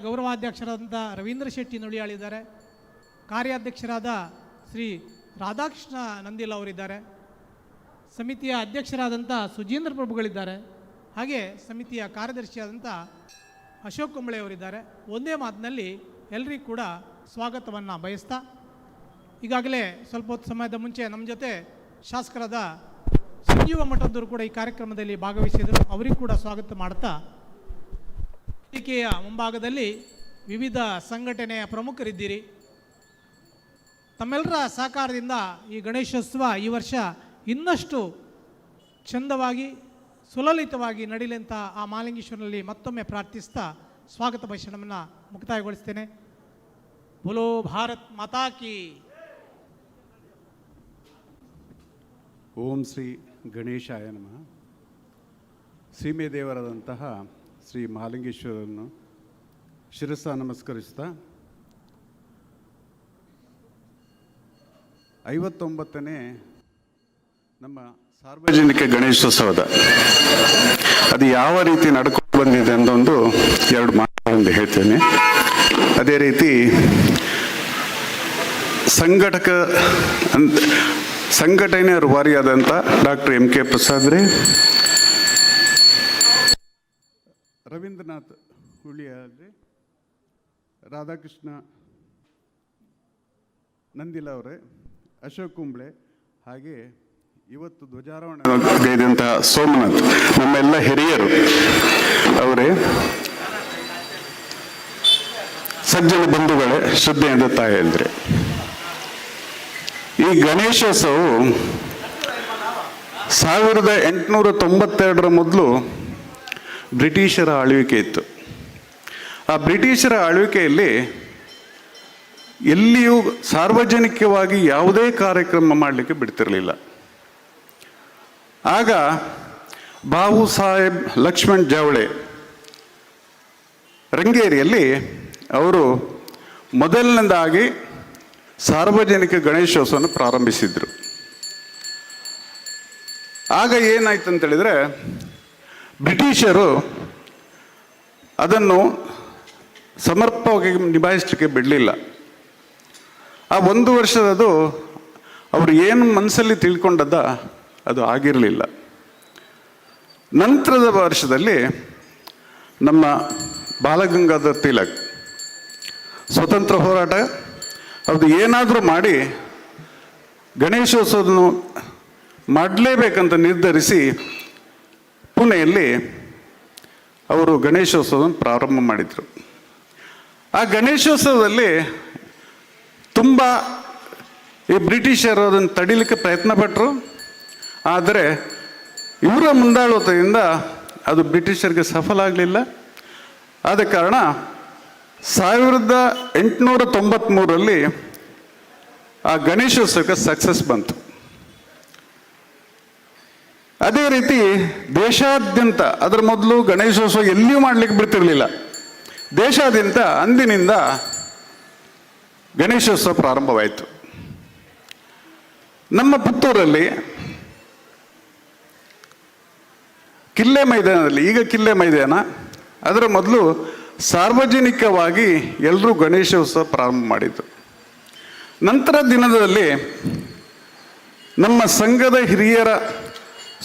ಗೌರವಾಧ್ಯಕ್ಷರಾದಂಥ ರವೀಂದ್ರ ಶೆಟ್ಟಿ ನುಳಿಯಾಳಿದ್ದಾರೆ. ಕಾರ್ಯಾಧ್ಯಕ್ಷರಾದ ಶ್ರೀ ರಾಧಾಕೃಷ್ಣ ನಂದಿಲ್ ಅವರಿದ್ದಾರೆ. ಸಮಿತಿಯ ಅಧ್ಯಕ್ಷರಾದಂಥ ಸುಜೀಂದ್ರ ಪ್ರಭುಗಳಿದ್ದಾರೆ. ಹಾಗೆ ಸಮಿತಿಯ ಕಾರ್ಯದರ್ಶಿಯಾದಂಥ ಅಶೋಕ್ ಕುಂಬಳೆ ಅವರಿದ್ದಾರೆ. ಒಂದೇ ಮಾತಿನಲ್ಲಿ ಎಲ್ಲರಿಗೂ ಕೂಡ ಸ್ವಾಗತವನ್ನು ಬಯಸ್ತಾ, ಈಗಾಗಲೇ ಸ್ವಲ್ಪ ಹೊತ್ತು ಸಮಯದ ಮುಂಚೆ ನಮ್ಮ ಜೊತೆ ಶಾಸಕರಾದ ಸಂಜೀವ ಮಠದವರು ಕೂಡ ಈ ಕಾರ್ಯಕ್ರಮದಲ್ಲಿ ಭಾಗವಹಿಸಿದರು. ಅವರಿಗೂ ಕೂಡ ಸ್ವಾಗತ ಮಾಡ್ತಾ, ವೇದಿಕೆಯ ಮುಂಭಾಗದಲ್ಲಿ ವಿವಿಧ ಸಂಘಟನೆಯ ಪ್ರಮುಖರಿದ್ದೀರಿ. ತಮ್ಮೆಲ್ಲರ ಸಹಕಾರದಿಂದ ಈ ಗಣೇಶೋತ್ಸವ ಈ ವರ್ಷ ಇನ್ನಷ್ಟು ಚಂದವಾಗಿ ಸುಲಲಿತವಾಗಿ ನಡೀಲಿ ಅಂತ ಆ ಮಹಾಲಿಂಗೇಶ್ವರನಲ್ಲಿ ಮತ್ತೊಮ್ಮೆ ಪ್ರಾರ್ಥಿಸ್ತಾ ಸ್ವಾಗತ ಭಾಷಣವನ್ನು ಮುಕ್ತಾಯಗೊಳಿಸ್ತೇನೆ. ಬೋಲೋ ಭಾರತ್ ಮಾತಾ ಕಿ. ಓಂ ಶ್ರೀ ಗಣೇಶಾಯ ನಮಃ. ಸೀಮೆ ದೇವರಾದಂತಹ ಶ್ರೀ ಮಹಾಲಿಂಗೇಶ್ವರನ್ನು ಶಿರಸ್ಸ ನಮಸ್ಕರಿಸ್ತಾ 59ನೇ ನಮ್ಮ ಸಾರ್ವಜನಿಕ ಗಣೇಶೋತ್ಸವದ ಅದು ಯಾವ ರೀತಿ ನಡ್ಕೊಂಡು ಬಂದಿದೆ ಅಂದೊಂದು 2 ಮಾತುಗಳನ್ನು ಹೇಳ್ತೇನೆ. ಅದೇ ರೀತಿ ಸಂಘಟನೆ ರೂವಾರಿಯಾದಂಥ ಡಾಕ್ಟರ್ MK ಪ್ರಸಾದ್ ರೇ, ರವೀಂದ್ರನಾಥ್ ಹುಳಿಯಾದ್ರೆ, ರಾಧಾಕೃಷ್ಣ ನಂದಿಲ ಅವರೇ, ಅಶೋಕ್ ಕುಂಬ್ಳೆ, ಹಾಗೆ ಇವತ್ತು ಧ್ವಜಾರೋಹಣಗೈದಂತಹ ಸೋಮನಾಥ್, ನಮ್ಮೆಲ್ಲ ಹಿರಿಯರು ಅವರೇ, ಸಜ್ಜನ ಬಂಧುಗಳೇ, ಶ್ರದ್ಧೆಯಿಂದ ತಾಯಂದ್ರೆ, ಈ ಗಣೇಶೋತ್ಸವವು 1892ರ ಮೊದಲು ಬ್ರಿಟಿಷರ ಆಳ್ವಿಕೆ ಇತ್ತು. ಆ ಬ್ರಿಟಿಷರ ಆಳ್ವಿಕೆಯಲ್ಲಿ ಎಲ್ಲಿಯೂ ಸಾರ್ವಜನಿಕವಾಗಿ ಯಾವುದೇ ಕಾರ್ಯಕ್ರಮ ಮಾಡಲಿಕ್ಕೆ ಬಿಡ್ತಿರಲಿಲ್ಲ. ಆಗ ಬಾಬು ಸಾಹೇಬ್ ಲಕ್ಷ್ಮಣ್ ಜಾವಳೆ ರಂಗೇರಿಯಲ್ಲಿ ಅವರು ಮೊದಲನೇದಾಗಿ ಸಾರ್ವಜನಿಕ ಗಣೇಶೋತ್ಸವವನ್ನು ಪ್ರಾರಂಭಿಸಿದರು. ಆಗ ಏನಾಯ್ತು ಅಂತೇಳಿದರೆ, ಬ್ರಿಟಿಷರು ಅದನ್ನು ಸಮರ್ಪಕವಾಗಿ ನಿಭಾಯಿಸಲಿಕ್ಕೆ ಬಿಡಲಿಲ್ಲ. ಆ 1 ವರ್ಷದದು ಅವರು ಏನು ಮನಸ್ಸಲ್ಲಿ ತಿಳ್ಕೊಂಡದ್ದ ಅದು ಆಗಿರಲಿಲ್ಲ. ನಂತರದ ವರ್ಷದಲ್ಲಿ ನಮ್ಮ ಬಾಲಗಂಗಾಧರ್ ತಿಲಕ್ ಸ್ವತಂತ್ರ ಹೋರಾಟ ಅದು ಏನಾದರೂ ಮಾಡಿ ಗಣೇಶೋತ್ಸವವನ್ನು ಮಾಡಲೇಬೇಕಂತ ನಿರ್ಧರಿಸಿ ಪುಣೆಯಲ್ಲಿ ಅವರು ಗಣೇಶೋತ್ಸವವನ್ನು ಪ್ರಾರಂಭ ಮಾಡಿದರು. ಆ ಗಣೇಶೋತ್ಸವದಲ್ಲಿ ತುಂಬ ಈ ಬ್ರಿಟಿಷರು ಅದನ್ನು ತಡಿಲಿಕ್ಕೆ ಪ್ರಯತ್ನ ಪಟ್ಟರು. ಆದರೆ ಇವರ ಮುಂದಾಳತ್ವದಿಂದ ಅದು ಬ್ರಿಟಿಷರಿಗೆ ಸಫಲ ಆಗಲಿಲ್ಲ. ಆದ ಕಾರಣ 1893ರಲ್ಲಿ ಆ ಗಣೇಶೋತ್ಸವಕ್ಕೆ ಸಕ್ಸಸ್ ಬಂತು. ಅದೇ ರೀತಿ ದೇಶಾದ್ಯಂತ, ಅದರ ಮೊದಲು ಗಣೇಶೋತ್ಸವ ಎಲ್ಲಿಯೂ ಮಾಡಲಿಕ್ಕೆ ಬಿಡ್ತಿರಲಿಲ್ಲ. ದೇಶಾದ್ಯಂತ ಅಂದಿನಿಂದ ಗಣೇಶೋತ್ಸವ ಪ್ರಾರಂಭವಾಯಿತು. ನಮ್ಮ ಪುತ್ತೂರಲ್ಲಿ ಕಿಲ್ಲೆ ಮೈದಾನದಲ್ಲಿ, ಈಗ ಕಿಲ್ಲೆ ಮೈದಾನ, ಅದರ ಮೊದಲು ಸಾರ್ವಜನಿಕವಾಗಿ ಎಲ್ಲರೂ ಗಣೇಶೋತ್ಸವ ಪ್ರಾರಂಭ ಮಾಡಿದ್ದು. ನಂತರ ದಿನದಲ್ಲಿ ನಮ್ಮ ಸಂಘದ ಹಿರಿಯರ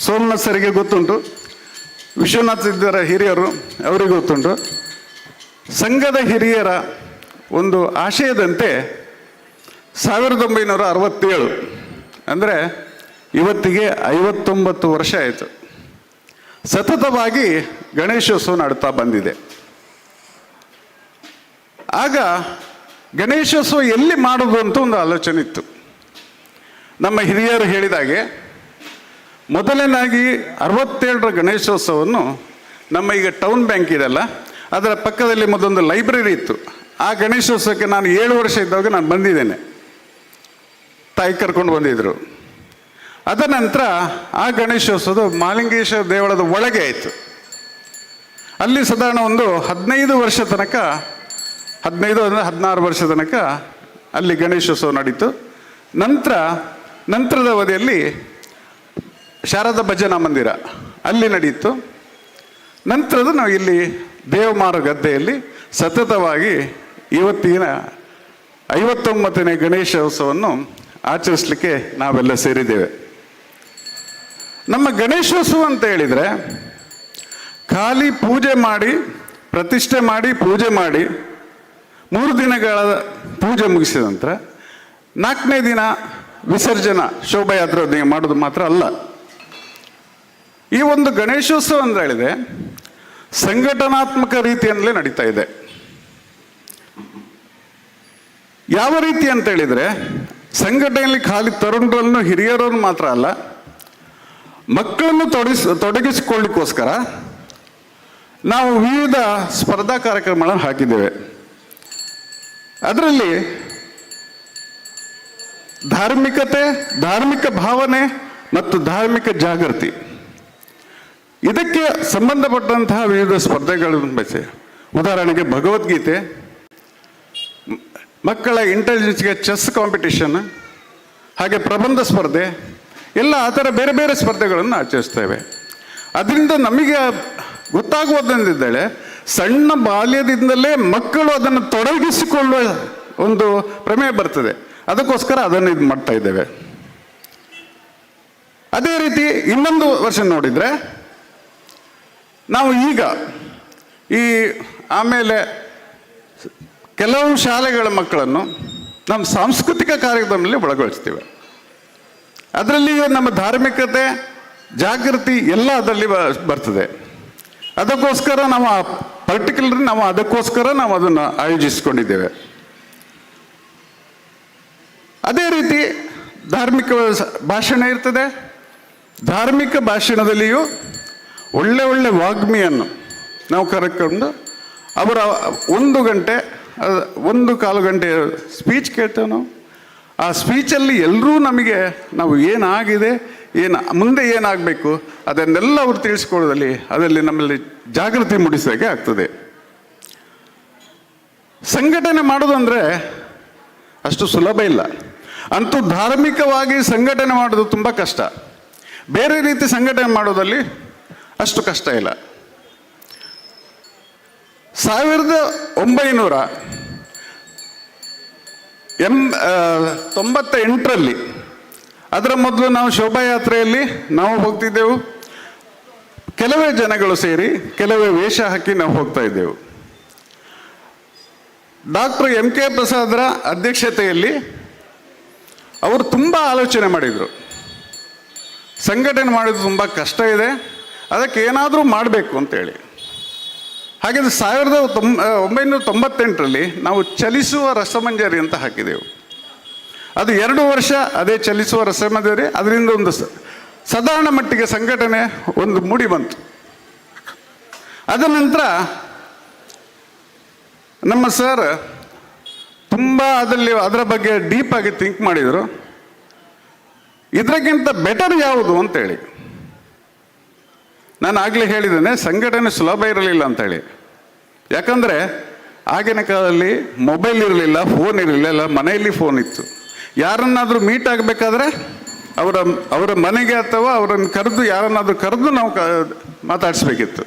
ಸೋಮನಾಥ್ ಸರಿಗೆ ಗೊತ್ತುಂಟು, ವಿಶ್ವನಾಥ್ ಇದ್ದರ ಹಿರಿಯರು ಅವರಿಗೆ ಗೊತ್ತುಂಟು. ಸಂಘದ ಹಿರಿಯರ ಒಂದು ಆಶಯದಂತೆ 1967 ಅಂದರೆ ಇವತ್ತಿಗೆ 59 ವರ್ಷ ಆಯಿತು, ಸತತವಾಗಿ ಗಣೇಶೋತ್ಸವ ನಡ್ತಾ ಬಂದಿದೆ. ಆಗ ಗಣೇಶೋತ್ಸವ ಎಲ್ಲಿ ಮಾಡೋದು ಅಂತ ಒಂದು ಆಲೋಚನೆ ಇತ್ತು. ನಮ್ಮ ಹಿರಿಯರು ಹೇಳಿದಾಗೆ ಮೊದಲನೇದಾಗಿ 67ರ ಗಣೇಶೋತ್ಸವವನ್ನು ನಮ್ಮ ಈಗ ಟೌನ್ ಬ್ಯಾಂಕ್ ಇದೆಲ್ಲ ಅದರ ಪಕ್ಕದಲ್ಲಿ ಮೊದಲೊಂದು ಲೈಬ್ರರಿ ಇತ್ತು. ಆ ಗಣೇಶೋತ್ಸವಕ್ಕೆ ನಾನು 7 ವರ್ಷ ಇದ್ದಾಗ ನಾನು ಬಂದಿದ್ದೇನೆ, ತಾಯಿ ಕರ್ಕೊಂಡು ಬಂದಿದ್ದರು. ಅದ ನಂತರ ಆ ಗಣೇಶೋತ್ಸವದ ಮಹಾಲಿಂಗೇಶ್ವರ ದೇವಳದ ಒಳಗೆ ಆಯಿತು. ಅಲ್ಲಿ ಸಾಧಾರಣ ಒಂದು 15 ವರ್ಷ ತನಕ, 15 ಅಂದರೆ 16 ವರ್ಷ ತನಕ ಅಲ್ಲಿ ಗಣೇಶೋತ್ಸವ ನಡೀತು. ನಂತರದ ಅವಧಿಯಲ್ಲಿ ಶಾರದಾ ಭಜನಾ ಮಂದಿರ ಅಲ್ಲಿ ನಡೀತು. ನಂತರದ ನಾವು ಇಲ್ಲಿ ದೇವಮಾರ ಗದ್ದೆಯಲ್ಲಿ ಸತತವಾಗಿ ಇವತ್ತಿನ 59ನೇ ಗಣೇಶೋತ್ಸವವನ್ನು ಆಚರಿಸಲಿಕ್ಕೆ ನಾವೆಲ್ಲ ಸೇರಿದ್ದೇವೆ. ನಮ್ಮ ಗಣೇಶೋತ್ಸವ ಅಂತ ಹೇಳಿದರೆ ಖಾಲಿ ಪೂಜೆ ಮಾಡಿ, ಪ್ರತಿಷ್ಠೆ ಮಾಡಿ, ಪೂಜೆ ಮಾಡಿ 3 ದಿನಗಳ ಪೂಜೆ ಮುಗಿಸಿದ ನಂತರ 4ನೇ ದಿನ ವಿಸರ್ಜನಾ ಶೋಭಾಯಾತ್ರೆ ಮಾಡೋದು ಮಾತ್ರ ಅಲ್ಲ. ಈ ಒಂದು ಗಣೇಶೋತ್ಸವ ಅಂತ ಹೇಳಿದ್ರೆ ಸಂಘಟನಾತ್ಮಕ ರೀತಿಯಲ್ಲೇ ನಡೀತಾ ಇದೆ. ಯಾವ ರೀತಿ ಅಂತ ಹೇಳಿದರೆ ಸಂಘಟನೆಯಲ್ಲಿ ಖಾಲಿ ತರುಣರನ್ನು ಹಿರಿಯರನ್ನು ಮಾತ್ರ ಅಲ್ಲ, ಮಕ್ಕಳನ್ನು ತೊಡಗಿಸಿಕೊಳ್ಳಿಕ್ಕೋಸ್ಕರ ನಾವು ವಿವಿಧ ಸ್ಪರ್ಧಾ ಕಾರ್ಯಕ್ರಮಗಳನ್ನು ಹಾಕಿದ್ದೇವೆ. ಅದರಲ್ಲಿ ಧಾರ್ಮಿಕತೆ, ಧಾರ್ಮಿಕ ಭಾವನೆ ಮತ್ತು ಧಾರ್ಮಿಕ ಜಾಗೃತಿ ಇದಕ್ಕೆ ಸಂಬಂಧಪಟ್ಟಂತಹ ವಿವಿಧ ಸ್ಪರ್ಧೆಗಳನ್ನು ಬೆಳೆಸಿ. ಉದಾಹರಣೆಗೆ ಭಗವದ್ಗೀತೆ, ಮಕ್ಕಳ ಇಂಟೆಲಿಜೆನ್ಸ್ಗೆ ಚೆಸ್ ಕಾಂಪಿಟಿಷನ್, ಹಾಗೆ ಪ್ರಬಂಧ ಸ್ಪರ್ಧೆ ಎಲ್ಲ ಆ ಥರ ಬೇರೆ ಬೇರೆ ಸ್ಪರ್ಧೆಗಳನ್ನು ಆಚರಿಸ್ತೇವೆ. ಅದರಿಂದ ನಮಗೆ ಗೊತ್ತಾಗುವುದೆಂದಿದ್ದೇಳೆ, ಸಣ್ಣ ಬಾಲ್ಯದಿಂದಲೇ ಮಕ್ಕಳು ಅದನ್ನು ತೊಡಗಿಸಿಕೊಳ್ಳುವ ಒಂದು ಪ್ರಮೇಯ ಬರ್ತದೆ. ಅದಕ್ಕೋಸ್ಕರ ಅದನ್ನು ಇದು ಮಾಡ್ತಾ ಇದ್ದೇವೆ. ಅದೇ ರೀತಿ ಇನ್ನೊಂದು ವರ್ಷ ನೋಡಿದರೆ ನಾವು ಈಗ ಆಮೇಲೆ ಕೆಲವು ಶಾಲೆಗಳ ಮಕ್ಕಳನ್ನು ನಮ್ಮ ಸಾಂಸ್ಕೃತಿಕ ಕಾರ್ಯಕ್ರಮದಲ್ಲಿ ಒಳಗೊಳಿಸ್ತೀವಿ. ಅದರಲ್ಲಿ ನಮ್ಮ ಧಾರ್ಮಿಕತೆ, ಜಾಗೃತಿ ಎಲ್ಲ ಅದರಲ್ಲಿ ಬರ್ತದೆ. ಅದಕ್ಕೋಸ್ಕರ ನಾವು ಅದಕ್ಕೋಸ್ಕರ ನಾವು ಅದನ್ನು ಆಯೋಜಿಸಿಕೊಂಡಿದ್ದೇವೆ. ಅದೇ ರೀತಿ ಧಾರ್ಮಿಕ ಭಾಷಣ ಇರ್ತದೆ. ಧಾರ್ಮಿಕ ಭಾಷಣದಲ್ಲಿಯೂ ಒಳ್ಳೆ ಒಳ್ಳೆ ವಾಗ್ಮಿಯನ್ನು ನಾವು ಕರೆಕೊಂಡು ಅವರ 1 ಗಂಟೆ 1.25 ಗಂಟೆ ಸ್ಪೀಚ್ ಕೇಳ್ತೇವೆ ನಾವು. ಆ ಸ್ಪೀಚಲ್ಲಿ ಎಲ್ಲರೂ ನಮಗೆ ನಾವು ಏನಾಗಿದೆ, ಮುಂದೆ ಏನಾಗಬೇಕು ಅದನ್ನೆಲ್ಲ ಅವರು ತಿಳಿಸ್ಕೊಳ್ಳೋದಲ್ಲಿ ಅದರಲ್ಲಿ ನಮ್ಮಲ್ಲಿ ಜಾಗೃತಿ ಮೂಡಿಸೋಕೆ ಆಗ್ತದೆ. ಸಂಘಟನೆ ಮಾಡೋದು ಅಂದರೆ ಅಷ್ಟು ಸುಲಭ ಇಲ್ಲ. ಅಂತೂ ಧಾರ್ಮಿಕವಾಗಿ ಸಂಘಟನೆ ಮಾಡೋದು ತುಂಬ ಕಷ್ಟ. ಬೇರೆ ರೀತಿ ಸಂಘಟನೆ ಮಾಡೋದಲ್ಲಿ ಅಷ್ಟು ಕಷ್ಟ ಇಲ್ಲ. 1998ರಲ್ಲಿ ಅದರ ಮೊದಲು ನಾವು ಶೋಭಾಯಾತ್ರೆಯಲ್ಲಿ ನಾವು ಹೋಗ್ತಿದ್ದೆವು. ಕೆಲವೇ ಜನಗಳು ಸೇರಿ ಕೆಲವೇ ವೇಷ ಹಾಕಿ ನಾವು ಹೋಗ್ತಾ ಇದ್ದೆವು. ಡಾಕ್ಟರ್ MK ಪ್ರಸಾದರ ಅಧ್ಯಕ್ಷತೆಯಲ್ಲಿ ಅವರು ತುಂಬ ಆಲೋಚನೆ ಮಾಡಿದರು. ಸಂಘಟನೆ ಮಾಡೋದು ತುಂಬ ಕಷ್ಟ ಇದೆ, ಅದಕ್ಕೆ ಏನಾದರೂ ಮಾಡಬೇಕು ಅಂತೇಳಿ. ಹಾಗಿದ್ರೆ 1998ರಲ್ಲಿ ನಾವು ಚಲಿಸುವ ರಸಮಂಜರಿ ಅಂತ ಹಾಕಿದೆವು. ಅದು 2 ವರ್ಷ ಅದೇ ಚಲಿಸುವ ರಸಮಂಜರಿ. ಅದರಿಂದ ಒಂದು ಸಾಧಾರಣ ಮಟ್ಟಿಗೆ ಸಂಘಟನೆ ಒಂದು ಮೂಡಿ ಬಂತು. ಅದ ನಂತರ ನಮ್ಮ ಸರ್ ತುಂಬ ಅದರ ಬಗ್ಗೆ ಡೀಪಾಗಿ ಥಿಂಕ್ ಮಾಡಿದರು. ಇದಕ್ಕಿಂತ ಬೆಟರ್ ಯಾವುದು ಅಂತೇಳಿ. ನಾನು ಆಗಲೇ ಹೇಳಿದ್ದೇನೆ, ಸಂಘಟನೆ ಸುಲಭ ಇರಲಿಲ್ಲ ಅಂತೇಳಿ. ಯಾಕಂದರೆ ಆಗಿನ ಕಾಲದಲ್ಲಿ ಮೊಬೈಲ್ ಇರಲಿಲ್ಲ, ಫೋನ್ ಇರಲಿಲ್ಲ, ಮನೆಯಲ್ಲಿ ಫೋನ್ ಇತ್ತು. ಯಾರನ್ನಾದರೂ ಮೀಟ್ ಆಗಬೇಕಾದ್ರೆ ಅವರ ಮನೆಗೆ ಅಥವಾ ಅವರನ್ನು ಕರೆದು ನಾವು ಮಾತಾಡಿಸ್ಬೇಕಿತ್ತು.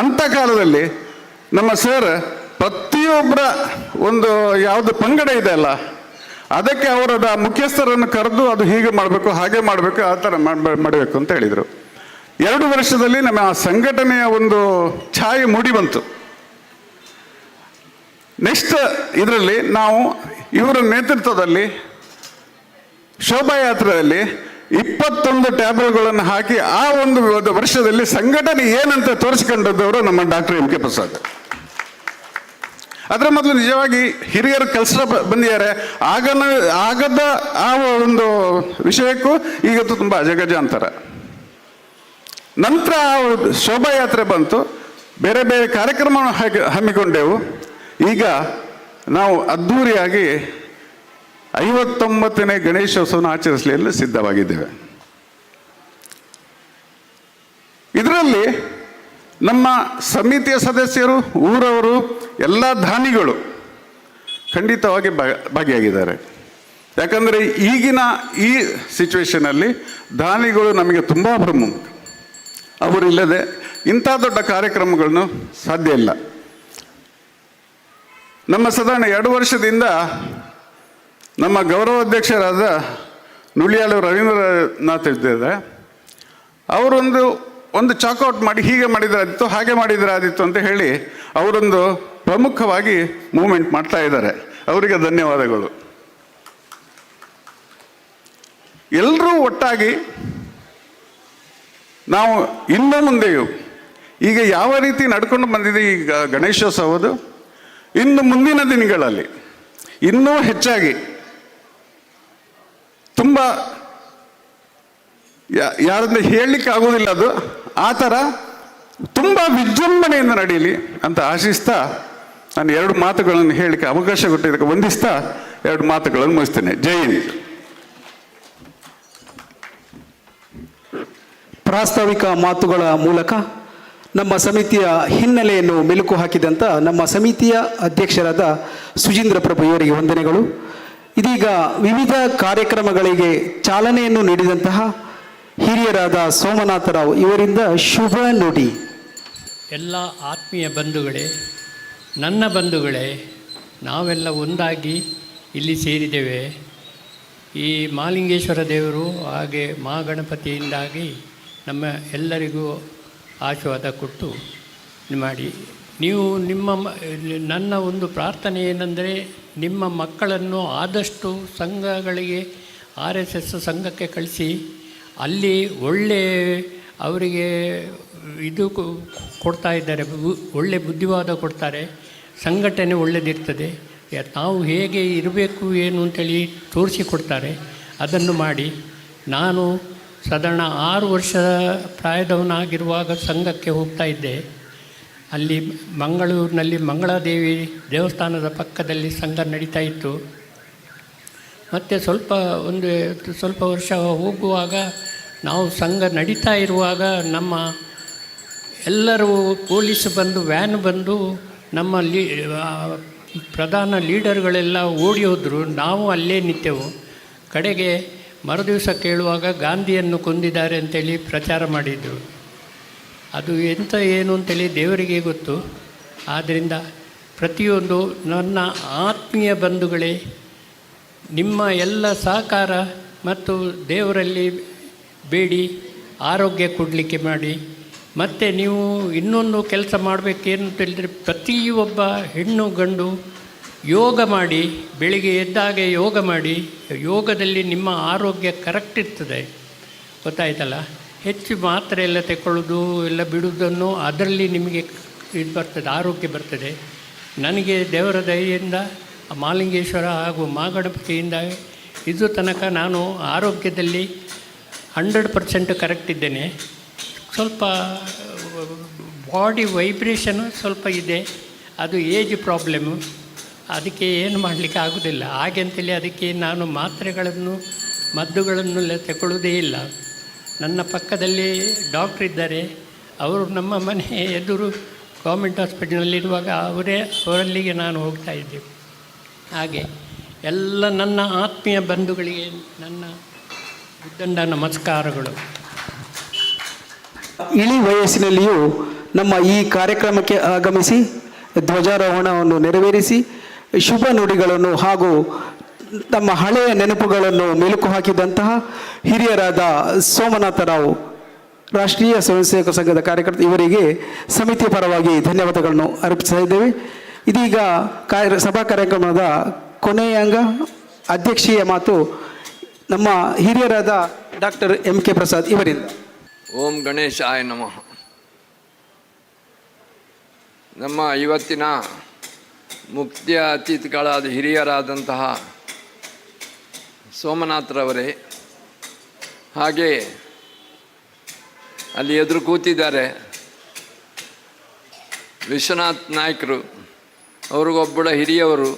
ಅಂಥ ಕಾಲದಲ್ಲಿ ನಮ್ಮ ಸರ್ ಪ್ರತಿಯೊಬ್ಬರ ಒಂದು ಯಾವುದು ಪಂಗಡ ಇದೆ ಅಲ್ಲ, ಅದಕ್ಕೆ ಅವರದ ಮುಖ್ಯಸ್ಥರನ್ನು ಕರೆದು ಅದು ಹೀಗೆ ಮಾಡಬೇಕು, ಹಾಗೆ ಮಾಡಬೇಕು, ಆ ಥರ ಮಾಡಬೇಕು ಅಂತ ಹೇಳಿದರು. 2 ವರ್ಷದಲ್ಲಿ ನಮ್ಮ ಆ ಸಂಘಟನೆಯ ಒಂದು ಛಾಯೆ ಮೂಡಿ ಬಂತು. ನೆಕ್ಸ್ಟ್ ಇದರಲ್ಲಿ ನಾವು ಇವರ ನೇತೃತ್ವದಲ್ಲಿ ಶೋಭಾಯಾತ್ರೆಯಲ್ಲಿ 21 ಟ್ಯಾಬ್ಲೆಟ್ಗಳನ್ನು ಹಾಕಿ ಆ ಒಂದು ವರ್ಷದಲ್ಲಿ ಸಂಘಟನೆ ಏನಂತ ತೋರಿಸ್ಕೊಂಡವರು ನಮ್ಮ ಡಾಕ್ಟರ್ MK ಪ್ರಸಾದ್. ಅದರ ಮೊದಲು ನಿಜವಾಗಿ ಹಿರಿಯರು ಕೆಲಸ ಬಂದಿದ್ದಾರೆ. ಆಗದ ಆ ಒಂದು ವಿಷಯಕ್ಕೂ ಈಗಂತೂ ತುಂಬ ಅಜಗಜಾಂತರ. ನಂತರ ಶೋಭಾಯಾತ್ರೆ ಬಂತು, ಬೇರೆ ಬೇರೆ ಕಾರ್ಯಕ್ರಮವನ್ನು ಹಮ್ಮಿಕೊಂಡೆವು. ಈಗ ನಾವು ಅದ್ಧೂರಿಯಾಗಿ 59ನೇ ಗಣೇಶೋತ್ಸವನ ಆಚರಿಸಲು ಸಿದ್ಧವಾಗಿದ್ದೇವೆ. ಇದರಲ್ಲಿ ನಮ್ಮ ಸಮಿತಿಯ ಸದಸ್ಯರು, ಊರವರು, ಎಲ್ಲ ದಾನಿಗಳು ಖಂಡಿತವಾಗಿ ಭಾಗಿಯಾಗಿದ್ದಾರೆ. ಯಾಕಂದರೆ ಈಗಿನ ಈ ಸಿಚುವೇಶನಲ್ಲಿ ದಾನಿಗಳು ನಮಗೆ ತುಂಬ ಪ್ರಮುಖ. ಅವರಿಲ್ಲದೆ ಇಂಥ ದೊಡ್ಡ ಕಾರ್ಯಕ್ರಮಗಳನ್ನು ಸಾಧ್ಯ ಇಲ್ಲ. ನಮ್ಮ ಸಾಧಾರಣ 2 ವರ್ಷದಿಂದ ನಮ್ಮ ಗೌರವಾಧ್ಯಕ್ಷರಾದ ನುಳಿಯಾಳು ರವೀಂದ್ರನಾಥ್ ಇದ್ದಾರೆ. ಒಂದು ಚಾಕೌಟ್ ಮಾಡಿ ಹೀಗೆ ಮಾಡಿದ್ರಾದಿತ್ತು, ಹಾಗೆ ಮಾಡಿದ್ರಾದಿತ್ತು ಅಂತ ಹೇಳಿ ಅವರೊಂದು ಪ್ರಮುಖವಾಗಿ ಮೂವ್ಮೆಂಟ್ ಮಾಡ್ತಾ ಇದ್ದಾರೆ. ಅವರಿಗೆ ಧನ್ಯವಾದಗಳು. ಎಲ್ಲರೂ ಒಟ್ಟಾಗಿ ನಾವು ಇನ್ನು ಮುಂದೆಯೂ ಈಗ ಯಾವ ರೀತಿ ನಡ್ಕೊಂಡು ಬಂದಿದೆ ಈಗ ಗಣೇಶೋತ್ಸವದು, ಇನ್ನು ಮುಂದಿನ ದಿನಗಳಲ್ಲಿ ಇನ್ನೂ ಹೆಚ್ಚಾಗಿ ತುಂಬ ಯಾರಿಂದ ಹೇಳಲಿಕ್ಕೆ ಆಗೋದಿಲ್ಲ, ಅದು ಆ ಥರ ತುಂಬ ವಿಜೃಂಭಣೆಯಿಂದ ನಡೀಲಿ ಅಂತ ಆಶಿಸ್ತಾ ನಾನು 2 ಮಾತುಗಳನ್ನು ಹೇಳಲಿಕ್ಕೆ ಅವಕಾಶ ಕೊಟ್ಟಿದ್ದಕ್ಕೆ ವಂದಿಸ್ತಾ 2 ಮಾತುಗಳನ್ನು ಮುಗಿಸ್ತೇನೆ. ಜೈ ಹಿಂದ್. ಪ್ರಾಸ್ತಾವಿಕ ಮಾತುಗಳ ಮೂಲಕ ನಮ್ಮ ಸಮಿತಿಯ ಹಿನ್ನೆಲೆಯನ್ನು ಮೆಲುಕು ಹಾಕಿದಂಥ ನಮ್ಮ ಸಮಿತಿಯ ಅಧ್ಯಕ್ಷರಾದ ಸುಜೀಂದ್ರ ಪ್ರಭು ಇವರಿಗೆ ವಂದನೆಗಳು. ಇದೀಗ ವಿವಿಧ ಕಾರ್ಯಕ್ರಮಗಳಿಗೆ ಚಾಲನೆಯನ್ನು ನೀಡಿದಂತಹ ಹಿರಿಯರಾದ ಸೋಮನಾಥರಾವ್ ಇವರಿಂದ ಶುಭ ನುಡಿ. ಎಲ್ಲ ಆತ್ಮೀಯ ಬಂಧುಗಳೇ, ನನ್ನ ಬಂಧುಗಳೇ, ನಾವೆಲ್ಲ ಒಂದಾಗಿ ಇಲ್ಲಿ ಸೇರಿದ್ದೇವೆ. ಈ ಮಹಾಲಿಂಗೇಶ್ವರ ದೇವರು ಹಾಗೆ ಮಹಾಗಣಪತಿಯಿಂದಾಗಿ ನಮ್ಮ ಎಲ್ಲರಿಗೂ ಆಶೀರ್ವಾದ ಕೊಟ್ಟು ಮಾಡಿ. ನೀವು ನನ್ನ ಒಂದು ಪ್ರಾರ್ಥನೆ ಏನೆಂದರೆ, ನಿಮ್ಮ ಮಕ್ಕಳನ್ನು ಆದಷ್ಟು ಸಂಘಗಳಿಗೆ RSS ಸಂಘಕ್ಕೆ ಕಳಿಸಿ, ಅಲ್ಲಿ ಒಳ್ಳೆ ಅವರಿಗೆ ಇದು ಕೊಡ್ತಾ ಇದ್ದಾರೆ, ಒಳ್ಳೆ ಬುದ್ಧಿವಾದ ಕೊಡ್ತಾರೆ, ಸಂಘಟನೆ ಒಳ್ಳೆಯದಿರ್ತದೆ, ನಾವು ಹೇಗೆ ಇರಬೇಕು ಏನು ಅಂತೇಳಿ ತೋರಿಸಿಕೊಡ್ತಾರೆ. ಅದನ್ನು ಮಾಡಿ. ನಾನು ಸಾಧಾರಣ 6 ವರ್ಷ ಪ್ರಾಯದವನಾಗಿರುವಾಗ ಸಂಘಕ್ಕೆ ಹೋಗ್ತಾ ಇದ್ದೆ. ಅಲ್ಲಿ ಮಂಗಳೂರಿನಲ್ಲಿ ಮಂಗಳಾದೇವಿ ದೇವಸ್ಥಾನದ ಪಕ್ಕದಲ್ಲಿ ಸಂಘ ನಡೀತಾ ಇತ್ತು. ಮತ್ತು ಸ್ವಲ್ಪ ವರ್ಷ ಹೋಗುವಾಗ ನಾವು ಸಂಘ ನಡೀತಾ ಇರುವಾಗ ನಮ್ಮ ಎಲ್ಲರೂ ಪೊಲೀಸ್ ಬಂದು ವ್ಯಾನ್ ಬಂದು ನಮ್ಮ ಪ್ರಧಾನ ಲೀಡರ್ಗಳೆಲ್ಲ ಓಡಿ ಹೋದರು. ನಾವು ಅಲ್ಲೇ ನಿಂತೆವು. ಕಡೆಗೆ ಮರುದಿವಸ ಕೇಳುವಾಗ ಗಾಂಧಿಯನ್ನು ಕೊಂದಿದ್ದಾರೆ ಅಂತೇಳಿ ಪ್ರಚಾರ ಮಾಡಿದರು. ಅದು ಎಂಥ ಏನು ಅಂತೇಳಿ ದೇವರಿಗೆ ಗೊತ್ತು. ಆದ್ದರಿಂದ ಪ್ರತಿಯೊಂದು ನನ್ನ ಆತ್ಮೀಯ ಬಂಧುಗಳೇ, ನಿಮ್ಮ ಎಲ್ಲ ಸಹಕಾರ ಮತ್ತು ದೇವರಲ್ಲಿ ಬೇಡಿ ಆರೋಗ್ಯ ಕೊಡಲಿಕ್ಕೆ ಮಾಡಿ. ಮತ್ತು ನೀವು ಇನ್ನೊಂದು ಕೆಲಸ ಮಾಡಬೇಕೇನು ಅಂತ ಹೇಳಿದರೆ, ಪ್ರತಿಯೊಬ್ಬ ಹೆಣ್ಣು ಗಂಡು ಯೋಗ ಮಾಡಿ, ಬೆಳಿಗ್ಗೆ ಎದ್ದಾಗೆ ಯೋಗ ಮಾಡಿ. ಯೋಗದಲ್ಲಿ ನಿಮ್ಮ ಆರೋಗ್ಯ ಕರೆಕ್ಟ್ ಇರ್ತದೆ, ಗೊತ್ತಾಯ್ತಲ್ಲ. ಹೆಚ್ಚು ಮಾತ್ರೆ ಎಲ್ಲ ತಗೊಳ್ಳೋದು ಎಲ್ಲ ಬಿಡುವುದನ್ನು ಅದರಲ್ಲಿ ನಿಮಗೆ ಇದು ಬರ್ತದೆ, ಆರೋಗ್ಯ ಬರ್ತದೆ. ನನಗೆ ದೇವರ ದಯೆಯಿಂದ ಮಹಾಲಿಂಗೇಶ್ವರ ಹಾಗೂ ಮಹಾಗಣಪತಿಯಿಂದ ಇದು ತನಕ ನಾನು ಆರೋಗ್ಯದಲ್ಲಿ 100% ಕರೆಕ್ಟ್ ಇದ್ದೇನೆ. ಸ್ವಲ್ಪ ಬಾಡಿ ವೈಬ್ರೇಷನು ಸ್ವಲ್ಪ ಇದೆ, ಅದು ಏಜ್ ಪ್ರಾಬ್ಲಮ್ಮು. ಅದಕ್ಕೆ ಏನು ಮಾಡಲಿಕ್ಕೆ ಆಗೋದಿಲ್ಲ. ಹಾಗೆ ಅಂತೇಳಿ ಅದಕ್ಕೆ ನಾನು ಮಾತ್ರೆಗಳನ್ನು ಮದ್ದುಗಳನ್ನೆಲ್ಲ ತಗೊಳ್ಳೋದೇ ಇಲ್ಲ. ನನ್ನ ಪಕ್ಕದಲ್ಲಿ ಡಾಕ್ಟ್ರ್ ಇದ್ದಾರೆ, ಅವರು ನಮ್ಮ ಮನೆ ಎದುರು ಗೌರ್ಮೆಂಟ್ ಹಾಸ್ಪಿಟಲ್ನಲ್ಲಿರುವಾಗ ಅವರಲ್ಲಿಗೆ ನಾನು ಹೋಗ್ತಾ ಇದ್ದೆ. ಹಾಗೆ ಎಲ್ಲ ನನ್ನ ಆತ್ಮೀಯ ಬಂಧುಗಳಿಗೆ ನನ್ನ ಉದ್ದಂಡ ನಮಸ್ಕಾರಗಳು. ಇಳಿ ವಯಸ್ಸಿನಲ್ಲಿಯೂ ನಮ್ಮ ಈ ಕಾರ್ಯಕ್ರಮಕ್ಕೆ ಆಗಮಿಸಿ ಧ್ವಜಾರೋಹಣವನ್ನು ನೆರವೇರಿಸಿ ಶುಭ ನುಡಿಗಳನ್ನು ಹಾಗೂ ತಮ್ಮ ಹಳೆಯ ನೆನಪುಗಳನ್ನು ಮೆಲುಕು ಹಾಕಿದಂತಹ ಹಿರಿಯರಾದ ಸೋಮನಾಥರಾವ್, ರಾಷ್ಟ್ರೀಯ ಸ್ವಯಂ ಸೇವಕ ಸಂಘದ ಕಾರ್ಯಕರ್ತ, ಇವರಿಗೆ ಸಮಿತಿಯ ಪರವಾಗಿ ಧನ್ಯವಾದಗಳನ್ನು ಅರ್ಪಿಸ್ತಾ ಇದ್ದೇವೆ. ಇದೀಗ ಸಭಾ ಕಾರ್ಯಕ್ರಮದ ಕೊನೆಯ ಅಂಗ ಅಧ್ಯಕ್ಷೀಯ ಮಾತು ನಮ್ಮ ಹಿರಿಯರಾದ ಡಾಕ್ಟರ್ MK ಪ್ರಸಾದ್ ಇವರಿಂದ. ಓಂ ಗಣೇಶಾಯ ನಮಃ. ನಮ್ಮ ಇವತ್ತಿನ ಮುಖ್ಯ ಅತಿಥಿಗಳಾದ ಹಿರಿಯರಾದಂತಹ ಸೋಮನಾಥರವರೇ, ಹಾಗೆ ಅಲ್ಲಿ ಎದುರು ಕೂತಿದ್ದಾರೆ ವಿಶ್ವನಾಥ್ ನಾಯ್ಕರು, ಅವ್ರಿಗೊಬ್ಬಳ ಹಿರಿಯವರು,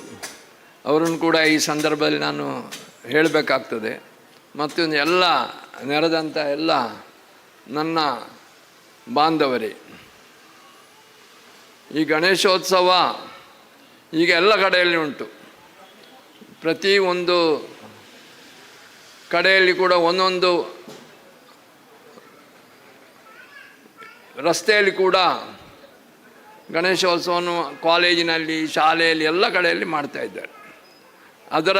ಅವರನ್ನು ಕೂಡ ಈ ಸಂದರ್ಭದಲ್ಲಿ ನಾನು ಹೇಳಬೇಕಾಗ್ತದೆ. ಮತ್ತು ಎಲ್ಲ ನೆರೆದಂಥ ಎಲ್ಲ ನನ್ನ ಬಾಂಧವರೇ, ಈ ಗಣೇಶೋತ್ಸವ ಈಗ ಎಲ್ಲ ಕಡೆಯಲ್ಲಿ ಉಂಟು. ಪ್ರತಿ ಒಂದು ಕಡೆಯಲ್ಲಿ ಕೂಡ ಒಂದೊಂದು ರಸ್ತೆಯಲ್ಲಿ ಕೂಡ ಗಣೇಶೋತ್ಸವವನ್ನು ಕಾಲೇಜಿನಲ್ಲಿ, ಶಾಲೆಯಲ್ಲಿ ಎಲ್ಲ ಕಡೆಯಲ್ಲಿ ಮಾಡ್ತಾ ಇದ್ದಾರೆ. ಅದರ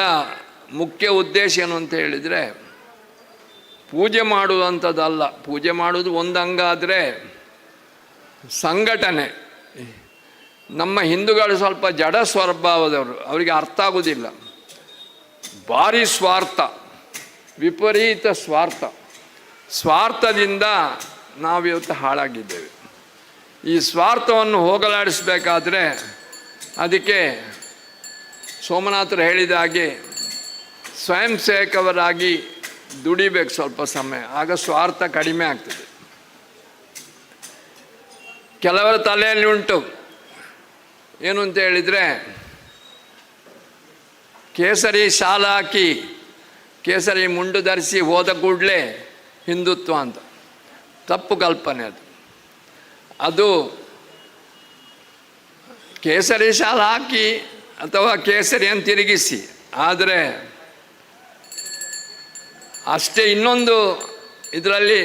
ಮುಖ್ಯ ಉದ್ದೇಶ ಏನು ಅಂತ ಹೇಳಿದರೆ, ಪೂಜೆ ಮಾಡುವಂಥದ್ದಲ್ಲ. ಪೂಜೆ ಮಾಡುವುದು ಒಂದು ಅಂಗ ಆದರೆ ಸಂಘಟನೆ. ನಮ್ಮ ಹಿಂದೂಗಳು ಸ್ವಲ್ಪ ಜಡ ಸ್ವಭಾವದವರು, ಅವರಿಗೆ ಅರ್ಥ ಆಗೋದಿಲ್ಲ. ಭಾರಿ ಸ್ವಾರ್ಥ, ವಿಪರೀತ ಸ್ವಾರ್ಥದಿಂದ ನಾವಿವತ್ತು ಹಾಳಾಗಿದ್ದೇವೆ. ಈ ಸ್ವಾರ್ಥವನ್ನು ಹೋಗಲಾಡಿಸಬೇಕಾದ್ರೆ ಅದಕ್ಕೆ ಸೋಮನಾಥರು ಹೇಳಿದ ಹಾಗೆ ಸ್ವಯಂ ಸೇವಕರಾಗಿ ದುಡಿಬೇಕು ಸ್ವಲ್ಪ ಸಮಯ, ಆಗ ಸ್ವಾರ್ಥ ಕಡಿಮೆ ಆಗ್ತದೆ. ಕೆಲವರ ತಲೆಯಲ್ಲಿ ಉಂಟು ಏನು ಅಂತ ಹೇಳಿದರೆ, ಕೇಸರಿ ಶಾಲ ಹಾಕಿ ಕೇಸರಿ ಮುಂಡು ಧರಿಸಿ ಹೋದ ಕೂಡಲೇ ಹಿಂದುತ್ವ ಅಂತ. ತಪ್ಪು ಕಲ್ಪನೆ ಅದು. ಕೇಸರಿ ಶಾಲ ಹಾಕಿ ಅಥವಾ ಕೇಸರಿಯನ್ನು ತಿರುಗಿಸಿ, ಆದರೆ ಅಷ್ಟೇ ಇನ್ನೊಂದು ಇದರಲ್ಲಿ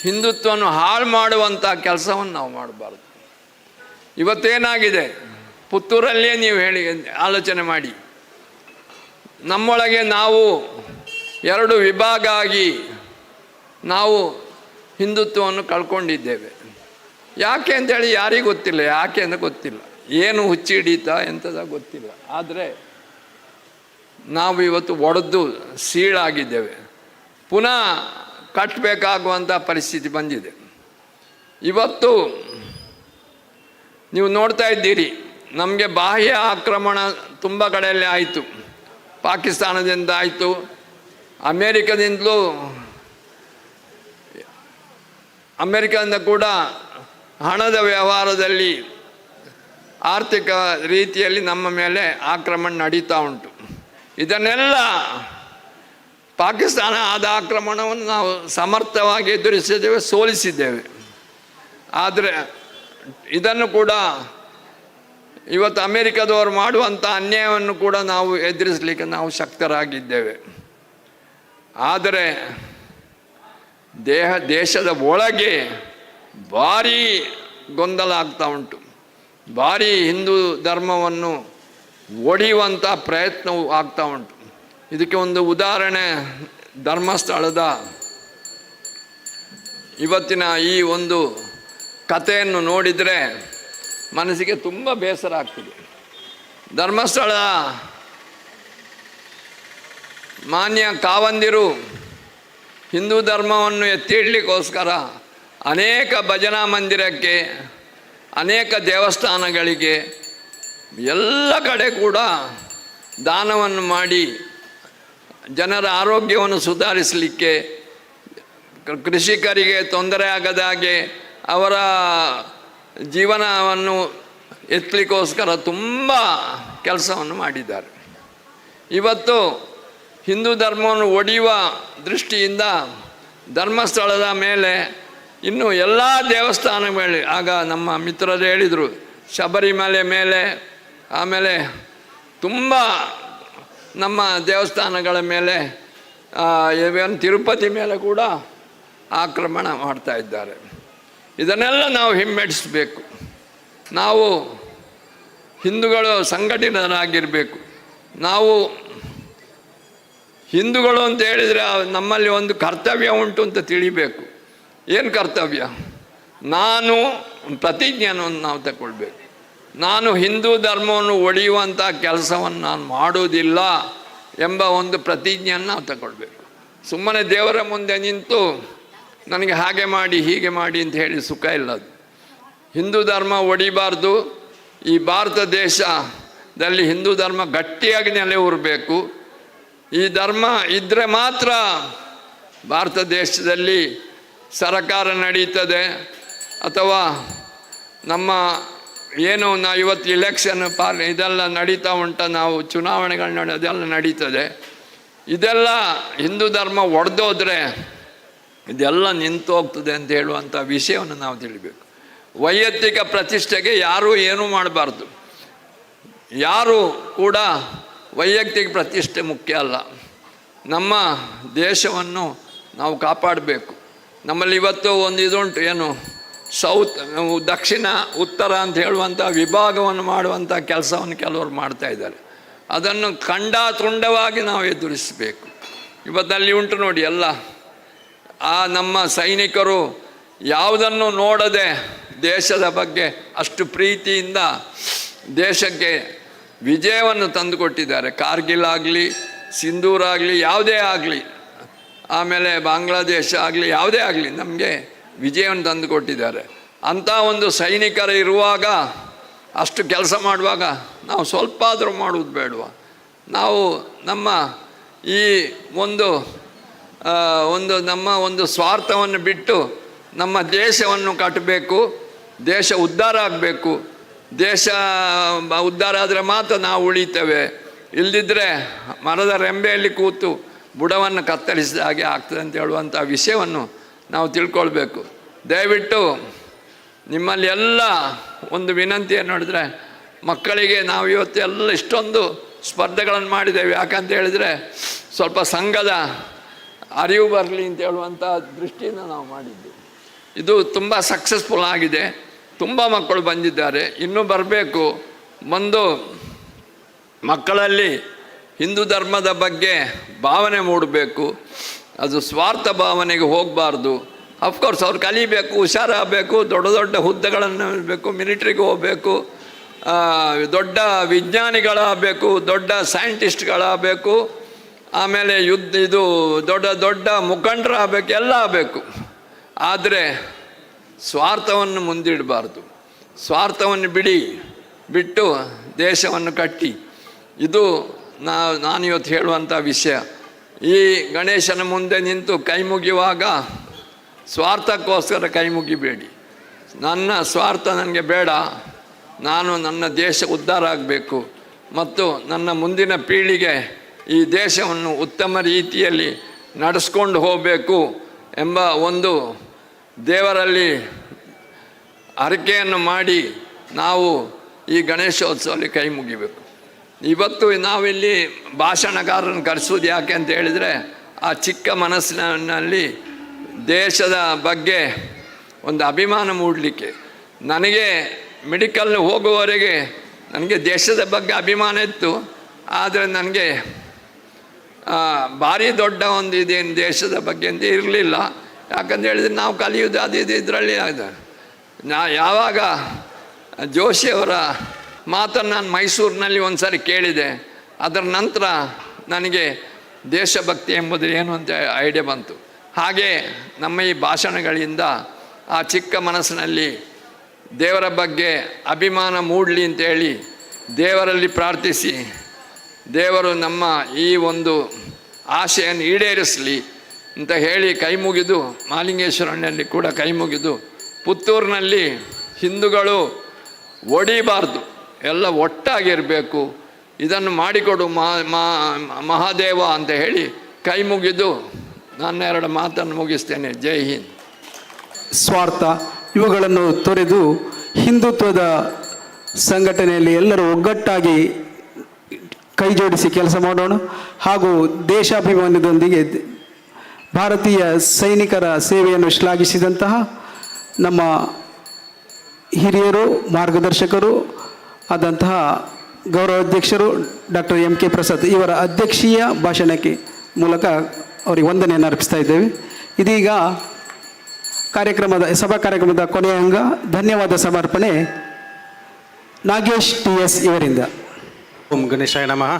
ಹಿಂದುತ್ವವನ್ನು ಹಾಳು ಮಾಡುವಂಥ ಕೆಲಸವನ್ನು ನಾವು ಮಾಡಬಾರ್ದು. ಇವತ್ತೇನಾಗಿದೆ, ಪುತ್ತೂರಲ್ಲೇ ನೀವು ಆಲೋಚನೆ ಮಾಡಿ, ನಮ್ಮೊಳಗೆ ನಾವು ಎರಡು ವಿಭಾಗ ಆಗಿ ನಾವು ಹಿಂದುತ್ವವನ್ನು ಕಳ್ಕೊಂಡಿದ್ದೇವೆ. ಯಾಕೆ ಅಂತೇಳಿ ಯಾರಿಗೂ ಗೊತ್ತಿಲ್ಲ, ಯಾಕೆ ಅಂತ ಗೊತ್ತಿಲ್ಲ, ಏನು ಹುಚ್ಚಿ ಹಿಡೀತಾ ಎಂಥದ ಗೊತ್ತಿಲ್ಲ. ಆದರೆ ನಾವು ಇವತ್ತು ಒಡೆದು ಸೀಳಾಗಿದ್ದೇವೆ, ಪುನಃ ಕಟ್ಟಬೇಕಾಗುವಂಥ ಪರಿಸ್ಥಿತಿ ಬಂದಿದೆ. ಇವತ್ತು ನೀವು ನೋಡ್ತಾ ಇದ್ದೀರಿ, ನಮಗೆ ಬಾಹ್ಯ ಆಕ್ರಮಣ ತುಂಬ ಕಡೆಯಲ್ಲಿ ಆಯಿತು. ಪಾಕಿಸ್ತಾನದಿಂದ ಆಯಿತು, ಅಮೇರಿಕದಿಂದ ಕೂಡ ಹಣದ ವ್ಯವಹಾರದಲ್ಲಿ, ಆರ್ಥಿಕ ರೀತಿಯಲ್ಲಿ ನಮ್ಮ ಮೇಲೆ ಆಕ್ರಮಣ ನಡೀತಾ ಉಂಟು. ಇದನ್ನೆಲ್ಲ ಪಾಕಿಸ್ತಾನ ಆದ ಆಕ್ರಮಣವನ್ನು ನಾವು ಸಮರ್ಥವಾಗಿ ಎದುರಿಸಿದ್ದೇವೆ, ಸೋಲಿಸಿದ್ದೇವೆ. ಆದರೆ ಇದನ್ನು ಕೂಡ ಇವತ್ತು ಅಮೇರಿಕದವರು ಮಾಡುವಂಥ ಅನ್ಯಾಯವನ್ನು ಕೂಡ ನಾವು ಎದುರಿಸಲಿಕ್ಕೆ ನಾವು ಶಕ್ತರಾಗಿದ್ದೇವೆ. ಆದರೆ ದೇಶದ ಒಳಗೆ ಭಾರೀ ಗೊಂದಲ ಆಗ್ತಾ ಉಂಟು, ಭಾರೀ ಹಿಂದೂ ಧರ್ಮವನ್ನು ಒಡೆಯುವಂಥ ಪ್ರಯತ್ನವೂ ಆಗ್ತಾ ಉಂಟು. ಇದಕ್ಕೆ ಒಂದು ಉದಾಹರಣೆ, ಧರ್ಮಸ್ಥಳದ ಇವತ್ತಿನ ಈ ಒಂದು ಕಥೆಯನ್ನು ನೋಡಿದರೆ ಮನಸ್ಸಿಗೆ ತುಂಬ ಬೇಸರ ಆಗ್ತದೆ. ಧರ್ಮಸ್ಥಳ ಮಾನ್ಯ ಕಾವಂದಿರು ಹಿಂದೂ ಧರ್ಮವನ್ನು ಎತ್ತಿ ಇಡಲಿಕ್ಕೋಸ್ಕರ ಅನೇಕ ಭಜನಾ ಮಂದಿರಕ್ಕೆ, ಅನೇಕ ದೇವಸ್ಥಾನಗಳಿಗೆ ಎಲ್ಲ ಕಡೆ ಕೂಡ ದಾನವನ್ನು ಮಾಡಿ ಜನರ ಆರೋಗ್ಯವನ್ನು ಸುಧಾರಿಸಲಿಕ್ಕೆ, ಕೃಷಿಕರಿಗೆ ತೊಂದರೆ ಆಗದ ಹಾಗೆ ಅವರ ಜೀವನವನ್ನು ಎತ್ತಲಿಕ್ಕೋಸ್ಕರ ತುಂಬ ಕೆಲಸವನ್ನು ಮಾಡಿದ್ದಾರೆ. ಇವತ್ತು ಹಿಂದೂ ಧರ್ಮವನ್ನು ಒಡೆಯುವ ದೃಷ್ಟಿಯಿಂದ ಧರ್ಮಸ್ಥಳದ ಮೇಲೆ ಇನ್ನು ಎಲ್ಲ ದೇವಸ್ಥಾನಗಳು, ಆಗ ನಮ್ಮ ಮಿತ್ರರು ಹೇಳಿದರು, ಶಬರಿಮಲೆ ಮೇಲೆ, ಆಮೇಲೆ ತುಂಬ ನಮ್ಮ ದೇವಸ್ಥಾನಗಳ ಮೇಲೆ, ತಿರುಪತಿ ಮೇಲೆ ಕೂಡ ಆಕ್ರಮಣ ಮಾಡ್ತಾ ಇದ್ದಾರೆ. ಇದನ್ನೆಲ್ಲ ನಾವು ಹಿಮ್ಮೆಟ್ಟಿಸಬೇಕು. ನಾವು ಹಿಂದೂಗಳು ಸಂಘಟಿತರಾಗಿರಬೇಕು. ನಾವು ಹಿಂದೂಗಳು ಅಂತ ಹೇಳಿದರೆ ನಮ್ಮಲ್ಲಿ ಒಂದು ಕರ್ತವ್ಯ ಉಂಟು ಅಂತ ತಿಳಿಬೇಕು. ಏನು ಕರ್ತವ್ಯ? ನಾನು ಪ್ರತಿಜ್ಞೆಯನ್ನು ನಾವು ತಗೊಳ್ಬೇಕು. ನಾನು ಹಿಂದೂ ಧರ್ಮವನ್ನು ಒಡೆಯುವಂಥ ಕೆಲಸವನ್ನು ನಾನು ಮಾಡುವುದಿಲ್ಲ ಎಂಬ ಒಂದು ಪ್ರತಿಜ್ಞೆಯನ್ನು ನಾವು ತಗೊಳ್ಬೇಕು. ಸುಮ್ಮನೆ ದೇವರ ಮುಂದೆ ನಿಂತು ನನಗೆ ಹಾಗೆ ಮಾಡಿ ಹೀಗೆ ಮಾಡಿ ಅಂತ ಹೇಳಿ ಸುಖ ಇಲ್ಲ. ಅದು ಹಿಂದೂ ಧರ್ಮ ಒಡಿಬಾರ್ದು. ಈ ಭಾರತ ದೇಶದಲ್ಲಿ ಹಿಂದೂ ಧರ್ಮ ಗಟ್ಟಿಯಾಗಿ ನೆಲೆ ಊರಬೇಕು. ಈ ಧರ್ಮ ಇದ್ದರೆ ಮಾತ್ರ ಭಾರತ ದೇಶದಲ್ಲಿ ಸರಕಾರ ನಡೀತದೆ, ಅಥವಾ ನಮ್ಮ ಏನು ಇವತ್ತು ಇಲೆಕ್ಷನ್ ಇದೆಲ್ಲ ನಡೀತಾ ಉಂಟ, ನಾವು ಚುನಾವಣೆಗಳು ಅದೆಲ್ಲ ನಡೀತದೆ. ಇದೆಲ್ಲ ಹಿಂದೂ ಧರ್ಮ ಒಡೆದೋದ್ರೆ ಇದೆಲ್ಲ ನಿಂತು ಹೋಗ್ತದೆ ಅಂತ ಹೇಳುವಂಥ ವಿಷಯವನ್ನು ನಾವು ತಿಳಿಬೇಕು. ವೈಯಕ್ತಿಕ ಪ್ರತಿಷ್ಠೆಗೆ ಯಾರೂ ಏನೂ ಮಾಡಬಾರ್ದು. ಯಾರೂ ಕೂಡ ವೈಯಕ್ತಿಕ ಪ್ರತಿಷ್ಠೆ ಮುಖ್ಯ ಅಲ್ಲ. ನಮ್ಮ ದೇಶವನ್ನು ನಾವು ಕಾಪಾಡಬೇಕು. ನಮ್ಮಲ್ಲಿ ಇವತ್ತು ಒಂದು ಇದುಂಟು, ಏನು ದಕ್ಷಿಣ ಉತ್ತರ ಅಂತ ಹೇಳುವಂಥ ವಿಭಾಗವನ್ನು ಮಾಡುವಂಥ ಕೆಲಸವನ್ನು ಕೆಲವರು ಮಾಡ್ತಾ ಇದ್ದಾರೆ. ಅದನ್ನು ಖಂಡಾತುಂಡವಾಗಿ ನಾವು ಎದುರಿಸಬೇಕು. ಇವತ್ತಲ್ಲಿ ಉಂಟು ನೋಡಿ ಎಲ್ಲ ನಮ್ಮ ಸೈನಿಕರು ಯಾವುದನ್ನು ನೋಡದೆ ದೇಶದ ಬಗ್ಗೆ ಅಷ್ಟು ಪ್ರೀತಿಯಿಂದ ದೇಶಕ್ಕೆ ವಿಜಯವನ್ನು ತಂದುಕೊಟ್ಟಿದ್ದಾರೆ. ಕಾರ್ಗಿಲ್ ಆಗಲಿ, ಸಿಂಧೂರ್ ಆಗಲಿ, ಯಾವುದೇ ಆಗಲಿ, ಆಮೇಲೆ ಬಾಂಗ್ಲಾದೇಶ ಆಗಲಿ, ಯಾವುದೇ ಆಗಲಿ ನಮಗೆ ವಿಜಯವನ್ನು ತಂದುಕೊಟ್ಟಿದ್ದಾರೆ. ಅಂಥ ಒಂದು ಸೈನಿಕರು ಇರುವಾಗ, ಅಷ್ಟು ಕೆಲಸ ಮಾಡುವಾಗ ನಾವು ಸ್ವಲ್ಪ ಆದರೂ ಮಾಡುವುದು ಬೇಡವ? ನಾವು ನಮ್ಮ ಈ ನಮ್ಮ ಒಂದು ಸ್ವಾರ್ಥವನ್ನು ಬಿಟ್ಟು ನಮ್ಮ ದೇಶವನ್ನು ಕಟ್ಟಬೇಕು. ದೇಶ ಉದ್ಧಾರ ಆಗಬೇಕು. ದೇಶ ಉದ್ಧಾರ ಆದರೆ ಮಾತ್ರ ನಾವು ಉಳಿತೇವೆ. ಇಲ್ಲದಿದ್ದರೆ ಮರದ ರೆಂಬೆಯಲ್ಲಿ ಕೂತು ಬುಡವನ್ನು ಕತ್ತರಿಸಿದ ಹಾಗೆ ಆಗ್ತದೆ ಅಂತ ಹೇಳುವಂಥ ವಿಷಯವನ್ನು ನಾವು ತಿಳ್ಕೊಳ್ಬೇಕು. ದಯವಿಟ್ಟು ನಿಮ್ಮಲ್ಲಿ ಎಲ್ಲ ಒಂದು ವಿನಂತಿ ಏನು ನೋಡಿದ್ರೆ, ಮಕ್ಕಳಿಗೆ ನಾವು ಇವತ್ತು ಎಲ್ಲ ಇಷ್ಟೊಂದು ಸ್ಪರ್ಧೆಗಳನ್ನು ಮಾಡಿದ್ದೇವೆ. ಯಾಕಂತ ಹೇಳಿದರೆ ಸ್ವಲ್ಪ ಸಂಘದ ಅರಿವು ಬರಲಿ ಅಂತ ಹೇಳುವಂಥ ದೃಷ್ಟಿಯಿಂದ ನಾವು ಮಾಡಿದ್ದು. ಇದು ತುಂಬ ಸಕ್ಸಸ್ಫುಲ್ ಆಗಿದೆ. ತುಂಬ ಮಕ್ಕಳು ಬಂದಿದ್ದಾರೆ, ಇನ್ನೂ ಬರಬೇಕು. ಬಂದು ಮಕ್ಕಳಲ್ಲಿ ಹಿಂದೂ ಧರ್ಮದ ಬಗ್ಗೆ ಭಾವನೆ ಮೂಡಬೇಕು. ಅದು ಸ್ವಾರ್ಥ ಭಾವನೆಗೆ ಹೋಗಬಾರ್ದು. ಅಫ್ಕೋರ್ಸ್ ಅವ್ರು ಕಲಿಬೇಕು, ಹುಷಾರಾಗಬೇಕು, ದೊಡ್ಡ ದೊಡ್ಡ ಹುದ್ದೆಗಳನ್ನು ಇರಬೇಕು, ಮಿಲಿಟ್ರಿಗೆ ಹೋಗಬೇಕು, ದೊಡ್ಡ ವಿಜ್ಞಾನಿಗಳಾಗಬೇಕು, ದೊಡ್ಡ ಸೈಂಟಿಸ್ಟ್ಗಳಾಗಬೇಕು, ಆಮೇಲೆ ದೊಡ್ಡ ದೊಡ್ಡ ಮುಖಂಡರಾಗಬೇಕು, ಎಲ್ಲ ಆಗಬೇಕು. ಆದರೆ ಸ್ವಾರ್ಥವನ್ನು ಮುಂದಿಡಬಾರ್ದು. ಸ್ವಾರ್ಥವನ್ನು ಬಿಟ್ಟು ದೇಶವನ್ನು ಕಟ್ಟಿ, ಇದು ನಾನಿವತ್ತು ಹೇಳುವಂಥ ವಿಷಯ. ಈ ಗಣೇಶನ ಮುಂದೆ ನಿಂತು ಕೈ ಮುಗಿಯುವಾಗ ಸ್ವಾರ್ಥಕ್ಕೋಸ್ಕರ ಕೈ ಮುಗಿಬೇಡಿ. ನನ್ನ ಸ್ವಾರ್ಥ ನನಗೆ ಬೇಡ, ನಾನು ನನ್ನ ದೇಶ ಉದ್ಧಾರ ಆಗಬೇಕು ಮತ್ತು ನನ್ನ ಮುಂದಿನ ಪೀಳಿಗೆ ಈ ದೇಶವನ್ನು ಉತ್ತಮ ರೀತಿಯಲ್ಲಿ ನಡೆಸ್ಕೊಂಡು ಹೋಗಬೇಕು ಎಂಬ ಒಂದು ದೇವರಲ್ಲಿ ಹರಕೆಯನ್ನು ಮಾಡಿ ನಾವು ಈ ಗಣೇಶೋತ್ಸವದಲ್ಲಿ ಕೈ ಮುಗಿಬೇಕು. ಇವತ್ತು ನಾವಿಲ್ಲಿ ಭಾಷಣಕಾರರನ್ನು ಕರೆಸೋದು ಯಾಕೆ ಅಂತ ಹೇಳಿದರೆ, ಆ ಚಿಕ್ಕ ಮನಸ್ಸಿನಲ್ಲಿ ದೇಶದ ಬಗ್ಗೆ ಒಂದು ಅಭಿಮಾನ ಮೂಡಲಿಕ್ಕೆ. ನನಗೆ ಮೆಡಿಕಲ್ ಹೋಗುವವರೆಗೆ ನನಗೆ ದೇಶದ ಬಗ್ಗೆ ಅಭಿಮಾನ ಇತ್ತು. ಆದರೆ ನನಗೆ ಭಾರಿ ದೊಡ್ಡ ಒಂದು ಇದೇನು ದೇಶದ ಬಗ್ಗೆ ಅಂತ ಇರಲಿಲ್ಲ. ಯಾಕಂತ ಹೇಳಿದರೆ ನಾವು ಕಲಿಯೋದು ಅದು ಇದರಲ್ಲಿ ಯಾವಾಗ ಜೋಶಿಯವರ ಮಾತನ್ನು ನಾನು ಮೈಸೂರಿನಲ್ಲಿ ಒಂದು ಸಾರಿ ಕೇಳಿದೆ. ಅದರ ನಂತರ ನನಗೆ ದೇಶಭಕ್ತಿ ಎಂಬುದು ಏನು ಅಂತ ಐಡಿಯಾ ಬಂತು. ಹಾಗೆ ನಮ್ಮ ಈ ಭಾಷಣಗಳಿಂದ ಆ ಚಿಕ್ಕ ಮನಸ್ಸಿನಲ್ಲಿ ದೇವರ ಬಗ್ಗೆ ಅಭಿಮಾನ ಮೂಡಲಿ ಅಂತೇಳಿ ದೇವರಲ್ಲಿ ಪ್ರಾರ್ಥಿಸಿ, ದೇವರು ನಮ್ಮ ಈ ಒಂದು ಆಶೆಯನ್ನು ಈಡೇರಿಸಲಿ ಅಂತ ಹೇಳಿ ಕೈ ಮುಗಿದು, ಮಹಾಲಿಂಗೇಶ್ವರನಲ್ಲಿ ಕೂಡ ಕೈ ಮುಗಿದು, ಪುತ್ತೂರಿನಲ್ಲಿ ಹಿಂದೂಗಳು ಒಡಿಬಾರ್ದು, ಎಲ್ಲ ಒಟ್ಟಾಗಿರಬೇಕು, ಇದನ್ನು ಮಾಡಿಕೊಡು ಮಹಾದೇವ ಅಂತ ಹೇಳಿ ಕೈ ಮುಗಿದು ನಾನು 2 ಮಾತನ್ನು ಮುಗಿಸ್ತೇನೆ. ಜೈ ಹಿಂದ್. ಸ್ವಾರ್ಥ ಇವುಗಳನ್ನು ತೊರೆದು ಹಿಂದುತ್ವದ ಸಂಘಟನೆಯಲ್ಲಿ ಎಲ್ಲರೂ ಒಗ್ಗಟ್ಟಾಗಿ ಕೈ ಜೋಡಿಸಿ ಕೆಲಸ ಮಾಡೋಣ. ಹಾಗೂ ದೇಶಾಭಿಮಾನದೊಂದಿಗೆ ಭಾರತೀಯ ಸೈನಿಕರ ಸೇವೆಯನ್ನು ಶ್ಲಾಘಿಸಿದಂತಹ ನಮ್ಮ ಹಿರಿಯರು, ಮಾರ್ಗದರ್ಶಕರು ಆದಂತಹ ಗೌರವಾಧ್ಯಕ್ಷರು ಡಾಕ್ಟರ್ ಎಂ ಕೆ ಪ್ರಸಾದ್ ಇವರ ಅಧ್ಯಕ್ಷೀಯ ಭಾಷಣಕ್ಕೆ ಮೂಲಕ ಅವರಿಗೆ ವಂದನೆಯನ್ನು ಅರ್ಪಿಸ್ತಾ ಇದ್ದೇವೆ. ಇದೀಗ ಸಭಾ ಕಾರ್ಯಕ್ರಮದ ಕೊನೆಯ ಅಂಗ ಧನ್ಯವಾದ ಸಮರ್ಪಣೆ ನಾಗೇಶ್ TS ಇವರಿಂದ. ಓಂ ಗಣೇಶಾಯ ನಮಃ.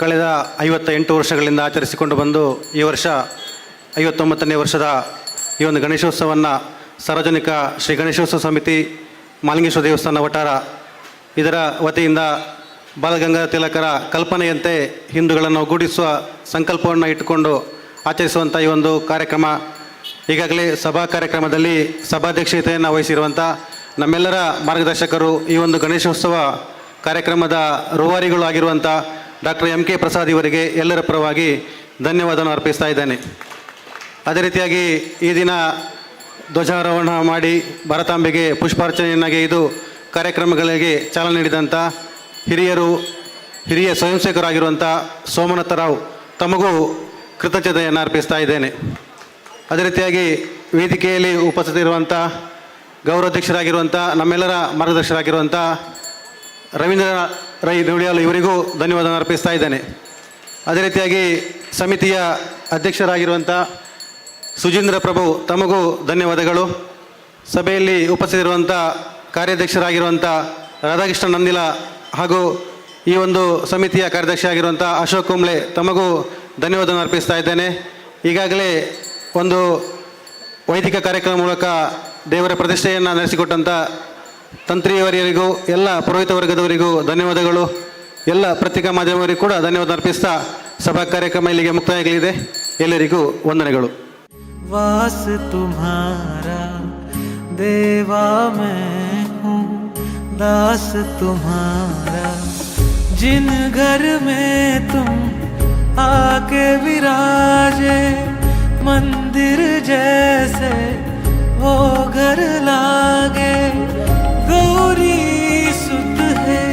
ಕಳೆದ 58 ವರ್ಷಗಳಿಂದ ಆಚರಿಸಿಕೊಂಡು ಬಂದು ಈ ವರ್ಷ 59ನೇ ವರ್ಷದ ಈ ಒಂದು ಗಣೇಶೋತ್ಸವವನ್ನು ಸಾರ್ವಜನಿಕ ಶ್ರೀ ಗಣೇಶೋತ್ಸವ ಸಮಿತಿ ಮಹಾಲಿಂಗೇಶ್ವರ ದೇವಸ್ಥಾನ ವಠಾರ ಇದರ ವತಿಯಿಂದ ಬಾಲಗಂಗಾಧರ ತಿಲಕರ ಕಲ್ಪನೆಯಂತೆ ಹಿಂದೂಗಳನ್ನು ಒಗ್ಗೂಡಿಸುವ ಸಂಕಲ್ಪವನ್ನು ಇಟ್ಟುಕೊಂಡು ಆಚರಿಸುವಂಥ ಈ ಒಂದು ಕಾರ್ಯಕ್ರಮ ಈಗಾಗಲೇ ಸಭಾ ಕಾರ್ಯಕ್ರಮದಲ್ಲಿ ಸಭಾಧ್ಯಕ್ಷತೆಯನ್ನು ವಹಿಸಿರುವಂಥ ನಮ್ಮೆಲ್ಲರ ಮಾರ್ಗದರ್ಶಕರು, ಈ ಒಂದು ಗಣೇಶೋತ್ಸವ ಕಾರ್ಯಕ್ರಮದ ರೂವಾರಿಗಳು ಆಗಿರುವಂಥ ಡಾಕ್ಟರ್ ಎಂ ಕೆ ಪ್ರಸಾದ್ ಇವರಿಗೆ ಎಲ್ಲರ ಪರವಾಗಿ ಧನ್ಯವಾದವನ್ನು ಅರ್ಪಿಸ್ತಾ ಇದ್ದೇನೆ. ಅದೇ ರೀತಿಯಾಗಿ ಈ ದಿನ ಧ್ವಜಾರೋಹಣ ಮಾಡಿ ಭಾರತಾಂಬೆಗೆ ಪುಷ್ಪಾರ್ಚನೆಯನ್ನಾಗಿ ಇದು ಕಾರ್ಯಕ್ರಮಗಳಿಗೆ ಚಾಲನೆ ನೀಡಿದಂಥ ಹಿರಿಯ ಸ್ವಯಂ ಸೇವಕರಾಗಿರುವಂಥ ಸೋಮನಾಥ ರಾವ್ ತಮಗೂ ಕೃತಜ್ಞತೆಯನ್ನು ಅರ್ಪಿಸ್ತಾ ಇದ್ದೇನೆ. ಅದೇ ರೀತಿಯಾಗಿ ವೇದಿಕೆಯಲ್ಲಿ ಉಪಸ್ಥಿತರಿರುವಂಥ ಗೌರವಾಧ್ಯಕ್ಷರಾಗಿರುವಂಥ ನಮ್ಮೆಲ್ಲರ ಮಾರ್ಗದರ್ಶಕರಾಗಿರುವಂಥ ರವೀಂದ್ರ ರೈ ನುಳಿಯಾಲು ಇವರಿಗೂ ಧನ್ಯವಾದ ಅರ್ಪಿಸ್ತಾ ಇದ್ದೇನೆ. ಅದೇ ರೀತಿಯಾಗಿ ಸಮಿತಿಯ ಅಧ್ಯಕ್ಷರಾಗಿರುವಂಥ ಸುಜೀಂದ್ರ ಪ್ರಭು ತಮಗೂ ಧನ್ಯವಾದಗಳು. ಸಭೆಯಲ್ಲಿ ಉಪಸ್ಥಿತರಿರುವಂಥ ಕಾರ್ಯಾಧ್ಯಕ್ಷರಾಗಿರುವಂಥ ರಾಧಾಕೃಷ್ಣ ನಂದಿಲ ಹಾಗೂ ಈ ಒಂದು ಸಮಿತಿಯ ಕಾರ್ಯದರ್ಶಿ ಆಗಿರುವಂಥ ಅಶೋಕ್ ಕುಂಬ್ಳೆ ತಮಗೂ ಧನ್ಯವಾದ ಅರ್ಪಿಸ್ತಾ ಇದ್ದೇನೆ. ಈಗಾಗಲೇ ಒಂದು ವೈದಿಕ ಕಾರ್ಯಕ್ರಮ ಮೂಲಕ ದೇವರ ಪ್ರತಿಷ್ಠೆಯನ್ನು ನಡೆಸಿಕೊಟ್ಟಂಥ ತಂತ್ರಿಯವರಿಗೂ ಎಲ್ಲ ಪುರೋಹಿತ ವರ್ಗದವರಿಗೂ ಧನ್ಯವಾದಗಳು. ಎಲ್ಲ ಪತ್ರಿಕಾ ಮಾಧ್ಯಮವರಿಗೂ ಕೂಡ ಧನ್ಯವಾದ ಅರ್ಪಿಸ್ತಾ ಸಭಾ ಕಾರ್ಯಕ್ರಮ ಇಲ್ಲಿಗೆ ಮುಕ್ತಾಯವಾಗಲಿದೆ. ಎಲ್ಲರಿಗೂ ವಂದನೆಗಳು. वास तुम्हारा देवा मैं हूँ, दास तुम्हारा। जिन घर में तुम आके विराजे, मंदिर जैसे वो घर लागे। गौरी सुत है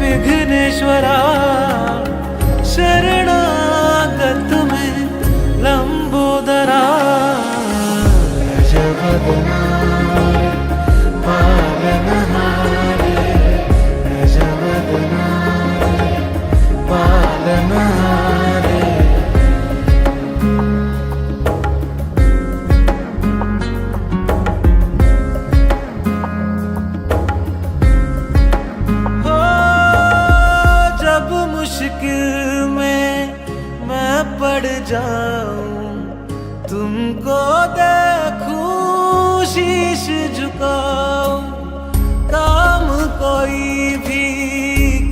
विघ्नेश्वरा, शरणागत में लंबोदरा। जगवदना पालनहारे, जगवदना पालनहारे। हो जब मुश्किल में मैं पड़ जाऊं, तुमको देखूं शीश झुकाऊं। काम कोई भी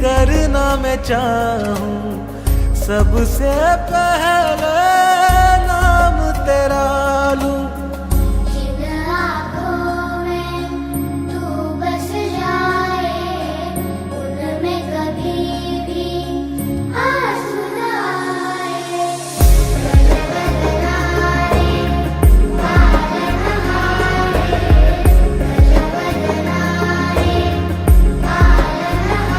करना मैं चाहूं, सबसे पहले नाम तेरा लूं। जिन आँखों में तू बस जाए, उनमें कभी भी आंसू न आए। गजबदना रे पालनहारे, गजबदना रे पालनहारे।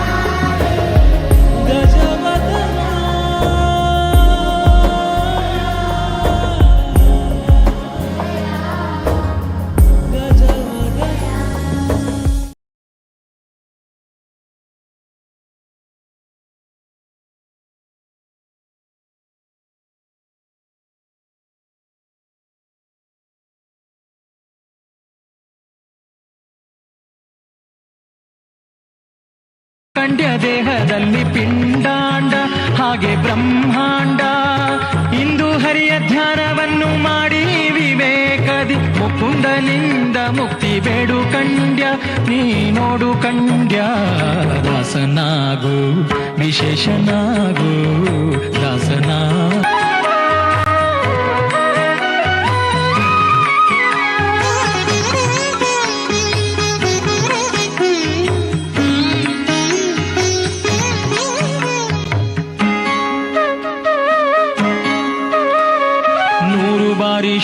गजबदना ಕಂಡ್ಯ ದೇಹದಲ್ಲಿ ಪಿಂಡಾಂಡ ಹಾಗೆ ಬ್ರಹ್ಮಾಂಡ. ಇಂದು ಹರಿಯ ಧ್ಯಾನವನ್ನು ಮಾಡಿ ವಿವೇಕದಿ ಮುಕುಂದನಿಂದ ಮುಕ್ತಿ ಬೇಡು ಕಂಡ್ಯ. ನೀ ನೋಡು ಕಂಡ್ಯ ದಾಸನಾಗು, ವಿಶೇಷನಾಗು ದಾಸನಾ.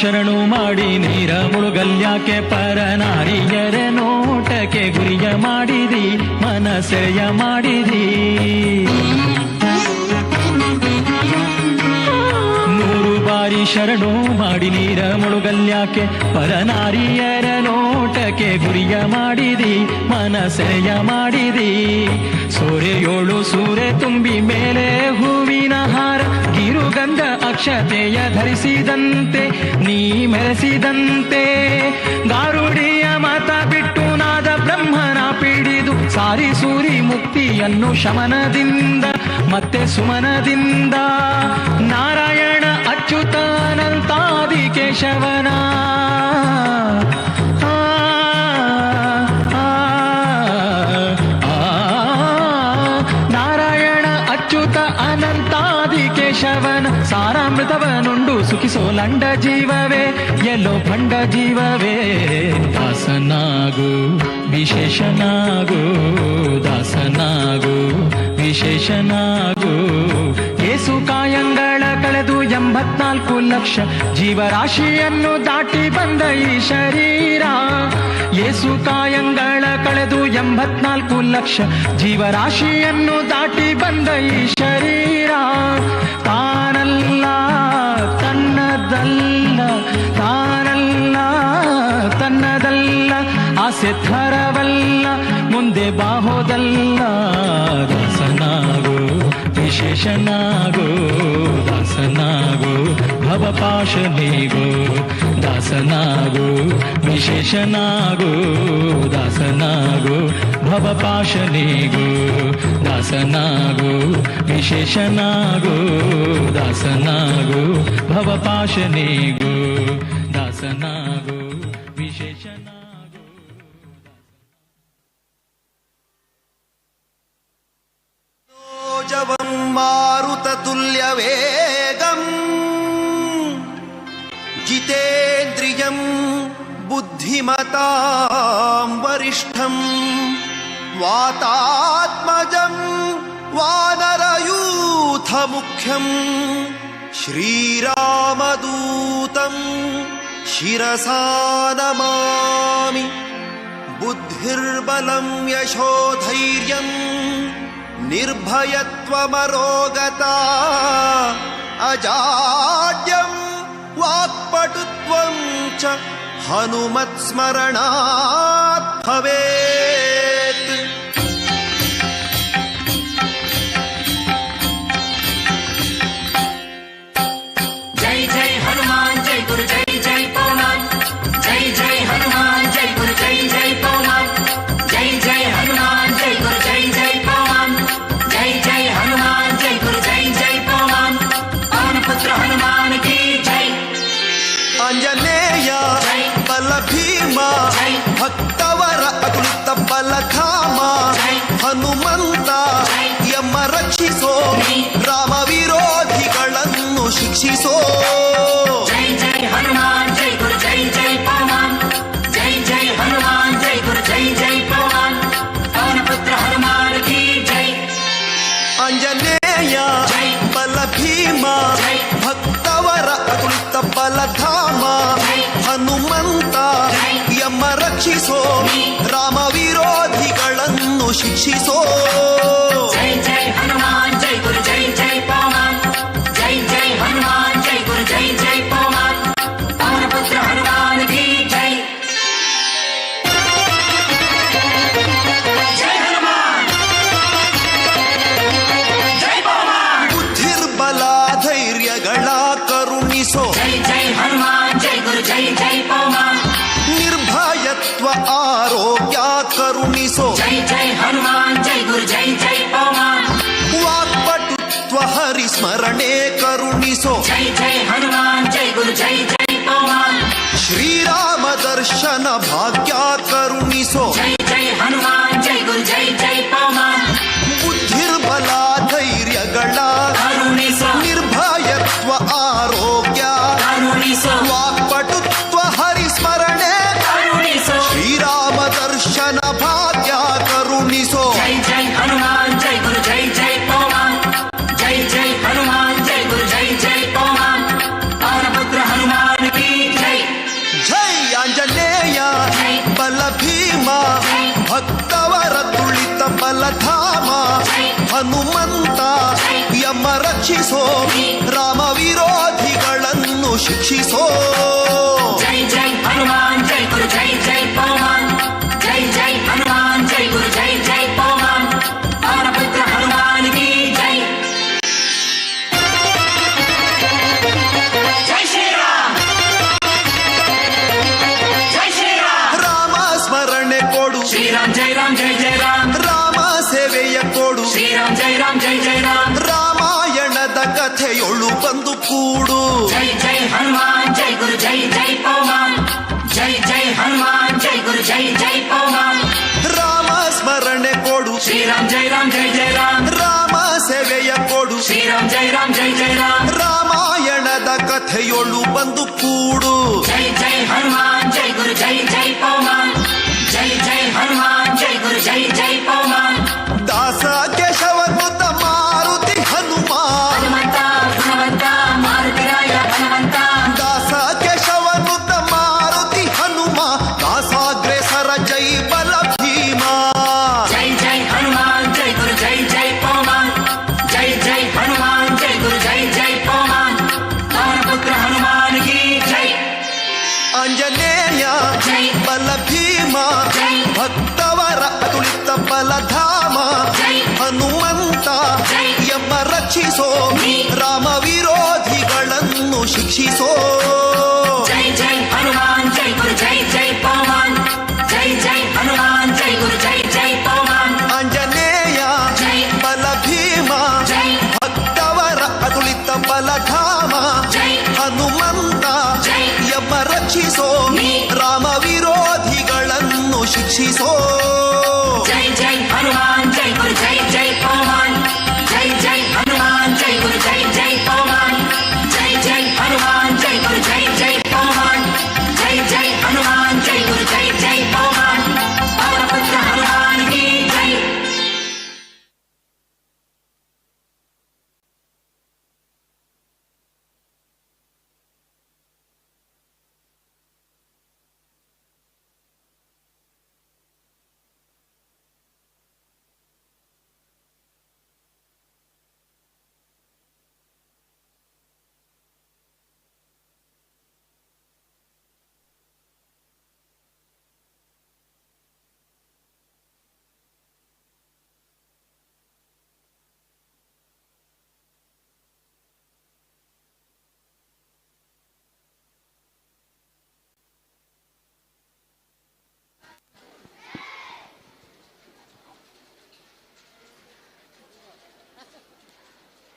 ಶರಣು ಮಾಡಿ ನೀರ ಮುಳುಗಲ್ಯಾಕೆ ಪರನಾರಿಯರ ನೋಟಕ್ಕೆ ಗುರಿಯ ಮಾಡಿದಿ, ಮನಸೆಯ ಮಾಡಿದಿ. ನೂರು ಬಾರಿ ಶರಣು ಮಾಡಿ ನೀರ ಮುಳುಗಲ್ಯಾಕೆ ಪರನಾರಿಯರ ನೋಟಕ್ಕೆ ಗುರಿಯ ಮಾಡಿದಿ, ಮನಸೆಯ ಮಾಡಿದಿ. ಸೂರ್ಯೋಳು ಸೂರೆ ತುಂಬಿ ಮೇಲೆ ಹೂವಿನ ಹಾರ, ಗಿರುಗಂಧ ಅಕ್ಷತೆಯ ಧರಿಸಿದಂತೆ ನೀ ಮೆರೆಸಿದಂತೆ. ಗಾರುಡಿಯ ಮತ ಬಿಟ್ಟು ನಾದ ಬ್ರಹ್ಮನ ಪಿಡಿದು ಸಾರಿ ಸೂರಿ ಮುಕ್ತಿಯನ್ನು ಶಮನದಿಂದ ಮತ್ತೆ ಸುಮನದಿಂದ. ನಾರಾಯಣ ಅಚ್ಯುತಾನಂತಾದಿ ಕೇಶವನ ಕೇಶವನ ಸಾರಾಮೃತವನುಂಡು ಸುಖಿಸೋ ಲಂಡ ಜೀವವೇ, ಎಲ್ಲೋ ಭಂಡ ಜೀವವೇ. ದಾಸನಾಗು ವಿಶೇಷನಾಗು, ದಾಸನಾಗು ವಿಶೇಷನಾಗು. ಏಸು ಕಾಯಂಗಳ ಕಳೆದು ಎಂಬ ಲಕ್ಷ ಜೀವರಾಶಿಯನ್ನು ದಾಟಿ ಬಂದ ಈ ಶರೀರ. ಯೇಸು ಕಾಯಂಗಳ ಕಳೆದು 84 ಲಕ್ಷ ಜೀವರಾಶಿಯನ್ನು ದಾಟಿ ಬಂದ ಈ ಶರೀರ. ತಾನಲ್ಲ ತನ್ನದಲ್ಲ, ತಾನಲ್ಲ ತನ್ನದಲ್ಲ, ಆಸೆ ಥರವಲ್ಲ, ಮುಂದೆ ಬಾಹೋದಲ್ಲ. ದಾಸನಾಗೋ ವಿಶೇಷನಾಗೋ, ದಾಸನಾಗೋ ಭವಪಾಶನಿಗೋ, ದಾಸನಾಗೋ ವಿಶೇಷನಾಗೋ, ದಾಸನಾಗೋ ಭವಪಾಶನಿಗೋ, ದಾಸನಾಗೋ ವಿಶೇಷನಾಗೋ, ದಾಸನಾಗೋ ಭವಪಾಶನಿಗೋ, ದಾಸನಾಗೋ ವಿಶೇಷನಾಗೋ. ಜವಂ ಮಾರುತತುಲ್ಯವೇಗಂ ಜಿತೇಂದ್ರಿಯಂ ಬುದ್ಧಿಮತಾಂ ವರಿಷ್ಠಂ ವಾತಾತ್ಮಜಂ ವಾನರಯೂಥಮುಖ್ಯಂ ಶ್ರೀರಾಮದೂತಂ ಶಿರಸಾ ನಮಾಮಿ. ಬುದ್ಧಿರ್ಬಲಂ ಯಶೋಧೈರ್ಯಂ ನಿರ್ಭಯತ್ವಮರೋಗತಾ ಅಜಾಡ್ಯಂ ವಾಕ್ಪಟುತ್ವಂ ಚ ಹನುಮತ್ಸ್ಮರಣಾತ್ ಭವೇತ್. ಜೈ ಜೈ ಹನುಮಾನ್ ಜೈ ಗುರು ಜೈ ಜೈ ಪವಮಾನ್, ಜೈ ಜೈ ಹನುಮಾನ್ ಜೈ ಗುರು ಜೈ ಜೈ ಪವಮಾನ್, ಜೈ ಜೈ ಹನುಮಾನ್ ಜೈ ಗುರು ಜೈ ಜೈ ಪವಮಾನ್, ಜೈ ಜೈ ಹನುಮಾನ್ ಜೈ ಗುರು ಜೈ ಜೈ ಪವಮಾನ್. ಪವನ ಪುತ್ರ ಹನುಮಾನ್ ಕಿ ಜೈ. ಆಂಜನೇಯ ಬಲ ಭೀಮ ಭಕ್ತವರ ಅತುಲಿತ ಬಲಧಾಮ, ಹನುಮಂತ ಯಮ ರಕ್ಷಿಸೋ, ರಾಮ ವಿರೋಧಿಗಳನ್ನು ಶಿಕ್ಷಿಸೋ. ಜೈ ಜೈ ಹನುಮಾನ್ ಜೈ ಗುರು ಜೈ ಜೈ ಪವಮಾನ್, ಜೈ ಜೈ ಹನುಮಾನ್ ಜೈ ಗುರು ಜೈ ಜೈ ಪವಮಾನ್. ಪವನ ಪುತ್ರ ಹನುಮಾನ್ ಕಿ ಜೈ. ಆಂಜನೇಯ ಬಲ ಭೀಮ ಭಕ್ತವರ ಅತುಲಿತ ಬಲಧಾಮ, ಹನುಮಂತ ಯಮ ರಕ್ಷಿಸೋ, ರಾಮ ವಿರೋಧಿಗಳನ್ನು ಶಿಕ್ಷಿಸೋ. ಜೈ ಜೈ ಹನುಮಾನ್ ಜೈ ಗುರು ಜೈ ಜೈ ಪವಮಾನ್, ಜೈ ಜೈ ಹನುಮಾನ್ ಜೈ ಗುರು ಜೈ ಜೈ ಪವಮಾನ್. ಪವನ ಪುತ್ರ ಹನುಮಾನ್ ಕಿ ಜೈ. ಜೈ ಹನುಮಾನ್ ಜೈ ಪವಮಾನ್. ಬುದ್ಧಿರ್ಬಲ ಧೈರ್ಯಗಳ ಕರುಣಿಸೋ, ಜೈ ಜೈ ಹನುಮಾನ್ ಜೈ ಗುರು ಜೈ ಜೈ ಪವಮಾನ್. ನಿರ್ಭಯತ್ವ ಆರೋಗ್ಯ ಕರುಣಿಸೋ, ಜೈ ಜೈ ಹನುಮಾನ್ ಜೈ ಗುರು ಜೈ ಜೈ ಪವಮಾನ್. ವಾಕ್ಪಟುತ್ವ ಹರಿಸ್ಮರಣೆ ಕರುಣಿಸೋ, ಜೈ ಜೈ ಹನುಮಾನ್ ಜೈ ಗುರು ಜೈ ಜೈ ಪವಮಾನ್. ಶ್ರೀರಾಮ ದರ್ಶನ ಭಾಗ್ಯ ಕರುಣಿಸೋ, ಜೈ ಜೈ ಹನುಮಾನ್ ಜೈ ಗುರು ಜೈ ಜೈ ಪವಮಾನ್. ಬುದ್ಧಿರ್ಬಲ ಧೈರ್ಯಗಳ ಕರುಣಿಸೋ, ನಿರ್ಭಯತ್ವ ಆರೋಗ್ಯ ಕರುಣಿಸೋ, ವಾಕ್ಪಟುತ್ವ ಹರಿಸ್ಮರಣೆ ಕರುಣಿಸೋ. ಶ್ರೀರಾಮ ದರ್ಶನ ಭಾಗ್ಯ ಕರುಣಿಸೋ. ಜೈ ಜೈ ಹನುಮಾನ್ ಜೈ ಗುರು ಜೈ ಜೈ ಪವಮಾನ್, ಜೈ ಜೈ ಹನುಮಾನ್ ಜೈ ಗುರು ಜೈ ಜೈ ಪವಮಾನ್. ಪವನ ಪುತ್ರ ಹನುಮಾನ್ ಕಿ ಜೈ. ಜೈ ಆಂಜನೇಯ ಬಲ ಭೀಮ ಭಕ್ತವರ ತುಳಿತ ಬಲಧಾಮ, ಹನುಮಂತ ಯಮ ರಕ್ಷಿಸೋ, ರಾಮ ವಿರೋಧಿಗಳನ್ನು ಶಿಕ್ಷಿಸೋ. ಜೈ ಜೈ ಹನುಮಾನ್ ಜೈ ಗುರು ಜೈ ಜೈ ಪವಮಾನ್, ಜೈ ಜೈ ಹನುಮಾನ್ ಜೈ ಗುರು ಜೈ ಜೈ ಪವಮಾನ್. ಪವನ ಪುತ್ರ ಹನುಮಾನ್ ಕಿ ಜೈ. ಜೈ ಶ್ರೀರಾಮ್ ಜೈ ಶ್ರೀರಾಮ್. ರಾಮ ಸ್ಮರಣೆ ಕೊಡು, ಶ್ರೀರಾಮ್ ಜೈ ರಾಮ್ ಜೈ ಜೈ ರಾಮ್. ರಾಮ ಸೇವೆಯ ಕೊಡು, ಶ್ರೀರಾಮ್ ಜೈ ರಾಮ್ ಜೈ ಜೈ ರಾಮ್. ರಾಮಾಯಣದ ಕಥೆಯೊಳು ಬಂದು ಕೂಡು. ಜೈ ಜೈ ಹನುಮಾನ್ ಜೈ ಗುರು ಜೈ ಜೈ ಪವಮಾನ್, ಜೈ ಜೈ ಹನುಮಾನ್ ಜೈ ಗುರು ಜೈ ಜೈ ಪವಮಾನ್. ರಾಮ ಸ್ಮರಣೆ ಕೊಡು, ಶ್ರೀರಾಮ್ ಜೈ ರಾಮ್ ಜೈ ಜೈ ರಾಮ್. ರಾಮ ಸೇವೆಯ ಕೊಡು, ಶ್ರೀರಾಮ್ ಜೈ ರಾಮ್ ಜೈ ಜೈ ರಾಮ್. ರಾಮಾಯಣದ ಕಥೆಯೊಳು ಬಂದು ಕೂಡು. ಜೈ ಜೈ ಹನುಮಾನ್ ಜೈ ಗುರು ಜೈ ಜೈ ಪವಮಾನ್, ಜೈ ಜೈ ಹನುಮಾನ್ ಜೈ ಗುರು ಜೈ ಜೈ ಪವಮಾನ್. ದಾಸ ಕೇಶವ ಮಾರುತಿ ಹನುಮ, ಹನುಮಂತ ಗುಣವಂತ ಮಾರುತಿರಾಯ ಯಮ ರಕ್ಷಿಸೋ ರಾಮ ವಿರೋಧಿಗಳನ್ನು ಶಿಕ್ಷಿಸೋ ಜೈ ಜೈ ಹನುಮಾನ್ ಜೈ ಗುರು ಜೈ ಜೈ ಪವಮಾನ್ ಜೈ ಜೈ ಹನುಮಾನ್ ಜೈ ಗುರು ಜೈ ಜೈ ಪವಮಾನ್ ಆಂಜನೇಯ ಜೈ ಬಲ ಭೀಮ ಜೈ ಭಕ್ತವರ ಅತುಳಿತ ಬಲಧಾಮ ಜೈ ಹನುಮಂತ ಜೈ ಯಮ ರಕ್ಷಿಸೋ ರಾಮ ವಿರೋಧಿಗಳನ್ನು ಶಿಕ್ಷಿಸೋ ಜೈ ಜೈ ಹನುಮಾನ್ ಜೈ ಗುರು ಜೈ ಜೈ ಪವಮಾನ್ ಜೈ ಜೈ ಹನುಮಾನ್ ಜೈ ಗುರು ಜೈ ಜೈ ಪವಮಾನ್ ಜೈ ಜೈ ಹನುಮಾನ್ ಜೈ ಗುರು ಜೈ ಜೈ ಪವಮಾನ್ ಜೈ ಜೈ ಹನುಮಾನ್ ಜೈ ಗುರು ಜೈ ಜೈ ಪವಮಾನ್ ಪವನ ಪುತ್ರ ಹನುಮಾನ್ ಕಿ ಜೈ.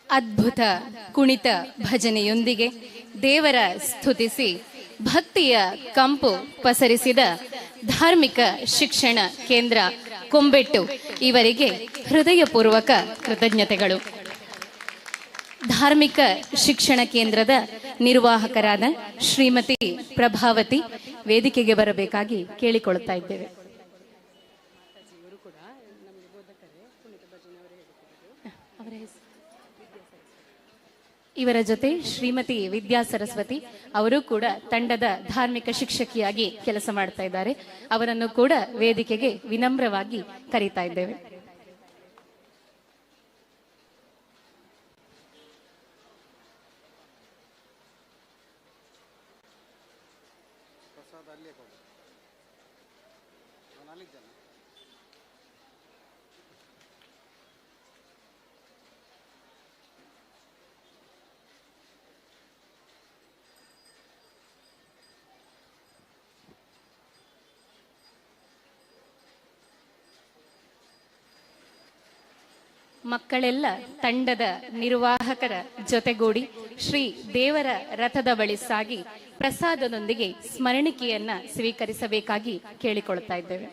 ಅದ್ಭುತ ಕುಣಿತ ಭಜನೆಯೊಂದಿಗೆ ದೇವರ ಸ್ತುತಿಸಿ ಭಕ್ತಿಯ ಕಂಪು ಪಸರಿಸಿದ ಧಾರ್ಮಿಕ ಶಿಕ್ಷಣ ಕೇಂದ್ರ ಕೊಂಬೆಟ್ಟು ಇವರಿಗೆ ಹೃದಯಪೂರ್ವಕ ಕೃತಜ್ಞತೆಗಳು. ಧಾರ್ಮಿಕ ಶಿಕ್ಷಣ ಕೇಂದ್ರದ ನಿರ್ವಾಹಕರಾದ ಶ್ರೀಮತಿ ಪ್ರಭಾವತಿ ವೇದಿಕೆಗೆ ಬರಬೇಕಾಗಿ ಕೇಳಿಕೊಳ್ಳುತ್ತಾ ಇದ್ದೇವೆ. ಇವರ ಜೊತೆ ಶ್ರೀಮತಿ ವಿದ್ಯಾ ಸರಸ್ವತಿ ಅವರು ಕೂಡ ತಂಡದ ಧಾರ್ಮಿಕ ಶಿಕ್ಷಕಿಯಾಗಿ ಕೆಲಸ ಮಾಡ್ತಾ ಇದ್ದಾರೆ. ಅವರನ್ನು ಕೂಡ ವೇದಿಕೆಗೆ ವಿನಮ್ರವಾಗಿ ಕರೀತಾ ಇದ್ದೇವೆ. ಮಕ್ಕಳೆಲ್ಲ ತಂಡದ ನಿರ್ವಾಹಕರ ಜೊತೆಗೂಡಿ ಶ್ರೀ ದೇವರ ರಥದ ಬಳಿ ಸಾಗಿ ಪ್ರಸಾದದೊಂದಿಗೆ ಸ್ಮರಣಿಕೆಯನ್ನ ಸ್ವೀಕರಿಸಬೇಕಾಗಿ ಕೇಳಿಕೊಳ್ತಾ ಇದ್ದೇವೆ.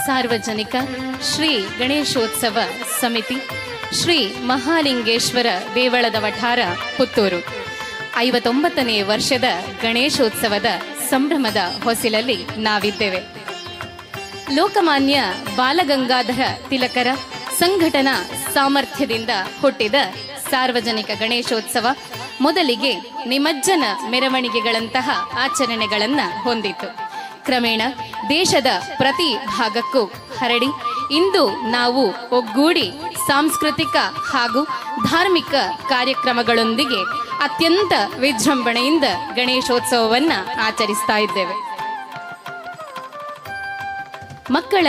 ಸಾರ್ವಜನಿಕ ಶ್ರೀ ಗಣೇಶೋತ್ಸವ ಸಮಿತಿ, ಶ್ರೀ ಮಹಾಲಿಂಗೇಶ್ವರ ದೇವಳದ ವಠಾರ, ಪುತ್ತೂರು 59ನೇ ವರ್ಷದ ಗಣೇಶೋತ್ಸವದ ಸಂಭ್ರಮದ ಹೊಸಿಲಲ್ಲಿ ನಾವಿದ್ದೇವೆ. ಲೋಕಮಾನ್ಯ ಬಾಲಗಂಗಾಧರ ತಿಲಕರ ಸಂಘಟನಾ ಸಾಮರ್ಥ್ಯದಿಂದ ಹುಟ್ಟಿದ ಸಾರ್ವಜನಿಕ ಗಣೇಶೋತ್ಸವ ಮೊದಲಿಗೆ ನಿಮಜ್ಜನ ಮೆರವಣಿಗೆಗಳಂತಹ ಆಚರಣೆಗಳನ್ನು ಹೊಂದಿತ್ತು. ಕ್ರಮೇಣ ದೇಶದ ಪ್ರತಿ ಭಾಗಕ್ಕೂ ಹರಡಿ ಇಂದು ನಾವು ಒಗ್ಗೂಡಿ ಸಾಂಸ್ಕೃತಿಕ ಹಾಗೂ ಧಾರ್ಮಿಕ ಕಾರ್ಯಕ್ರಮಗಳೊಂದಿಗೆ ಅತ್ಯಂತ ವಿಜೃಂಭಣೆಯಿಂದ ಗಣೇಶೋತ್ಸವವನ್ನು ಆಚರಿಸ್ತಾ ಇದ್ದೇವೆ. ಮಕ್ಕಳ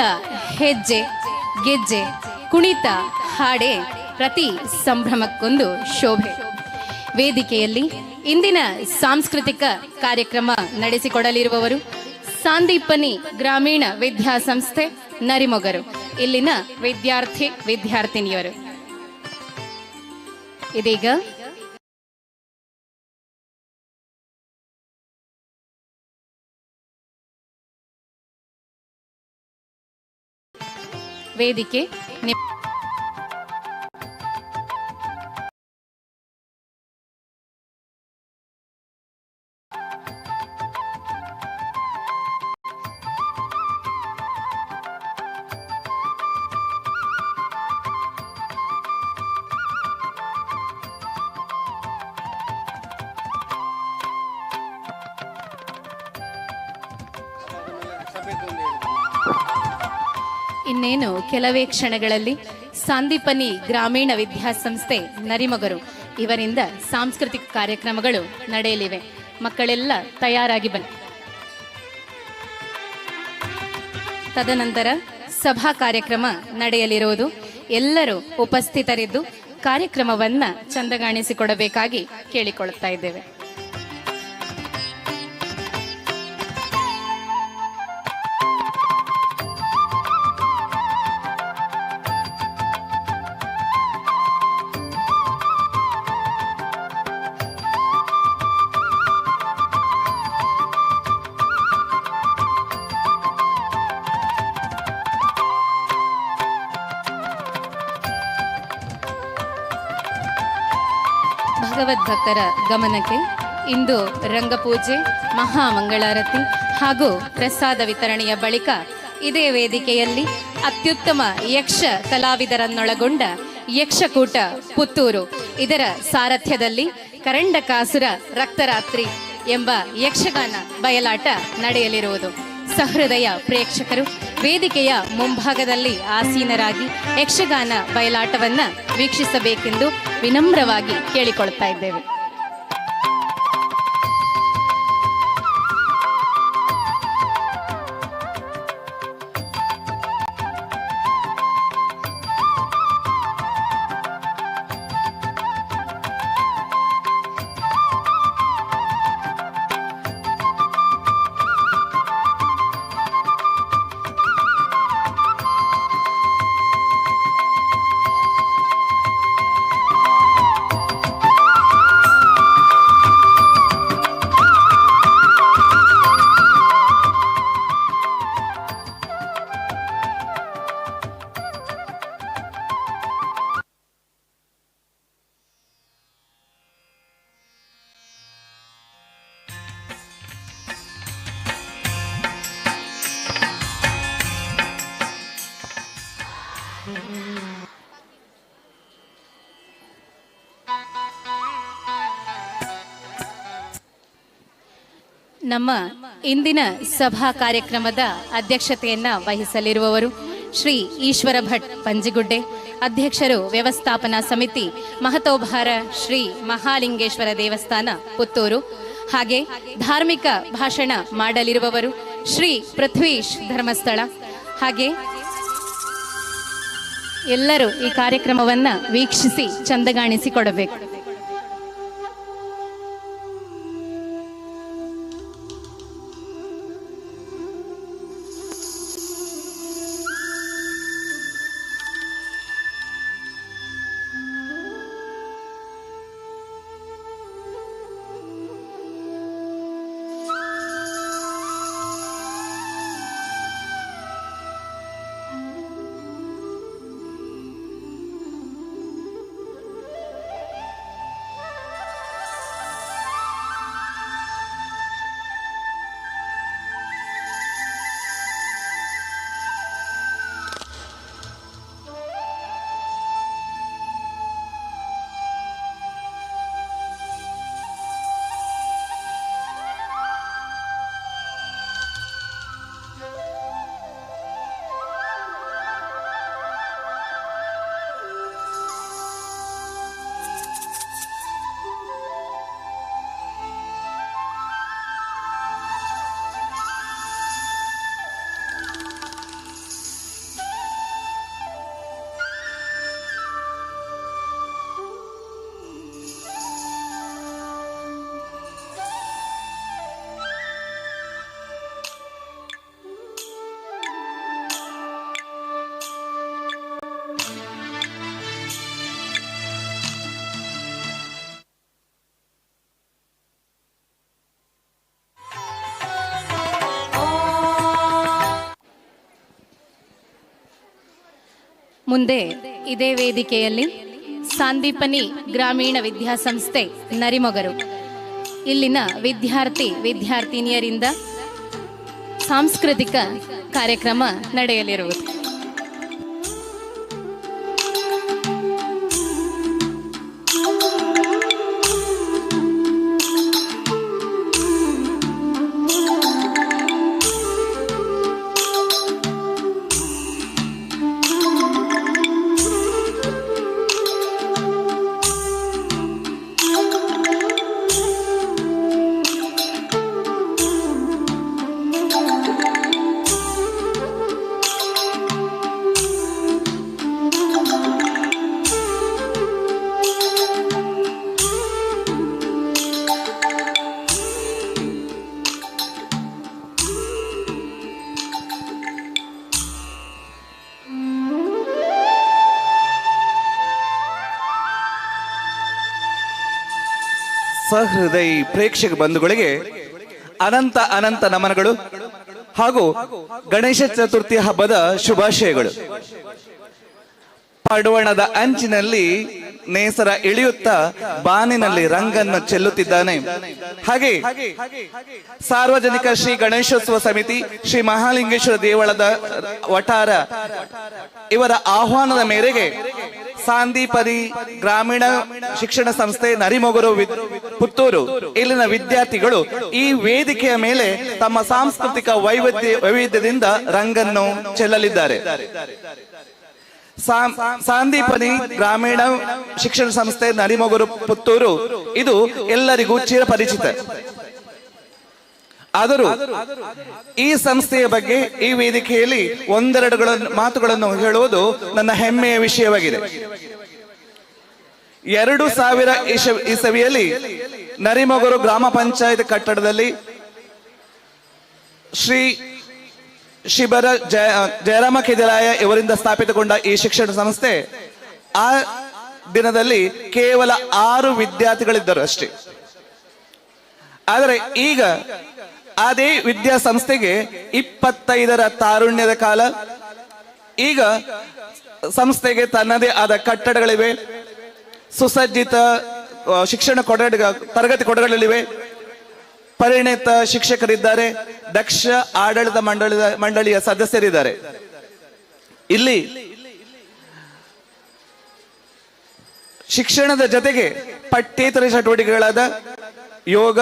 ಹೆಜ್ಜೆ, ಗೆಜ್ಜೆ, ಕುಣಿತ, ಹಾಡೆ ಪ್ರತಿ ಸಂಭ್ರಮಕ್ಕೊಂದು ಶೋಭೆ. ವೇದಿಕೆಯಲ್ಲಿ ಇಂದಿನ ಸಾಂಸ್ಕೃತಿಕ ಕಾರ್ಯಕ್ರಮ ನಡೆಸಿಕೊಡಲಿರುವವರು ಸಾಂದೀಪನಿ ಗ್ರಾಮೀಣ ವಿದ್ಯಾಸಂಸ್ಥೆ ನರಿಮೊಗರು, ಇಲ್ಲಿನ ವಿದ್ಯಾರ್ಥಿ ವಿದ್ಯಾರ್ಥಿನಿಯರು. ಇದೀಗ ವೇದಿಕೆ ಇನ್ನೇನು ಕೆಲವೇ ಕ್ಷಣಗಳಲ್ಲಿ ಸಾಂದೀಪನಿ ಗ್ರಾಮೀಣ ವಿದ್ಯಾಸಂಸ್ಥೆ ನರಿಮೊಗರು ಇವರಿಂದ ಸಾಂಸ್ಕೃತಿಕ ಕಾರ್ಯಕ್ರಮಗಳು ನಡೆಯಲಿವೆ. ಮಕ್ಕಳೆಲ್ಲ ತಯಾರಾಗಿ ಬನ್ನಿ. ತದನಂತರ ಸಭಾ ಕಾರ್ಯಕ್ರಮ ನಡೆಯಲಿರುವುದು. ಎಲ್ಲರೂ ಉಪಸ್ಥಿತರಿದ್ದು ಕಾರ್ಯಕ್ರಮವನ್ನ ಚಂದಗಾಣಿಸಿಕೊಡಬೇಕಾಗಿ ಕೇಳಿಕೊಳ್ಳುತ್ತಾ ಇದ್ದೇವೆ. ಭಗವದ್ಭಕ್ತರ ಗಮನಕ್ಕೆ ಇಂದು ರಂಗಪೂಜೆ, ಮಹಾಮಂಗಳಾರತಿ ಹಾಗೂ ಪ್ರಸಾದ ವಿತರಣೆಯ ಬಳಿಕ ಇದೇ ವೇದಿಕೆಯಲ್ಲಿ ಅತ್ಯುತ್ತಮ ಯಕ್ಷ ಕಲಾವಿದರನ್ನೊಳಗೊಂಡ ಯಕ್ಷಕೂಟ ಪುತ್ತೂರು ಇದರ ಸಾರಥ್ಯದಲ್ಲಿ ಕರಂಡಕಾಸುರ ರಕ್ತರಾತ್ರಿ ಎಂಬ ಯಕ್ಷಗಾನ ಬಯಲಾಟ ನಡೆಯಲಿರುವುದು. ಸಹೃದಯ ಪ್ರೇಕ್ಷಕರು ವೇದಿಕೆಯ ಮುಂಭಾಗದಲ್ಲಿ ಆಸೀನರಾಗಿ ಯಕ್ಷಗಾನ ಬಯಲಾಟವನ್ನ ವೀಕ್ಷಿಸಬೇಕೆಂದು ವಿನಮ್ರವಾಗಿ ಕೇಳಿಕೊಳ್ತಾ ಇದ್ದೇವೆ. ನಮ್ಮ ಇಂದಿನ ಸಭಾ ಕಾರ್ಯಕ್ರಮದ ಅಧ್ಯಕ್ಷತೆಯನ್ನ ವಹಿಸಲಿರುವವರು ಶ್ರೀ ಈಶ್ವರ ಭಟ್ ಪಂಜಿಗುಡ್ಡೆ, ಅಧ್ಯಕ್ಷರು ವ್ಯವಸ್ಥಾಪನಾ ಸಮಿತಿ ಮಹತೋಭಾರ ಶ್ರೀ ಮಹಾಲಿಂಗೇಶ್ವರ ದೇವಸ್ಥಾನ ಪುತ್ತೂರು. ಹಾಗೆ ಧಾರ್ಮಿಕ ಭಾಷಣ ಮಾಡಲಿರುವವರು ಶ್ರೀ ಪೃಥ್ವೀಶ್ ಧರ್ಮಸ್ಥಳ. ಹಾಗೆ ಎಲ್ಲರೂ ಈ ಕಾರ್ಯಕ್ರಮವನ್ನ ವೀಕ್ಷಿಸಿ ಚಂದಗಾಣಿಸಿಕೊಡಬೇಕು. ಮುಂದೆ ಇದೇ ವೇದಿಕೆಯಲ್ಲಿ ಸಾಂದೀಪನಿ ಗ್ರಾಮೀಣ ವಿದ್ಯಾಸಂಸ್ಥೆ ನರಿಮೊಗರು ಇಲ್ಲಿನ ವಿದ್ಯಾರ್ಥಿನಿಯರಿಂದ ಸಾಂಸ್ಕೃತಿಕ ಕಾರ್ಯಕ್ರಮ ನಡೆಯಲಿರುವುದು. ಸಹೃದಯ ಪ್ರೇಕ್ಷಕ ಬಂಧುಗಳಿಗೆ ಅನಂತ ಅನಂತ ನಮನಗಳು ಹಾಗೂ ಗಣೇಶ ಚತುರ್ಥಿ ಹಬ್ಬದ ಶುಭಾಶಯಗಳು. ಪಡುವಣದ ಅಂಚಿನಲ್ಲಿ ನೇಸರ ಇಳಿಯುತ್ತಾ ಬಾನಿನಲ್ಲಿ ರಂಗನ್ನು ಚೆಲ್ಲುತ್ತಿದ್ದಾನೆ. ಹಾಗೆ ಸಾರ್ವಜನಿಕ ಶ್ರೀ ಗಣೇಶೋತ್ಸವ ಸಮಿತಿ, ಶ್ರೀ ಮಹಾಲಿಂಗೇಶ್ವರ ದೇವಳದ ವಟಾರ ಇವರ ಆಹ್ವಾನದ ಮೇರೆಗೆ ಸಾಂದೀಪನಿ ಗ್ರಾಮೀಣ ಶಿಕ್ಷಣ ಸಂಸ್ಥೆ ನರಿಮೊಗರು ಪುತ್ತೂರು ಇಲ್ಲಿನ ವಿದ್ಯಾರ್ಥಿಗಳು ಈ ವೇದಿಕೆಯ ಮೇಲೆ ತಮ್ಮ ಸಾಂಸ್ಕೃತಿಕ ವೈವಿಧ್ಯದಿಂದ ರಂಗನ್ನು ಚೆಲ್ಲಲಿದ್ದಾರೆ. ಸಾಂದೀಪನಿ ಗ್ರಾಮೀಣ ಶಿಕ್ಷಣ ಸಂಸ್ಥೆ ನರಿಮೊಗರು ಪುತ್ತೂರು ಇದು ಎಲ್ಲರಿಗೂ ಚಿರಪರಿಚಿತ. ಆದರೂ ಈ ಸಂಸ್ಥೆಯ ಬಗ್ಗೆ ಈ ವೇದಿಕೆಯಲ್ಲಿ ಒಂದೆರಡು ಮಾತುಗಳನ್ನು ಹೇಳುವುದು ನನ್ನ ಹೆಮ್ಮೆಯ ವಿಷಯವಾಗಿದೆ. 2000 ಇಸವಿಯಲ್ಲಿ ನರಿಮೊಗರು ಗ್ರಾಮ ಪಂಚಾಯತ್ ಕಟ್ಟಡದಲ್ಲಿ ಶ್ರೀ ಶಿಬರ ಜಯರಾಮ ಕೆದಿಲಾಯ ಇವರಿಂದ ಸ್ಥಾಪಿತಗೊಂಡ ಈ ಶಿಕ್ಷಣ ಸಂಸ್ಥೆ ಆ ದಿನದಲ್ಲಿ ಕೇವಲ 6 ವಿದ್ಯಾರ್ಥಿಗಳಿದ್ದರು ಅಷ್ಟೇ. ಆದರೆ ಈಗ ಅದೇ ವಿದ್ಯಾಸಂಸ್ಥೆಗೆ 25ರ ತಾರುಣ್ಯದ ಕಾಲ. ಈಗ ಸಂಸ್ಥೆಗೆ ತನ್ನದೇ ಆದ ಕಟ್ಟಡಗಳಿವೆ, ಸುಸಜ್ಜಿತ ಶಿಕ್ಷಣ ತರಗತಿ ಕೊಠಡಿಗಳಿವೆ, ಪರಿಣಿತ ಶಿಕ್ಷಕರಿದ್ದಾರೆ, ದಕ್ಷ ಆಡಳಿತ ಮಂಡಳಿಯ ಸದಸ್ಯರಿದ್ದಾರೆ. ಇಲ್ಲಿ ಶಿಕ್ಷಣದ ಜೊತೆಗೆ ಪಠ್ಯೇತರ ಚಟುವಟಿಕೆಗಳಾದ ಯೋಗ,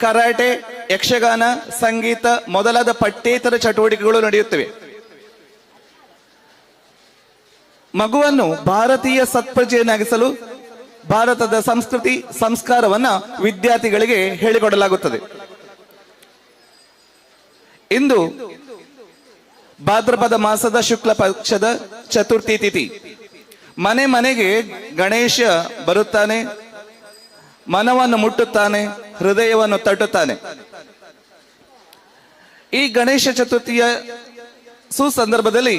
ಕರಾಟೆ, ಯಕ್ಷಗಾನ, ಸಂಗೀತ ಮೊದಲಾದ ಪಠ್ಯೇತರ ಚಟುವಟಿಕೆಗಳು ನಡೆಯುತ್ತವೆ. ಮಗುವನ್ನು ಭಾರತೀಯ ಸತ್ಪ್ರಜೆಯನ್ನಾಗಿಸಲು ಭಾರತದ ಸಂಸ್ಕೃತಿ ಸಂಸ್ಕಾರವನ್ನ ವಿದ್ಯಾರ್ಥಿಗಳಿಗೆ ಹೇಳಿಕೊಡಲಾಗುತ್ತದೆ. ಇಂದು ಭಾದ್ರಪದ ಮಾಸದ ಶುಕ್ಲ ಪಕ್ಷದ ಚತುರ್ಥಿ ತಿಥಿ. ಮನೆ ಮನೆಗೆ ಗಣೇಶ ಬರುತ್ತಾನೆ, ಮನವನ್ನು ಮುಟ್ಟುತ್ತಾನೆ, ಹೃದಯವನ್ನು ತಟ್ಟುತ್ತಾನೆ. ಈ ಗಣೇಶ ಚತುರ್ಥಿಯ ಸುಸಂದರ್ಭದಲ್ಲಿ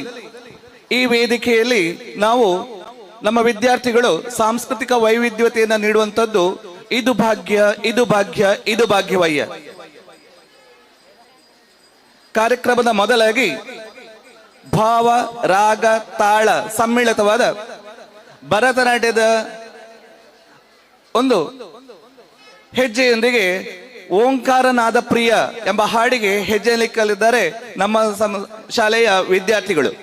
ಈ ವೇದಿಕೆಯಲ್ಲಿ ನಾವು ನಮ್ಮ ವಿದ್ಯಾರ್ಥಿಗಳು ಸಾಂಸ್ಕೃತಿಕ ವೈವಿಧ್ಯತೆಯನ್ನು ನೀಡುವಂಥದ್ದು ಇದು ಭಾಗ್ಯ, ಇದು ಭಾಗ್ಯ, ಇದು ಭಾಗ್ಯವಯ್ಯ. ಕಾರ್ಯಕ್ರಮದ ಮೊದಲಾಗಿ ಭಾವ, ರಾಗ, ತಾಳ ಸಮ್ಮಿಳಿತವಾದ ಭರತನಾಟ್ಯದ ಒಂದು ಹೆಜ್ಜೆಯೊಂದಿಗೆ ಓಂಕಾರನಾದ ಪ್ರಿಯ ಎಂಬ ಹಾಡಿಗೆ ಹೆಜ್ಜೆಯಲ್ಲಿಕ್ಕಲಿದ್ದಾರೆ ನಮ್ಮ ಶಾಲೆಯ ವಿದ್ಯಾರ್ಥಿಗಳು.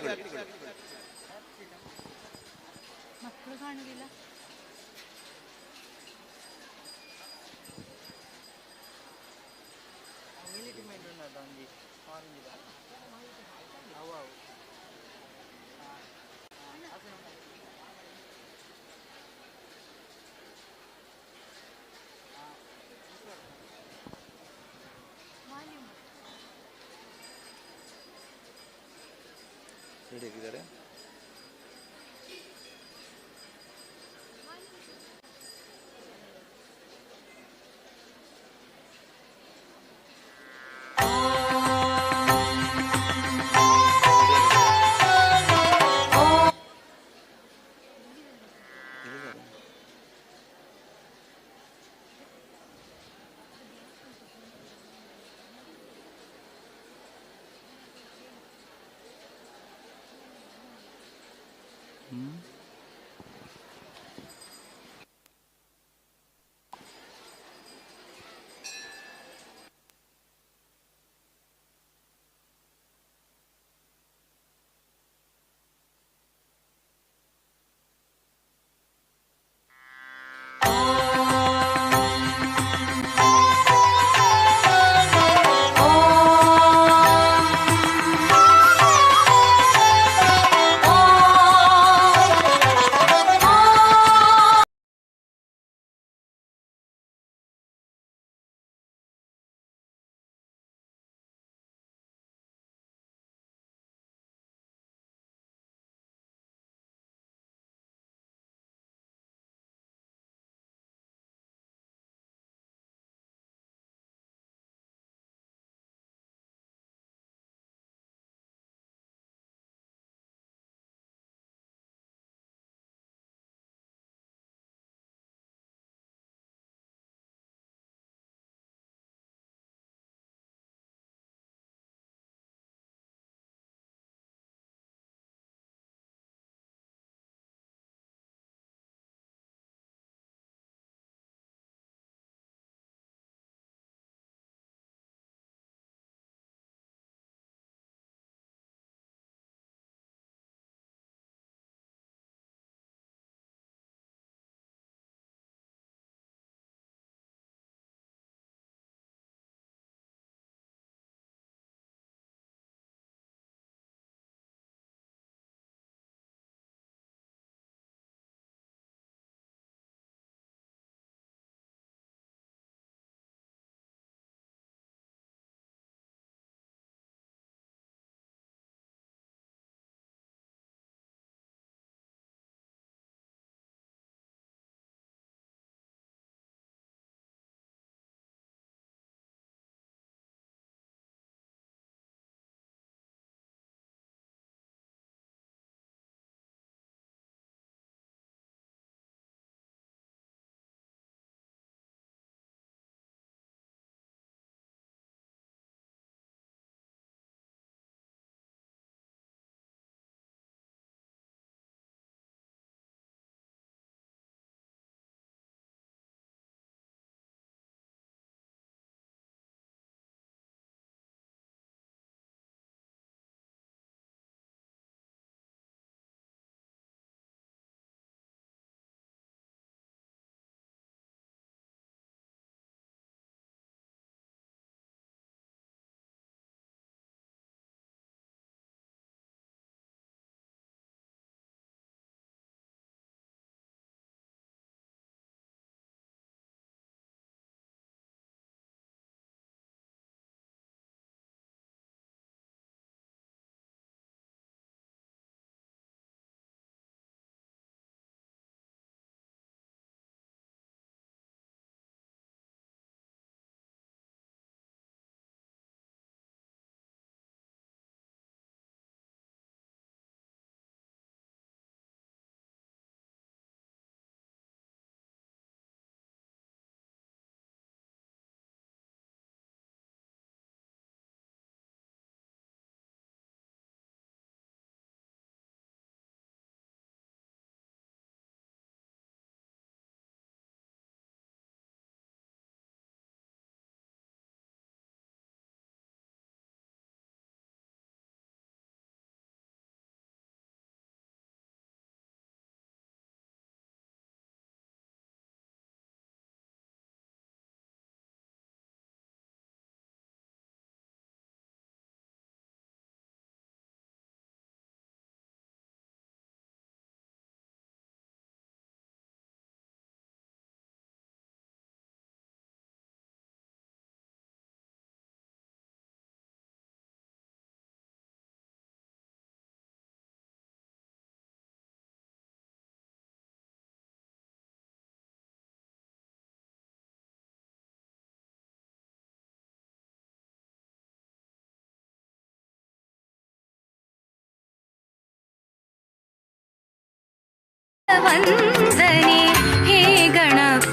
ವಂದನೆ ಹೇ ಗಣಪ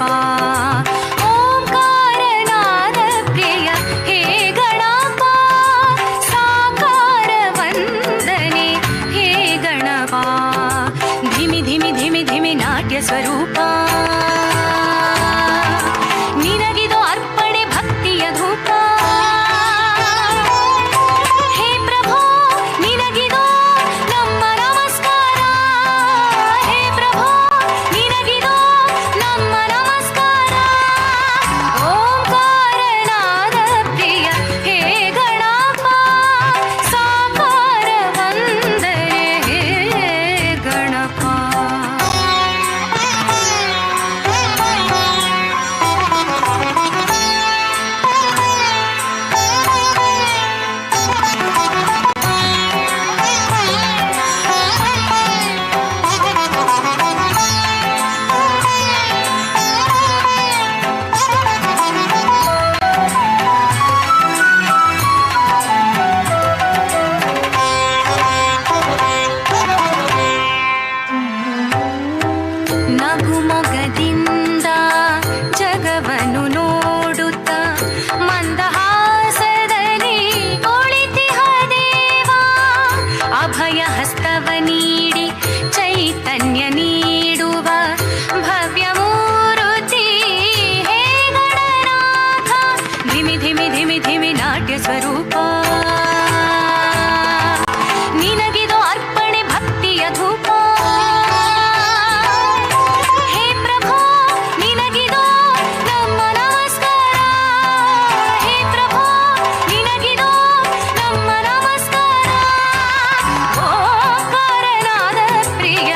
ಓಂಕಾರನಾದ ಪ್ರಿಯ ಹೇ ಗಣಪ ಸಾಕಾರ ವಂದನೆ ಹೇ ಗಣಪ ಧಿಮಿ ಧಿಮಿ ಧಿಮಿ ಧಿಮಿ ನಾಟ್ಯ ಸ್ವರೂಪ ನಿನಗಿದು ಅರ್ಪಣೆ ಭಕ್ತಿಯ ಧೂಪ ಹೇ ಪ್ರಭು ನಿನಗಿದು ನಮ್ಮ ನಮಸ್ಕಾರ ಹೇ ಪ್ರಭು ನಿನಗಿದು ನಮ್ಮ ನಮಸ್ಕಾರ ಓಂಕಾರನಾದ ಪ್ರಿಯ ಹೇ ಗಣಪ ಸಾಕಾರ ವಂದನೆ ಹೇ ಗಣಪ ನಗುಮೊಗದಿಂದ ಜಗವನ್ನು ನೋಡುತ್ತ ಮಂದಹಾಸದಲ್ಲಿ ಕುಳಿತಿಹ ದೇವ ಅಭಯ ಹಸ್ತವ ನೀಡಿ ಚೈತನ್ಯ ನೀಡುವ ಭವ್ಯ ಮೂರುತಿ ಹೇ ಗಣನಾಥ ಧಿಮಿ ಧಿಮಿ ಧಿಮಿ ಧಿಮಿ ನಾಟ್ಯ ಸ್ವರೂಪ ನಿನಗಿದು ಅರ್ಪಣೆ ಭಕ್ತಿಯ ಧೂಪ ಹೇ ಪ್ರಭು ನಿನಗಿದು ನಮ್ಮ ನಮಸ್ಕಾರ ಹೇ ಪ್ರಭು ನಿನಗಿದು ನಮ್ಮ ನಮಸ್ಕಾರ ಓಂಕಾರನಾದ ಪ್ರಿಯ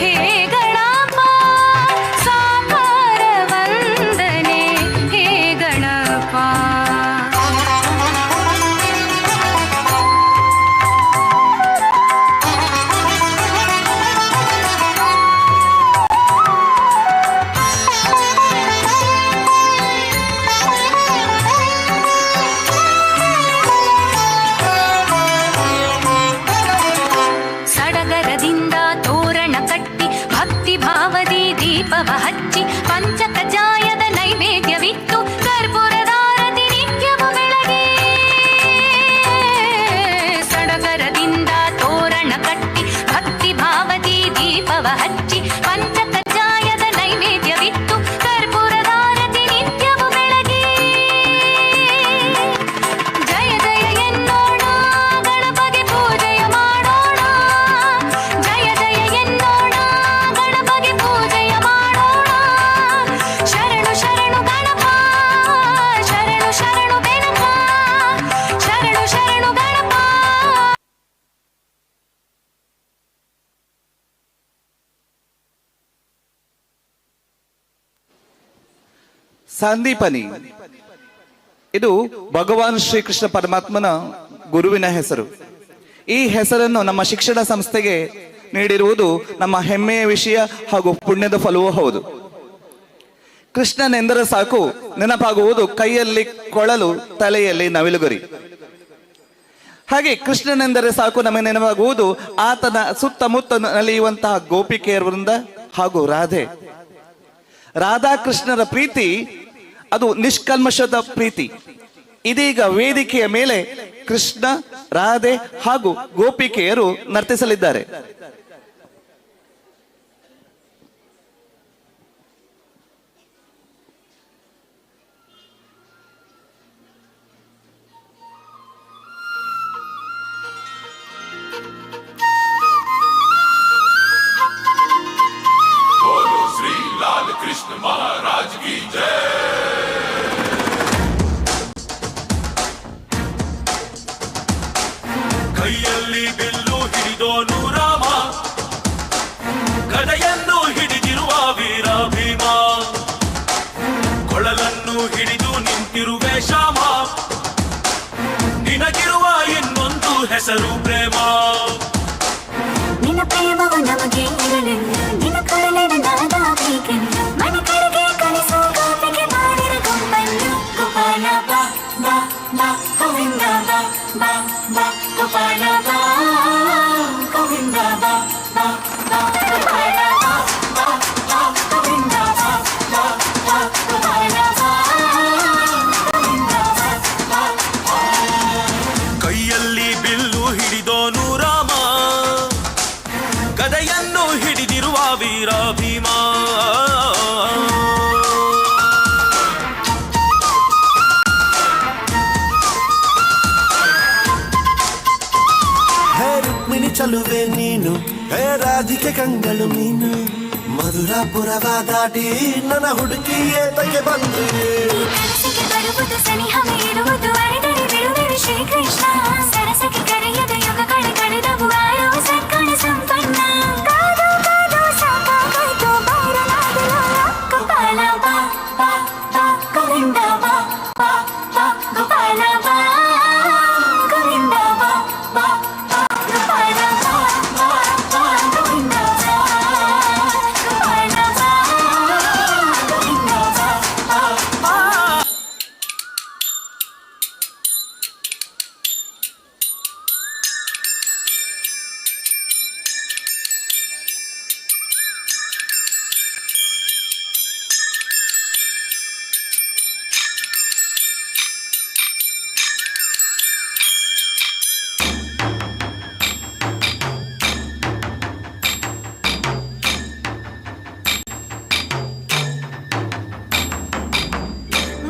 ಹೇ ಗಣಪ ಸಾಕಾರ ವಂದನೆ ಹೇ ಗಣಪ ಸಡಗರದಿಂದ ತೋರಣ ಕಟ್ಟಿ ಭಕ್ತಿ ಭಾವದಿ ದೀಪವ ಹಚ್ಚಿ ಪಂಚಕಜಾಯದ ನೈವೇದ್ಯವಿತ್ತು ಕರ್ಪೂರದಾರತಿ ನಿತ್ಯವು ಬೆಳಗ್ಗೆ ಸಡಗರದಿಂದ ತೋರಣ ಕಟ್ಟಿ ಭಕ್ತಿ ಭಾವದಿ ದೀಪವ ಹಚ್ಚಿ ಪಂಚಕಜಾಯದ ನೈವೇದ್ಯವಿತ್ತು ಕರ್ಪೂರದಾರತಿ ನಿತ್ಯವು ಬೆಳಗ್ಗೆ ಜಯ ಜಯ ಎನ್ನೋಣ ಗಣಪಗೆ ಪೂಜೆಯ ಮಾಡೋಣ ಜಯ ಜಯ ಎನ್ನೋಣ ಗಣಪಗೆ ಪೂಜೆಯ ಮಾಡೋಣ ಶರಣು ಶರಣು ಗಣಪ ಶರಣು ಶರಣು ಬೆನಕ ಶರಣು ಶರಣು ಗಣಪ ಸಂದೀಪನಿ ಇದು ಭಗವಾನ್ ಶ್ರೀಕೃಷ್ಣ ಪರಮಾತ್ಮನ ಗುರುವಿನ ಹೆಸರು. ಈ ಹೆಸರನ್ನು ನಮ್ಮ ಶಿಕ್ಷಣ ಸಂಸ್ಥೆಗೆ ನೀಡಿರುವುದು ನಮ್ಮ ಹೆಮ್ಮೆಯ ವಿಷಯ ಹಾಗೂ ಪುಣ್ಯದ ಫಲವೂ ಹೌದು. ಕೃಷ್ಣನೆಂದರೆ ಸಾಕು ನೆನಪಾಗುವುದು ಕೈಯಲ್ಲಿ ಕೊಳಲು ತಲೆಯಲ್ಲಿ ನವಿಲುಗರಿ. ಹಾಗೆ ಕೃಷ್ಣನೆಂದರೆ ಸಾಕು ನಮಗೆ ನೆನಪಾಗುವುದು ಆತನ ಸುತ್ತಮುತ್ತ ನಲಿಯುವಂತಹ ಗೋಪಿಕೆಯರ ವೃಂದ ಹಾಗೂ ರಾಧೆ. ರಾಧಾಕೃಷ್ಣರ ಪ್ರೀತಿ ಅದು ನಿಷ್ಕಲ್ಮಶದ ಪ್ರೀತಿ. ಇದೀಗ ವೇದಿಕೆಯ ಮೇಲೆ ಕೃಷ್ಣ, ರಾಧೆ ಹಾಗೂ ಗೋಪಿಕೆಯರು ನರ್ತಿಸಲಿದ್ದಾರೆ. कृष्ण महाराज की जय। ಕೈಯಲ್ಲಿ ಬಿಲ್ಲು ಹಿಡಿದೋನು ರಾಮ, ಗದೆಯನ್ನು ಹಿಡಿದಿರುವ ವೀರ ಭೀಮ, ಕೊಳಲನ್ನು ಹಿಡಿದು ನಿಂತಿರುವೆ ಶ್ಯಾಮ, ನಿನಗಿರುವ ಇನ್ನೊಂದು ಹೆಸರು ಪ್ರೇಮ. ನಿನ್ನ ಪ್ರೇಮವ ನಮಗೆ ಇರಲೆಂದು ನಿನ್ನ ಕೊರಳೆರದಾದ ಬೇಕೆಂದು ಮನ ಕಡೆಗೆ ಕಳಿಸೋ ಗೋಪಿಗೆ ಮಾಡಿರ ಗೊಂಬನ್ನು. ಗೋಪಾಲ ಬಾ ಬಾ ಬಾ ಗೋವಿಂದ ಬಾ ಬಾ ಬಾ ಗೋಪಾಲ ಬಾ ಗೋವಿಂದ ಬಾ ಬಾ ಬಾ ಗೋಪಾಲ ಬಾ ಚಲುವೆ ನೀನು ಹೇ ರಾಧಿಕೆ ಕಂಗಳು ನೀನು ಮಧುರಾಪುರವ ದಾಟಿ ನನ್ನ ಹುಡುಕಿ ಏತಕ್ಕೆ ಬಂದು ಕನಸಿಗೆ ಬರುವುದು ಸನಿಹವೇ ಇರುವುದು ಅರೆದರೆ ಬಿಡುವೆ ಶ್ರೀಕೃಷ್ಣ ಸರಸಕ್ಕೆ ಕರೆಯದ ಯುಗಗಳ ಕಳೆದವು ಆರೋ ಸಕ್ಕಣ ಸಂಪನ್ನ ಕಾದು ಕಾದು ಸಾಕಾಗೋಯ್ತು ಬಾರಲಾಗಲ ಗೋಪಾಲ ಬಾ ಬಾ ಬಾ ಗೋವಿಂದ ಬಾ ಬಾ ಬಾ ಗೋಪಾಲ ಬಾ ಗೋವಿಂದ ಬಾ ಬಾ ಬಾ ಗೋಪಾಲ ಬಾ ಬಾ ಬಾ ಗೋವಿಂದ ಬಾ ಗೋಪಾಲ ಬಾ ಗೋವಿಂದ ಬಾ ಬಾ ಬಾ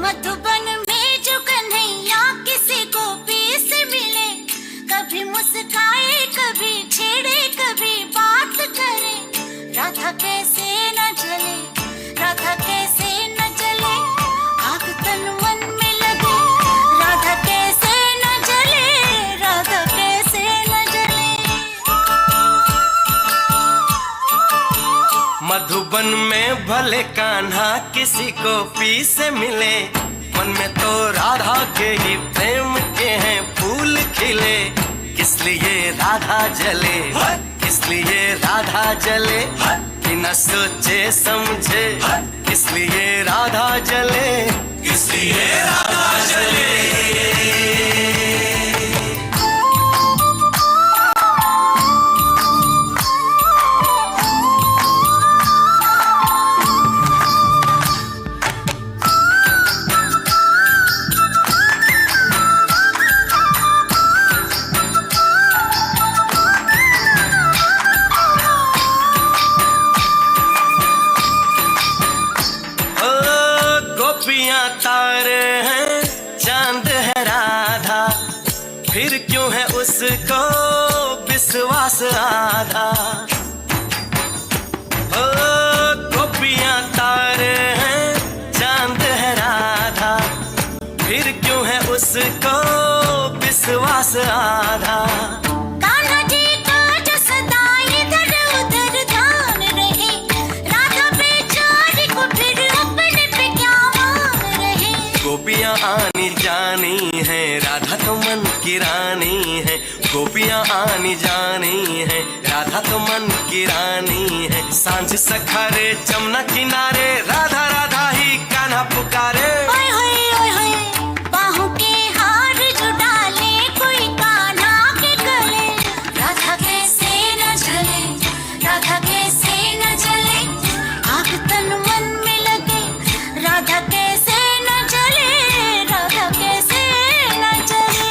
मधुबन में जो कन्हैया किसी गोपी से मिले कभी मुस्काए कभी छेड़े कभी बात करे राधा कैसे न जले राधा कैसे न जले आग तन मन में लगे राधा कैसे न जले राधा कैसे न जले मधुबन में भले कान्हा किसी को पी से मिले मन में तो राधा के ही प्रेम के हैं फूल खिले किस लिए राधा जले किस लिए राधा जले बिना सोचे समझे किस लिए राधा जले किस लिए राधा जले ओ गोपियां तारे हैं चांद है राधा फिर क्यों है उसको विश्वास आधा ओ गोपियां तारे हैं चांद है राधा फिर क्यों है उसको विश्वास आधा कान्हा जी का जो सदा इधर उधर ध्यान रहे राधा बेचारी को फिर अपने पे क्या मान रहे गोपियां आनी जानी है राधा तो मन की रानी है गोपियां आनी जानी है राधा तो मन की रानी है सांझ सखारे जमुना किनारे राधा राधा ही कान्हा पुकारे ओए होए ओए होए बाहों के हार जो डाले कोई कान्हा के गले राधा कैसे न जले राधा कैसे न जले आग तन मन में लगे राधा कैसे न जले राधा कैसे न जले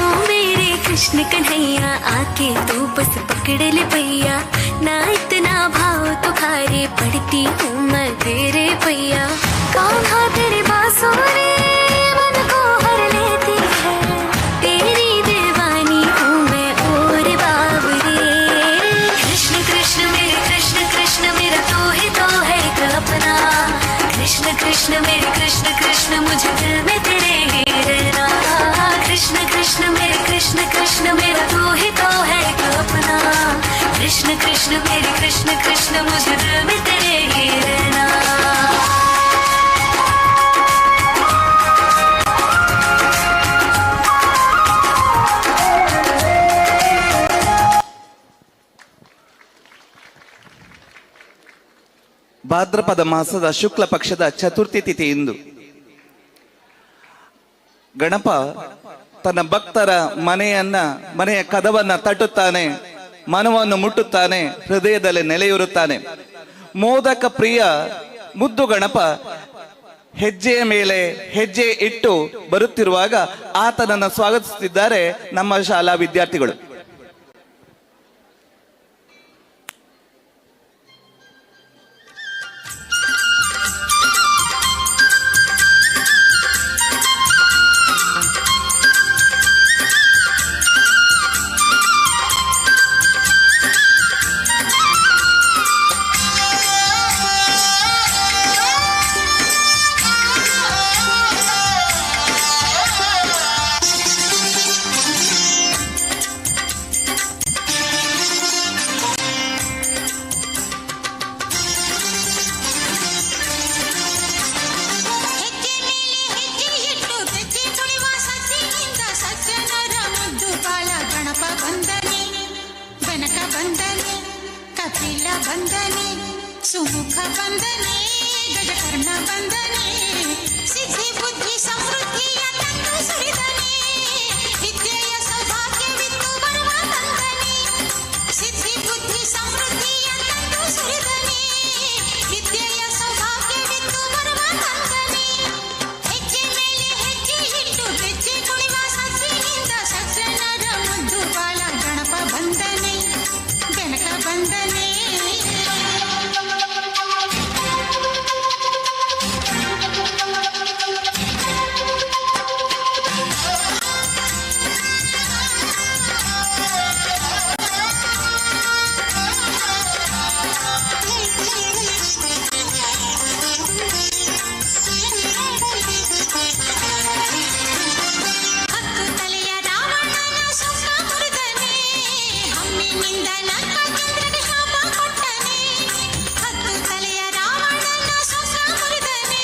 ओ मेरे कृष्ण कन्हैया आके तू बस पकड़ ले भैया ना इतना भाव तो खारे पड़ती हूँ मैं तेरे भैया कान्हा तेरी बांसुरी मन को हर लेती है तेरी दीवानी हूँ मैं और बाबरे कृष्ण कृष्ण मेरे कृष्ण कृष्ण मेरा तू ही तो है एक अपना कृष्ण कृष्ण मेरे कृष्ण कृष्ण मुझे दिल में तेरे ही रहना कृष्ण कृष्ण मेरे कृष्ण कृष्ण मेरा तू ही तो है एक अपना कृष्ण कृष्ण मेरे कृष्ण कृष्ण मुझे दिल में तेरे ही रहना ಭಾದ್ರಪದ ಮಾಸದ ಶುಕ್ಲ ಪಕ್ಷದ ಚತುರ್ಥಿ ತಿಥಿ ಇಂದು ಗಣಪ ತನ್ನ ಭಕ್ತರ ಮನೆಯ ಕದವನ್ನ ತಟ್ಟುತ್ತಾನೆ ಮನವನ್ನು ಮುಟ್ಟುತ್ತಾನೆ ಹೃದಯದಲ್ಲಿ ನೆಲೆಯೂರುತ್ತಾನೆ ಮೋದಕ ಪ್ರಿಯ ಮುದ್ದು ಗಣಪ ಹೆಜ್ಜೆಯ ಮೇಲೆ ಹೆಜ್ಜೆ ಇಟ್ಟು ಬರುತ್ತಿರುವಾಗ ಆತನನ್ನು ಸ್ವಾಗತಿಸುತ್ತಿದ್ದಾರೆ ನಮ್ಮ ಶಾಲಾ ವಿದ್ಯಾರ್ಥಿಗಳು ಬಂದನೆ ಸುಮುಖ ಬಂದನೆ ಗಜಕರ್ಣ ಬಂದನೆ ಸಿದ್ಧಿ ಬುದ್ಧಿ ಸಮೃದ್ಧಿಯ ತಂದು ಸುರಿದನೆ ವಿದ್ಯೆಯ ಸೌಭಾಗ್ಯವಿತ್ತು ಬರುವ ತಂದನೆ ಸಿದ್ಧಿ ಬುದ್ಧಿ ಸಮೃದ್ಧಿಯ ತಂದು ಸುರಿದನೆ ವಿದ್ಯೆಯ ಸೌಭಾಗ್ಯವಿತ್ತು ಬರುವ ತಂದನೆ ಹೆಜ್ಜೆ ಮೇಲೆ ಹೆಜ್ಜೆ ಇಟ್ಟು ಬೆಚ್ಚಿ ಕುಳಿವ ಸಸಿಯಿಂದ ಸಜ್ಜನರ ಮುದ್ದು ಬಾಲ ಗಣಪ ಬಂದನೆ ಗಣಕ ಬಂದನೆ ಹತ್ತು ತಲೆಯ ರಾವಣನ ಸುಖ ಮುರಿದನೆ ಹಮ್ಮಿನಿಂದ ನಕ್ಕ ಚಂದ್ರಗೆ ಶಾಪ ಕೊಟ್ಟನೆ ಹತ್ತು ತಲೆಯ ರಾವಣನ ಸುಖ ಮುರಿದನೆ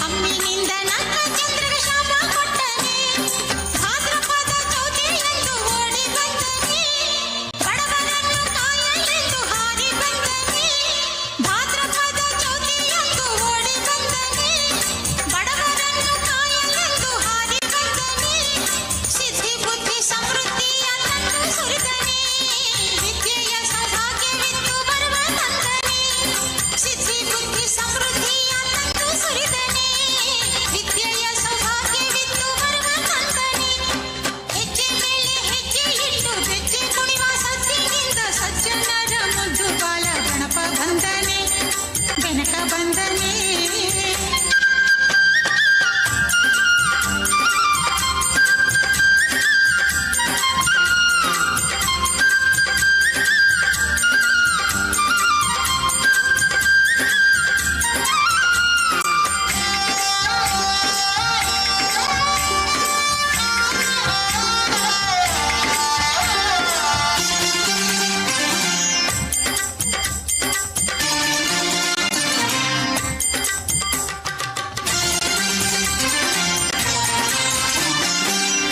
ಹಮ್ಮಿನಿಂದ ನಕ್ಕ ಚಂದ್ರಗೆ ಶಾಪ ಕೊಟ್ಟನೆ ಭಾದ್ರಪದ ಚೌತಿಯೆಂದು ಓಡಿ ಬಂದನೆ ಬಡವರನ್ನು ಕಾಯಲೆಂದು ಹಾರಿ ಬಂದನೆ ಭಾದ್ರಪದ ಚೌತಿಯೆಂದು ಓಡಿ ಬಂದನೆ ಬಡವರನ್ನು ಕಾಯಲೆಂದು ಹಾರಿ ಬಂದನೆ ಸಿದ್ಧಿ ಬುದ್ಧಿ ಸಮೃದ್ಧಿಯ ತಂದು ಸುರಿದನೆ ವಿದ್ಯೆಯ ಸೌಭಾಗ್ಯವಿತ್ತು ಬರುವ ತಂದನೆ ಸಿದ್ಧಿ ಬುದ್ಧಿ ಸಮೃದ್ಧಿಯ ತಂದು ಸುರಿದನೆ ವಿದ್ಯೆಯ ಸೌಭಾಗ್ಯವಿತ್ತು ಬರುವ ತಂದನೆ ಹೆಜ್ಜೆ ಮೇಲೆ ಹೆಜ್ಜೆ ಇಟ್ಟು ಬೆಚ್ಚಿ ಕುಣಿವ ಸಸಿಯಿಂದ ಸಜ್ಜನರ ಮುದ್ದು ಬಾಲ ಗಣಪ ಬಂದನೆ ಗಣಕ ಬಂದನೆ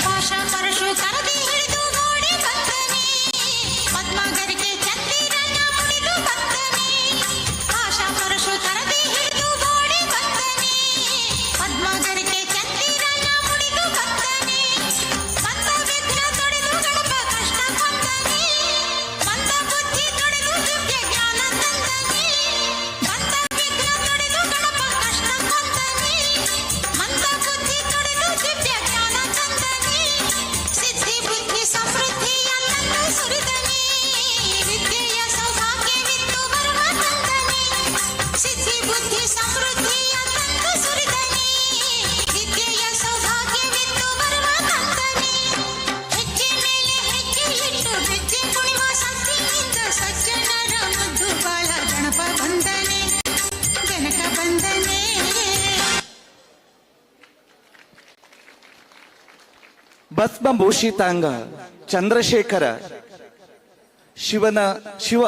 ಪಾಶ ಪರಶು ಕರದಿ ಹಿಡಿದು ನೋಡಿ ಬಂದನೆ ಪದ್ಮಗರಿಗೆ ಚಂದಿರನ ಮುಡಿದು ಬಂದನೆ ಪಾಶ ಪರಶು ಕರದಿ ಹಿಡಿದು ನೋಡಿ ಬಂದನೆ ಪದ್ಮಗರಿಗೆ ಚಂದಿರನ ಮುಡಿದು ಬಂದನೆ ಬಂದ ವಿಘ್ನ ತೊಡೆದು ಗಣಪ ಕಷ್ಟ ಬಂದನೆ ಬಂದ ಬುದ್ಧಿ ತೊಡೆದು ದಿವ್ಯ ಜ್ಞಾನ ತಂದನೆ ಬಂದ ವಿಘ್ನ ತೊಡೆದು ಗಣಪ ಕಷ್ಟ ಬಂದನೆ ಮಂದ ಬುದ್ಧಿ ತೊಡೆದು ದಿವ್ಯ ಜ್ಞಾನ ತಂದನೆ ಸಿದ್ಧಿ ಬುದ್ಧಿ ಸಮೃದ್ಧಿಯ ತಂದು ಸುರಿದನೆ ವಿದ್ಯೆಯ ಸೌಭಾಗ್ಯವಿತ್ತು ಬರುವ ತಂದನೆ ಸಿದ್ಧಿ ಬುದ್ಧಿ ಸಮೃದ್ಧಿಯ ತಂದು ಸುರಿದನೆ ವಿದ್ಯೆಯ ಸೌಭಾಗ್ಯವಿತ್ತು ಬರುವ ತಂದನೆ ಹೆಜ್ಜೆ ಮೇಲೆ ಹೆಜ್ಜೆ ಇಟ್ಟು ಬೆಚ್ಚಿ ಕುಣಿವ ಸಸಿಯಿಂದ ಸಜ್ಜನರ ಮುದ್ದು ಬಾಳ ಗಣಪ ಬಂದನೆ ಗಣಕ ಬಂದನೆ ಭಸ್ಮಭೂಷಿತಾಂಗ ಚಂದ್ರಶೇಖರ ಶಿವ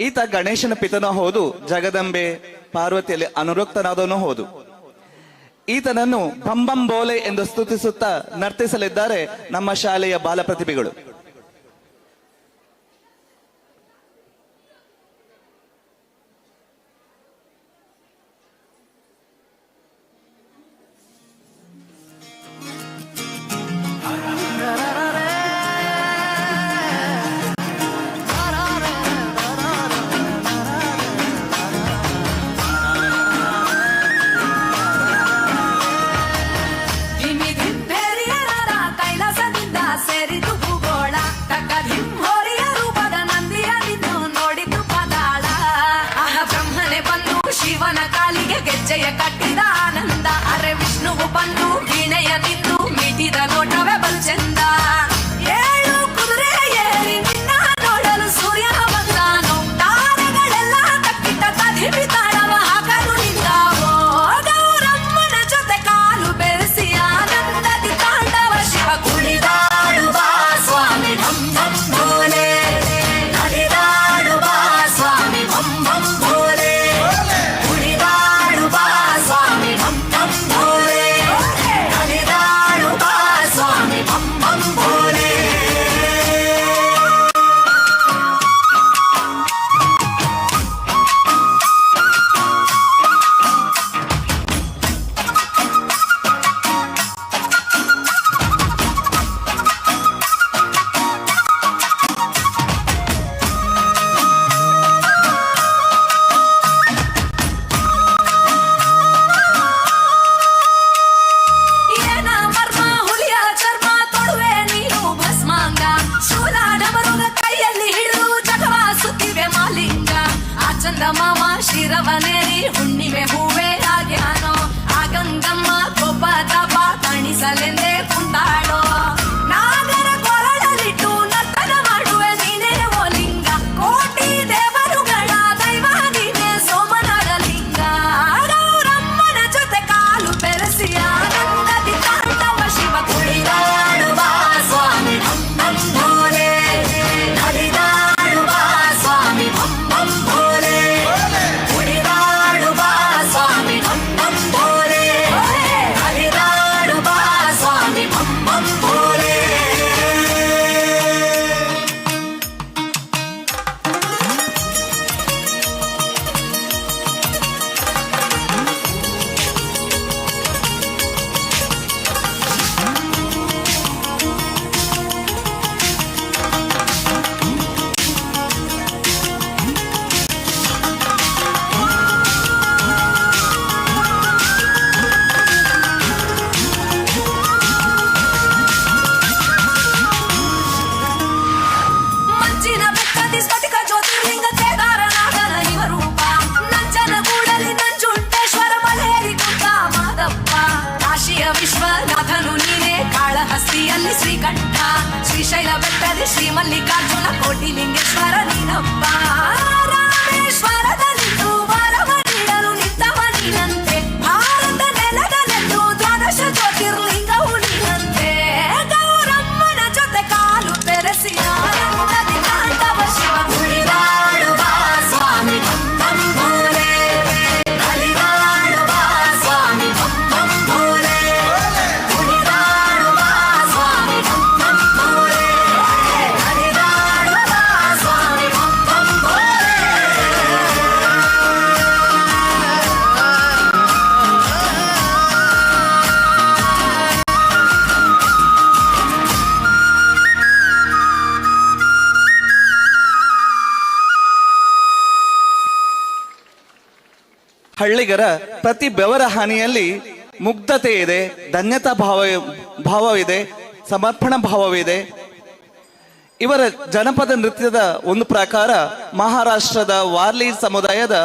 ಈತ ಗಣೇಶನ ಪಿತನ ಹೌದು ಜಗದಂಬೆ ಪಾರ್ವತಿಯಲ್ಲಿ ಅನುರಕ್ತನಾದವನು ಹೌದು ಈತನನ್ನು ಬಂಬಂ ಬೋಲೆ ಎಂದು ಸ್ತುತಿಸುತ್ತಾ ನರ್ತಿಸಲಿದ್ದಾರೆ ನಮ್ಮ ಶಾಲೆಯ ಬಾಲ ಪ್ರತಿಭೆಗಳು. ಕೈಲಾಸದಿಂದ ಸೇರಿದು ಭೂಗೋಳ ಕಾಶಿಯ ವಿಶ್ವನಾಥನು ನೀನೇ, ಕಾಳಹಸ್ತಿಯಲ್ಲಿ ಶ್ರೀಕಂಠ, ಶ್ರೀಶೈಲ ಬೆಟ್ಟದಲ್ಲಿ ಶ್ರೀ ಮಲ್ಲಿಕಾರ್ಜುನ, ಕೋಟಿಲಿಂಗೇಶ್ವರ ನೀನಪ್ಪ. ರಾಮೇಶ್ವರದಲ್ಲಿದ್ದು ವರವ ನೀಡಲು ನಿಂತವ ನೀನಂತೆ, ಭಾರತ ನೆಲದಲ್ಲೆಂದು ದ್ವಾದಶ ಜ್ಯೋತಿರ್ಲಿಂಗವು ನೀನಂತೆ. ಗೌರಮ್ಮನ ಜೊತೆ ಕಾಲು ತೆರೆಸಿ ಆನಂದದಿ ಕಾಂತವ ಶಿವ ಉಳಿದಾಡುವ ಸ್ವಾಮಿ ಭಂ ಭಂ ಭೋಲೆ, ಅಲಿದಾಡುವ ಸ್ವಾಮಿ ಭಂ ಭಂ ಭೋಲೆ, ಉಳಿದಾಡುವ ಸ್ವಾಮಿ ಭಂ ಭಂ ಭೋಲೆ, ಅಲಿದಾಡುವ ಸ್ವಾಮಿ ಭಂ ಭಂ ಭೋಲೆ. ಹಳ್ಳಿಗರ ಪ್ರತಿ ಬೆವರ ಹಾನಿಯಲ್ಲಿ ಮುಗ್ಧತೆ ಇದೆ, ಧನ್ಯತಾ ಭಾವವಿದೆ, ಸಮರ್ಪಣಾ ಭಾವವಿದೆ. ಇವರ ಜನಪದ ನೃತ್ಯದ ಒಂದು ಪ್ರಕಾರ ಮಹಾರಾಷ್ಟ್ರದ ವಾರ್ಲಿ ಸಮುದಾಯದ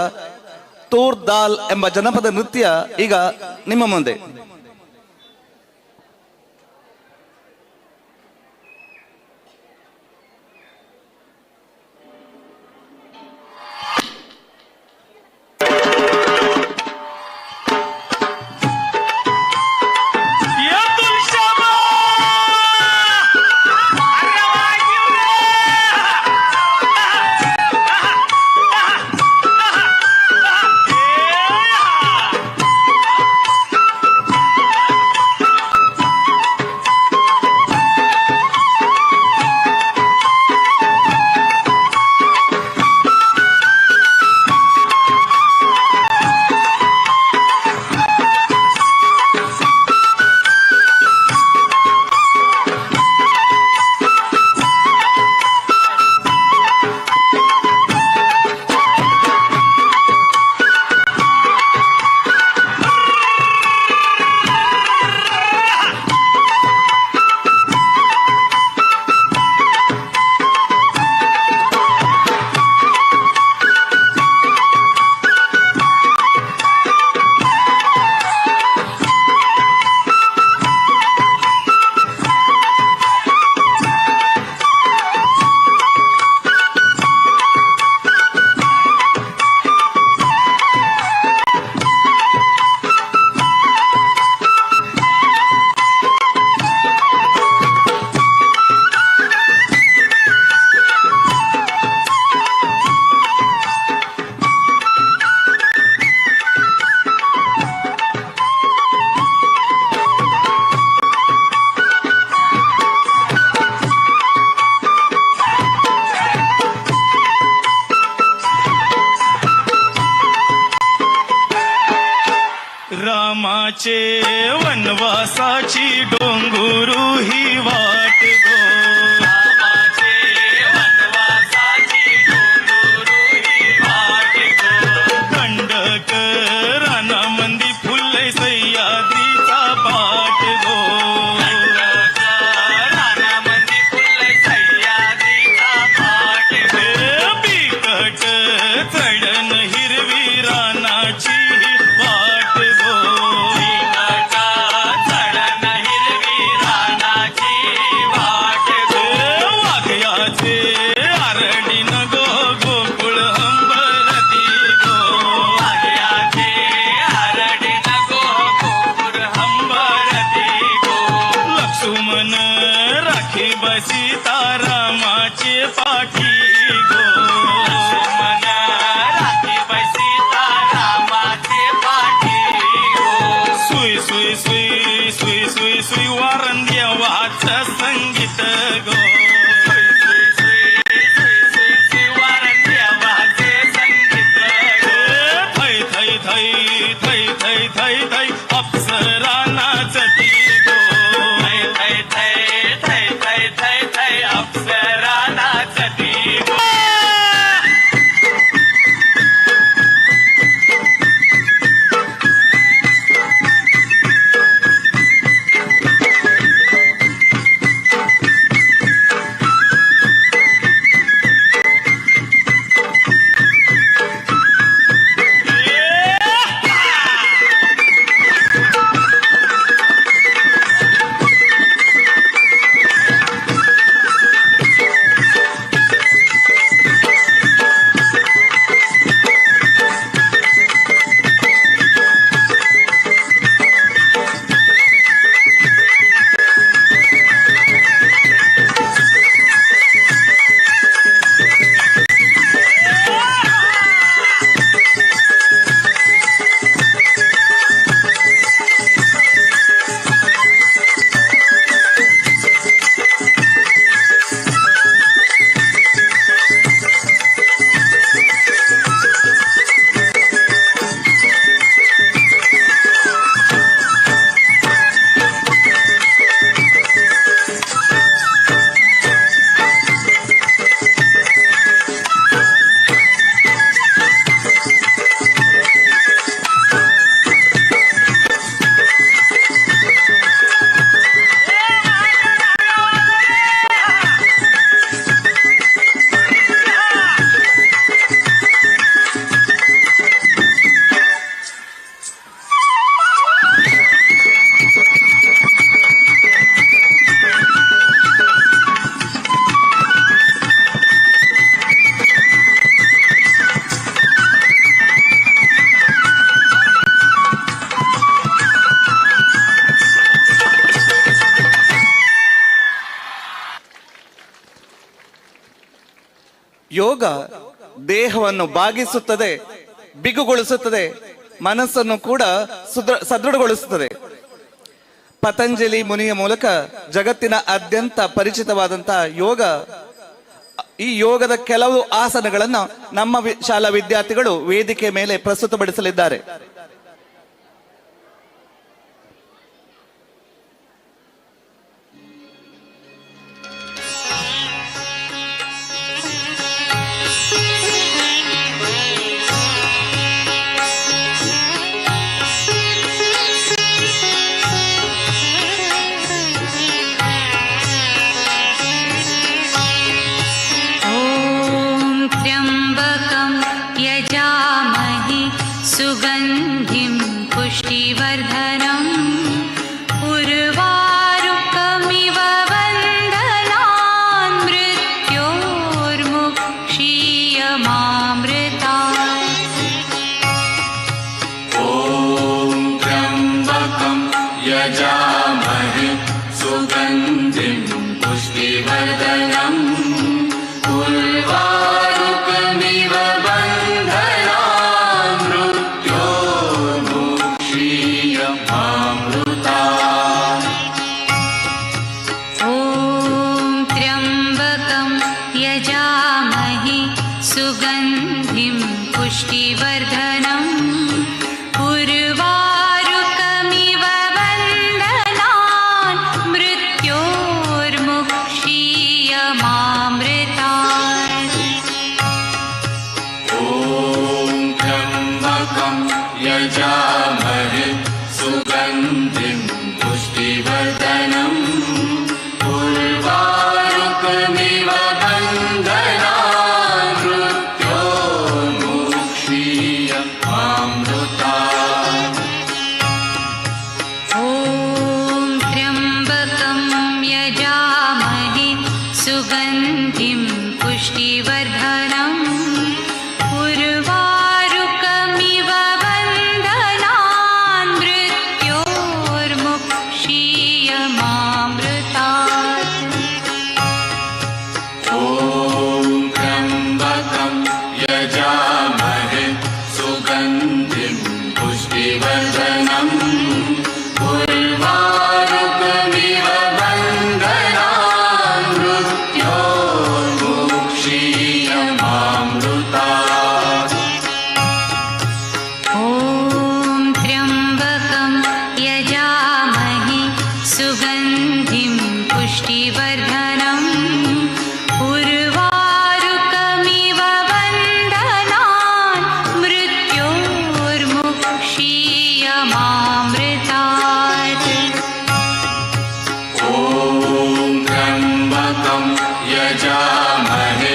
ತೋರ್ ದಾಲ್ ಎಂಬ ಜನಪದ ನೃತ್ಯ ಈಗ ನಿಮ್ಮ ಮುಂದೆ. रामाचे वनवासाची डोंगुरू ही वाट गो, रामाचे वनवासाची डोंगुरू ही वाट गो. खंडक रानामंदी फुले सह्याद्रीचा पाट गो, खंडक रानामंदी फुले सह्याद्रीचा पाट गो. बिकट चढण हिरवी रानाची वाट गो, बिकट चढण हिरवी रानाची वाट गो. वाघ्याचे आरडीन गो गोकुळ हंबरती गो, वाघ्याचे आरडीन गो गोकुळ हंबरती गो. लक्ष्मण राखी बसी रामाचे पाठी गो, लक्ष्मण राखी बसी रामाचे पाठी गो. सुई सुई सुई सुई सुई सुई वारण देवाचं संगीत गो, सुई सुई सुई सुई सुई सुई वारण देवाचे संगीत गो. थै थै थै थै थै थै थै अप्सरा नाचती गो, थै थै थै थै थै थै थै अप्सरा नाचती गो. ಯೋಗ ದೇಹವನ್ನು ಬಾಗಿಸುತ್ತದೆ, ಬಿಗುಗೊಳಿಸುತ್ತದೆ, ಮನಸ್ಸನ್ನು ಕೂಡ ಸದೃಢಗೊಳಿಸುತ್ತದೆ. ಪತಂಜಲಿ ಮುನಿಯ ಮೂಲಕ ಜಗತ್ತಿನ ಅತ್ಯಂತ ಪರಿಚಿತವಾದಂತಹ ಯೋಗ, ಈ ಯೋಗದ ಕೆಲವು ಆಸನಗಳನ್ನು ನಮ್ಮ ಶಾಲಾ ವಿದ್ಯಾರ್ಥಿಗಳು ವೇದಿಕೆ ಮೇಲೆ ಪ್ರಸ್ತುತಪಡಿಸಲಿದ್ದಾರೆ. सुगन्धिं पुष्टिवर्धनम् उर्वारुकमिव बन्धनान् मृत्योर्मुक्षीयमामृतात्। ॐ त्र्यम्बकं यजामहे सुगन्धिं पुष्टिवर्धनम् उर्वारुकमिव सुगन्धिं पुष्टिवर्धनम् उर्वारुकमिव बन्धनान् मृत्योर्मुक्षीयमामृतात्। ॐ त्र्यम्बकं यजामहे सुगन्धिं पुष्टिवर्धनम् उर्वारुकमिव सुगन्धिं पुष्टिवर्धनम् उर्वारुकमिव बन्धनान् मृत्योर्मुक्षीयमामृतात्। ॐ त्र्यम्बकं यजामहे सुगन्धिं पुष्टिवर्धनम् उर्वारुकमिव सुगन्धिं पुष्टिवर्धनम् उर्वारुकमिव बन्धनान् मृत्योर्मुक्षीयमामृतात्। ॐ त्र्यम्बकं यजामहे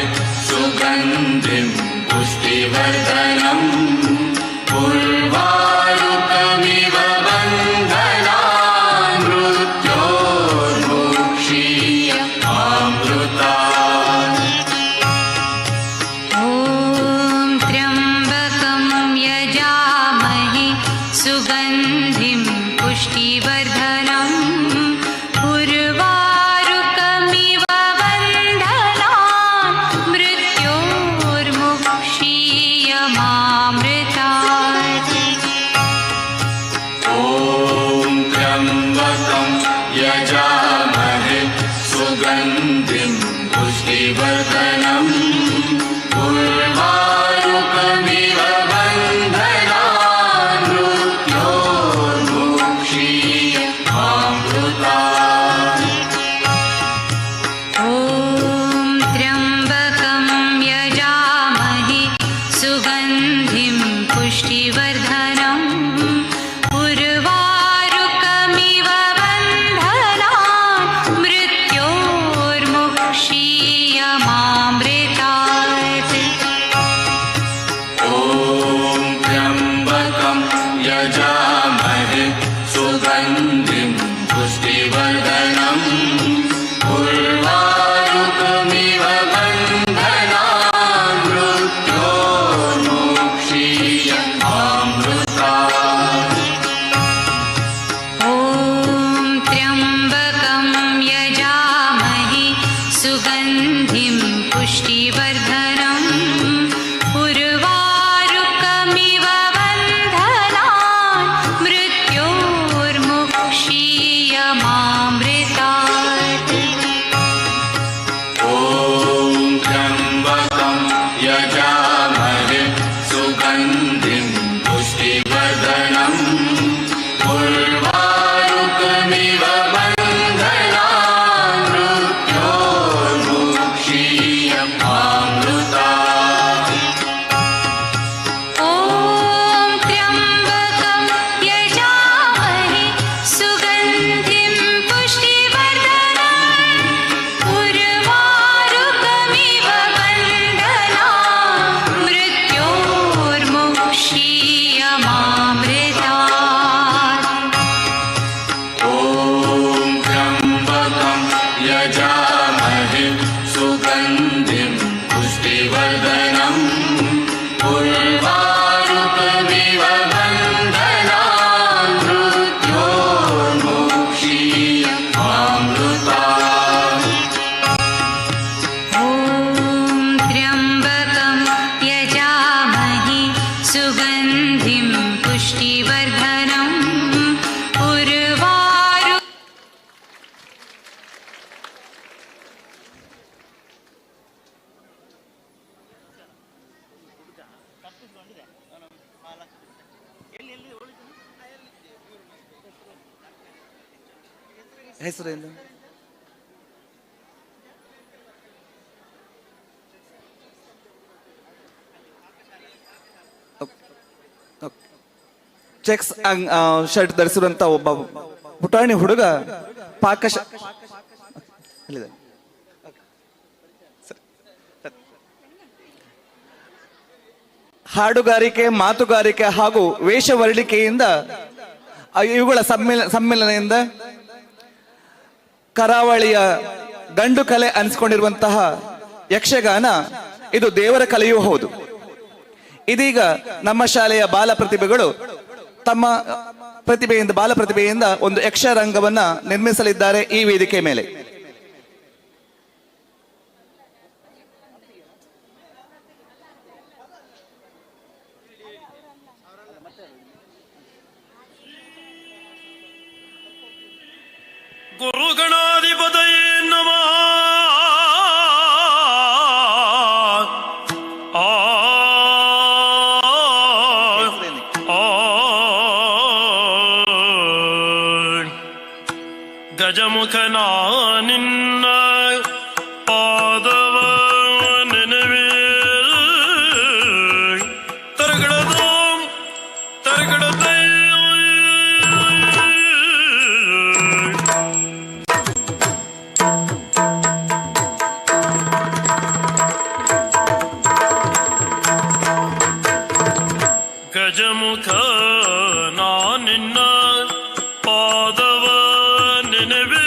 सुगन्धिं पुष्टिवर्धनम् उर्वारुकमिव सुगन्धिं पुष्टिवर्धनम् उर्वारुकमिव बन्धनान् मृत्योर्मुक्षीयमामृतात्। ॐ त्र्यम्बकं यजामहे सुगन्धिं पुष्टिवर्धनम् उर्वारुकमिव सुगन्धिं पुष्टिवर्धनम् उर्वारुकमिव बन्धनान् मृत्योर्मुक्षीयमामृतात्। ॐ त्र्यम्बकं यजामहे सुगन्धिं पुष्टिवर्धनम् उर्वारुकमिव सुगन्धिं पुष्टिवर्धनम् मुष्टिवर्धनम् उर्वारुकमिव बन्धनान् मृत्योर्मुक्षीयमामृतात् ॐ त्र्यम्बकं यजामहे सुगन्धिं पुष्टिवर्धनम् उर्वारुकमिव बन्धनान् मृत्योर्मुक्षीयमामृतात् ॐ त्र्यम्बकं यजामहे सुगन्धिं पुष्टिवर्धनम् उर्वारुकमिव बन्धनान् मृत्योर्मुक्षीयमामृतात् ॐ त्र्यम्बकं यजामहे सुगन्धिं पुष्टिवर्धनम् उर्वारु ಹೆಸರೇನು? ಚೆಕ್ಸ್ ಶರ್ಟ್ ಧರಿಸಿರುವಂತ ಒಬ್ಬ ಪುಟಾಣಿ ಹುಡುಗ ಎಲ್ಲಿದೆ? ಹಾಡುಗಾರಿಕೆ, ಮಾತುಗಾರಿಕೆ ಹಾಗೂ ವೇಷವರ್ಣಿಕೆಯಿಂದ ಇವುಗಳ ಸಮ್ಮಿಲನದಿಂದ ಕರಾವಳಿಯ ಗಂಡು ಕಲೆ ಅನಿಸ್ಕೊಂಡಿರುವಂತಹ ಯಕ್ಷಗಾನ ಇದು ದೇವರ ಕಲೆಯೂ ಹೌದು. ಇದೀಗ ನಮ್ಮ ಶಾಲೆಯ ಬಾಲ ಪ್ರತಿಭೆಗಳು ತಮ್ಮ ಬಾಲ ಪ್ರತಿಭೆಯಿಂದ ಒಂದು ಯಕ್ಷರಂಗವನ್ನ ನಿರ್ಮಿಸಲಿದ್ದಾರೆ ಈ ವೇದಿಕೆ ಮೇಲೆ. ಗುರುಗಣಾಧಿಪತಯೇ ನಮಃ. ಗಜಮುಖನಾ ನಿನ್ನ ಪಾದವ ನೆನವೇ ತರಗಡದೋ ತರಗಡದೈ ಗಜಮುಖ ನಾ ನಿನ್ನ ಪಾದವ ನೆನವೇ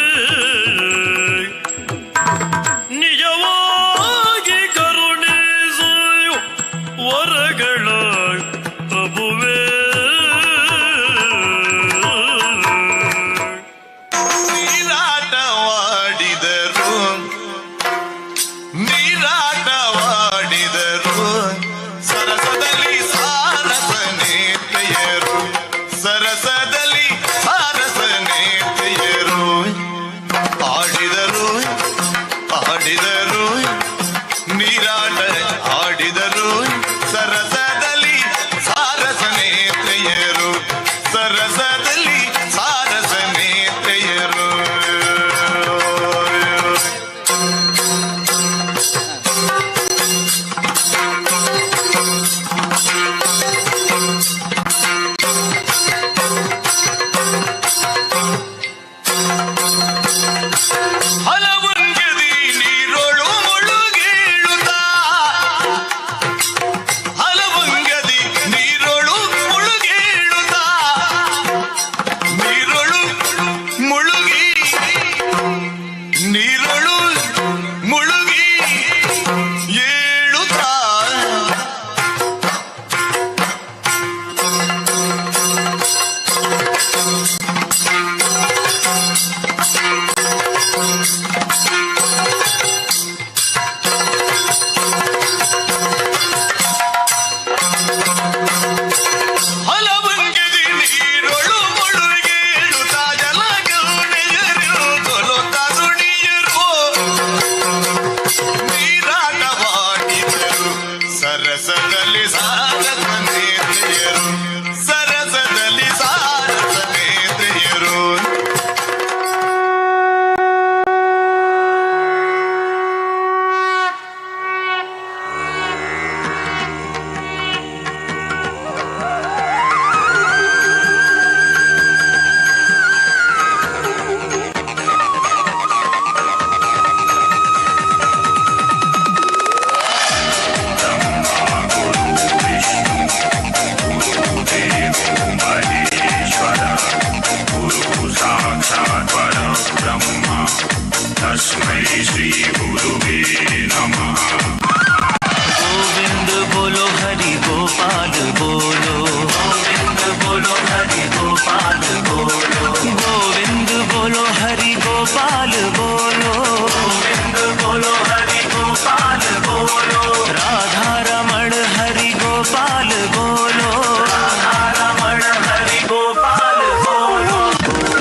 बोलो, गोविंद बोलो, हरि गोपाल बोलो, राधा रमण हरि गोपाल बोलो, राधा रमण हरि गोपाल बोलो,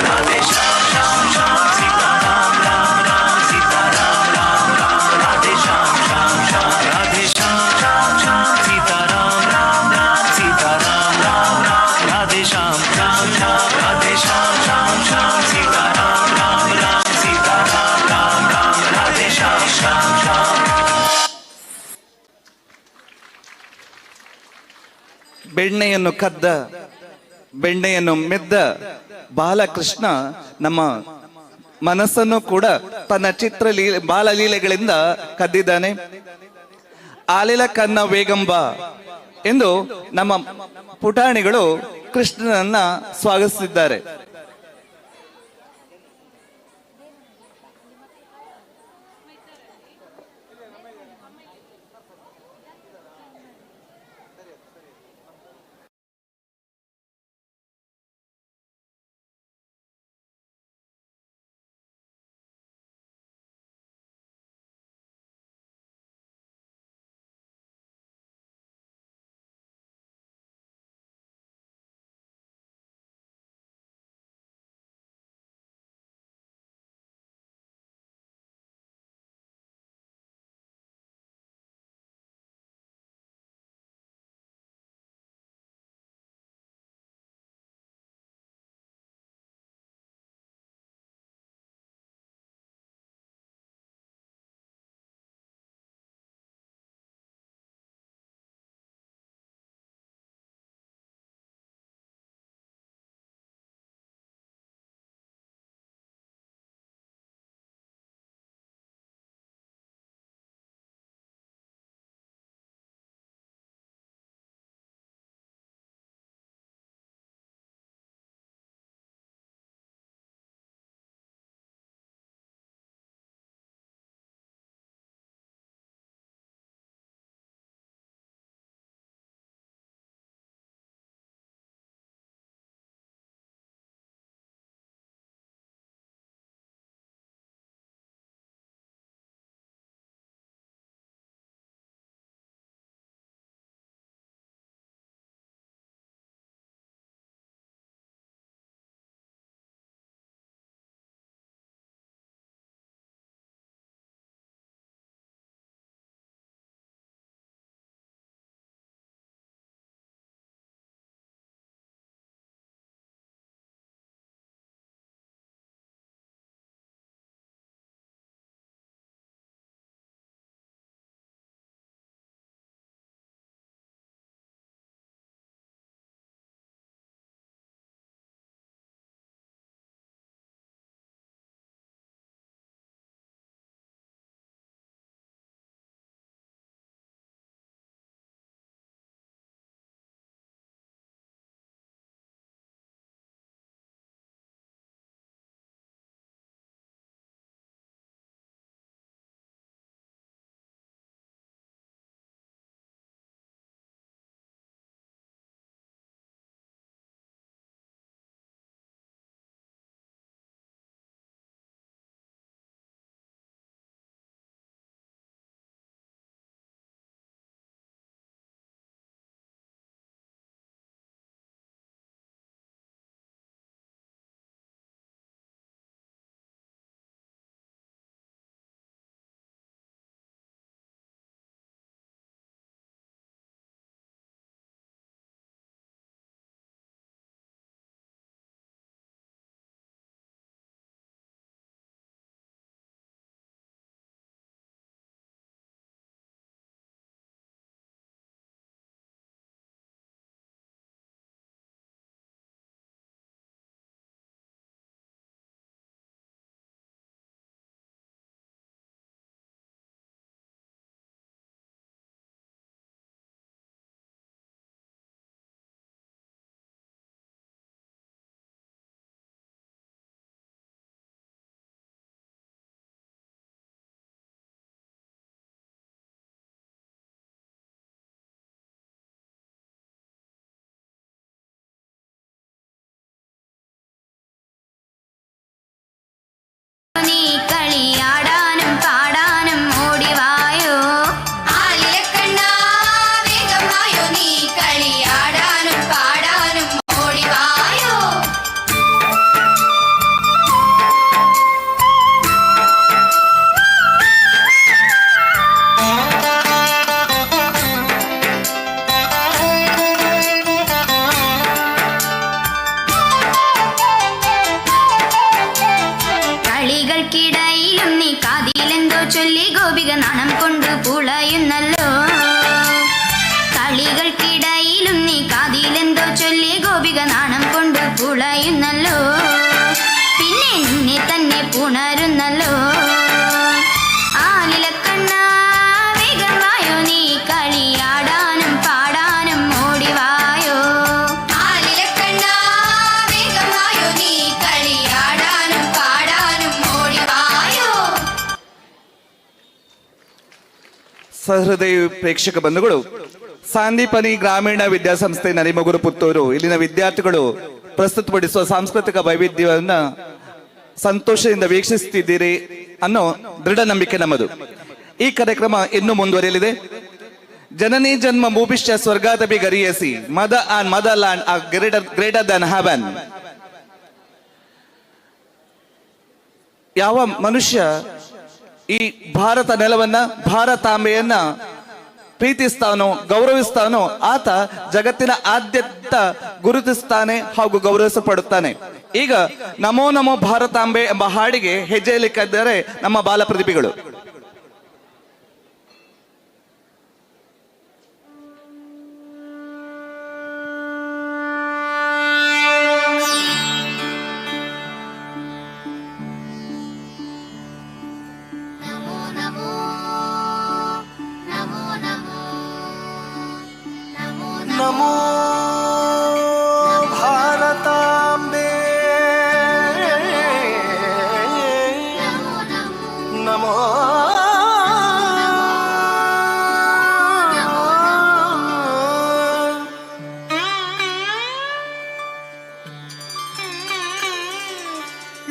राधे श्याम श्याम श्याम सीता राम राम राम सीता राम राम राम, राधे श्याम श्याम श्याम राधे श्याम श्याम श्याम सीता राम राम राम सीता राम राम राम, राधे श्याम श्याम श्याम राधे श्याम श्याम श्याम सीता राम राम राम सीता राम राम राम, राधे श्याम श्याम श्याम. ಬೆಣ್ಣೆಯನ್ನು ಕದ್ದ ಬೆಣ್ಣೆಯನ್ನು ಮೆದ್ದ ಬಾಲಕೃಷ್ಣ ನಮ್ಮ ಮನಸ್ಸನ್ನು ಕೂಡ ತನ್ನ ಬಾಲಲೀಲೆಗಳಿಂದ ಕದ್ದಿದ್ದಾನೆ. ಆಲಿಲ ಕನ್ನ ವೇಗಂಬ ಎಂದು ನಮ್ಮ ಪುಟಾಣಿಗಳು ಕೃಷ್ಣನನ್ನ ಸ್ವಾಗತಿಸಿದ್ದಾರೆ. ಸಹೃದಯ ಪ್ರೇಕ್ಷಕ ಬಂಧುಗಳು, ಸಾಂದೀಪನಿ ಗ್ರಾಮೀಣ ವಿದ್ಯಾಸಂಸ್ಥೆ ನರಿಮಗುರು ಪುತ್ತೂರು ಇಲ್ಲಿನ ವಿದ್ಯಾರ್ಥಿಗಳು ಪ್ರಸ್ತುತಪಡಿಸುವ ಸಾಂಸ್ಕೃತಿಕ ವೈವಿಧ್ಯವನ್ನ ಸಂತೋಷದಿಂದ ವೀಕ್ಷಿಸುತ್ತಿದ್ದೀರಿ ಅನ್ನೋ ದೃಢ ನಂಬಿಕೆ ನಮ್ಮದು. ಈ ಕಾರ್ಯಕ್ರಮ ಇನ್ನೂ ಮುಂದುವರಿಯಲಿದೆ. ಜನನಿ ಜನ್ಮ ಭೂಪಿಷ್ಠ ಸ್ವರ್ಗಾದಪಿ ಗರಿಯಸಿ mother and motherland are greater than heaven. ಯಾವ ಮನುಷ್ಯ ಈ ಭಾರತ ನೆಲವನ್ನ, ಭಾರತಾಂಬೆಯನ್ನ ಪ್ರೀತಿಸ್ತಾನೋ, ಗೌರವಿಸ್ತಾನೋ ಆತ ಜಗತ್ತಿನ ಆದ್ಯಂತ ಗುರುತಿಸ್ತಾನೆ ಹಾಗೂ ಗೌರವಿಸಲ್ಪಡುತ್ತಾನೆ. ಈಗ ನಮೋ ನಮೋ ಭಾರತಾಂಬೆ ಎಂಬ ಹಾಡಿಗೆ ಹೆಜ್ಜೆಯಲ್ಲಿದ್ದಾರೆ ನಮ್ಮ ಬಾಲ ಪ್ರತಿಭೆಗಳು. ನಮೋ ಭಾರತಾಂಬೆ, ನಮೋ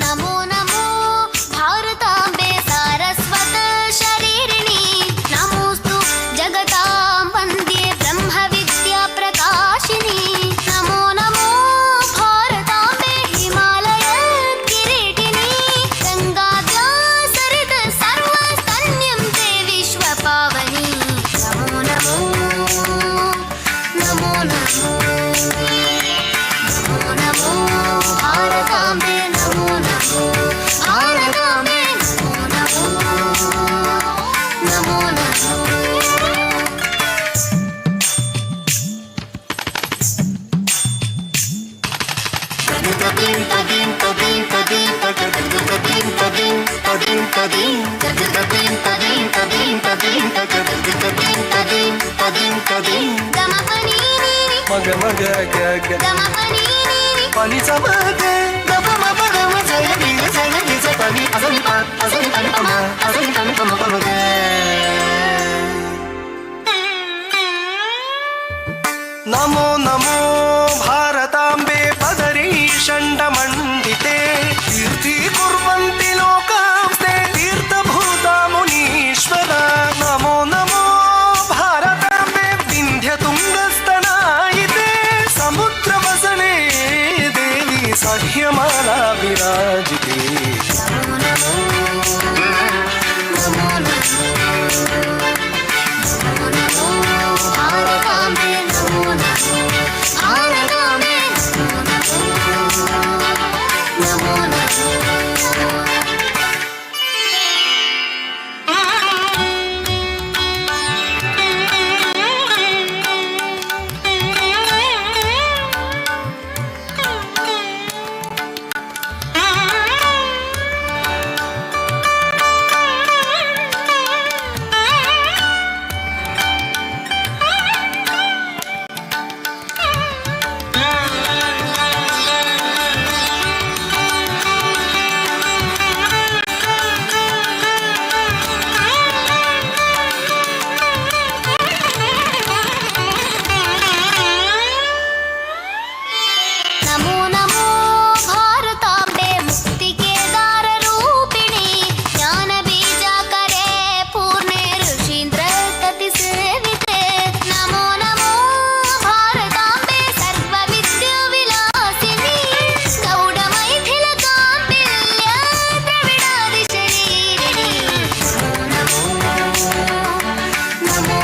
ನಮೋ ನಮೋ ಭಾರತಾಂಬೆ ಸಾರಸ್ವತ ಶರೀರಿಣಿ ನಮೋಸ್ತು ಜಗತಾಂ ವಂದೇ ಬ್ರಹ್ಮ ವಿದ್ಯಾ ಪ್ರಕಾಶಿನಿ. ನಮೋ ನಮೋ ಭಾರತಾಂಬೆ ಹಿಮಾಲಯ ಕಿರೀಟಿನಿ ಗಂಗಾದ್ಯಾ ಸರಿತ ಸರ್ವ ಸ್ತನ್ಯಂ ತೇ ವಿಶ್ವ ಪಾವನಿ. ನಮೋ ನಮೋ ನಮೋ ನಮೋ ನಮೋ ನಮೋ ಭಾರತಾಂಬೆ, ನಮೋ ನಮೋ ಭಾರತಾಂಬೆ, ನಮೋ ನಮೋ ನಮೋ ನಮೋ. ಮಗ ಮಗ ಗ ಪನಿ ಸ ಮಗ ಗಮ ಮಪ ಗಮ ಜಯ ನಿಗ ಜಯ ನಿಜ ಪನಿ ಅಸನಿ ಪ ಅಸನಿ ಪನಿ ಪಮ ಅಸನಿ ಪನಿ ಪಮ ಪಮ ಗ. ನಮೋ ನಮೋ ಭಾರತಾಂಬೆ ಪದರಿ ಷಂಡ ಮಂಡಿತೆ ಕೀರ್ತಿ ಕುರ್ವಂತಿ ಲೋಕಾಂಸ್ತೆ ತೀರ್ಥಭೂತ ಮುನೀಶ್ವರ. ನಮೋ ನಮೋ ಭಾರತಾಂಬೆ ವಿಂಧ್ಯ ತುಂಗಸ್ತನಾಯಿತೆ ಸಮುದ್ರ ವಸನೆ ದೇವಿ ಸಹ್ಯಮಾಲಾ ವಿರಾಜಿತೆ. ನಮೋ ನಮೋ ನಮೋ ನಮೋ ಭಾರತಾಂಬೆ, ನಮೋ ನಮೋ ಭಾರತಾಂಬೆ, ನಮೋ ನಮೋ ನಮೋ. ನಮೋ ನಮೋ ಭಾರತಾಂಬೆ ಮುಕ್ತಿಕೇದಾರ ರೂಪಿಣಿ ಜ್ಞಾನ ಬೀಜಾಕರೆ ಪೂರ್ಣೆ ಋಷೀಂದ್ರ ತತಿ ಸೇವಿತೆ. ನಮೋ ನಮೋ ಭಾರತಾಂಬೆ ಸರ್ವ ವಿದ್ಯಾ ವಿಲಾಸಿನಿ ಗೌಡ ಮೈಥಿಲ ಕಾಂಪಿಲ್ಯ ದ್ರವಿಡಾದಿ ಶರೀರಿಣಿ. ನಮೋ ನಮೋ ನಮೋ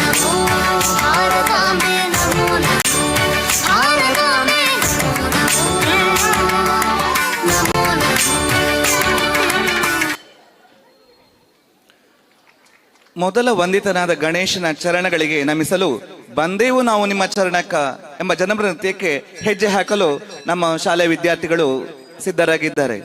ನಮೋ ಭಾರತಾಂಬೆ, ನಮೋ ನಮೋ ಭಾರತಾಂಬೆ, ನಮೋ ನಮೋ. ಮೊದಲ ವಂದಿತನಾದ ಗಣೇಶನ ಚರಣಗಳಿಗೆ ನಮಿಸಲು ಬಂದೇವು ನಾವು ನಿಮ್ಮ ಚರಣಕ್ಕ ಎಂಬ ಜನಪದ ನೃತ್ಯಕ್ಕೆ ಹೆಜ್ಜೆ ಹಾಕಲು ನಮ್ಮ ಶಾಲೆಯ ವಿದ್ಯಾರ್ಥಿಗಳು ಸಿದ್ಧರಾಗಿದ್ದಾರೆ.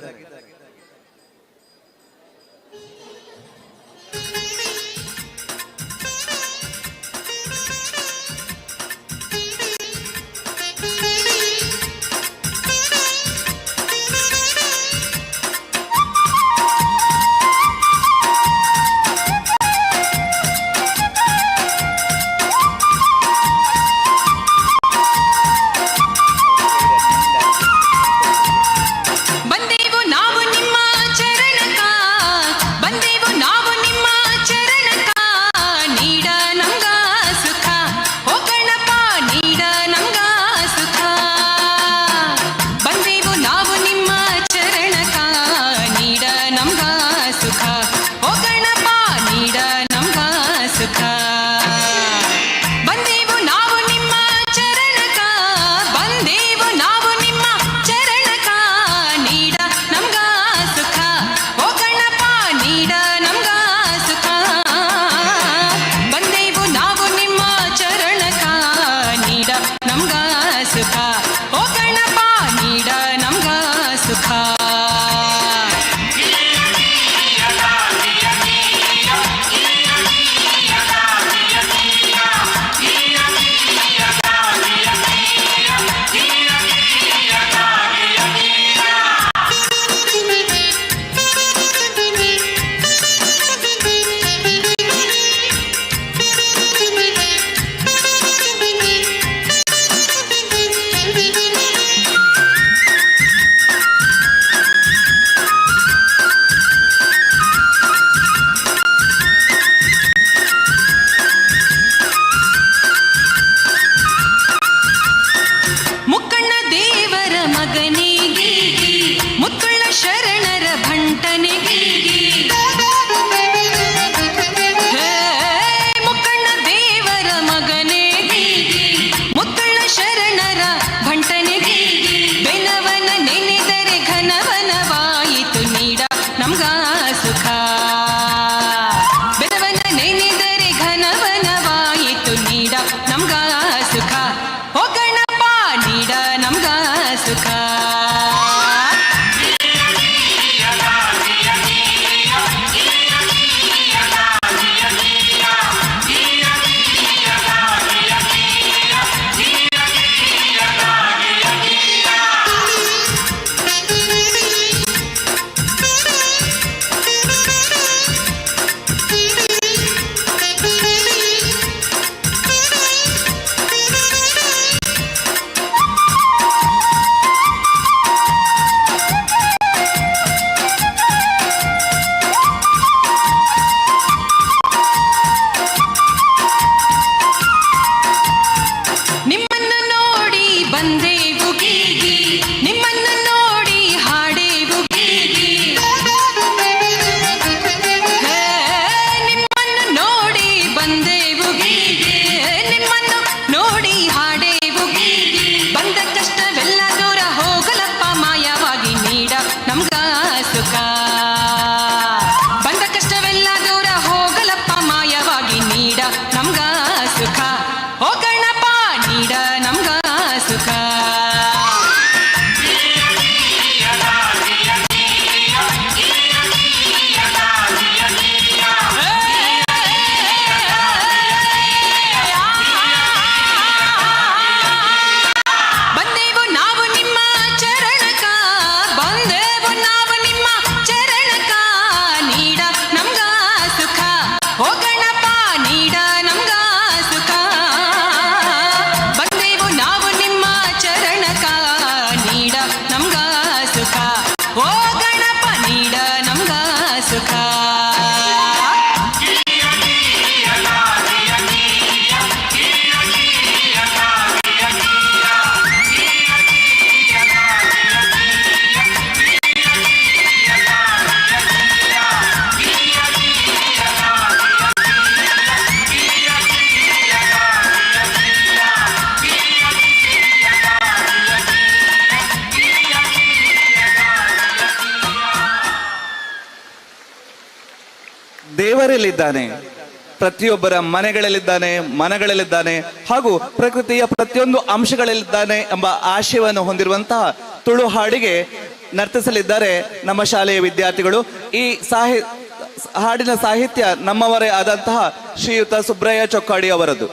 ದೇವರಲ್ಲಿದ್ದಾನೆ, ಪ್ರತಿಯೊಬ್ಬರ ಮನೆಗಳಲ್ಲಿದ್ದಾನೆ, ಮನಗಳಲ್ಲಿದ್ದಾನೆ ಹಾಗೂ ಪ್ರಕೃತಿಯ ಪ್ರತಿಯೊಂದು ಅಂಶಗಳಲ್ಲಿದ್ದಾನೆ ಎಂಬ ಆಶಯವನ್ನು ಹೊಂದಿರುವಂತಹ ತುಳು ಹಾಡಿಗೆ ನರ್ತಿಸಲಿದ್ದಾರೆ ನಮ್ಮ ಶಾಲೆಯ ವಿದ್ಯಾರ್ಥಿಗಳು. ಈ ಹಾಡಿನ ಸಾಹಿತ್ಯ ನಮ್ಮವರೇ ಆದಂತಹ ಶ್ರೀಯುತ ಸುಬ್ರಯ್ಯ ಚೊಕ್ಕಾಡಿ ಅವರದ್ದು.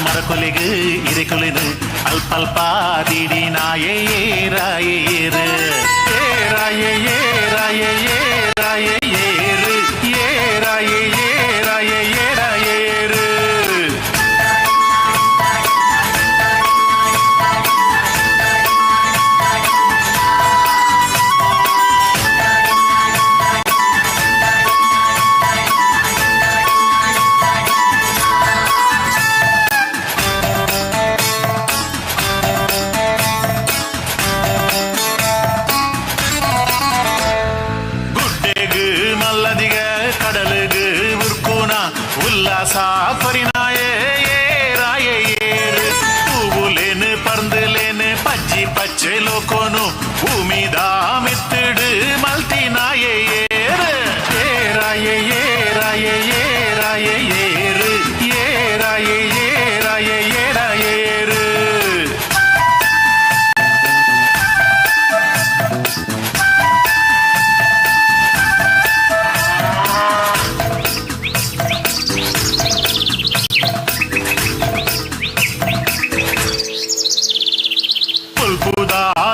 ಮರಕೊಲೆಗೆ ಇರೆಕೊಲೆನು ಅಲ್ಪಲ್ಪಾದಿಡಿ ನಾಯೇ ರಾಯೇರು ರಾಯೇ ರಾಯೇ ರಾಯೇ ಏರು ರಾಯೇ ರಾಯೇ ರಾಯೇರು. சாப்பரினாயே ராயேரு பூவுலேனு பறந்துலேனு பச்சி பச்சை லோகோனு பூமிதா மித்துடு மல்தினாயே ராயே ராயே ராயேரு ராயே ராயே ராயேரு.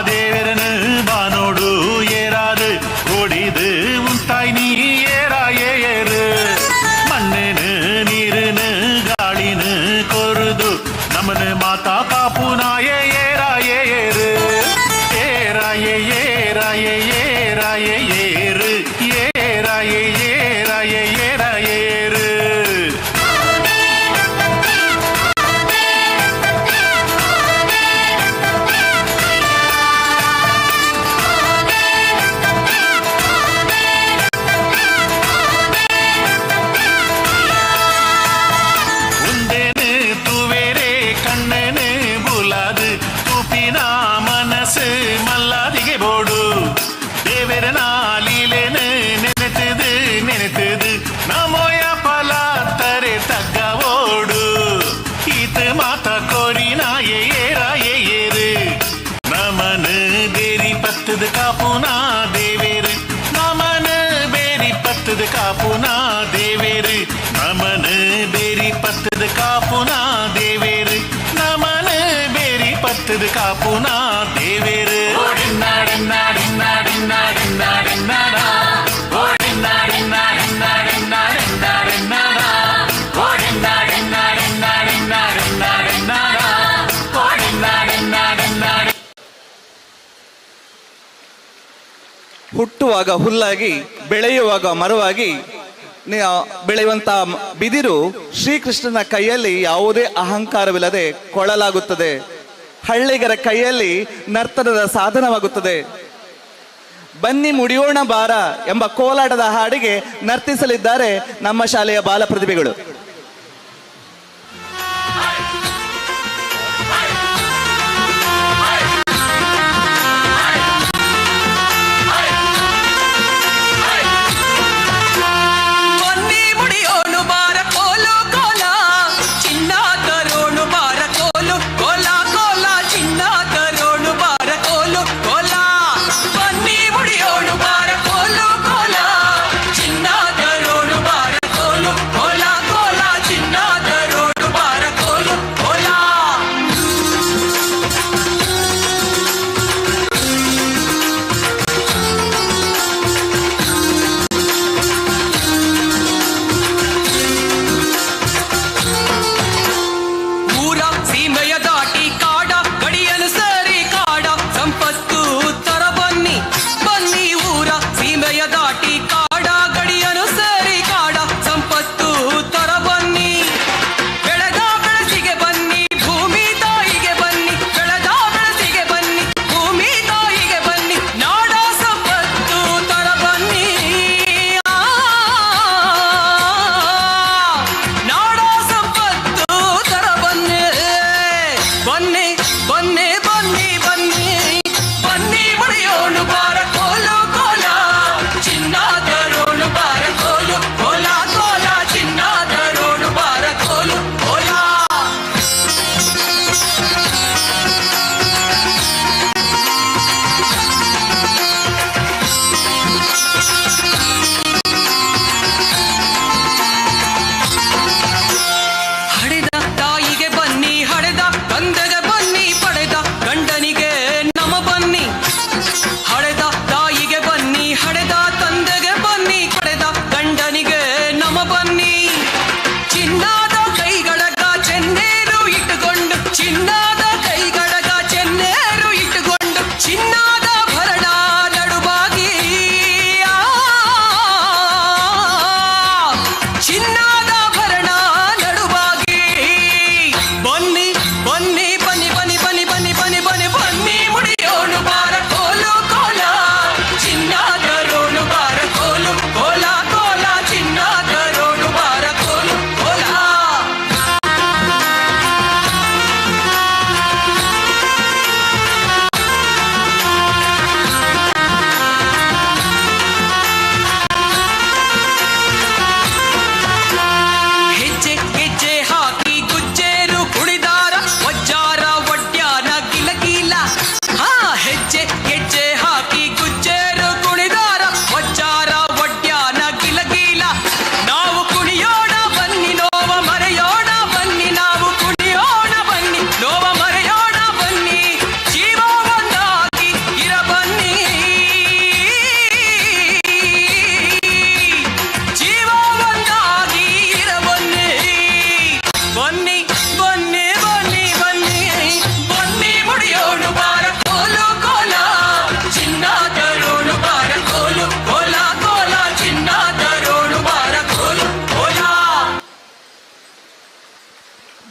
தேவரனு வானோடு ஏறாது ஓடிது உன் தாய் நீ ஏறாயேறு மண்ணுனு நீருனு காளினு கொருது நமனு மாதா காப்பு நாயே ஏறாயேறு ஏறாயே ஏறாயே ஏறாயே ஏறு ஏறாயே ஏறாயே ஏறாயேறு. மல்லாதிகை போடு தேவர நாளிலேனு நினைத்தது நினைத்தது நமோய பலாத்தரே தக்க ஓடு ஈத்து மாத்தா கோரி நாயே ராயே ஏறு நமனு பேரி பத்துது காப்புனா தேவேரு நமனு பேரி பத்துது காப்புனா தேவேரு நமனு பேரி பத்துது காப்புனா தேவேரு நமனு பேரி பத்துது காப்புனா தேவேரு. ಹುಟ್ಟುವಾಗ ಹುಲ್ಲಾಗಿ ಬೆಳೆಯುವಾಗ ಮರವಾಗಿ ಬೆಳೆಯುವಂತಹ ಬಿದಿರು ಶ್ರೀಕೃಷ್ಣನ ಕೈಯಲ್ಲಿ ಯಾವುದೇ ಅಹಂಕಾರವಿಲ್ಲದೆ ಕೊಳಲಾಗುತ್ತದೆ. ಹಳ್ಳಿಗರ ಕೈಯಲ್ಲಿ ನರ್ತನದ ಸಾಧನವಾಗುತ್ತದೆ. ಬನ್ನಿ ಮುಡಿಯೋಣ ಬಾರ ಎಂಬ ಕೋಲಾಟದ ಹಾಡಿಗೆ ನರ್ತಿಸಲಿದ್ದಾರೆ ನಮ್ಮ ಶಾಲೆಯ ಬಾಲ ಪ್ರತಿಭೆಗಳು.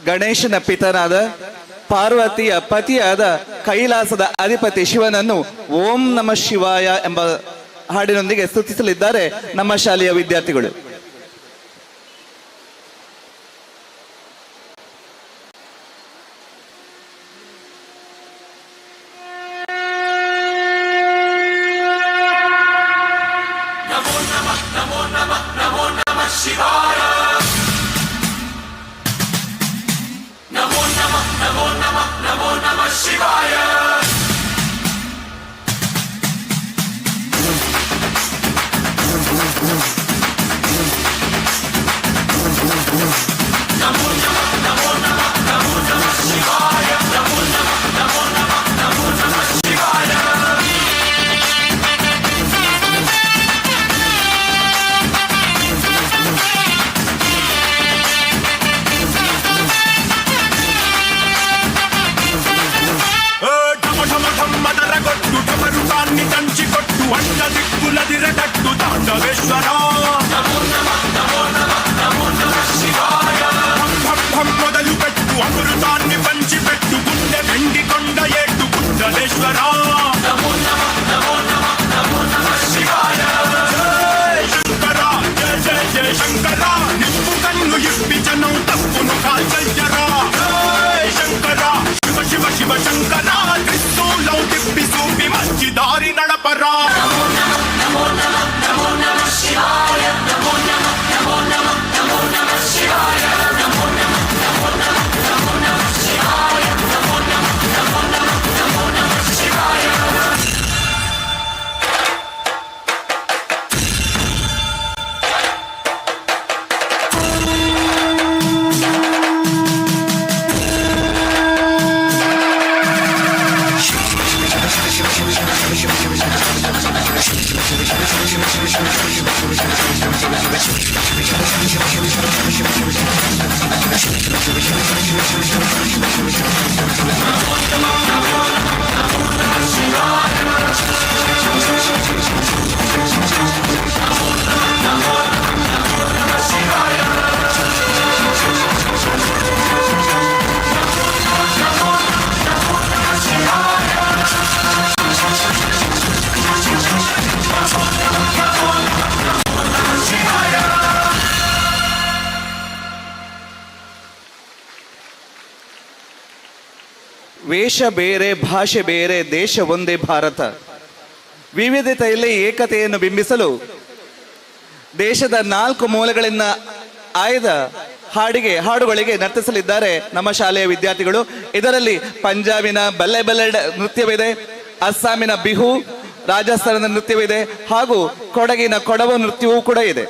ಗಣೇಶನ ಪಿತನಾದ ಪಾರ್ವತಿಯ ಪತಿಯಾದ ಕೈಲಾಸದ ಅಧಿಪತಿ ಶಿವನನ್ನು ಓಂ ನಮ ಶಿವಾಯ ಎಂಬ ಹಾಡಿನೊಂದಿಗೆ ಸ್ತುತಿಸಲಿದ್ದಾರೆ ನಮ್ಮ ಶಾಲೆಯ ವಿದ್ಯಾರ್ಥಿಗಳು. ವೇಷ ಬೇರೆ, ಭಾಷೆ ಬೇರೆ, ದೇಶ ಒಂದೇ ಭಾರತ. ವಿವಿಧತೆಯಲ್ಲಿ ಏಕತೆಯನ್ನು ಬಿಂಬಿಸಲು ದೇಶದ 4 ಮೂಲೆಗಳಿಂದ ಆಯ್ದ ಹಾಡುಗಳಿಗೆ ನರ್ತಿಸಲಿದ್ದಾರೆ ನಮ್ಮ ಶಾಲೆಯ ವಿದ್ಯಾರ್ಥಿಗಳು. ಇದರಲ್ಲಿ ಪಂಜಾಬಿನ ಬಲ್ಲೆ ಬಲ್ಲೆ ನೃತ್ಯವಿದೆ, ಅಸ್ಸಾಮಿನ ಬಿಹು, ರಾಜಸ್ಥಾನದ ನೃತ್ಯವಿದೆ ಹಾಗೂ ಕೊಡಗಿನ ಕೊಡವ ನೃತ್ಯವೂ ಕೂಡ ಇದೆ.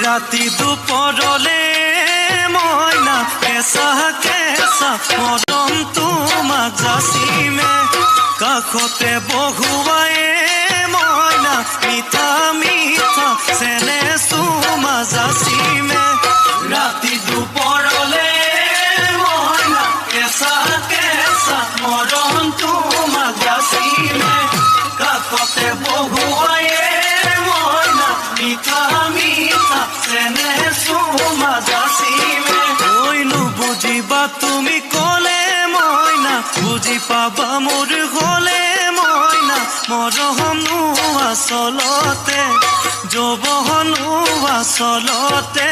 রাতি দুপৰলে মইনা কেঁচা কেঁচা মৰম তোমাক যাচিমে কাষতে বহুৱায়ে মইনা মিঠা মিঠা চেনে মাজাসি মে রাতি দুপৰলে মইনা কেঁচা কেঁচা মৰম তো মাজাসি মে কাষতে বহুৱায়ে মইনা মিঠা মিঠা চেনে সুমাজাসি মে কৈনো বুজিবা তুমি ক'লে মইনা বুজি পাবা মোৰ হ'লে মইনা মৰমনো আচলতে যৌৱনো আচলতে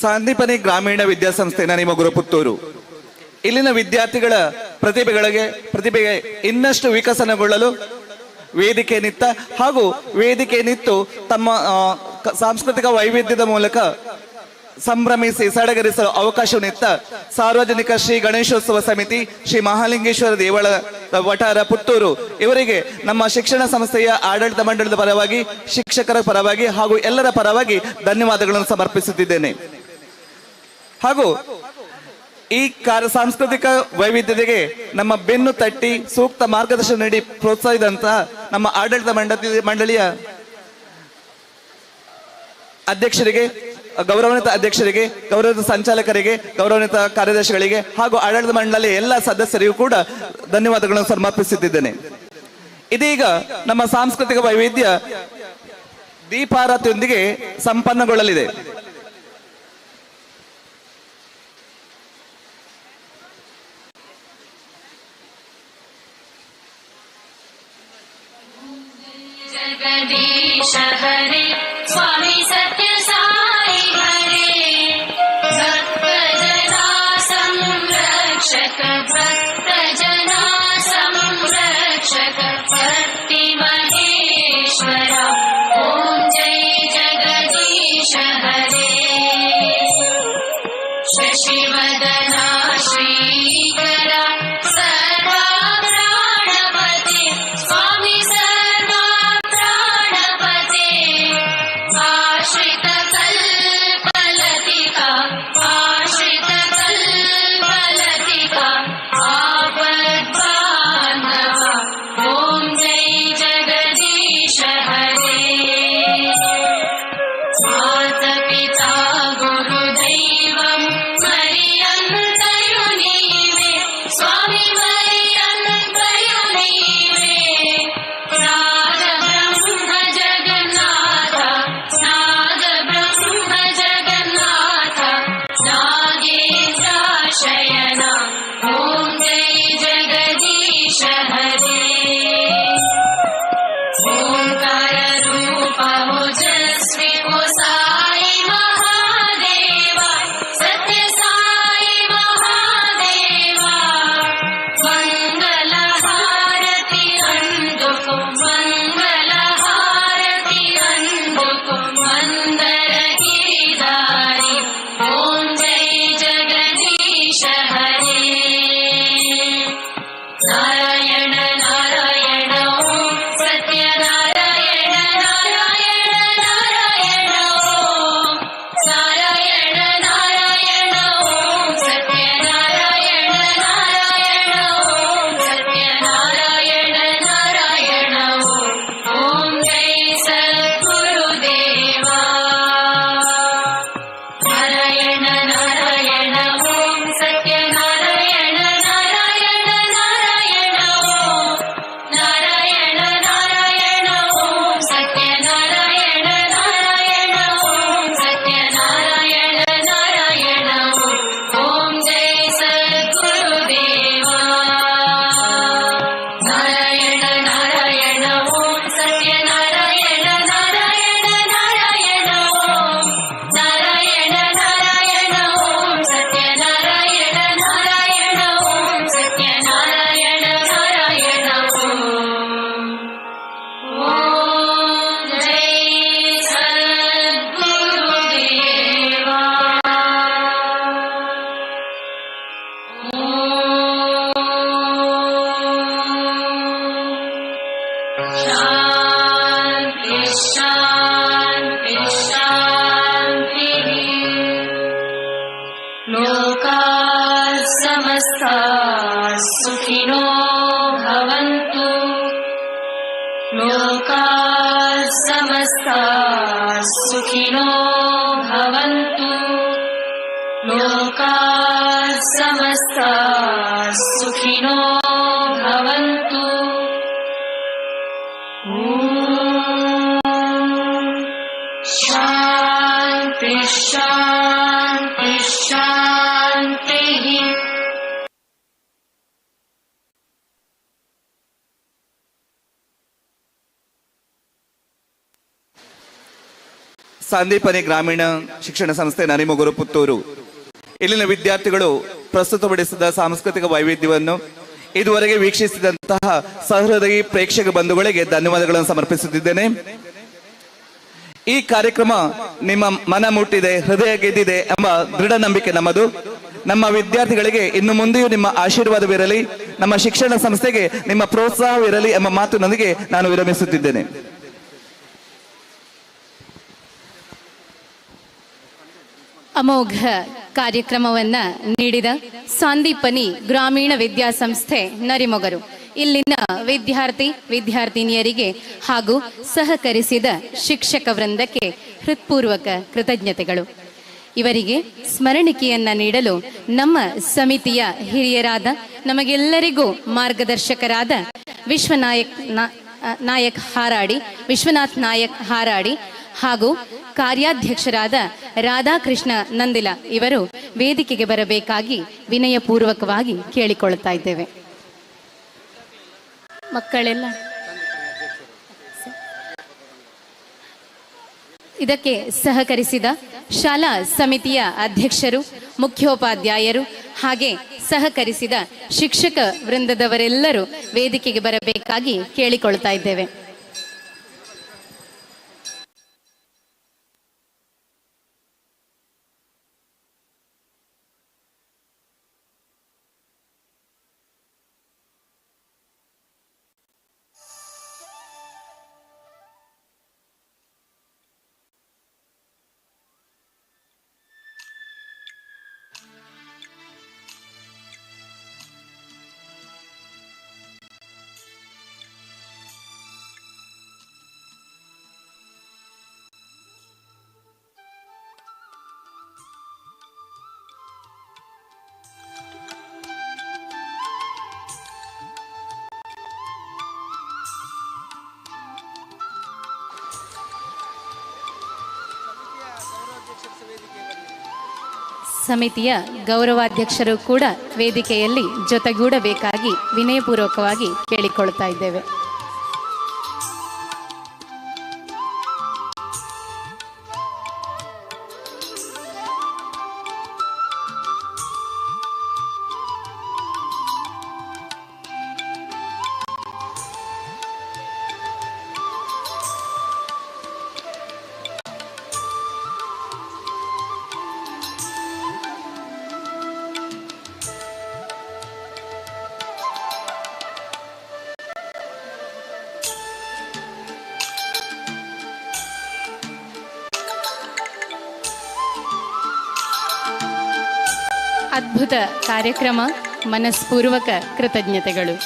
ಸಂದೀಪನಿ ಗ್ರಾಮೀಣ ವಿದ್ಯಾಸಂಸ್ಥೆನ ನಿಮಗುರು ಪುತ್ತೂರು. ಇಲ್ಲಿನ ವಿದ್ಯಾರ್ಥಿಗಳ ಪ್ರತಿಭೆಗೆ ಇನ್ನಷ್ಟು ವಿಕಸನಗೊಳ್ಳಲು ವೇದಿಕೆ ನಿತ್ತು ತಮ್ಮ ಸಾಂಸ್ಕೃತಿಕ ವೈವಿಧ್ಯದ ಮೂಲಕ ಸಂಭ್ರಮಿಸಿ ಸಡಗರಿಸಲು ಅವಕಾಶವಿತ್ತ ಸಾರ್ವಜನಿಕ ಶ್ರೀ ಗಣೇಶೋತ್ಸವ ಸಮಿತಿ ಶ್ರೀ ಮಹಾಲಿಂಗೇಶ್ವರ ದೇವಳದ ವಠಾರ ಪುತ್ತೂರು ಇವರಿಗೆ ನಮ್ಮ ಶಿಕ್ಷಣ ಸಂಸ್ಥೆಯ ಆಡಳಿತ ಮಂಡಳದ ಪರವಾಗಿ, ಶಿಕ್ಷಕರ ಪರವಾಗಿ ಹಾಗೂ ಎಲ್ಲರ ಪರವಾಗಿ ಧನ್ಯವಾದಗಳನ್ನು ಸಮರ್ಪಿಸುತ್ತಿದ್ದೇನೆ. ಹಾಗೂ ಈ ಸಾಂಸ್ಕೃತಿಕ ವೈವಿಧ್ಯತೆಗೆ ನಮ್ಮ ಬೆನ್ನು ತಟ್ಟಿ ಸೂಕ್ತ ಮಾರ್ಗದರ್ಶನ ನೀಡಿ ಪ್ರೋತ್ಸಾಹಿಸಿದಂತಹ ನಮ್ಮ ಆಡಳಿತ ಮಂಡಳಿಯ ಅಧ್ಯಕ್ಷರಿಗೆ, ಗೌರವಾನ್ವಿತ ಅಧ್ಯಕ್ಷರಿಗೆ, ಗೌರವಿತ ಸಂಚಾಲಕರಿಗೆ, ಗೌರವಾನ್ವಿತ ಕಾರ್ಯದರ್ಶಿಗಳಿಗೆ ಹಾಗೂ ಆಡಳಿತ ಮಂಡಳಿಯ ಎಲ್ಲ ಸದಸ್ಯರಿಗೂ ಕೂಡ ಧನ್ಯವಾದಗಳನ್ನು ಸಮರ್ಪಿಸುತ್ತಿದ್ದೇನೆ. ಇದೀಗ ನಮ್ಮ ಸಾಂಸ್ಕೃತಿಕ ವೈವಿಧ್ಯ ದೀಪಾರತಿಯೊಂದಿಗೆ ಸಂಪನ್ನಗೊಳ್ಳಲಿದೆ. जगदीश हरे स्वामी सत्य साई हरे भक्त जना संरक्षक भक्त जना संरक्षक भक्ति महेश्वर ओम जय जगदीश हरे शशिवदना श्रीकरा सदा प्राणपते स्वामी आश्रित कल्पलतिका आपद्बान्धव ओम जय जगदीश हरे माता पिता गुरुदैवं मरियन्तयो नीवे स्वामी मरियन्तयो नीवे नाद ब्रह्म जगन्नाथ नागेन्द्राशयन ओम जय जगदीश हरे ओंकार रूप ओजस्वी ओ साई महादेवा सत्य साई महादेवा मंगल हारति अंदुको मंगल हारति अंदुको मंदर गिरिधारी ओम जय जगदीश हरे नारायण नारायण ओम सत्य नारायण नारायण नारायण ओम नारायण नारायण ओम सत्य नारायण नारायण ओम सत्य नारायण नारायण ओम जय सद्गुरुदेवा नारायण नारायण ओम सत्य नारायण नारायण नारायण ओम नारायण नारायण ओम सत्य नारायण नारायण ओम सत्य नारायण नारायण ओम जय सद्गुरुदेवा नारायण नारायण ओम सत्य नारायण नारायण नारायण ओम नारायण नारायण ओम सत्य नारायण नारायण ओम सत्य नारायण नारायण ओम जय सद्गुरुदेवा शांति शांति शांति लोका समस्ता सुखिनो भवन्तु लोका समस्ता सुखिनो भवन्तु लोका समस्ता सुखिनो भवन्तु शांति शांति शांति ಸಂದೀಪನಿ ಗ್ರಾಮೀಣ ಶಿಕ್ಷಣ ಸಂಸ್ಥೆ ನರಿಮೊಗರು ಪುತ್ತೂರು. ಇಲ್ಲಿನ ವಿದ್ಯಾರ್ಥಿಗಳು ಪ್ರಸ್ತುತಪಡಿಸಿದ ಸಾಂಸ್ಕೃತಿಕ ವೈವಿಧ್ಯವನ್ನು ಇದುವರೆಗೆ ವೀಕ್ಷಿಸಿದಂತಹ ಸಹೃದಯಿ ಪ್ರೇಕ್ಷಕ ಬಂಧುಗಳಿಗೆ ಧನ್ಯವಾದಗಳನ್ನು ಸಮರ್ಪಿಸುತ್ತಿದ್ದೇನೆ. ಈ ಕಾರ್ಯಕ್ರಮ ನಿಮ್ಮ ಮನ ಮುಟ್ಟಿದೆ, ಹೃದಯ ಗೆದ್ದಿದೆ ಎಂಬ ದೃಢ ನಂಬಿಕೆ ನಮ್ಮದು. ನಮ್ಮ ವಿದ್ಯಾರ್ಥಿಗಳಿಗೆ ಇನ್ನು ಮುಂದೆಯೂ ನಿಮ್ಮ ಆಶೀರ್ವಾದವಿರಲಿ, ನಮ್ಮ ಶಿಕ್ಷಣ ಸಂಸ್ಥೆಗೆ ನಿಮ್ಮ ಪ್ರೋತ್ಸಾಹವಿರಲಿ ಎಂಬ ಮಾತಿನೊಂದಿಗೆ ನಾನು ವಿರಮಿಸುತ್ತಿದ್ದೇನೆ. ಅಮೋಘ ಕಾರ್ಯಕ್ರಮವನ್ನ ನೀಡಿದ ಸಂದೀಪನಿ ಗ್ರಾಮೀಣ ವಿದ್ಯಾಸಂಸ್ಥೆ ನರಿಮೊಗರು ಇಲ್ಲಿನ ವಿದ್ಯಾರ್ಥಿನಿಯರಿಗೆ ಹಾಗೂ ಸಹಕರಿಸಿದ ಶಿಕ್ಷಕ ವೃಂದಕ್ಕೆ ಹೃತ್ಪೂರ್ವಕ ಕೃತಜ್ಞತೆಗಳು. ಇವರಿಗೆ ಸ್ಮರಣಿಕೆಯನ್ನ ನೀಡಲು ನಮ್ಮ ಸಮಿತಿಯ ಹಿರಿಯರಾದ ನಮಗೆಲ್ಲರಿಗೂ ಮಾರ್ಗದರ್ಶಕರಾದ ವಿಶ್ವನಾಥ್ ನಾಯಕ್ ಹಾರಾಡಿ ಹಾಗೂ ಕಾರ್ಯಾಧ್ಯಕ್ಷರಾದ ರಾಧಾಕೃಷ್ಣ ನಂದಿಲ ಇವರು ವೇದಿಕೆಗೆ ಬರಬೇಕಾಗಿ ವಿನಯಪೂರ್ವಕವಾಗಿ ಕೇಳಿಕೊಳ್ಳುತ್ತಾ ಇದ್ದೇವೆ. ಮಕ್ಕಳೆಲ್ಲ ಇದಕ್ಕೆ ಸಹಕರಿಸಿದ ಶಾಲಾ ಸಮಿತಿಯ ಅಧ್ಯಕ್ಷರು, ಮುಖ್ಯೋಪಾಧ್ಯಾಯರು ಹಾಗೆ ಸಹಕರಿಸಿದ ಶಿಕ್ಷಕ ವೃಂದದವರೆಲ್ಲರೂ ವೇದಿಕೆಗೆ ಬರಬೇಕಾಗಿ ಕೇಳಿಕೊಳ್ತಾ ಇದ್ದೇವೆ. ಸಮಿತಿಯ ಗೌರವಾಧ್ಯಕ್ಷರು ಕೂಡ ವೇದಿಕೆಯಲ್ಲಿ ಜೊತೆಗೂಡಬೇಕಾಗಿ ವಿನಯಪೂರ್ವಕವಾಗಿ ಕೇಳಿಕೊಳ್ತಾ ಇದ್ದೇವೆ. ಅದ್ಭುತ ಕಾರ್ಯಕ್ರಮ, ಮನಸ್ಪೂರ್ವಕ ಕೃತಜ್ಞತೆಗಳು.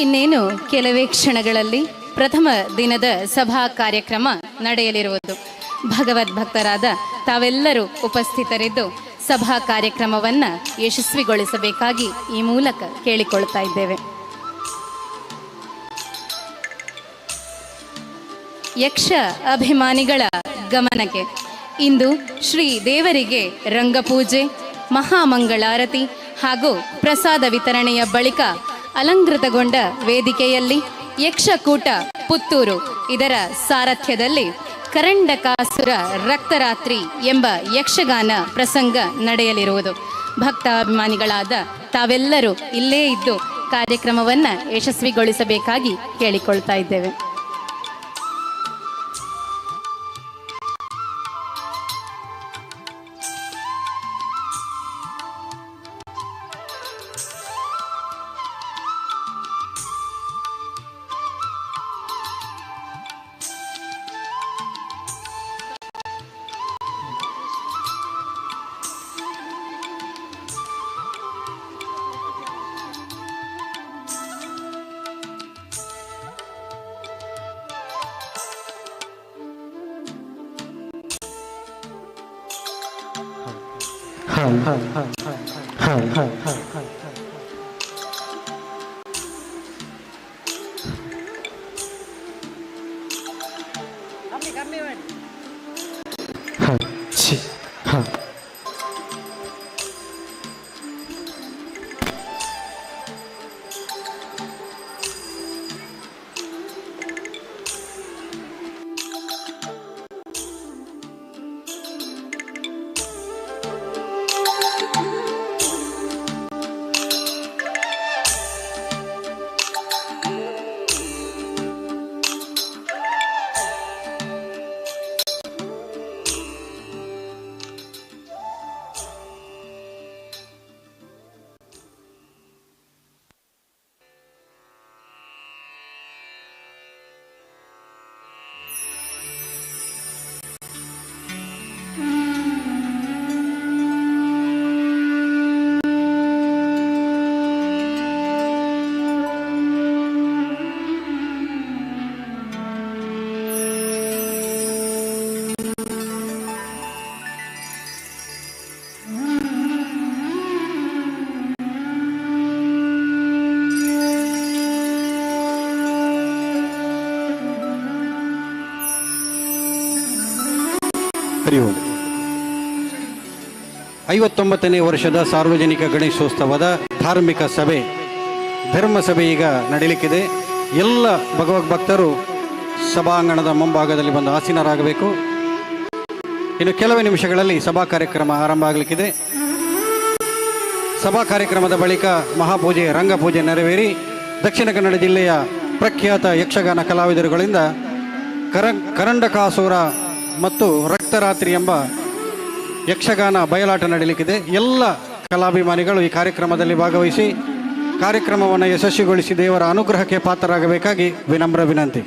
ಇನ್ನೇನು ಕೆಲವೇ ಕ್ಷಣಗಳಲ್ಲಿ ಪ್ರಥಮ ದಿನದ ಸಭಾ ಕಾರ್ಯಕ್ರಮ ನಡೆಯಲಿರುವುದು. ಭಗವದ್ಭಕ್ತರಾದ ತಾವೆಲ್ಲರೂ ಉಪಸ್ಥಿತರಿದ್ದು ಸಭಾ ಕಾರ್ಯಕ್ರಮವನ್ನು ಯಶಸ್ವಿಗೊಳಿಸಬೇಕಾಗಿ ಈ ಮೂಲಕ ಕೇಳಿಕೊಳ್ತಾ ಇದ್ದೇವೆ. ಯಕ್ಷ ಅಭಿಮಾನಿಗಳ ಗಮನಕ್ಕೆ ಇಂದು ಶ್ರೀ ದೇವರಿಗೆ ರಂಗಪೂಜೆ, ಮಹಾಮಂಗಳಾರತಿ ಹಾಗೂ ಪ್ರಸಾದ ವಿತರಣೆಯ ಬಳಿಕ ಅಲಂಕೃತಗೊಂಡ ವೇದಿಕೆಯಲ್ಲಿ ಯಕ್ಷಕೂಟ ಪುತ್ತೂರು ಇದರ ಸಾರಥ್ಯದಲ್ಲಿ ಕರಂಡಕಾಸುರ ರಕ್ತರಾತ್ರಿ ಎಂಬ ಯಕ್ಷಗಾನ ಪ್ರಸಂಗ ನಡೆಯಲಿರುವುದು. ಭಕ್ತಾಭಿಮಾನಿಗಳಾದ ತಾವೆಲ್ಲರೂ ಇಲ್ಲೇ ಇದ್ದು ಕಾರ್ಯಕ್ರಮವನ್ನು ಯಶಸ್ವಿಗೊಳಿಸಬೇಕಾಗಿ ಕೇಳಿಕೊಳ್ತಾ ಇದ್ದೇವೆ. ಹರಿ ಓಂ. 59ನೇ ವರ್ಷದ ಸಾರ್ವಜನಿಕ ಗಣೇಶೋತ್ಸವದ ಧಾರ್ಮಿಕ ಸಭೆ ಧರ್ಮಸಭೆ ಈಗ ನಡೀಲಿಕ್ಕಿದೆ. ಎಲ್ಲ ಭಗವದ್ ಭಕ್ತರು ಸಭಾಂಗಣದ ಮುಂಭಾಗದಲ್ಲಿ ಬಂದು ಆಸೀನರಾಗಬೇಕು. ಇನ್ನು ಕೆಲವೇ ನಿಮಿಷಗಳಲ್ಲಿ ಸಭಾ ಕಾರ್ಯಕ್ರಮ ಆರಂಭ ಆಗಲಿಕ್ಕಿದೆ. ಸಭಾ ಕಾರ್ಯಕ್ರಮದ ಬಳಿಕ ಮಹಾಪೂಜೆ ರಂಗಪೂಜೆ ನೆರವೇರಿ ದಕ್ಷಿಣ ಕನ್ನಡ ಜಿಲ್ಲೆಯ ಪ್ರಖ್ಯಾತ ಯಕ್ಷಗಾನ ಕಲಾವಿದರುಗಳಿಂದ ಕರಂಡಕಾಸುರ ಮತ್ತು ರಕ್ತರಾತ್ರಿ ಎಂಬ ಯಕ್ಷಗಾನ ಬಯಲಾಟ ನಡೀಲಿಕ್ಕಿದೆ. ಎಲ್ಲ ಕಲಾಭಿಮಾನಿಗಳು ಈ ಕಾರ್ಯಕ್ರಮದಲ್ಲಿ ಭಾಗವಹಿಸಿ ಕಾರ್ಯಕ್ರಮವನ್ನು ಯಶಸ್ವಿಗೊಳಿಸಿ ದೇವರ ಅನುಗ್ರಹಕ್ಕೆ ಪಾತ್ರರಾಗಬೇಕಾಗಿ ವಿನಮ್ರ ವಿನಂತಿ.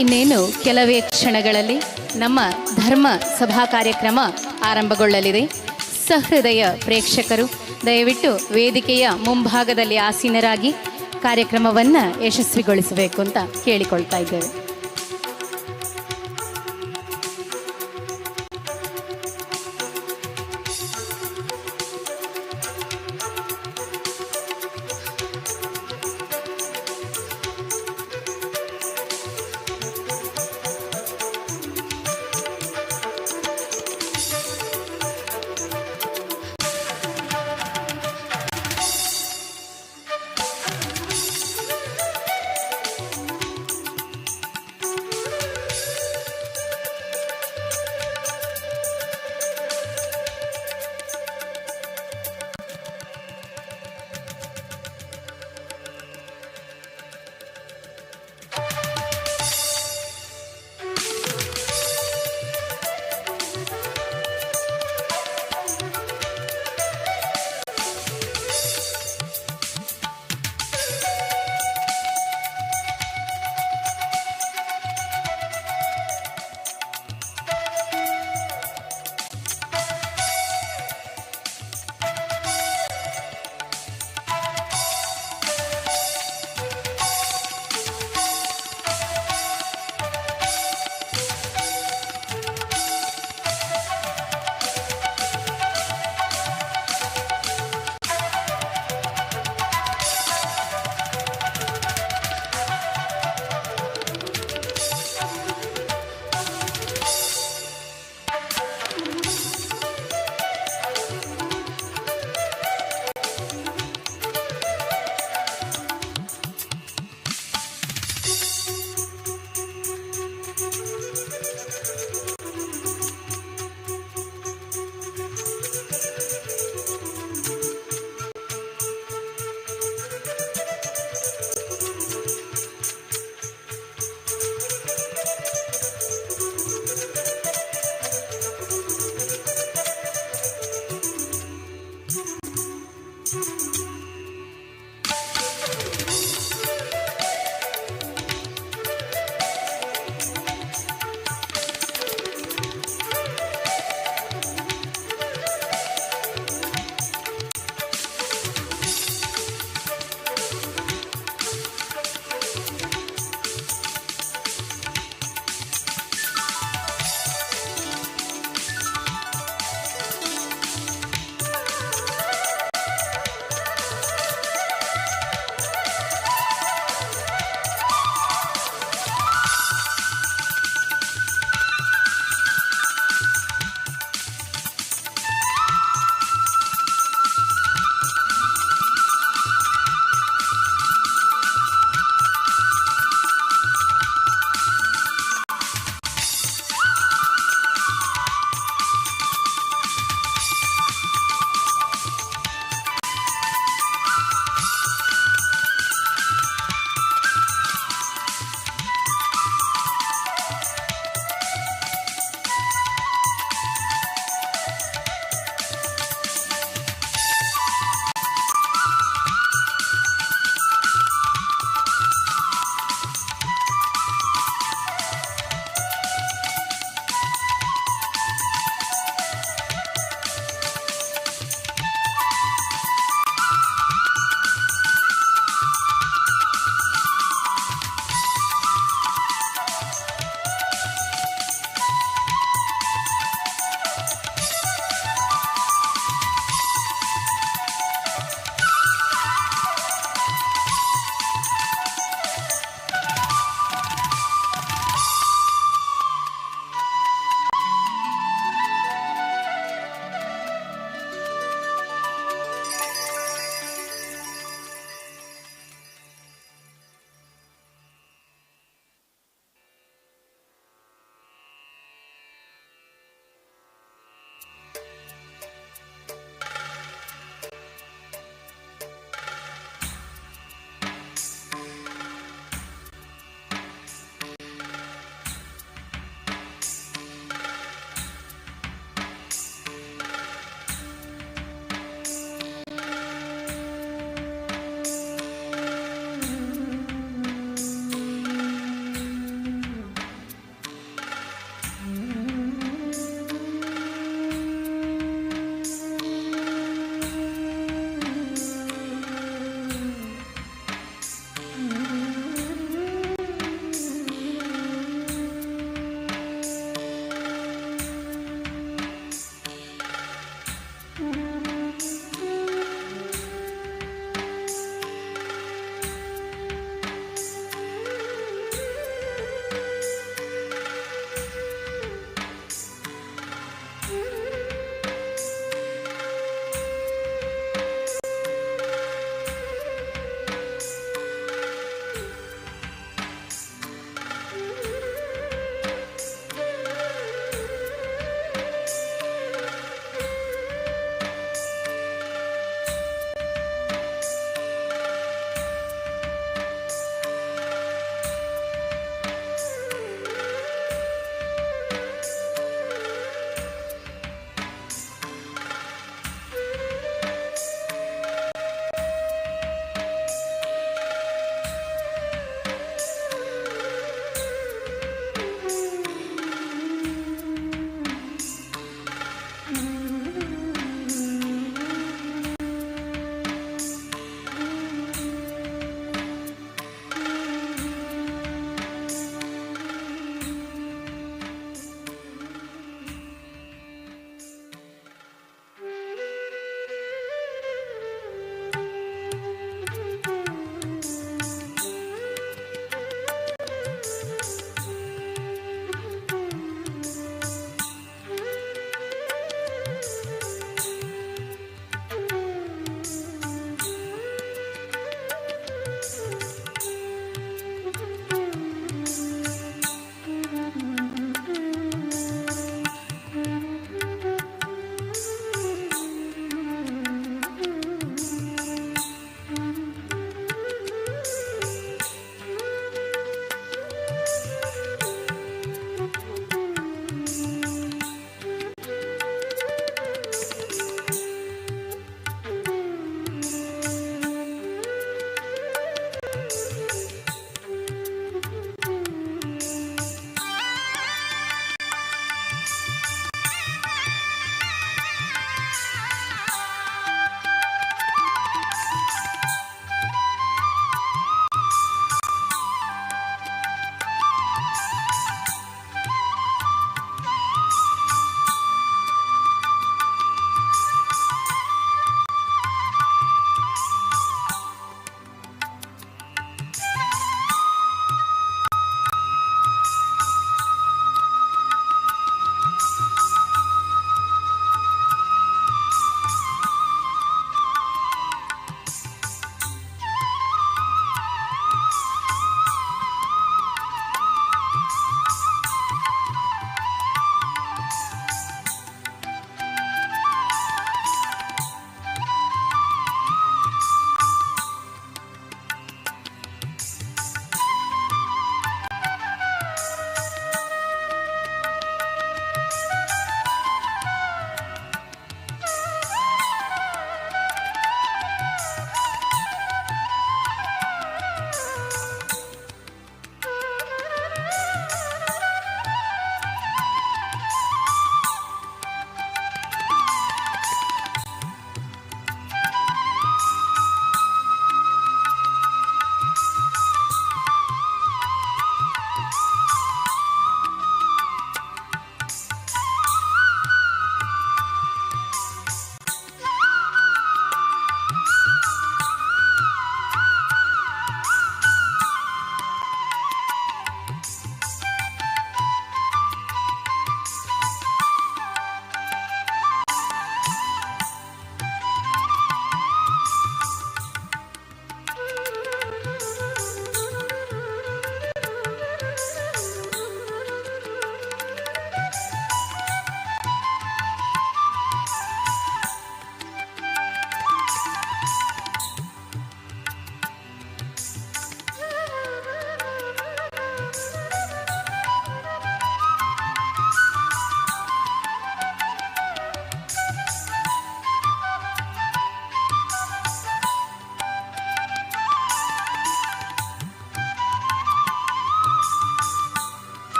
ಇನ್ನೇನು ಕೆಲವೇ ಕ್ಷಣಗಳಲ್ಲಿ ನಮ್ಮ ಧರ್ಮ ಸಭಾ ಕಾರ್ಯಕ್ರಮ ಆರಂಭಗೊಳ್ಳಲಿದೆ. ಸಹೃದಯ ಪ್ರೇಕ್ಷಕರು ದಯವಿಟ್ಟು ವೇದಿಕೆಯ ಮುಂಭಾಗದಲ್ಲಿ ಆಸೀನರಾಗಿ ಕಾರ್ಯಕ್ರಮವನ್ನು ಯಶಸ್ವಿಗೊಳಿಸಬೇಕು ಅಂತ ಕೇಳಿಕೊಳ್ತಾ ಇದ್ದೇವೆ.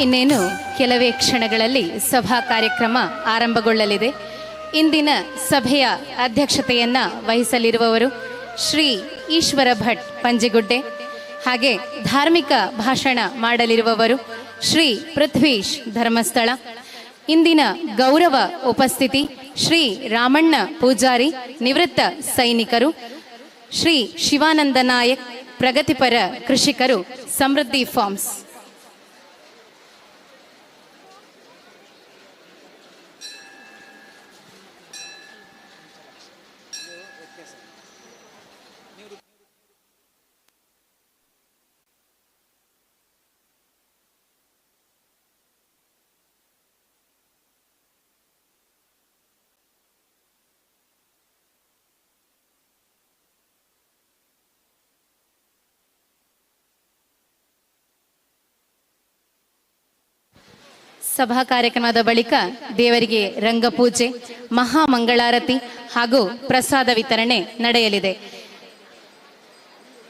ಇನ್ನೇನು ಕೆಲವೇ ಕ್ಷಣಗಳಲ್ಲಿ ಸಭಾ ಕಾರ್ಯಕ್ರಮ ಆರಂಭಗೊಳ್ಳಲಿದೆ. ಇಂದಿನ ಸಭೆಯ ಅಧ್ಯಕ್ಷತೆಯನ್ನ ವಹಿಸಲಿರುವವರು ಶ್ರೀ ಈಶ್ವರ ಭಟ್ ಪಂಜಿಗುಡ್ಡೆ. ಹಾಗೆ ಧಾರ್ಮಿಕ ಭಾಷಣ ಮಾಡಲಿರುವವರು ಶ್ರೀ ಪೃಥ್ವೀಶ್ ಧರ್ಮಸ್ಥಳ. ಇಂದಿನ ಗೌರವ ಉಪಸ್ಥಿತಿ ಶ್ರೀ ರಾಮಣ್ಣ ಪೂಜಾರಿ, ನಿವೃತ್ತ ಸೈನಿಕರು. ಶ್ರೀ ಶಿವಾನಂದ ನಾಯಕ್, ಪ್ರಗತಿಪರ ಕೃಷಿಕರು, ಸಮೃದ್ಧಿ ಫಾರ್ಮ್ಸ್. ಸಭಾ ಕಾರ್ಯಕ್ರಮದ ಬಳಿಕ ದೇವರಿಗೆ ರಂಗಪೂಜೆ, ಮಹಾಮಂಗಳಾರತಿ ಹಾಗೂ ಪ್ರಸಾದ ವಿತರಣೆ ನಡೆಯಲಿದೆ.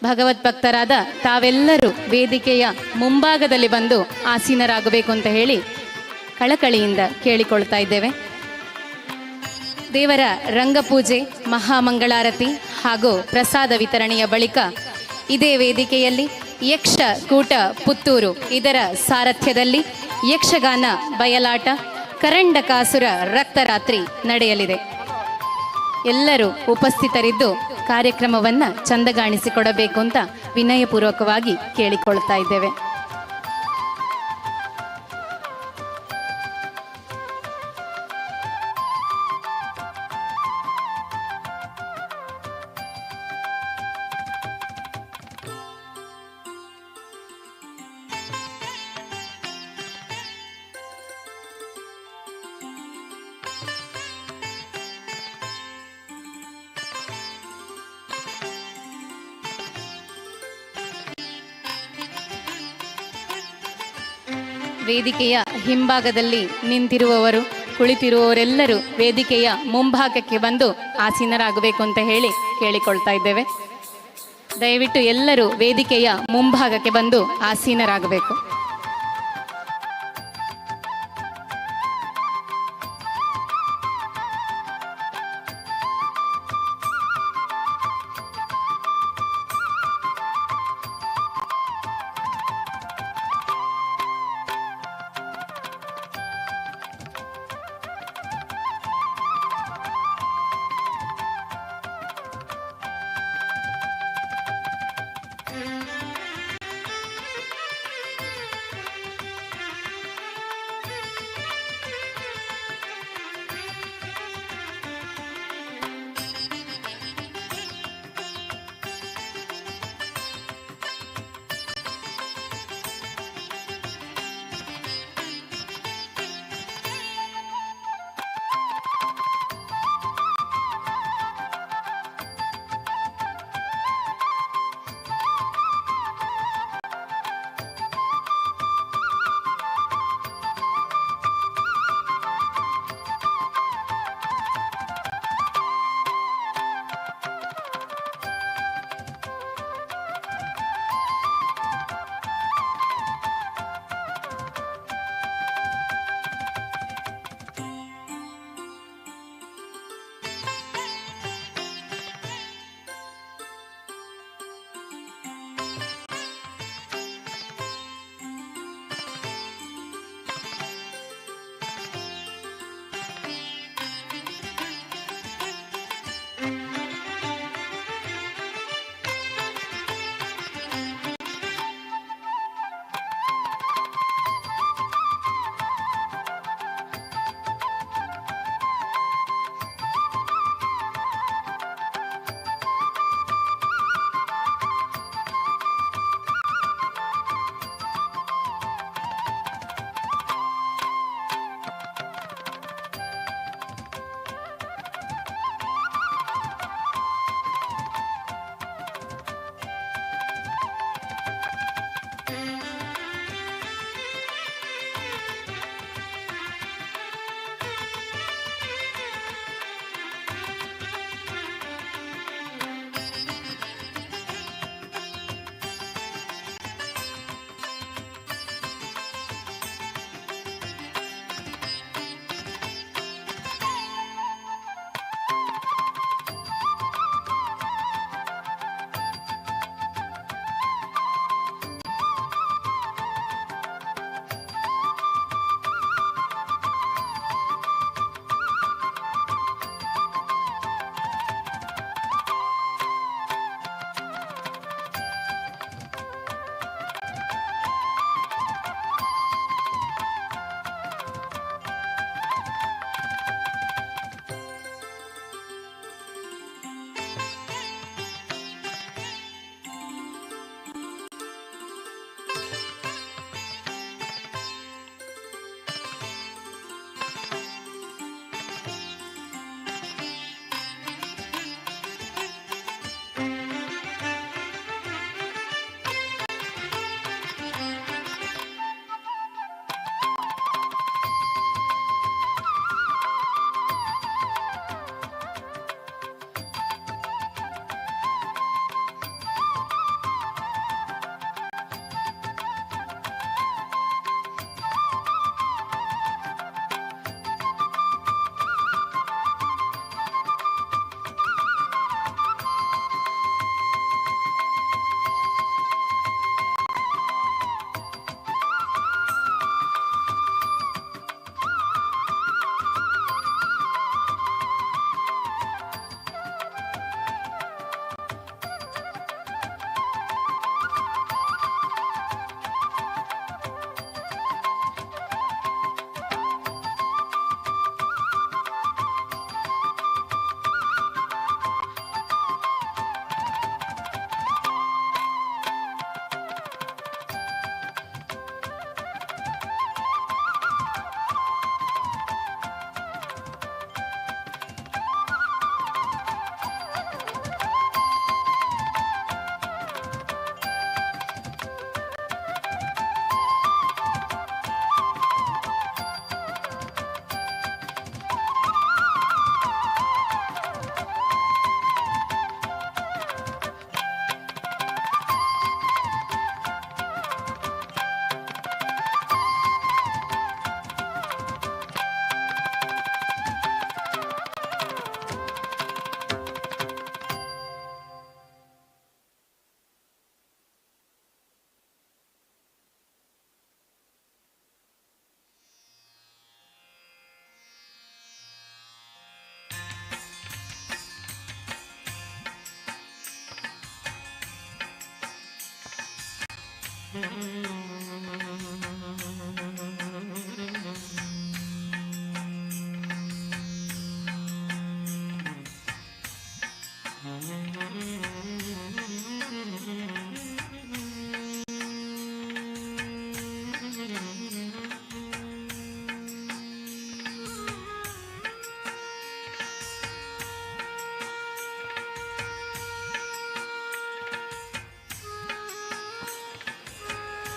ಭಗವದ್ಭಕ್ತರಾದ ತಾವೆಲ್ಲರೂ ವೇದಿಕೆಯ ಮುಂಭಾಗದಲ್ಲಿ ಬಂದು ಆಸೀನರಾಗಬೇಕು ಅಂತ ಹೇಳಿ ಕಳಕಳಿಯಿಂದ ಕೇಳಿಕೊಳ್ತಾ ಇದ್ದೇವೆ. ದೇವರ ರಂಗಪೂಜೆ, ಮಹಾಮಂಗಳಾರತಿ ಹಾಗೂ ಪ್ರಸಾದ ವಿತರಣೆಯ ಬಳಿಕ ಇದೇ ವೇದಿಕೆಯಲ್ಲಿ ಯಕ್ಷ ಕೂಟ ಪುತ್ತೂರು ಇದರ ಸಾರಥ್ಯದಲ್ಲಿ ಯಕ್ಷಗಾನ ಬಯಲಾಟ, ಕರಂಡಕಾಸುರ ರಕ್ತರಾತ್ರಿ ನಡೆಯಲಿದೆ. ಎಲ್ಲರೂ ಉಪಸ್ಥಿತರಿದ್ದು ಕಾರ್ಯಕ್ರಮವನ್ನು ಚಂದಗಾಣಿಸಿಕೊಡಬೇಕು ಅಂತ ವಿನಯಪೂರ್ವಕವಾಗಿ ಕೇಳಿಕೊಳ್ತಾ ಇದ್ದೇವೆ. ವೇದಿಕೆಯ ಹಿಂಭಾಗದಲ್ಲಿ ನಿಂತಿರುವವರು, ಕುಳಿತಿರುವವರೆಲ್ಲರೂ ವೇದಿಕೆಯ ಮುಂಭಾಗಕ್ಕೆ ಬಂದು ಆಸೀನರಾಗಬೇಕು ಅಂತ ಹೇಳಿ ಕೇಳಿಕೊಳ್ತಾ ಇದ್ದೇವೆ. ದಯವಿಟ್ಟು ಎಲ್ಲರೂ ವೇದಿಕೆಯ ಮುಂಭಾಗಕ್ಕೆ ಬಂದು ಆಸೀನರಾಗಬೇಕು.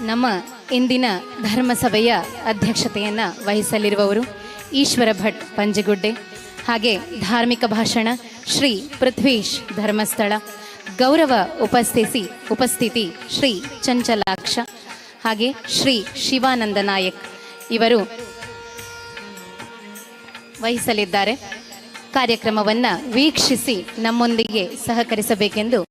ನಮ್ಮ ಇಂದಿನ ಧರ್ಮಸಭೆಯ ಅಧ್ಯಕ್ಷತೆಯನ್ನು ವಹಿಸಲಿರುವವರು ಈಶ್ವರ ಭಟ್ ಪಂಜಗುಡ್ಡೆ, ಹಾಗೆ ಧಾರ್ಮಿಕ ಭಾಷಣ ಶ್ರೀ ಪೃಥ್ವೀಶ್ ಧರ್ಮಸ್ಥಳ, ಗೌರವ ಉಪಸ್ಥಿತಿ ಶ್ರೀ ಚಂಚಲಾಕ್ಷ, ಹಾಗೆ ಶ್ರೀ ಶಿವಾನಂದ ನಾಯಕ್ ಇವರು ವಹಿಸಲಿದ್ದಾರೆ. ಕಾರ್ಯಕ್ರಮವನ್ನು ವೀಕ್ಷಿಸಿ ನಮ್ಮೊಂದಿಗೆ ಸಹಕರಿಸಬೇಕೆಂದು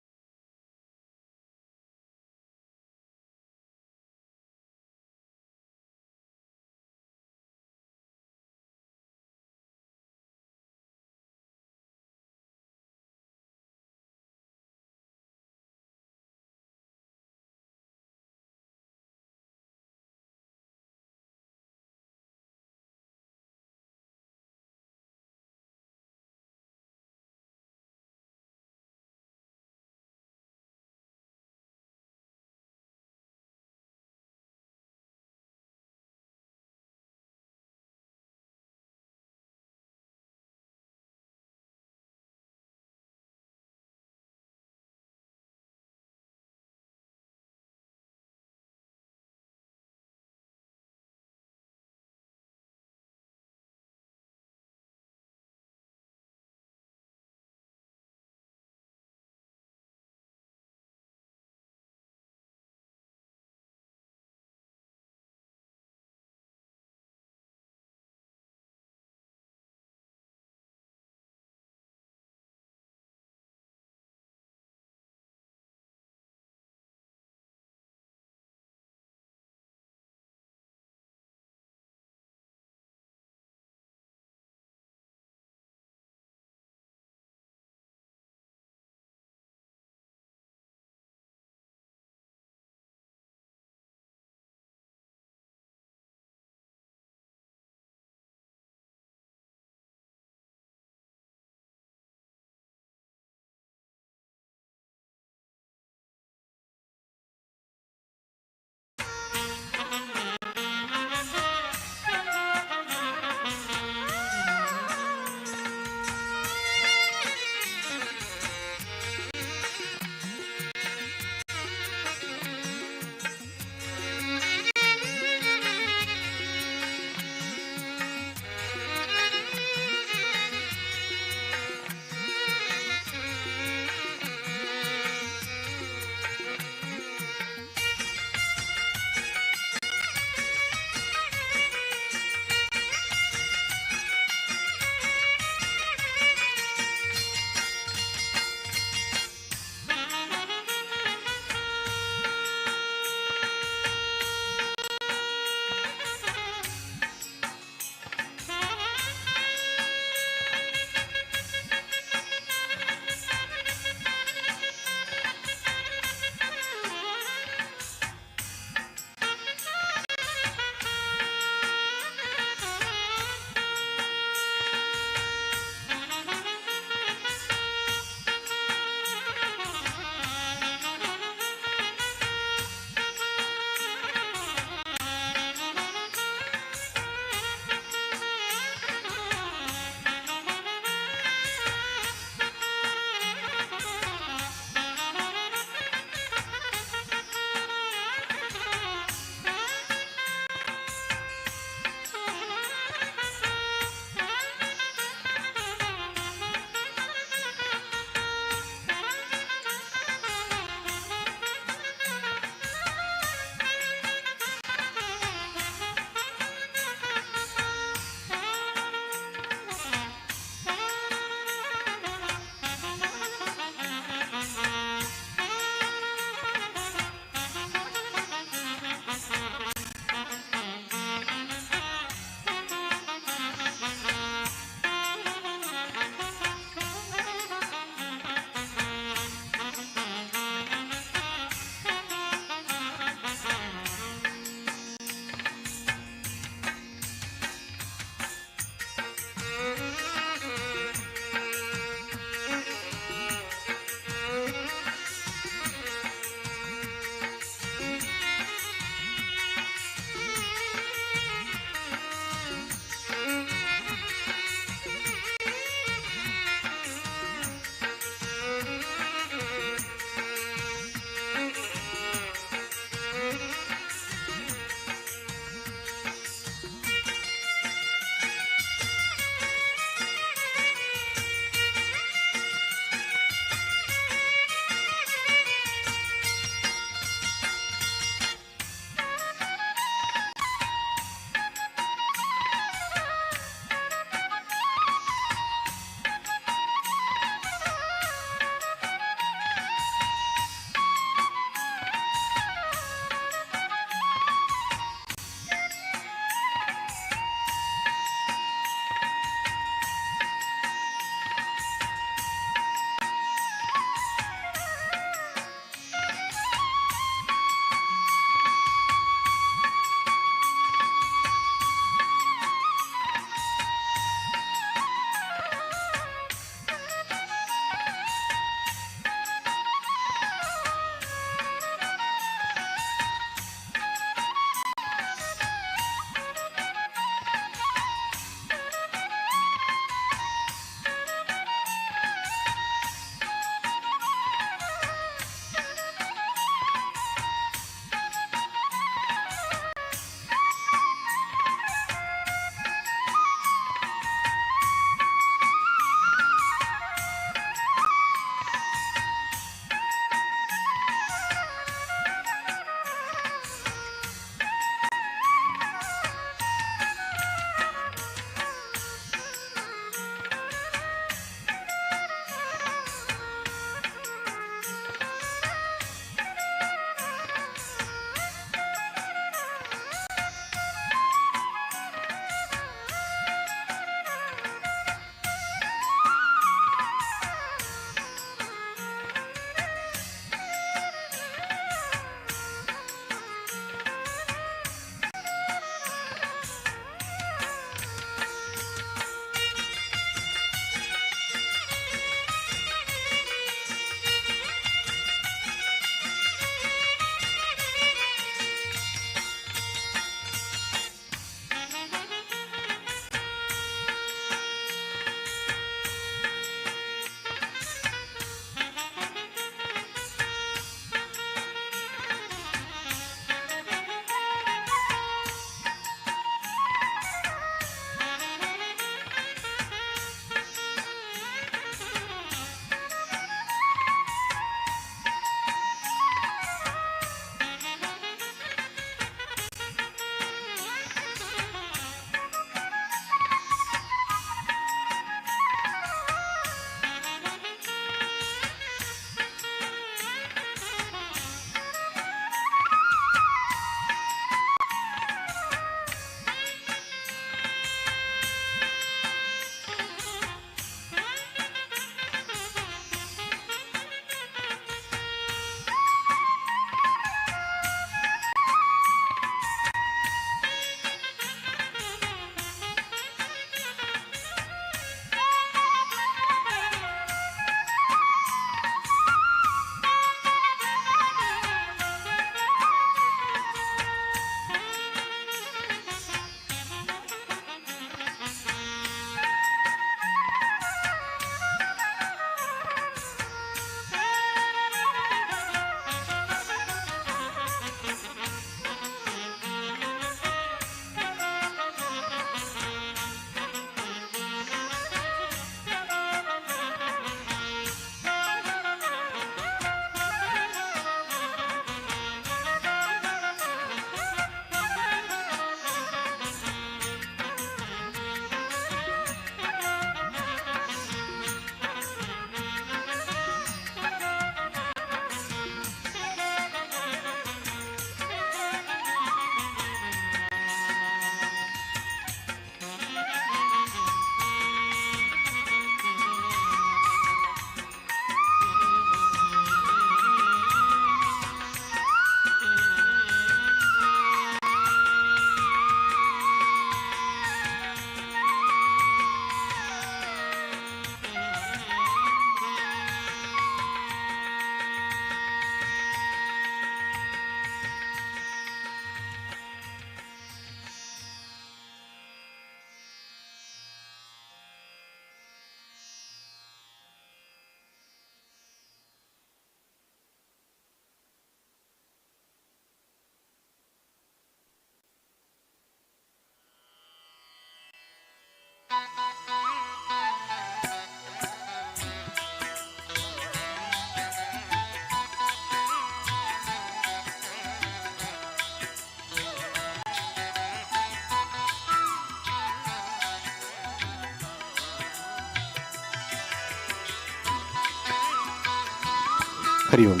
ಹರಿ ಓಂ.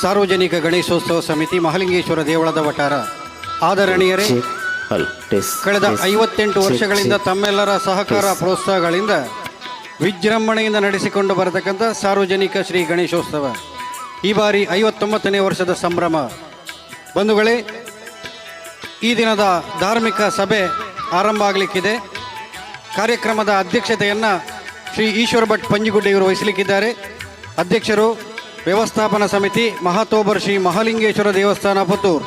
ಸಾರ್ವಜನಿಕ ಗಣೇಶೋತ್ಸವ ಸಮಿತಿ ಮಹಾಲಿಂಗೇಶ್ವರ ದೇವಳದ ವಟಾರ ಆದರಣೀಯರೇ, ಕಳೆದ 58 ವರ್ಷಗಳಿಂದ ತಮ್ಮೆಲ್ಲರ ಸಹಕಾರ ಪ್ರೋತ್ಸಾಹಗಳಿಂದ ವಿಜೃಂಭಣೆಯಿಂದ ನಡೆಸಿಕೊಂಡು ಬರತಕ್ಕಂಥ ಸಾರ್ವಜನಿಕ ಶ್ರೀ ಗಣೇಶೋತ್ಸವ ಈ ಬಾರಿ 59ನೇ ವರ್ಷದ ಸಂಭ್ರಮ. ಬಂಧುಗಳೇ, ಈ ದಿನದ ಧಾರ್ಮಿಕ ಸಭೆ ಆರಂಭ ಆಗಲಿಕ್ಕಿದೆ. ಕಾರ್ಯಕ್ರಮದ ಅಧ್ಯಕ್ಷತೆಯನ್ನು ಶ್ರೀ ಈಶ್ವರ ಭಟ್ ಪಂಜಿಗುಡ್ಡೆಯವರು ವಹಿಸಲಿಕ್ಕಿದ್ದಾರೆ. ಅಧ್ಯಕ್ಷರು ವ್ಯವಸ್ಥಾಪನಾ ಸಮಿತಿ ಮಹಾತೋಬರ್ ಶ್ರೀ ಮಹಾಲಿಂಗೇಶ್ವರ ದೇವಸ್ಥಾನ ಪುತ್ತೂರು.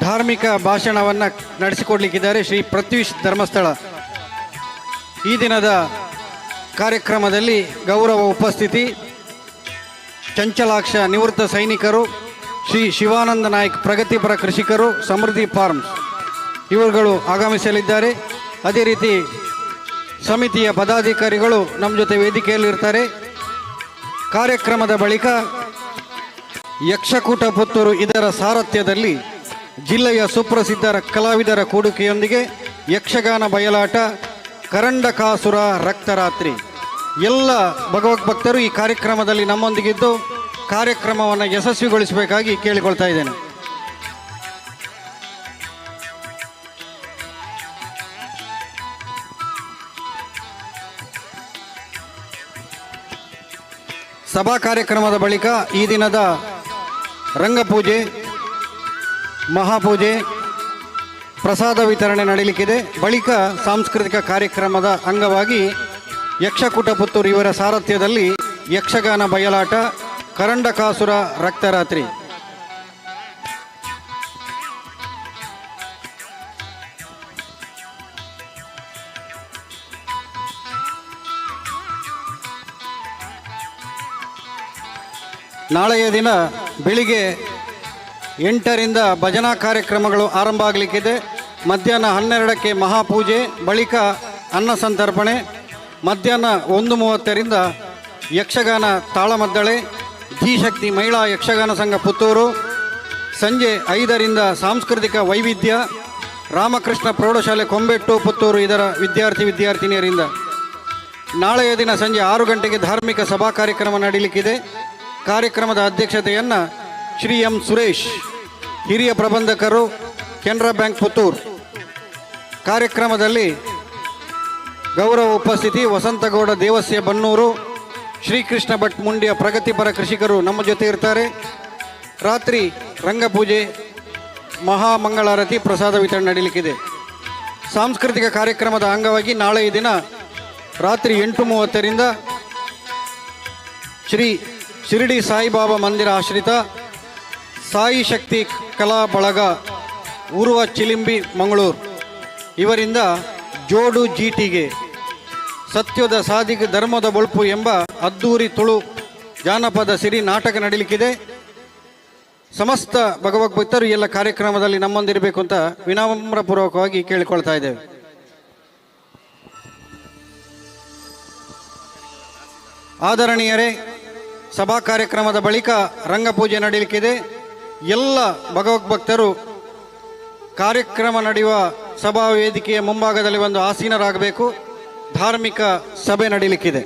ಧಾರ್ಮಿಕ ಭಾಷಣವನ್ನು ನಡೆಸಿಕೊಡ್ಲಿಕ್ಕಿದ್ದಾರೆ ಶ್ರೀ ಪೃಥ್ವೀಶ್ ಧರ್ಮಸ್ಥಳ. ಈ ದಿನದ ಕಾರ್ಯಕ್ರಮದಲ್ಲಿ ಗೌರವ ಉಪಸ್ಥಿತಿ ಚಂಚಲಾಕ್ಷ ನಿವೃತ್ತ ಸೈನಿಕರು, ಶ್ರೀ ಶಿವಾನಂದ ನಾಯ್ಕ್ ಪ್ರಗತಿಪರ ಕೃಷಿಕರು, ಸಮೃದ್ಧಿ ಫಾರ್ಮ್ಸ್ ಇವರುಗಳು ಆಗಮಿಸಲಿದ್ದಾರೆ. ಅದೇ ರೀತಿ ಸಮಿತಿಯ ಪದಾಧಿಕಾರಿಗಳು ನಮ್ಮ ಜೊತೆ ವೇದಿಕೆಯಲ್ಲಿರ್ತಾರೆ. ಕಾರ್ಯಕ್ರಮದ ಬಳಿಕ ಯಕ್ಷಕೂಟ ಪುತ್ತೂರು ಇದರ ಸಾರಥ್ಯದಲ್ಲಿ ಜಿಲ್ಲೆಯ ಸುಪ್ರಸಿದ್ಧ ಕಲಾವಿದರ ಕೂಡುಕೆಯೊಂದಿಗೆ ಯಕ್ಷಗಾನ ಬಯಲಾಟ, ಕರಂಡಕಾಸುರ ರಕ್ತರಾತ್ರಿ. ಎಲ್ಲ ಭಗವದ್ಭಕ್ತರು ಈ ಕಾರ್ಯಕ್ರಮದಲ್ಲಿ ನಮ್ಮೊಂದಿಗಿದ್ದು ಕಾರ್ಯಕ್ರಮವನ್ನು ಯಶಸ್ವಿಗೊಳಿಸಬೇಕಾಗಿ ಕೇಳಿಕೊಳ್ತಾ ಇದ್ದೇನೆ. ಸಭಾ ಕಾರ್ಯಕ್ರಮದ ಬಳಿಕ ಈ ದಿನದ ರಂಗಪೂಜೆ, ಮಹಾಪೂಜೆ, ಪ್ರಸಾದ ವಿತರಣೆ ನಡೆಯಲಿಕ್ಕಿದೆ. ಬಳಿಕ ಸಾಂಸ್ಕೃತಿಕ ಕಾರ್ಯಕ್ರಮದ ಅಂಗವಾಗಿ ಯಕ್ಷಕೂಟ ಪುತ್ತೂರು ಇವರ ಸಾರಥ್ಯದಲ್ಲಿ ಯಕ್ಷಗಾನ ಬಯಲಾಟ, ಕರಂಡಕಾಸುರ ರಕ್ತರಾತ್ರಿ. ನಾಳೆಯ ದಿನ ಬೆಳಿಗ್ಗೆ 8ರಿಂದ ಭಜನಾ ಕಾರ್ಯಕ್ರಮಗಳು ಆರಂಭ ಆಗಲಿಕ್ಕಿದೆ. ಮಧ್ಯಾಹ್ನ 12ಕ್ಕೆ ಮಹಾಪೂಜೆ, ಬಳಿಕ ಅನ್ನ ಸಂತರ್ಪಣೆ. ಮಧ್ಯಾಹ್ನ 1:30ರಿಂದ ಯಕ್ಷಗಾನ ತಾಳಮದ್ದಳೆ, ಧೀಶಕ್ತಿ ಮಹಿಳಾ ಯಕ್ಷಗಾನ ಸಂಘ ಪುತ್ತೂರು. ಸಂಜೆ 5ರಿಂದ ಸಾಂಸ್ಕೃತಿಕ ವೈವಿಧ್ಯ, ರಾಮಕೃಷ್ಣ ಪ್ರೌಢಶಾಲೆ ಕೊಂಬೆಟ್ಟು ಪುತ್ತೂರು ಇದರ ವಿದ್ಯಾರ್ಥಿನಿಯರಿಂದ. ನಾಳೆಯ ದಿನ ಸಂಜೆ 6 ಗಂಟೆಗೆ ಧಾರ್ಮಿಕ ಸಭಾ ಕಾರ್ಯಕ್ರಮ ನಡೆಯಲಿಕ್ಕಿದೆ. ಕಾರ್ಯಕ್ರಮದ ಅಧ್ಯಕ್ಷತೆಯನ್ನು ಶ್ರೀ ಎಂ ಸುರೇಶ್, ಹಿರಿಯ ಪ್ರಬಂಧಕರು, ಕೆನರಾ ಬ್ಯಾಂಕ್ ಪುತ್ತೂರು. ಕಾರ್ಯಕ್ರಮದಲ್ಲಿ ಗೌರವ ಉಪಸ್ಥಿತಿ ವಸಂತಗೌಡ ದೇವಸ್ಯ ಬನ್ನೂರು, ಶ್ರೀಕೃಷ್ಣ ಭಟ್ ಮುಂಡ್ಯ ಪ್ರಗತಿಪರ ಕೃಷಿಕರು ನಮ್ಮ ಜೊತೆ ಇರ್ತಾರೆ. ರಾತ್ರಿ ರಂಗಪೂಜೆ, ಮಹಾಮಂಗಳಾರತಿ, ಪ್ರಸಾದ ವಿತರಣೆ ನಡೆಯಲಿಕ್ಕಿದೆ. ಸಾಂಸ್ಕೃತಿಕ ಕಾರ್ಯಕ್ರಮದ ಅಂಗವಾಗಿ ನಾಳೆಯ ದಿನ ರಾತ್ರಿ 8:30ರಿಂದ ಶ್ರೀ ಶಿರಡಿ ಸಾಯಿಬಾಬಾ ಮಂದಿರ ಆಶ್ರಿತ ಸಾಯಿ ಶಕ್ತಿ ಕಲಾ ಬಳಗ ಊರ್ವ ಚಿಲಿಂಬಿ ಮಂಗಳೂರು ಇವರಿಂದ ಜೋಡು ಜೀಟಿಗೆ ಸತ್ಯದ ಸಾಧಿಗೆ ಧರ್ಮದ ಬೊಳ್ಪು ಎಂಬ ಅದ್ದೂರಿ ತುಳು ಜಾನಪದ ಸಿರಿ ನಾಟಕ ನಡೆಯಲಿಕ್ಕಿದೆ. ಸಮಸ್ತ ಭಗವದ್ಭಕ್ತರು ಎಲ್ಲ ಕಾರ್ಯಕ್ರಮದಲ್ಲಿ ನಮ್ಮೊಂದಿರಬೇಕು ಅಂತ ವಿನಮ್ರಪೂರ್ವಕವಾಗಿ ಕೇಳಿಕೊಳ್ತಾ ಇದ್ದೇವೆ. ಆದರಣೀಯರೇ, ಸಭಾ ಕಾರ್ಯಕ್ರಮದ ಬಳಿಕ ರಂಗಪೂಜೆ ನಡೆಯಲಿಕ್ಕಿದೆ. ಎಲ್ಲ ಭಗವದ್ಭಕ್ತರು ಕಾರ್ಯಕ್ರಮ ನಡೆಯುವ ಸಭಾ ವೇದಿಕೆಯ ಮುಂಭಾಗದಲ್ಲಿ ಒಂದು ಆಸೀನರಾಗಬೇಕು. ಧಾರ್ಮಿಕ ಸಭೆ ನಡೆಯಲಿಕ್ಕಿದೆ.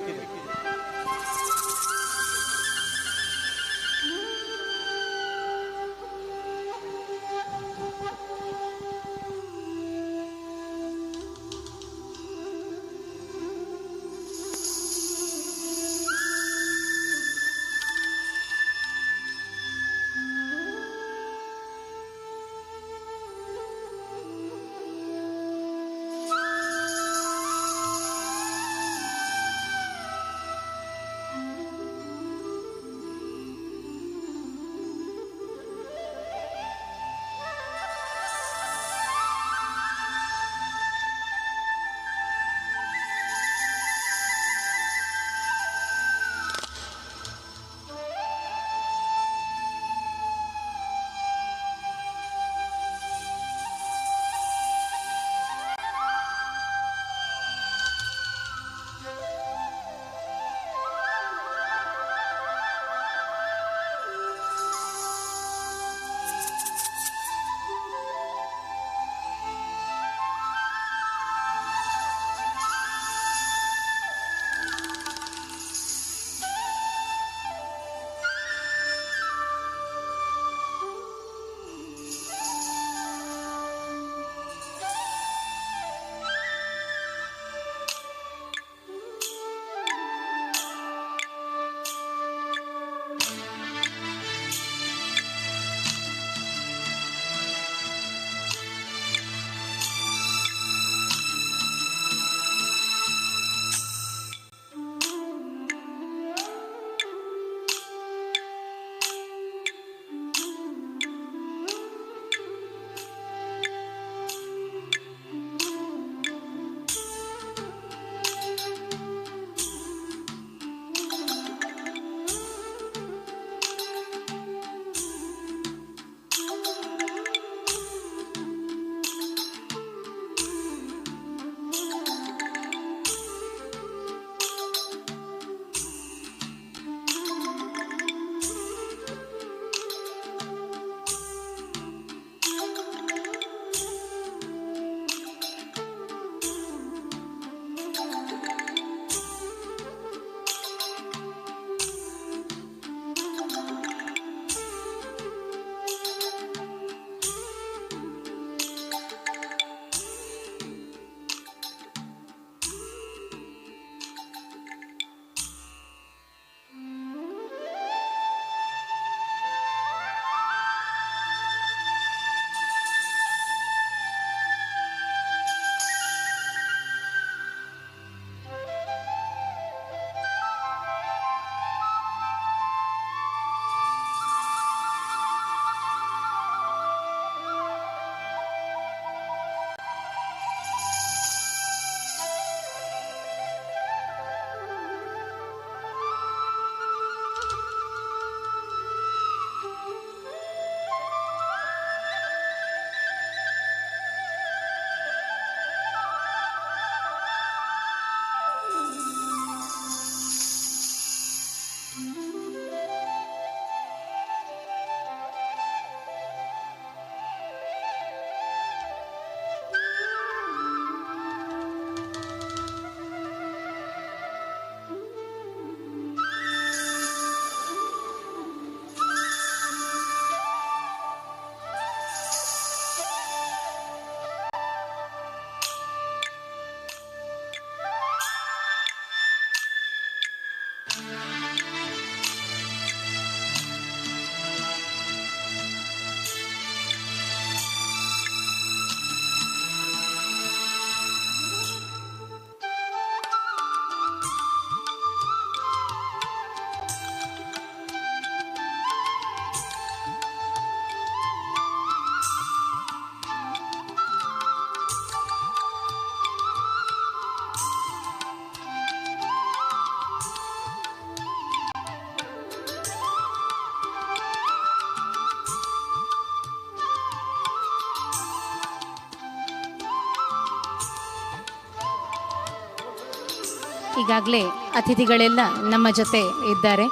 ಈಗಾಗಲೇ ಅತಿಥಿಗಳೆಲ್ಲ ನಮ್ಮ ಜೊತೆ ಇದ್ದಾರೆ.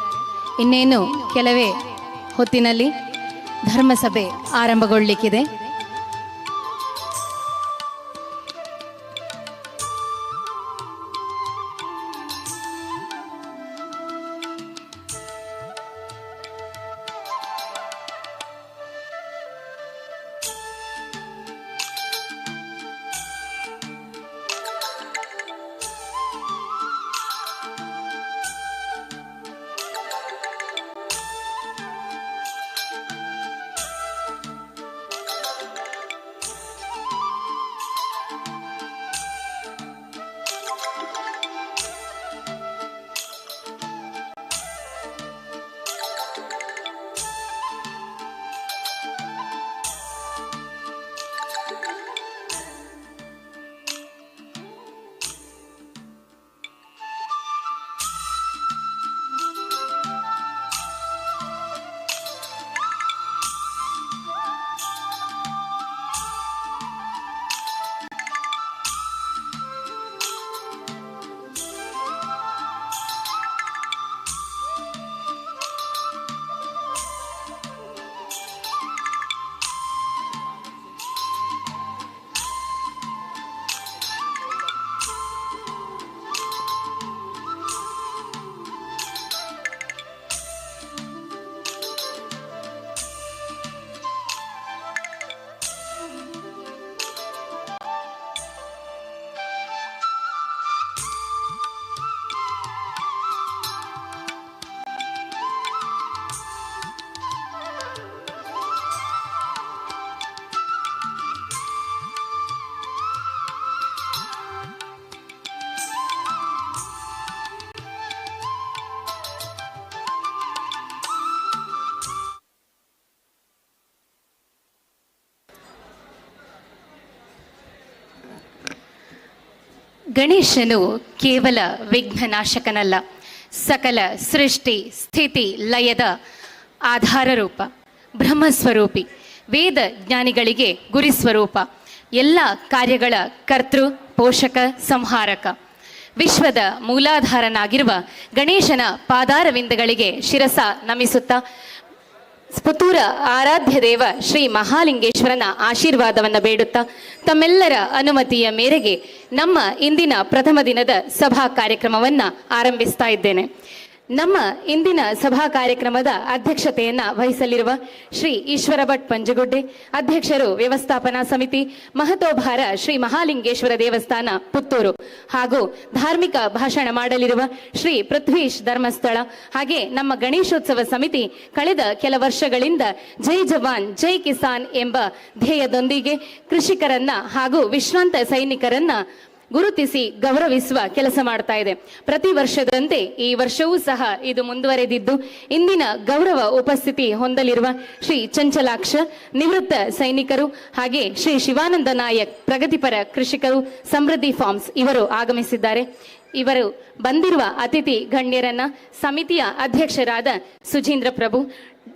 ಇನ್ನೇನು ಕೆಲವೇ ಹೊತ್ತಿನಲ್ಲಿ ಧರ್ಮಸಭೆ ಆರಂಭಗೊಳ್ಳಲಿಕ್ಕಿದೆ. ಗಣೇಶನು ಕೇವಲ ವಿಘ್ನನಾಶಕನಲ್ಲ, ಸಕಲ ಸೃಷ್ಟಿ ಸ್ಥಿತಿ ಲಯದ ಆಧಾರ ರೂಪ, ಬ್ರಹ್ಮಸ್ವರೂಪಿ, ವೇದ ಜ್ಞಾನಿಗಳಿಗೆ ಗುರಿಸ್ವರೂಪ, ಎಲ್ಲ ಕಾರ್ಯಗಳ ಕರ್ತೃ ಪೋಷಕ ಸಂಹಾರಕ. ವಿಶ್ವದ ಮೂಲಾಧಾರನಾಗಿರುವ ಗಣೇಶನ ಪಾದಾರವಿಂದಗಳಿಗೆ ಶಿರಸ ನಮಿಸುತ್ತಾ ಪುತ್ತೂರ ಆರಾಧ್ಯ ದೇವ ಶ್ರೀ ಮಹಾಲಿಂಗೇಶ್ವರನ ಆಶೀರ್ವಾದವನ್ನು ಬೇಡುತ್ತಾ ತಮ್ಮೆಲ್ಲರ ಅನುಮತಿಯ ಮೇರೆಗೆ ನಮ್ಮ ಇಂದಿನ ಪ್ರಥಮ ದಿನದ ಸಭಾ ಕಾರ್ಯಕ್ರಮವನ್ನು ಆರಂಭಿಸ್ತಾ ಇದ್ದೇನೆ. ನಮ್ಮ ಇಂದಿನ ಸಭಾ ಕಾರ್ಯಕ್ರಮದ ಅಧ್ಯಕ್ಷತೆಯನ್ನು ವಹಿಸಲಿರುವ ಶ್ರೀ ಈಶ್ವರ ಭಟ್ ಪಂಜಗುಡ್ಡೆ, ಅಧ್ಯಕ್ಷರು ವ್ಯವಸ್ಥಾಪನಾ ಸಮಿತಿ, ಮಹತೋಭಾರ ಶ್ರೀ ಮಹಾಲಿಂಗೇಶ್ವರ ದೇವಸ್ಥಾನ ಪುತ್ತೂರು, ಹಾಗೂ ಧಾರ್ಮಿಕ ಭಾಷಣ ಮಾಡಲಿರುವ ಶ್ರೀ ಪೃಥ್ವೀಶ್ ಧರ್ಮಸ್ಥಳ, ಹಾಗೆ ನಮ್ಮ ಗಣೇಶೋತ್ಸವ ಸಮಿತಿ ಕಳೆದ ಕೆಲ ವರ್ಷಗಳಿಂದ ಜೈ ಜವಾನ್ ಜೈ ಕಿಸಾನ್ ಎಂಬ ಧ್ಯೇಯದೊಂದಿಗೆ ಕೃಷಿಕರನ್ನ ಹಾಗೂ ವಿಶ್ರಾಂತ ಸೈನಿಕರನ್ನ ಗುರುತಿಸಿ ಗೌರವಿಸುವ ಕೆಲಸ ಮಾಡ್ತಾ ಇದೆ. ಪ್ರತಿ ವರ್ಷದಂತೆ ಈ ವರ್ಷವೂ ಸಹ ಇದು ಮುಂದುವರೆದಿದ್ದು, ಇಂದಿನ ಗೌರವ ಉಪಸ್ಥಿತಿ ಹೊಂದಲಿರುವ ಶ್ರೀ ಚಂಚಲಾಕ್ಷ ನಿವೃತ್ತ ಸೈನಿಕರು, ಹಾಗೆ ಶ್ರೀ ಶಿವಾನಂದ ನಾಯಕ್ ಪ್ರಗತಿಪರ ಕೃಷಿಕರು, ಸಮೃದ್ಧಿ ಫಾರ್ಮ್ಸ್ ಇವರು ಆಗಮಿಸಿದ್ದಾರೆ. ಇವರು ಬಂದಿರುವ ಅತಿಥಿ ಗಣ್ಯರನ್ನ ಸಮಿತಿಯ ಅಧ್ಯಕ್ಷರಾದ ಸುಜೀಂದ್ರ ಪ್ರಭು,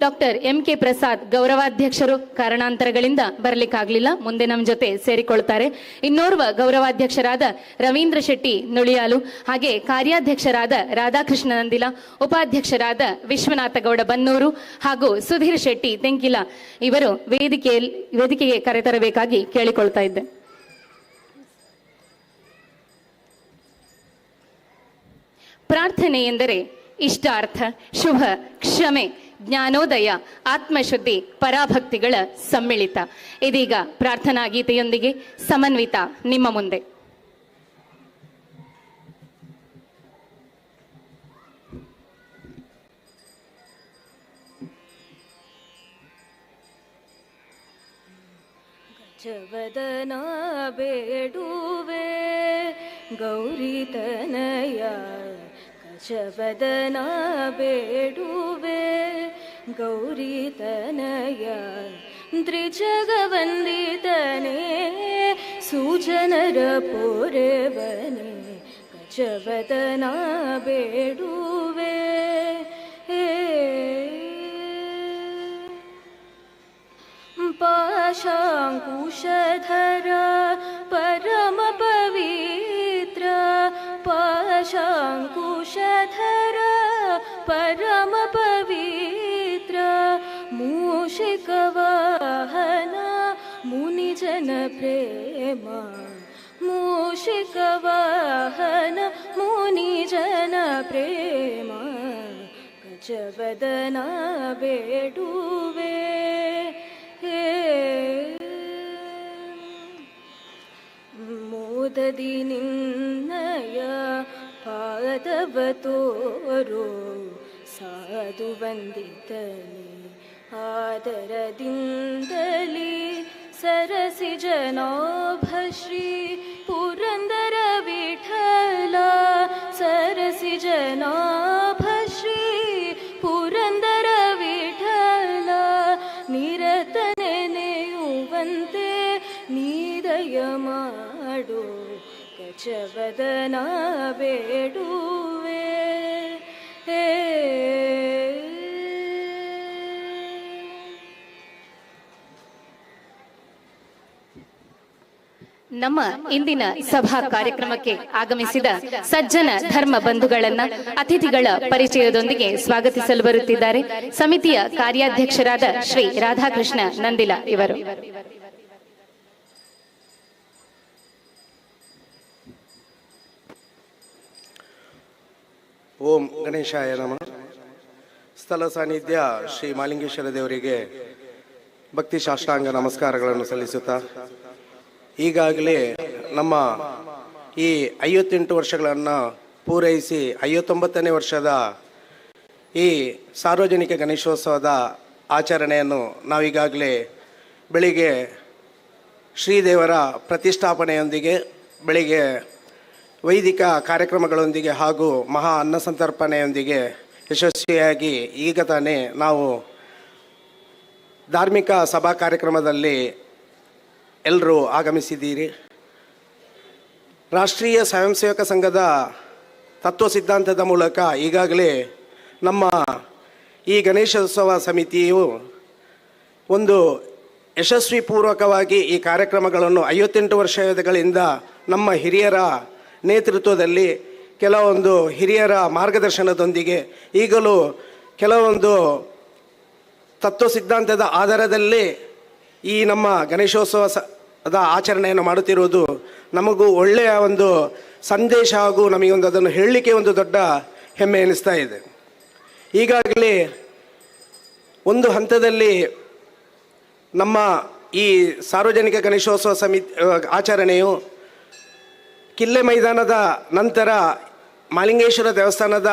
ಡಾಕ್ಟರ್ MK ಪ್ರಸಾದ್ ಗೌರವಾಧ್ಯಕ್ಷರು ಕಾರಣಾಂತರಗಳಿಂದ ಬರಲಿಕ್ಕಾಗಲಿಲ್ಲ, ಮುಂದೆ ನಮ್ಮ ಜೊತೆ ಸೇರಿಕೊಳ್ತಾರೆ. ಇನ್ನೋರ್ವ ಗೌರವಾಧ್ಯಕ್ಷರಾದ ರವೀಂದ್ರ ಶೆಟ್ಟಿ ನುಳಿಯಾಲು, ಹಾಗೆ ಕಾರ್ಯಾಧ್ಯಕ್ಷರಾದ ರಾಧಾಕೃಷ್ಣ ನಂದಿಲ, ಉಪಾಧ್ಯಕ್ಷರಾದ ವಿಶ್ವನಾಥ ಗೌಡ ಬನ್ನೂರು ಹಾಗೂ ಸುಧೀರ್ ಶೆಟ್ಟಿ ತೆಂಕಿಲ ಇವರು ವೇದಿಕೆಗೆ ಕರೆತರಬೇಕಾಗಿ ಕೇಳಿಕೊಳ್ತಾ ಇದ್ದೆ. ಪ್ರಾರ್ಥನೆ ಎಂದರೆ ಇಷ್ಟಾರ್ಥ, ಶುಭ, ಕ್ಷಮೆ, ಜ್ಞಾನೋದಯ, ಆತ್ಮಶುದ್ಧಿ, ಪರಾಭಕ್ತಿಗಳ ಸಮ್ಮಿಳಿತ. ಇದೀಗ ಪ್ರಾರ್ಥನಾ ಗೀತೆಯೊಂದಿಗೆ ಸಮನ್ವಿತ ನಿಮ್ಮ ಮುಂದೆ. ಗಜವದನ ಬೇಡುವೆ ಗೌರಿ ತನಯ, ಗಜವದನ ಬೇಡುವೆ ಗೌರಿ ತನಯ, ತ್ರಿಜಗವಂದಿತನೇ ಸುಜನರ ಪೋರೆವನೇ, ಗಜವದನ ಬೇಡುವೆ. ಪಾಶಾಂಕುಶಧರ ಪರಮ ಪವಿತ್ರ, ಪಾಶಾಂಕುಶಧರ ಜನ ಪ್ರೇಮ ಮೂಷಿಕ ವಾಹನ ಮುನಿ ಜನ ಪ್ರೇಮ ಗಜವದನ ಬೇಡುವೆ ಮೋದದಿ ನಿನ್ನಯ ಪಾದವ ತೋರೋ ಸಾಧು ವಂದಿತನೇ ಆದರದಿಂದಲೇ ಸರಸಿ ಜನಾಭ ಶ್ರೀ ಪುರಂದರ ವಿಠಲ ಸರಸಿ ಜನಾಭ ಶ್ರೀ ಪುರಂದರ ವಿಠಲ ನಿರತ ನೆನೆಯುವಂತೆ ನೀದಯ ಮಾಡು ಗಜವದನ ಬೇಡುವೆ ನಮ್ಮ ಇಂದಿನ ಸಭಾ ಕಾರ್ಯಕ್ರಮಕ್ಕೆ ಆಗಮಿಸಿದ ಸಜ್ಜನ ಧರ್ಮ ಬಂಧುಗಳನ್ನ ಅತಿಥಿಗಳ ಪರಿಚಯದೊಂದಿಗೆ ಸ್ವಾಗತಿಸಲು ಬರುತ್ತಿದ್ದಾರೆ ಸಮಿತಿಯ ಕಾರ್ಯಾಧ್ಯಕ್ಷರಾದ ಶ್ರೀ ರಾಧಾಕೃಷ್ಣ ನಂದಿಲ ಇವರು. ಓಂ ಗಣೇಶಾಯ ನಮಃ. ಸ್ಥಳ ಸಾನ್ನಿಧ್ಯ ಶ್ರೀ ಮಾಲಿಂಗೇಶ್ವರ ದೇವರಿಗೆ ಭಕ್ತಿ ಸಾಷ್ಟಾಂಗ ನಮಸ್ಕಾರಗಳನ್ನು ಸಲ್ಲಿಸುತ್ತಾ, ಈಗಾಗಲೇ ನಮ್ಮ ಈ 58 ವರ್ಷಗಳನ್ನು ಪೂರೈಸಿ 59ನೇ ವರ್ಷದ ಈ ಸಾರ್ವಜನಿಕ ಗಣೇಶೋತ್ಸವದ ಆಚರಣೆಯನ್ನು ನಾವೀಗಾಗಲೇ ಬೆಳಿಗ್ಗೆ ಶ್ರೀದೇವರ ಪ್ರತಿಷ್ಠಾಪನೆಯೊಂದಿಗೆ, ಬೆಳಿಗ್ಗೆ ವೈದಿಕ ಕಾರ್ಯಕ್ರಮಗಳೊಂದಿಗೆ ಹಾಗೂ ಮಹಾ ಅನ್ನ ಸಂತರ್ಪಣೆಯೊಂದಿಗೆ ಯಶಸ್ವಿಯಾಗಿ ಈಗ ತಾನೇ ನಾವು ಧಾರ್ಮಿಕ ಸಭಾ ಕಾರ್ಯಕ್ರಮದಲ್ಲಿ ಎಲ್ಲರೂ ಆಗಮಿಸಿದ್ದೀರಿ. ರಾಷ್ಟ್ರೀಯ ಸ್ವಯಂ ಸೇವಕ ಸಂಘದ ತತ್ವ ಸಿದ್ಧಾಂತದ ಮೂಲಕ ಈಗಾಗಲೇ ನಮ್ಮ ಈ ಗಣೇಶೋತ್ಸವ ಸಮಿತಿಯು ಒಂದು ಯಶಸ್ವಿಪೂರ್ವಕವಾಗಿ ಈ ಕಾರ್ಯಕ್ರಮಗಳನ್ನು 58 ವರ್ಷಗಳಿಂದ ನಮ್ಮ ಹಿರಿಯರ ನೇತೃತ್ವದಲ್ಲಿ, ಕೆಲವೊಂದು ಹಿರಿಯರ ಮಾರ್ಗದರ್ಶನದೊಂದಿಗೆ, ಈಗಲೂ ಕೆಲವೊಂದು ತತ್ವ ಸಿದ್ಧಾಂತದ ಆಧಾರದಲ್ಲಿ ಈ ನಮ್ಮ ಗಣೇಶೋತ್ಸವದ ಆಚರಣೆಯನ್ನು ಮಾಡುತ್ತಿರುವುದು ನಮಗೂ ಒಳ್ಳೆಯ ಒಂದು ಸಂದೇಶ ಹಾಗೂ ನಮಗೊಂದು ಅದನ್ನು ಹೇಳಲಿಕ್ಕೆ ಒಂದು ದೊಡ್ಡ ಹೆಮ್ಮೆ ಎನಿಸ್ತಾ ಇದೆ. ಈಗಾಗಲೇ ಒಂದು ಹಂತದಲ್ಲಿ ನಮ್ಮ ಈ ಸಾರ್ವಜನಿಕ ಗಣೇಶೋತ್ಸವ ಸಮಿತಿ ಆಚರಣೆಯು ಕಿಲ್ಲೆ ಮೈದಾನದ ನಂತರ ಮಾಲಿಂಗೇಶ್ವರ ದೇವಸ್ಥಾನದ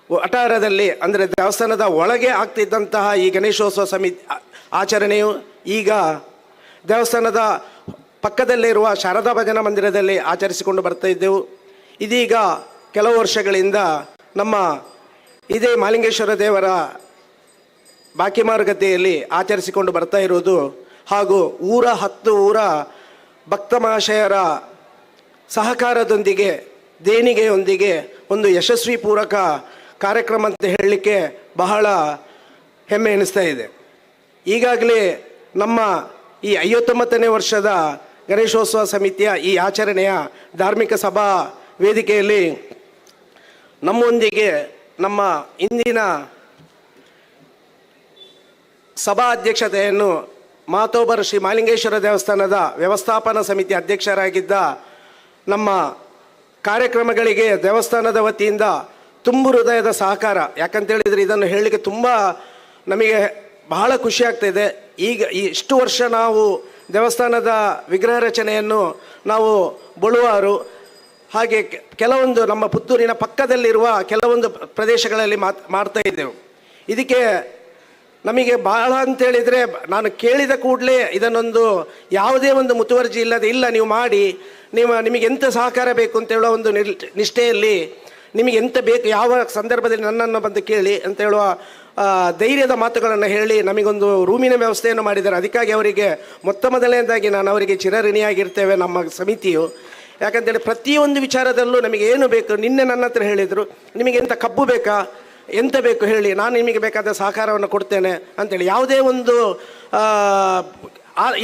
ವಠಾರದಲ್ಲಿ, ಅಂದರೆ ದೇವಸ್ಥಾನದ ಒಳಗೆ ಆಗ್ತಿದ್ದಂತಹ ಈ ಗಣೇಶೋತ್ಸವ ಸಮಿತಿ ಆಚರಣೆಯು ಈಗ ದೇವಸ್ಥಾನದ ಪಕ್ಕದಲ್ಲಿರುವ ಶಾರದಾ ಭಜನಾ ಮಂದಿರದಲ್ಲಿ ಆಚರಿಸಿಕೊಂಡು ಬರ್ತಾ ಇದ್ದೆವು. ಇದೀಗ ಕೆಲವು ವರ್ಷಗಳಿಂದ ನಮ್ಮ ಇದೇ ಮಾಲಿಂಗೇಶ್ವರ ದೇವರ ಬಾಕಿಮಾರುಗದ್ದೆಯಲ್ಲಿ ಆಚರಿಸಿಕೊಂಡು ಬರ್ತಾ ಇರುವುದು ಹಾಗೂ 10 ಊರ ಭಕ್ತ ಮಹಾಶಯರ ಸಹಕಾರದೊಂದಿಗೆ, ದೇಣಿಗೆಯೊಂದಿಗೆ ಒಂದು ಯಶಸ್ವಿ ಪೂರಕ ಕಾರ್ಯಕ್ರಮ ಅಂತ ಹೇಳಲಿಕ್ಕೆ ಬಹಳ ಹೆಮ್ಮೆ ಎನಿಸ್ತಾ ಇದೆ. ಈಗಾಗಲೇ ನಮ್ಮ ಈ 59ನೇ ವರ್ಷದ ಗಣೇಶೋತ್ಸವ ಸಮಿತಿಯ ಈ ಆಚರಣೆಯ ಧಾರ್ಮಿಕ ಸಭಾ ವೇದಿಕೆಯಲ್ಲಿ ನಮ್ಮೊಂದಿಗೆ ನಮ್ಮ ಇಂದಿನ ಸಭಾ ಅಧ್ಯಕ್ಷತೆಯನ್ನು ಮಾತೋಬರ ಶ್ರೀ ಮಾಲಿಂಗೇಶ್ವರ ದೇವಸ್ಥಾನದ ವ್ಯವಸ್ಥಾಪನಾ ಸಮಿತಿ ಅಧ್ಯಕ್ಷರಾಗಿದ್ದ ನಮ್ಮ ಕಾರ್ಯಕ್ರಮಗಳಿಗೆ ದೇವಸ್ಥಾನದ ವತಿಯಿಂದ ತುಂಬು ಹೃದಯದ ಸಹಕಾರ, ಯಾಕಂತೇಳಿದರೆ ಇದನ್ನು ಹೇಳಲಿಕ್ಕೆ ತುಂಬ ನಮಗೆ ಬಹಳ ಖುಷಿ ಆಗ್ತಾಯಿದೆ. ಈಗ ಇಷ್ಟು ವರ್ಷ ನಾವು ದೇವಸ್ಥಾನದ ವಿಗ್ರಹ ರಚನೆಯನ್ನು ನಾವು ಬಳುವಾರು ಹಾಗೆ ಕೆಲವೊಂದು ನಮ್ಮ ಪುತ್ತೂರಿನ ಪಕ್ಕದಲ್ಲಿರುವ ಕೆಲವೊಂದು ಪ್ರದೇಶಗಳಲ್ಲಿ ಮಾಡ್ತಾ ಇದ್ದೆವು. ಇದಕ್ಕೆ ನಮಗೆ ಬಹಳ ಅಂತೇಳಿದರೆ, ನಾನು ಕೇಳಿದ ಕೂಡಲೇ ಇದನ್ನೊಂದು ಯಾವುದೇ ಒಂದು ಮುತುವರ್ಜಿ ಇಲ್ಲದೆ, ಇಲ್ಲ ನೀವು ಮಾಡಿ, ನಿಮಗೆ ಎಂಥ ಸಹಕಾರ ಬೇಕು ಅಂತ ಹೇಳುವ ಒಂದು ನಿಷ್ಠೆಯಲ್ಲಿ, ನಿಮಗೆ ಎಂತ ಬೇಕು, ಯಾವ ಸಂದರ್ಭದಲ್ಲಿ ನನ್ನನ್ನು ಬಂದು ಕೇಳಿ ಅಂತ ಹೇಳುವ ಧೈರ್ಯದ ಮಾತುಗಳನ್ನು ಹೇಳಿ ನಮಗೊಂದು ರೂಮಿನ ವ್ಯವಸ್ಥೆಯನ್ನು ಮಾಡಿದ್ದಾರೆ. ಅದಕ್ಕಾಗಿ ಅವರಿಗೆ ಮೊದಲನೇದಾಗಿ ನಾನು ಅವರಿಗೆ ಚಿರಋಣಿಯಾಗಿರ್ತೇವೆ ನಮ್ಮ ಸಮಿತಿಯು. ಯಾಕಂತೇಳಿ ಪ್ರತಿಯೊಂದು ವಿಚಾರದಲ್ಲೂ ನಮಗೆ ಏನು ಬೇಕು, ನಿನ್ನೆ ನನ್ನ ಹತ್ರ ಹೇಳಿದರು, ನಿಮಗೆ ಎಂಥ ಕಬ್ಬು ಬೇಕಾ, ಎಂತ ಬೇಕು ಹೇಳಿ, ನಾನು ನಿಮಗೆ ಬೇಕಾದ ಸಹಕಾರವನ್ನು ಕೊಡ್ತೇನೆ ಅಂತೇಳಿ ಯಾವುದೇ ಒಂದು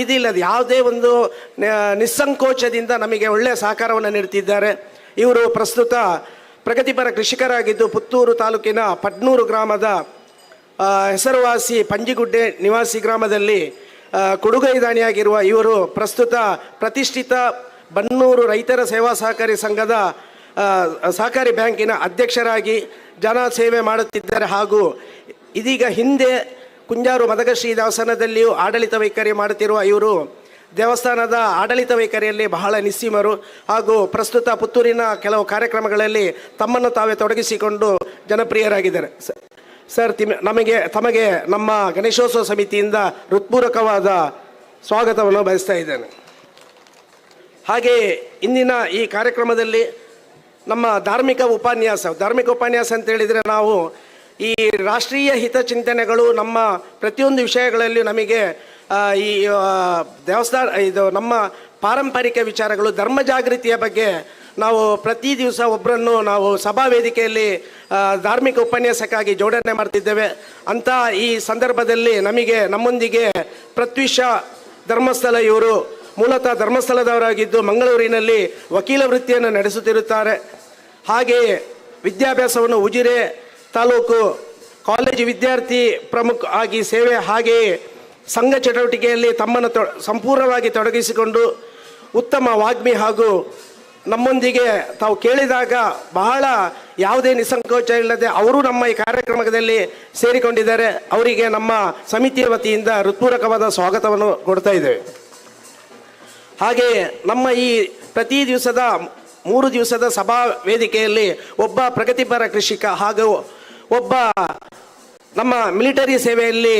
ಇದಿಲ್ಲದೆ, ಯಾವುದೇ ಒಂದು ನಿಸ್ಸಂಕೋಚದಿಂದ ನಮಗೆ ಒಳ್ಳೆಯ ಸಹಕಾರವನ್ನು ನೀಡ್ತಿದ್ದಾರೆ. ಇವರು ಪ್ರಸ್ತುತ ಪ್ರಗತಿಪರ ಕೃಷಿಕರಾಗಿದ್ದು ಪುತ್ತೂರು ತಾಲೂಕಿನ ಪಡ್ನೂರು ಗ್ರಾಮದ ಹೆಸರುವಾಸಿ ಪಂಜಿಗುಡ್ಡೆ ನಿವಾಸಿ ಗ್ರಾಮದಲ್ಲಿ ಕೊಡುಗೈದಾನಿಯಾಗಿರುವ ಇವರು ಪ್ರಸ್ತುತ ಪ್ರತಿಷ್ಠಿತ ಬನ್ನೂರು ರೈತರ ಸೇವಾ ಸಹಕಾರಿ ಸಂಘದ ಸಹಕಾರಿ ಬ್ಯಾಂಕಿನ ಅಧ್ಯಕ್ಷರಾಗಿ ಜನ ಸೇವೆ ಮಾಡುತ್ತಿದ್ದಾರೆ. ಹಾಗೂ ಇದೀಗ ಹಿಂದೆ ಕುಂಜಾರು ಮದಗಶ್ರೀ ದೇವಸ್ಥಾನದಲ್ಲಿಯೂ ಆಡಳಿತ ವೈಖರಿ ಮಾಡುತ್ತಿರುವ ಇವರು ದೇವಸ್ಥಾನದ ಆಡಳಿತ ವೈಖರಿಯಲ್ಲಿ ಬಹಳ ನಿಸ್ಸೀಮರು. ಹಾಗೂ ಪ್ರಸ್ತುತ ಪುತ್ತೂರಿನ ಕೆಲವು ಕಾರ್ಯಕ್ರಮಗಳಲ್ಲಿ ತಮ್ಮನ್ನು ತಾವೇ ತೊಡಗಿಸಿಕೊಂಡು ಜನಪ್ರಿಯರಾಗಿದ್ದಾರೆ. ಸರ್, ತಮಗೆ ನಮ್ಮ ಗಣೇಶೋತ್ಸವ ಸಮಿತಿಯಿಂದ ಹೃತ್ಪೂರ್ವಕವಾದ ಸ್ವಾಗತವನ್ನು ಬಯಸ್ತಾ ಇದ್ದೇನೆ. ಹಾಗೆ ಇಂದಿನ ಈ ಕಾರ್ಯಕ್ರಮದಲ್ಲಿ ನಮ್ಮ ಧಾರ್ಮಿಕ ಉಪನ್ಯಾಸ ಅಂತ ಹೇಳಿದರೆ, ನಾವು ಈ ರಾಷ್ಟ್ರೀಯ ಹಿತಚಿಂತನೆಗಳು ನಮ್ಮ ಪ್ರತಿಯೊಂದು ವಿಷಯಗಳಲ್ಲಿ ನಮಗೆ ಈ ಇದು ನಮ್ಮ ಪಾರಂಪರಿಕ ವಿಚಾರಗಳು, ಧರ್ಮ ಜಾಗೃತಿಯ ಬಗ್ಗೆ ನಾವು ಪ್ರತಿ ದಿವಸ ಒಬ್ಬರನ್ನು ನಾವು ಸಭಾ ವೇದಿಕೆಯಲ್ಲಿ ಧಾರ್ಮಿಕ ಉಪನ್ಯಾಸಕ್ಕಾಗಿ ಜೋಡಣೆ ಮಾಡ್ತಿದ್ದೇವೆ. ಅಂತ ಈ ಸಂದರ್ಭದಲ್ಲಿ ನಮ್ಮೊಂದಿಗೆ ಪ್ರತ್ವಿಷ ಧರ್ಮಸ್ಥಳ, ಇವರು ಮೂಲತಃ ಧರ್ಮಸ್ಥಳದವರಾಗಿದ್ದು ಮಂಗಳೂರಿನಲ್ಲಿ ವಕೀಲ ವೃತ್ತಿಯನ್ನು ನಡೆಸುತ್ತಿರುತ್ತಾರೆ. ಹಾಗೆಯೇ ವಿದ್ಯಾಭ್ಯಾಸವನ್ನು ಉಜಿರೆ ತಾಲೂಕು ಕಾಲೇಜು ವಿದ್ಯಾರ್ಥಿ ಪ್ರಮುಖ ಆಗಿ ಸೇವೆ, ಹಾಗೆಯೇ ಸಂಘ ಚಟುವಟಿಕೆಯಲ್ಲಿ ತಮ್ಮನ್ನು ಸಂಪೂರ್ಣವಾಗಿ ತೊಡಗಿಸಿಕೊಂಡು ಉತ್ತಮ ವಾಗ್ಮಿ. ಹಾಗೂ ನಮ್ಮೊಂದಿಗೆ ತಾವು ಕೇಳಿದಾಗ ಬಹಳ ಯಾವುದೇ ನಿಸ್ಸಂಕೋಚ ಇಲ್ಲದೆ ಅವರು ನಮ್ಮ ಈ ಕಾರ್ಯಕ್ರಮದಲ್ಲಿ ಸೇರಿಕೊಂಡಿದ್ದಾರೆ. ಅವರಿಗೆ ನಮ್ಮ ಸಮಿತಿಯ ವತಿಯಿಂದ ಹೃತ್ಪೂರ್ವಕವಾದ ಸ್ವಾಗತವನ್ನು ಕೊಡ್ತಾ ಇದ್ದೇವೆ. ಹಾಗೆಯೇ ನಮ್ಮ ಈ ಪ್ರತಿ ದಿವಸದ 3 ದಿವಸದ ಸಭಾ ವೇದಿಕೆಯಲ್ಲಿ ಒಬ್ಬ ಪ್ರಗತಿಪರ ಕೃಷಿಕ ಹಾಗೂ ಒಬ್ಬ ನಮ್ಮ ಮಿಲಿಟರಿ ಸೇವೆಯಲ್ಲಿ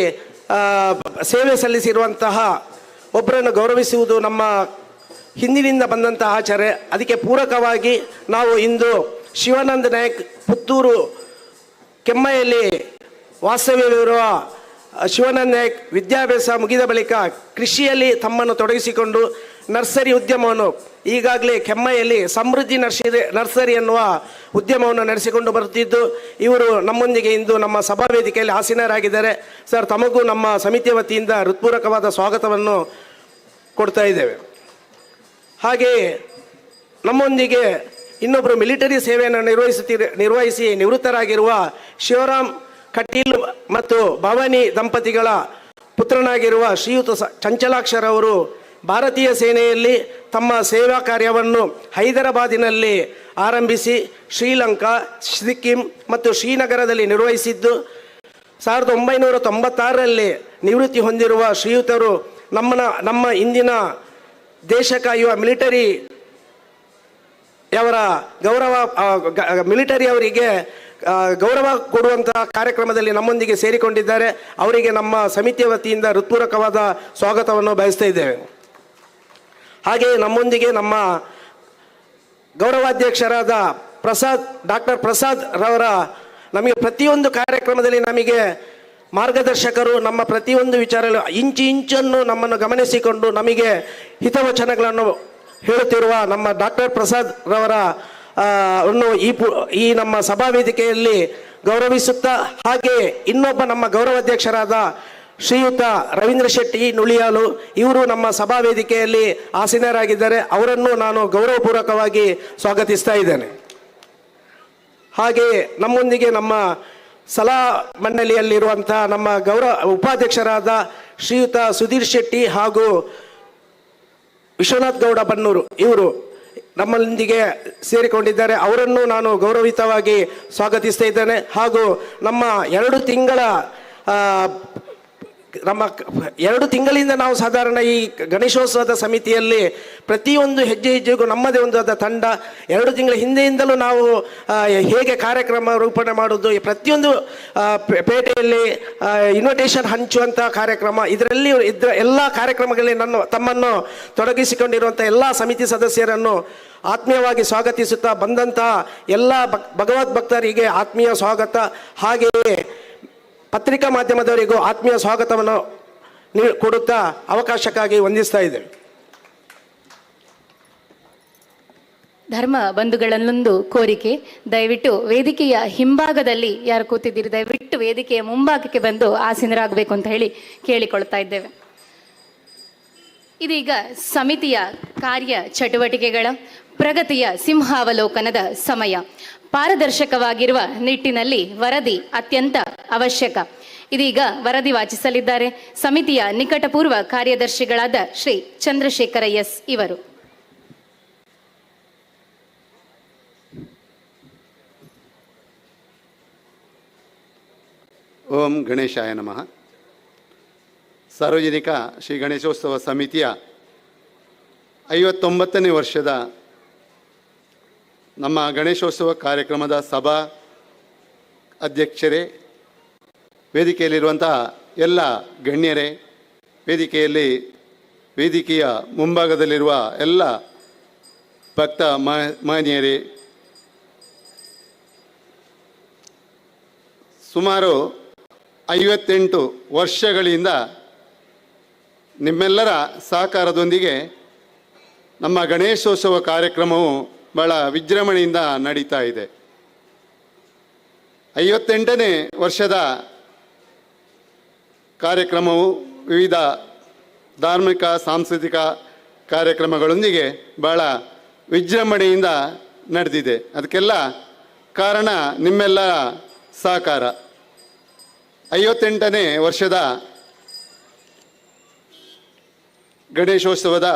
ಸೇವೆ ಸಲ್ಲಿಸಿರುವಂತಹ ಒಬ್ಬರನ್ನು ಗೌರವಿಸುವುದು ನಮ್ಮ ಹಿಂದಿನಿಂದ ಬಂದಂತಹ ಆಚಾರ. ಅದಕ್ಕೆ ಪೂರಕವಾಗಿ ನಾವು ಇಂದು ಶಿವಾನಂದ ನಾಯಕ್ ಪುತ್ತೂರು ಕೆಮ್ಮಯಲ್ಲಿ ವಾಸ್ತವ್ಯವಿರುವ ಶಿವಾನಂದ ನಾಯಕ್ ವಿದ್ಯಾಭ್ಯಾಸ ಮುಗಿದ ಬಳಿಕ ಕೃಷಿಯಲ್ಲಿ ತಮ್ಮನ್ನು ತೊಡಗಿಸಿಕೊಂಡು ನರ್ಸರಿ ಉದ್ಯಮವನ್ನು ಈಗಾಗಲೇ ಕೆಮ್ಮಯಲ್ಲಿ ಸಮೃದ್ಧಿ ನರ್ಸರಿ ಎನ್ನುವ ಉದ್ಯಮವನ್ನು ನಡೆಸಿಕೊಂಡು ಬರುತ್ತಿದ್ದು, ಇವರು ನಮ್ಮೊಂದಿಗೆ ಇಂದು ನಮ್ಮ ಸಭಾ ವೇದಿಕೆಯಲ್ಲಿ ಆಸೀನರಾಗಿದ್ದಾರೆ. ಸರ್, ತಮಗೂ ನಮ್ಮ ಸಮಿತಿಯ ವತಿಯಿಂದ ಹೃತ್ಪೂರ್ವಕವಾದ ಸ್ವಾಗತವನ್ನು ಕೊಡ್ತಾ ಇದ್ದೇವೆ. ಹಾಗೆಯೇ ನಮ್ಮೊಂದಿಗೆ ಇನ್ನೊಬ್ಬರು ಮಿಲಿಟರಿ ಸೇವೆಯನ್ನು ನಿರ್ವಹಿಸಿ ನಿವೃತ್ತರಾಗಿರುವ ಶಿವರಾಮ್ ಕಟೀಲ್ ಮತ್ತು ಭವಾನಿ ದಂಪತಿಗಳ ಪುತ್ರನಾಗಿರುವ ಶ್ರೀಯುತ ಚಂಚಲಾಕ್ಷರ್ ಅವರು ಭಾರತೀಯ ಸೇನೆಯಲ್ಲಿ ತಮ್ಮ ಸೇವಾ ಕಾರ್ಯವನ್ನು ಹೈದರಾಬಾದಿನಲ್ಲಿ ಆರಂಭಿಸಿ ಶ್ರೀಲಂಕಾ, ಸಿಕ್ಕಿಂ ಮತ್ತು ಶ್ರೀನಗರದಲ್ಲಿ ನಿರ್ವಹಿಸಿದ್ದು 1996ರಲ್ಲಿ ನಿವೃತ್ತಿ ಹೊಂದಿರುವ ಶ್ರೀಯುತರು ನಮ್ಮ ಇಂದಿನ ದೇಶ ಕಾಯುವ ಮಿಲಿಟರಿ ಅವರಿಗೆ ಗೌರವ ಕೊಡುವಂತಹ ಕಾರ್ಯಕ್ರಮದಲ್ಲಿ ನಮ್ಮೊಂದಿಗೆ ಸೇರಿಕೊಂಡಿದ್ದಾರೆ. ಅವರಿಗೆ ನಮ್ಮ ಸಮಿತಿಯ ವತಿಯಿಂದ ಹೃತ್ಪೂರ್ವಕವಾದ ಸ್ವಾಗತವನ್ನು ಬಯಸ್ತಾ ಇದ್ದೇವೆ. ಹಾಗೆಯೇ ನಮ್ಮೊಂದಿಗೆ ನಮ್ಮ ಗೌರವಾಧ್ಯಕ್ಷರಾದ ಡಾಕ್ಟರ್ ಪ್ರಸಾದ್ ರವರ ನಮಗೆ ಪ್ರತಿಯೊಂದು ಕಾರ್ಯಕ್ರಮದಲ್ಲಿ ನಮಗೆ ಮಾರ್ಗದರ್ಶಕರು, ನಮ್ಮ ಪ್ರತಿಯೊಂದು ವಿಚಾರ ಇಂಚನ್ನು ನಮ್ಮನ್ನು ಗಮನಿಸಿಕೊಂಡು ನಮಗೆ ಹಿತವಚನಗಳನ್ನು ಹೇಳುತ್ತಿರುವ ನಮ್ಮ ಡಾಕ್ಟರ್ ಪ್ರಸಾದ್ ರವರ ಈ ನಮ್ಮ ಸಭಾ ವೇದಿಕೆಯಲ್ಲಿ ಗೌರವಿಸುತ್ತಾ, ಹಾಗೆ ಇನ್ನೊಬ್ಬ ನಮ್ಮ ಗೌರವಾಧ್ಯಕ್ಷರಾದ ಶ್ರೀಯುತ ರವೀಂದ್ರ ಶೆಟ್ಟಿ ನುಳಿಯಾಲು, ಇವರು ನಮ್ಮ ಸಭಾ ವೇದಿಕೆಯಲ್ಲಿ ಆಸೀನರಾಗಿದ್ದಾರೆ. ಅವರನ್ನು ನಾನು ಗೌರವಪೂರ್ವಕವಾಗಿ ಸ್ವಾಗತಿಸ್ತಾ ಇದ್ದೇನೆ. ಹಾಗೆಯೇ ನಮ್ಮೊಂದಿಗೆ ನಮ್ಮ ಸಲಹಾ ಮಂಡಳಿಯಲ್ಲಿರುವಂತಹ ನಮ್ಮ ಉಪಾಧ್ಯಕ್ಷರಾದ ಶ್ರೀಯುತ ಸುಧೀರ್ ಶೆಟ್ಟಿ ಹಾಗೂ ವಿಶ್ವನಾಥ್ ಗೌಡ ಬನ್ನೂರು, ಇವರು ನಮ್ಮೊಂದಿಗೆ ಸೇರಿಕೊಂಡಿದ್ದಾರೆ. ಅವರನ್ನು ನಾನು ಗೌರವಿತವಾಗಿ ಸ್ವಾಗತಿಸ್ತಾ ಇದ್ದೇನೆ. ಹಾಗೂ ನಮ್ಮ 2 ತಿಂಗಳಿಂದ ನಾವು ಸಾಧಾರಣ ಈ ಗಣೇಶೋತ್ಸವದ ಸಮಿತಿಯಲ್ಲಿ ಪ್ರತಿಯೊಂದು ಹೆಜ್ಜೆಗೂ ನಮ್ಮದೇ ಒಂದು ತಂಡ, 2 ತಿಂಗಳ ಹಿಂದೆಯಿಂದಲೂ ನಾವು ಹೇಗೆ ಕಾರ್ಯಕ್ರಮ ರೂಪಣೆ ಮಾಡೋದು, ಪ್ರತಿಯೊಂದು ಪೇಟೆಯಲ್ಲಿ ಇನ್ವಿಟೇಷನ್ ಹಂಚುವಂಥ ಕಾರ್ಯಕ್ರಮ, ಇದರಲ್ಲಿ ಎಲ್ಲ ಕಾರ್ಯಕ್ರಮಗಳಲ್ಲಿ ತಮ್ಮನ್ನು ತೊಡಗಿಸಿಕೊಂಡಿರುವಂಥ ಎಲ್ಲ ಸಮಿತಿ ಸದಸ್ಯರನ್ನು ಆತ್ಮೀಯವಾಗಿ ಸ್ವಾಗತಿಸುತ್ತಾ, ಬಂದಂತಹ ಎಲ್ಲ ಭಗವದ್ ಭಕ್ತರಿಗೆ ಆತ್ಮೀಯ ಸ್ವಾಗತ, ಹಾಗೆಯೇ ಪತ್ರಿಕಾ ಮಾಧ್ಯಮದವರಿಗೂ ಆತ್ಮೀಯ ಸ್ವಾಗತವನ್ನು ಕೊಡುತ್ತಾ ಅವಕಾಶಕ್ಕಾಗಿ ವಂದಿಸ್ತಾ ಇದ್ದೇವೆ. ಧರ್ಮ ಬಂಧುಗಳಲ್ಲೊಂದು ಕೋರಿಕೆ, ದಯವಿಟ್ಟು ವೇದಿಕೆಯ ಹಿಂಭಾಗದಲ್ಲಿ ಯಾರು ಕೂತಿದ್ದೀರಿ ದಯವಿಟ್ಟು ವೇದಿಕೆಯ ಮುಂಭಾಗಕ್ಕೆ ಬಂದು ಆಸೀನರಾಗಬೇಕು ಅಂತ ಹೇಳಿ ಕೇಳಿಕೊಳ್ತಾ ಇದ್ದೇವೆ. ಇದೀಗ ಸಮಿತಿಯ ಕಾರ್ಯ ಚಟುವಟಿಕೆಗಳ ಪ್ರಗತಿಯ ಸಿಂಹಾವಲೋಕನದ ಸಮಯ. ಪಾರದರ್ಶಕವಾಗಿರುವ ನಿಟ್ಟಿನಲ್ಲಿ ವರದಿ ಅತ್ಯಂತ ಅವಶ್ಯಕ. ಇದೀಗ ವರದಿ ವಾಚಿಸಲಿದ್ದಾರೆ ಸಮಿತಿಯ ನಿಕಟಪೂರ್ವ ಕಾರ್ಯದರ್ಶಿಗಳಾದ ಶ್ರೀ ಚಂದ್ರಶೇಖರ ಎಸ್ ಇವರು. ಓಂ ಗಣೇಶಾಯ ನಮಃ. ಸಾರ್ವಜನಿಕ ಶ್ರೀ ಗಣೇಶೋತ್ಸವ ಸಮಿತಿಯ 59ನೇ ವರ್ಷದ ನಮ್ಮ ಗಣೇಶೋತ್ಸವ ಕಾರ್ಯಕ್ರಮದ ಸಭಾ ಅಧ್ಯಕ್ಷರೇ, ವೇದಿಕೆಯಲ್ಲಿರುವಂತಹ ಎಲ್ಲ ಗಣ್ಯರೇ, ವೇದಿಕೆಯ ಮುಂಭಾಗದಲ್ಲಿರುವ ಎಲ್ಲ ಭಕ್ತ ಮಾನ್ಯರೇ, ಸುಮಾರು 58 ವರ್ಷಗಳಿಂದ ನಿಮ್ಮೆಲ್ಲರ ಸಹಕಾರದೊಂದಿಗೆ ನಮ್ಮ ಗಣೇಶೋತ್ಸವ ಕಾರ್ಯಕ್ರಮವು ಬಹಳ ವಿಜೃಂಭಣೆಯಿಂದ ನಡೀತಾ ಇದೆ. 58ನೇ ವರ್ಷದ ಕಾರ್ಯಕ್ರಮವು ವಿವಿಧ ಧಾರ್ಮಿಕ ಸಾಂಸ್ಕೃತಿಕ ಕಾರ್ಯಕ್ರಮಗಳೊಂದಿಗೆ ಬಹಳ ವಿಜೃಂಭಣೆಯಿಂದ ನಡೆದಿದೆ. ಅದಕ್ಕೆಲ್ಲ ಕಾರಣ ನಿಮ್ಮೆಲ್ಲರ ಸಹಕಾರ. 58ನೇ ವರ್ಷದ ಗಣೇಶೋತ್ಸವದ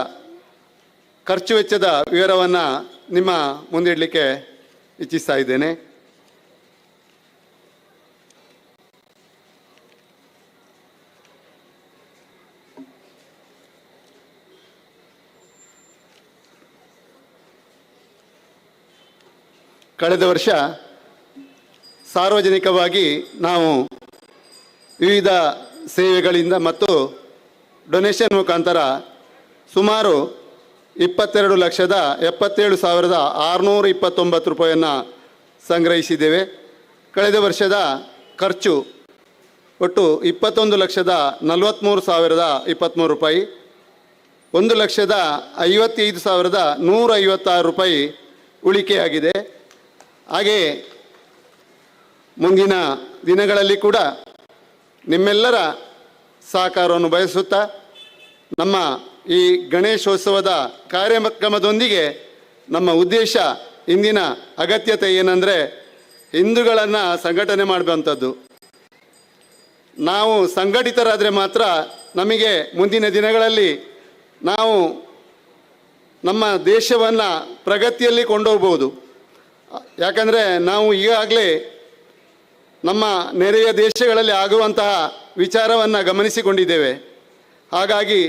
ಖರ್ಚು ವೆಚ್ಚದ ವಿವರವನ್ನು ನಿಮ್ಮ ಮುಂದಿಡಲಿಕ್ಕೆ ಇಚ್ಛಿಸ್ತಾ ಇದ್ದೇನೆ. ಕಳೆದ ವರ್ಷ ಸಾರ್ವಜನಿಕವಾಗಿ ನಾವು ವಿವಿಧ ಸೇವೆಗಳಿಂದ ಮತ್ತು ಡೊನೇಷನ್ ಮುಖಾಂತರ ಸುಮಾರು 22,77,629 ರೂಪಾಯಿಯನ್ನು ಸಂಗ್ರಹಿಸಿದ್ದೇವೆ. ಕಳೆದ ವರ್ಷದ ಖರ್ಚು ಒಟ್ಟು 21,43,023 ರೂಪಾಯಿ, 1,55,156 ರೂಪಾಯಿ ಉಳಿಕೆಯಾಗಿದೆ. ಹಾಗೆಯೇ ಮುಂದಿನ ದಿನಗಳಲ್ಲಿ ಕೂಡ ನಿಮ್ಮೆಲ್ಲರ ಸಹಕಾರವನ್ನು ಬಯಸುತ್ತಾ ನಮ್ಮ ಈ ಗಣೇಶೋತ್ಸವದ ಕಾರ್ಯಕ್ರಮದೊಂದಿಗೆ ನಮ್ಮ ಉದ್ದೇಶ, ಇಂದಿನ ಅಗತ್ಯತೆ ಏನಂದರೆ ಹಿಂದೂಗಳನ್ನು ಸಂಘಟನೆ ಮಾಡುವಂಥದ್ದು. ನಾವು ಸಂಘಟಿತರಾದರೆ ಮಾತ್ರ ನಮಗೆ ಮುಂದಿನ ದಿನಗಳಲ್ಲಿ ನಾವು ನಮ್ಮ ದೇಶವನ್ನು ಪ್ರಗತಿಯಲ್ಲಿ ಕೊಂಡೋಗ್ಬೋದು. ಯಾಕಂದರೆ ನಾವು ಈಗಾಗಲೇ ನಮ್ಮ ನೆರೆಯ ದೇಶಗಳಲ್ಲಿ ಆಗುವಂತಹ ವಿಚಾರವನ್ನು ಗಮನಿಸಿಕೊಂಡಿದ್ದೇವೆ. ಹಾಗಾಗಿ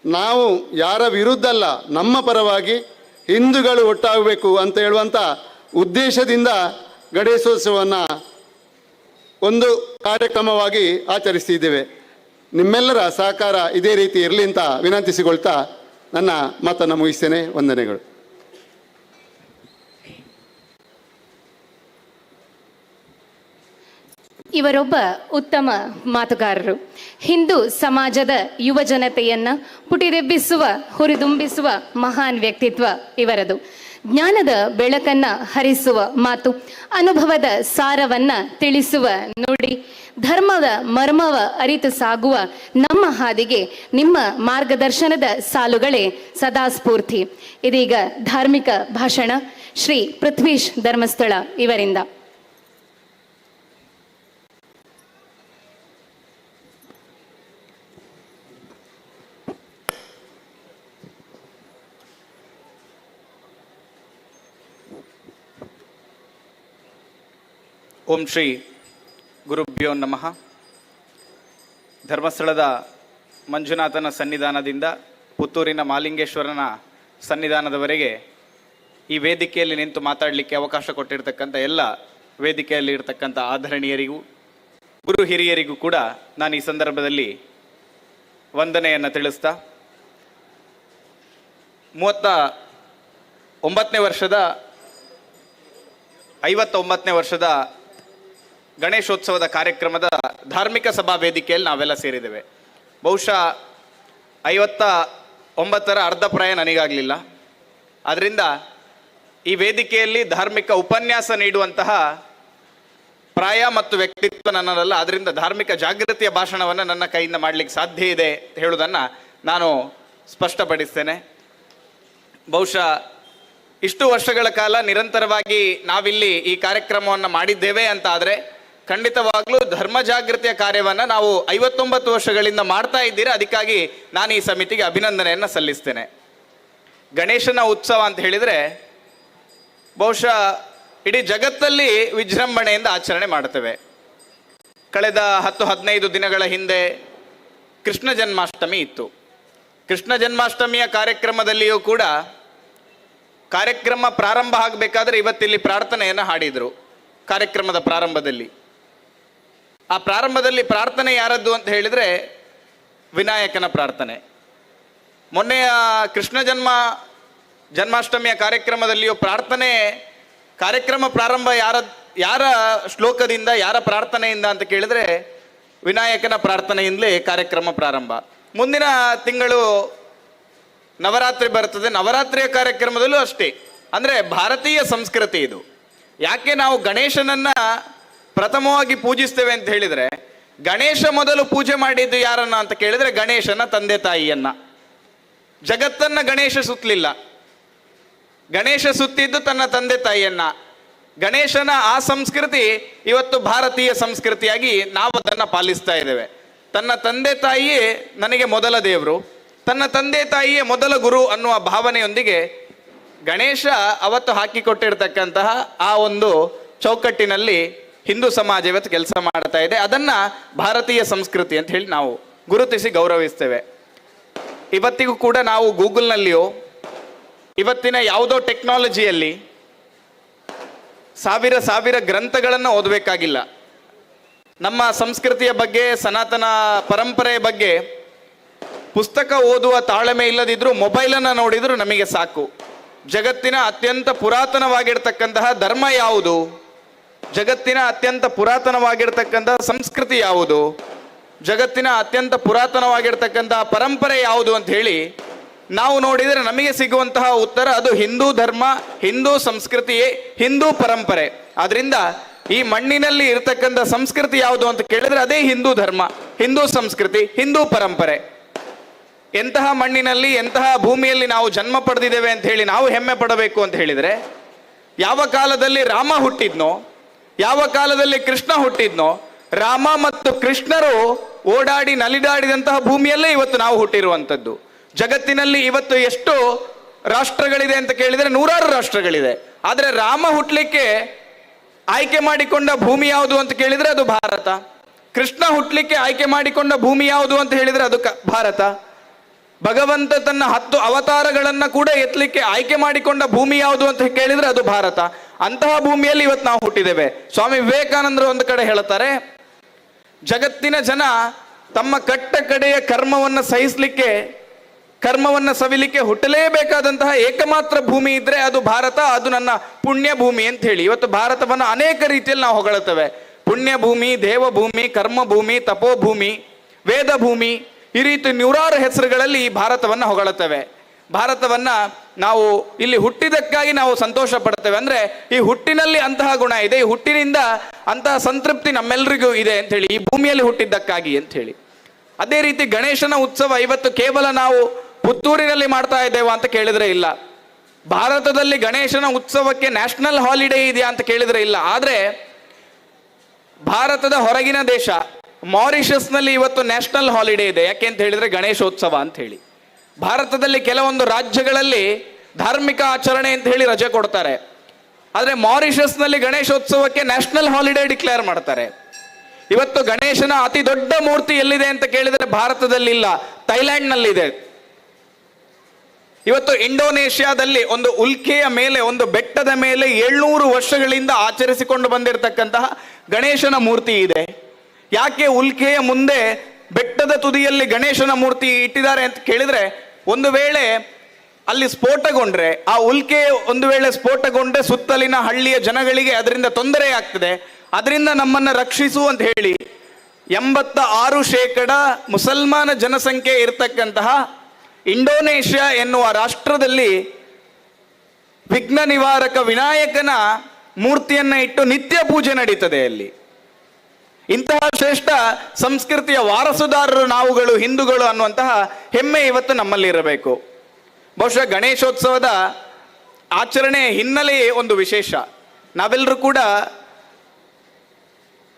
ನಾವು ಯಾರ ವಿರುದ್ಧ ಅಲ್ಲ, ನಮ್ಮ ಪರವಾಗಿ ಹಿಂದೂಗಳು ಒಟ್ಟಾಗಬೇಕು ಅಂತ ಹೇಳುವಂಥ ಉದ್ದೇಶದಿಂದ ಗಣೇಶೋತ್ಸವವನ್ನು ಒಂದು ಕಾರ್ಯಕ್ರಮವಾಗಿ ಆಚರಿಸ್ತಿದ್ದೇವೆ. ನಿಮ್ಮೆಲ್ಲರ ಸಹಕಾರ ಇದೇ ರೀತಿ ಇರಲಿ ಅಂತ ವಿನಂತಿಸಿಕೊಳ್ತಾ ನನ್ನ ಮಾತನ್ನು ಮುಗಿಸ್ತೇನೆ. ವಂದನೆಗಳು. ಇವರೊಬ್ಬ ಉತ್ತಮ ಮಾತುಗಾರರು. ಹಿಂದೂ ಸಮಾಜದ ಯುವ ಜನತೆಯನ್ನ ಪುಟಿದೆಬ್ಬಿಸುವ, ಹುರಿದುಂಬಿಸುವ ಮಹಾನ್ ವ್ಯಕ್ತಿತ್ವ ಇವರದು. ಜ್ಞಾನದ ಬೆಳಕನ್ನ ಹರಿಸುವ ಮಾತು, ಅನುಭವದ ಸಾರವನ್ನ ತಿಳಿಸುವ ನುಡಿ, ಧರ್ಮದ ಮರ್ಮವ ಅರಿತು ಸಾಗುವ ನಮ್ಮ ಹಾದಿಗೆ ನಿಮ್ಮ ಮಾರ್ಗದರ್ಶನದ ಸಾಲುಗಳೇ ಸದಾ ಸ್ಫೂರ್ತಿ. ಇದೀಗ ಧಾರ್ಮಿಕ ಭಾಷಣ ಶ್ರೀ ಪೃಥ್ವೀಶ್ ಧರ್ಮಸ್ಥಳ ಇವರಿಂದ. ಓಂ ಶ್ರೀ ಗುರುಭ್ಯೋ ನಮಃ. ಧರ್ಮಸ್ಥಳದ ಮಂಜುನಾಥನ ಸನ್ನಿಧಾನದಿಂದ ಪುತ್ತೂರಿನ ಮಾಲಿಂಗೇಶ್ವರನ ಸನ್ನಿಧಾನದವರೆಗೆ ಈ ವೇದಿಕೆಯಲ್ಲಿ ನಿಂತು ಮಾತಾಡಲಿಕ್ಕೆ ಅವಕಾಶ ಕೊಟ್ಟಿರ್ತಕ್ಕಂಥ ಎಲ್ಲ ವೇದಿಕೆಯಲ್ಲಿ ಇರತಕ್ಕಂಥ ಆಧರಣೀಯರಿಗೂ ಗುರು ಹಿರಿಯರಿಗೂ ಕೂಡ ನಾನು ಈ ಸಂದರ್ಭದಲ್ಲಿ ವಂದನೆಯನ್ನು ತಿಳಿಸ್ತಾ 59ನೇ ವರ್ಷದ ಗಣೇಶೋತ್ಸವದ ಕಾರ್ಯಕ್ರಮದ ಧಾರ್ಮಿಕ ಸಭಾ ವೇದಿಕೆಯಲ್ಲಿ ನಾವೆಲ್ಲ ಸೇರಿದ್ದೇವೆ. ಬಹುಶಃ 59ರ ಅರ್ಧಪ್ರಾಯ ನನಗಾಗಲಿಲ್ಲ. ಆದ್ದರಿಂದ ಈ ವೇದಿಕೆಯಲ್ಲಿ ಧಾರ್ಮಿಕ ಉಪನ್ಯಾಸ ನೀಡುವಂತಹ ಪ್ರಾಯ ಮತ್ತು ವ್ಯಕ್ತಿತ್ವ ನನ್ನದಲ್ಲ. ಅದರಿಂದ ಧಾರ್ಮಿಕ ಜಾಗೃತಿಯ ಭಾಷಣವನ್ನು ನನ್ನ ಕೈಯಿಂದ ಮಾಡಲಿಕ್ಕೆ ಸಾಧ್ಯ ಇದೆ ಹೇಳುವುದನ್ನು ನಾನು ಸ್ಪಷ್ಟಪಡಿಸ್ತೇನೆ. ಬಹುಶಃ ಇಷ್ಟು ವರ್ಷಗಳ ಕಾಲ ನಿರಂತರವಾಗಿ ನಾವಿಲ್ಲಿ ಈ ಕಾರ್ಯಕ್ರಮವನ್ನು ಮಾಡಿದ್ದೇವೆ ಅಂತ ಆದರೆ ಖಂಡಿತವಾಗ್ಲೂ ಧರ್ಮ ಜಾಗೃತಿಯ ಕಾರ್ಯವನ್ನು ನಾವು 59 ವರ್ಷಗಳಿಂದ ಮಾಡ್ತಾ ಇದ್ದೀರಾ. ಅದಕ್ಕಾಗಿ ನಾನು ಈ ಸಮಿತಿಗೆ ಅಭಿನಂದನೆಯನ್ನು ಸಲ್ಲಿಸ್ತೇನೆ. ಗಣೇಶನ ಉತ್ಸವ ಅಂತ ಹೇಳಿದರೆ ಬಹುಶಃ ಇಡೀ ಜಗತ್ತಲ್ಲಿ ವಿಜೃಂಭಣೆಯಿಂದ ಆಚರಣೆ ಮಾಡ್ತೇವೆ. ಕಳೆದ 10-15 ದಿನಗಳ ಹಿಂದೆ ಕೃಷ್ಣ ಜನ್ಮಾಷ್ಟಮಿ ಇತ್ತು. ಕೃಷ್ಣ ಜನ್ಮಾಷ್ಟಮಿಯ ಕಾರ್ಯಕ್ರಮದಲ್ಲಿಯೂ ಕೂಡ ಕಾರ್ಯಕ್ರಮ ಪ್ರಾರಂಭ ಆಗಬೇಕಾದ್ರೆ ಇವತ್ತಿಲ್ಲಿ ಪ್ರಾರ್ಥನೆಯನ್ನು ಹಾಡಿದರು. ಕಾರ್ಯಕ್ರಮದ ಪ್ರಾರಂಭದಲ್ಲಿ ಆ ಪ್ರಾರಂಭದಲ್ಲಿ ಪ್ರಾರ್ಥನೆ ಯಾರದ್ದು ಅಂತ ಹೇಳಿದರೆ ವಿನಾಯಕನ ಪ್ರಾರ್ಥನೆ. ಮೊನ್ನೆಯ ಕೃಷ್ಣ ಜನ್ಮಾಷ್ಟಮಿಯ ಕಾರ್ಯಕ್ರಮದಲ್ಲಿಯೂ ಕಾರ್ಯಕ್ರಮ ಪ್ರಾರಂಭ ಯಾರ ಶ್ಲೋಕದಿಂದ, ಯಾರ ಪ್ರಾರ್ಥನೆಯಿಂದ ಅಂತ ಕೇಳಿದರೆ ವಿನಾಯಕನ ಪ್ರಾರ್ಥನೆಯಿಂದಲೇ ಕಾರ್ಯಕ್ರಮ ಪ್ರಾರಂಭ. ಮುಂದಿನ ತಿಂಗಳು ನವರಾತ್ರಿ ಬರ್ತದೆ. ನವರಾತ್ರಿಯ ಕಾರ್ಯಕ್ರಮದಲ್ಲೂ ಅಷ್ಟೇ. ಅಂದರೆ ಭಾರತೀಯ ಸಂಸ್ಕೃತಿ ಇದು. ಯಾಕೆ ನಾವು ಗಣೇಶನನ್ನ ಪ್ರಥಮವಾಗಿ ಪೂಜಿಸ್ತೇವೆ ಅಂತ ಹೇಳಿದರೆ, ಗಣೇಶ ಮೊದಲು ಪೂಜೆ ಮಾಡಿದ್ದು ಯಾರನ್ನ ಅಂತ ಕೇಳಿದರೆ ಗಣೇಶನ ತಂದೆ ತಾಯಿಯನ್ನ. ಜಗತ್ತನ್ನ ಗಣೇಶ ಸುತ್ತಲಿಲ್ಲ, ಗಣೇಶ ಸುತ್ತಿದ್ದು ತನ್ನ ತಂದೆ ತಾಯಿಯನ್ನ. ಗಣೇಶನ ಆ ಸಂಸ್ಕೃತಿ ಇವತ್ತು ಭಾರತೀಯ ಸಂಸ್ಕೃತಿಯಾಗಿ ನಾವು ಅದನ್ನು ಪಾಲಿಸ್ತಾ ಇದ್ದೇವೆ. ತನ್ನ ತಂದೆ ತಾಯಿಯೇ ನನಗೆ ಮೊದಲ ದೇವರು, ತನ್ನ ತಂದೆ ತಾಯಿಯೇ ಮೊದಲ ಗುರು ಅನ್ನುವ ಭಾವನೆಯೊಂದಿಗೆ ಗಣೇಶ ಅವತ್ತು ಹಾಕಿಕೊಟ್ಟಿರ್ತಕ್ಕಂತಹ ಆ ಒಂದು ಚೌಕಟ್ಟಿನಲ್ಲಿ ಹಿಂದೂ ಸಮಾಜ ಇವತ್ತು ಕೆಲಸ ಮಾಡ್ತಾ ಇದೆ. ಅದನ್ನು ಭಾರತೀಯ ಸಂಸ್ಕೃತಿ ಅಂತ ಹೇಳಿ ನಾವು ಗುರುತಿಸಿ ಗೌರವಿಸ್ತೇವೆ. ಇವತ್ತಿಗೂ ಕೂಡ ನಾವು ಗೂಗಲ್ನಲ್ಲಿಯೋ ಇವತ್ತಿನ ಯಾವುದೋ ಟೆಕ್ನಾಲಜಿಯಲ್ಲಿ ಸಾವಿರ ಗ್ರಂಥಗಳನ್ನು ಓದಬೇಕಾಗಿಲ್ಲ. ನಮ್ಮ ಸಂಸ್ಕೃತಿಯ ಬಗ್ಗೆ, ಸನಾತನ ಪರಂಪರೆಯ ಬಗ್ಗೆ ಪುಸ್ತಕ ಓದುವ ತಾಳ್ಮೆ ಇಲ್ಲದಿದ್ರೂ ಮೊಬೈಲನ್ನು ನೋಡಿದರೂ ನಮಗೆ ಸಾಕು. ಜಗತ್ತಿನ ಅತ್ಯಂತ ಪುರಾತನವಾಗಿರ್ತಕ್ಕಂತಹ ಧರ್ಮ ಯಾವುದು, ಜಗತ್ತಿನ ಅತ್ಯಂತ ಪುರಾತನವಾಗಿರ್ತಕ್ಕಂತಹ ಸಂಸ್ಕೃತಿ ಯಾವುದು, ಜಗತ್ತಿನ ಅತ್ಯಂತ ಪುರಾತನವಾಗಿರ್ತಕ್ಕಂತಹ ಪರಂಪರೆ ಯಾವುದು ಅಂತ ಹೇಳಿ ನಾವು ನೋಡಿದರೆ ನಮಗೆ ಸಿಗುವಂತಹ ಉತ್ತರ ಅದು ಹಿಂದೂ ಧರ್ಮ, ಹಿಂದೂ ಸಂಸ್ಕೃತಿಯೇ, ಹಿಂದೂ ಪರಂಪರೆ. ಆದ್ರಿಂದ ಈ ಮಣ್ಣಿನಲ್ಲಿ ಇರತಕ್ಕಂಥ ಸಂಸ್ಕೃತಿ ಯಾವುದು ಅಂತ ಕೇಳಿದ್ರೆ ಅದೇ ಹಿಂದೂ ಧರ್ಮ, ಹಿಂದೂ ಸಂಸ್ಕೃತಿ, ಹಿಂದೂ ಪರಂಪರೆ. ಎಂತಹ ಮಣ್ಣಿನಲ್ಲಿ, ಎಂತಹ ಭೂಮಿಯಲ್ಲಿ ನಾವು ಜನ್ಮ ಪಡೆದಿದ್ದೇವೆ ಅಂತ ಹೇಳಿ ನಾವು ಹೆಮ್ಮೆ ಪಡಬೇಕು ಅಂತ ಹೇಳಿದರೆ, ಯಾವ ಕಾಲದಲ್ಲಿ ರಾಮ ಹುಟ್ಟಿದ್ನೋ, ಯಾವ ಕಾಲದಲ್ಲಿ ಕೃಷ್ಣ ಹುಟ್ಟಿದ್ನೋ, ರಾಮ ಮತ್ತು ಕೃಷ್ಣರು ಓಡಾಡಿ ನಲಿದಾಡಿದಂತಹ ಭೂಮಿಯಲ್ಲೇ ಇವತ್ತು ನಾವು ಹುಟ್ಟಿರುವಂಥದ್ದು. ಜಗತ್ತಿನಲ್ಲಿ ಇವತ್ತು ಎಷ್ಟು ರಾಷ್ಟ್ರಗಳಿದೆ ಅಂತ ಕೇಳಿದರೆ 100 ರಾಷ್ಟ್ರಗಳಿದೆ. ಆದರೆ ರಾಮ ಹುಟ್ಟಲಿಕ್ಕೆ ಆಯ್ಕೆ ಮಾಡಿಕೊಂಡ ಭೂಮಿ ಯಾವುದು ಅಂತ ಕೇಳಿದರೆ ಅದು ಭಾರತ. ಕೃಷ್ಣ ಹುಟ್ಟಲಿಕ್ಕೆ ಆಯ್ಕೆ ಮಾಡಿಕೊಂಡ ಭೂಮಿ ಯಾವುದು ಅಂತ ಹೇಳಿದರೆ ಅದು ಭಾರತ. ಭಗವಂತ ತನ್ನ 10 ಅವತಾರಗಳನ್ನು ಕೂಡ ಎತ್ತಲಿಕ್ಕೆ ಆಯ್ಕೆ ಮಾಡಿಕೊಂಡ ಭೂಮಿ ಯಾವುದು ಅಂತ ಕೇಳಿದರೆ ಅದು ಭಾರತ. ಅಂತಹ ಭೂಮಿಯಲ್ಲಿ ಇವತ್ತು ನಾವು ಹುಟ್ಟಿದ್ದೇವೆ. ಸ್ವಾಮಿ ವಿವೇಕಾನಂದರು ಒಂದು ಕಡೆ ಹೇಳುತ್ತಾರೆ, ಜಗತ್ತಿನ ಜನ ತಮ್ಮ ಕಟ್ಟ ಕಡೆಯ ಕರ್ಮವನ್ನು ಸಹಿಸಲಿಕ್ಕೆ, ಕರ್ಮವನ್ನು ಸವಿಲಿಕ್ಕೆ ಹುಟ್ಟಲೇಬೇಕಾದಂತಹ ಏಕಮಾತ್ರ ಭೂಮಿ ಇದ್ರೆ ಅದು ಭಾರತ, ಅದು ನನ್ನ ಪುಣ್ಯ ಭೂಮಿ ಅಂತ ಹೇಳಿ. ಇವತ್ತು ಭಾರತವನ್ನು ಅನೇಕ ರೀತಿಯಲ್ಲಿ ನಾವು ಹೊಗಳುತ್ತೇವೆ. ಪುಣ್ಯ ಭೂಮಿ, ದೇವಭೂಮಿ, ಕರ್ಮಭೂಮಿ, ತಪೋಭೂಮಿ, ವೇದ ಭೂಮಿ, ಈ ರೀತಿ 100 ಹೆಸರುಗಳಲ್ಲಿ ಈ ಭಾರತವನ್ನು ಹೊಗಳುತ್ತೇವೆ. ಭಾರತವನ್ನ ನಾವು ಇಲ್ಲಿ ಹುಟ್ಟಿದಕ್ಕಾಗಿ ನಾವು ಸಂತೋಷ ಪಡ್ತೇವೆ. ಅಂದ್ರೆ ಈ ಹುಟ್ಟಿನಲ್ಲಿ ಅಂತಹ ಗುಣ ಇದೆ, ಈ ಹುಟ್ಟಿನಿಂದ ಅಂತಹ ಸಂತೃಪ್ತಿ ನಮ್ಮೆಲ್ಲರಿಗೂ ಇದೆ ಅಂತ ಹೇಳಿ, ಈ ಭೂಮಿಯಲ್ಲಿ ಹುಟ್ಟಿದ್ದಕ್ಕಾಗಿ ಅಂತ ಹೇಳಿ. ಅದೇ ರೀತಿ ಗಣೇಶನ ಉತ್ಸವ ಇವತ್ತು ಕೇವಲ ನಾವು ಪುತ್ತೂರಿನಲ್ಲಿ ಮಾಡ್ತಾ ಇದ್ದೇವೆ ಅಂತ ಕೇಳಿದ್ರೆ ಇಲ್ಲ. ಭಾರತದಲ್ಲಿ ಗಣೇಶನ ಉತ್ಸವಕ್ಕೆ ನ್ಯಾಷನಲ್ ಹಾಲಿಡೇ ಇದೆಯಾ ಅಂತ ಕೇಳಿದ್ರೆ ಇಲ್ಲ. ಆದರೆ ಭಾರತದ ಹೊರಗಿನ ದೇಶ ಮಾರಿಷಸ್ನಲ್ಲಿ ಇವತ್ತು ನ್ಯಾಷನಲ್ ಹಾಲಿಡೇ ಇದೆ. ಯಾಕೆ ಅಂತ ಹೇಳಿದ್ರೆ ಗಣೇಶೋತ್ಸವ ಅಂತ ಹೇಳಿ. ಭಾರತದಲ್ಲಿ ಕೆಲವೊಂದು ರಾಜ್ಯಗಳಲ್ಲಿ ಧಾರ್ಮಿಕ ಆಚರಣೆ ಅಂತ ಹೇಳಿ ರಜೆ ಕೊಡ್ತಾರೆ. ಆದರೆ ಮಾರಿಷಸ್ನಲ್ಲಿ ಗಣೇಶೋತ್ಸವಕ್ಕೆ ನ್ಯಾಷನಲ್ ಹಾಲಿಡೇ ಡಿಕ್ಲೇರ್ ಮಾಡ್ತಾರೆ. ಇವತ್ತು ಗಣೇಶನ ಅತಿ ದೊಡ್ಡ ಮೂರ್ತಿ ಎಲ್ಲಿದೆ ಅಂತ ಕೇಳಿದರೆ ಭಾರತದಲ್ಲಿಲ್ಲ, ಥೈಲ್ಯಾಂಡ್ನಲ್ಲಿದೆ. ಇವತ್ತು ಇಂಡೋನೇಷ್ಯಾದಲ್ಲಿ ಒಂದು ಉಲ್ಕೆಯ ಮೇಲೆ, ಒಂದು ಬೆಟ್ಟದ ಮೇಲೆ 700 ವರ್ಷಗಳಿಂದ ಆಚರಿಸಿಕೊಂಡು ಬಂದಿರತಕ್ಕಂತಹ ಗಣೇಶನ ಮೂರ್ತಿ ಇದೆ. ಯಾಕೆ ಉಲ್ಕೆಯ ಮುಂದೆ ಬೆಟ್ಟದ ತುದಿಯಲ್ಲಿ ಗಣೇಶನ ಮೂರ್ತಿ ಇಟ್ಟಿದ್ದಾರೆ ಅಂತ ಕೇಳಿದ್ರೆ, ಒಂದು ವೇಳೆ ಅಲ್ಲಿ ಸ್ಫೋಟಗೊಂಡ್ರೆ, ಆ ಉಲ್ಕೆ ಒಂದು ವೇಳೆ ಸ್ಫೋಟಗೊಂಡ್ರೆ ಸುತ್ತಲಿನ ಹಳ್ಳಿಯ ಜನಗಳಿಗೆ ಅದರಿಂದ ತೊಂದರೆ ಆಗ್ತದೆ. ಅದರಿಂದ ನಮ್ಮನ್ನ ರಕ್ಷಿಸು ಅಂತ ಹೇಳಿ 86% ಮುಸಲ್ಮಾನ ಜನಸಂಖ್ಯೆ ಇರತಕ್ಕಂತಹ ಇಂಡೋನೇಷ್ಯಾ ಎನ್ನುವ ರಾಷ್ಟ್ರದಲ್ಲಿ ವಿಘ್ನ ನಿವಾರಕ ವಿನಾಯಕನ ಮೂರ್ತಿಯನ್ನ ಇಟ್ಟು ನಿತ್ಯ ಪೂಜೆ ನಡೀತದೆ ಅಲ್ಲಿ. ಇಂತಹ ಶ್ರೇಷ್ಠ ಸಂಸ್ಕೃತಿಯ ವಾರಸುದಾರರು ನಾವುಗಳು, ಹಿಂದೂಗಳು ಅನ್ನುವಂತಹ ಹೆಮ್ಮೆ ಇವತ್ತು ನಮ್ಮಲ್ಲಿ ಇರಬೇಕು. ಬಹುಶಃ ಗಣೇಶೋತ್ಸವದ ಆಚರಣೆ ಹಿನ್ನೆಲೆಯೇ ಒಂದು ವಿಶೇಷ. ನಾವೆಲ್ಲರೂ ಕೂಡ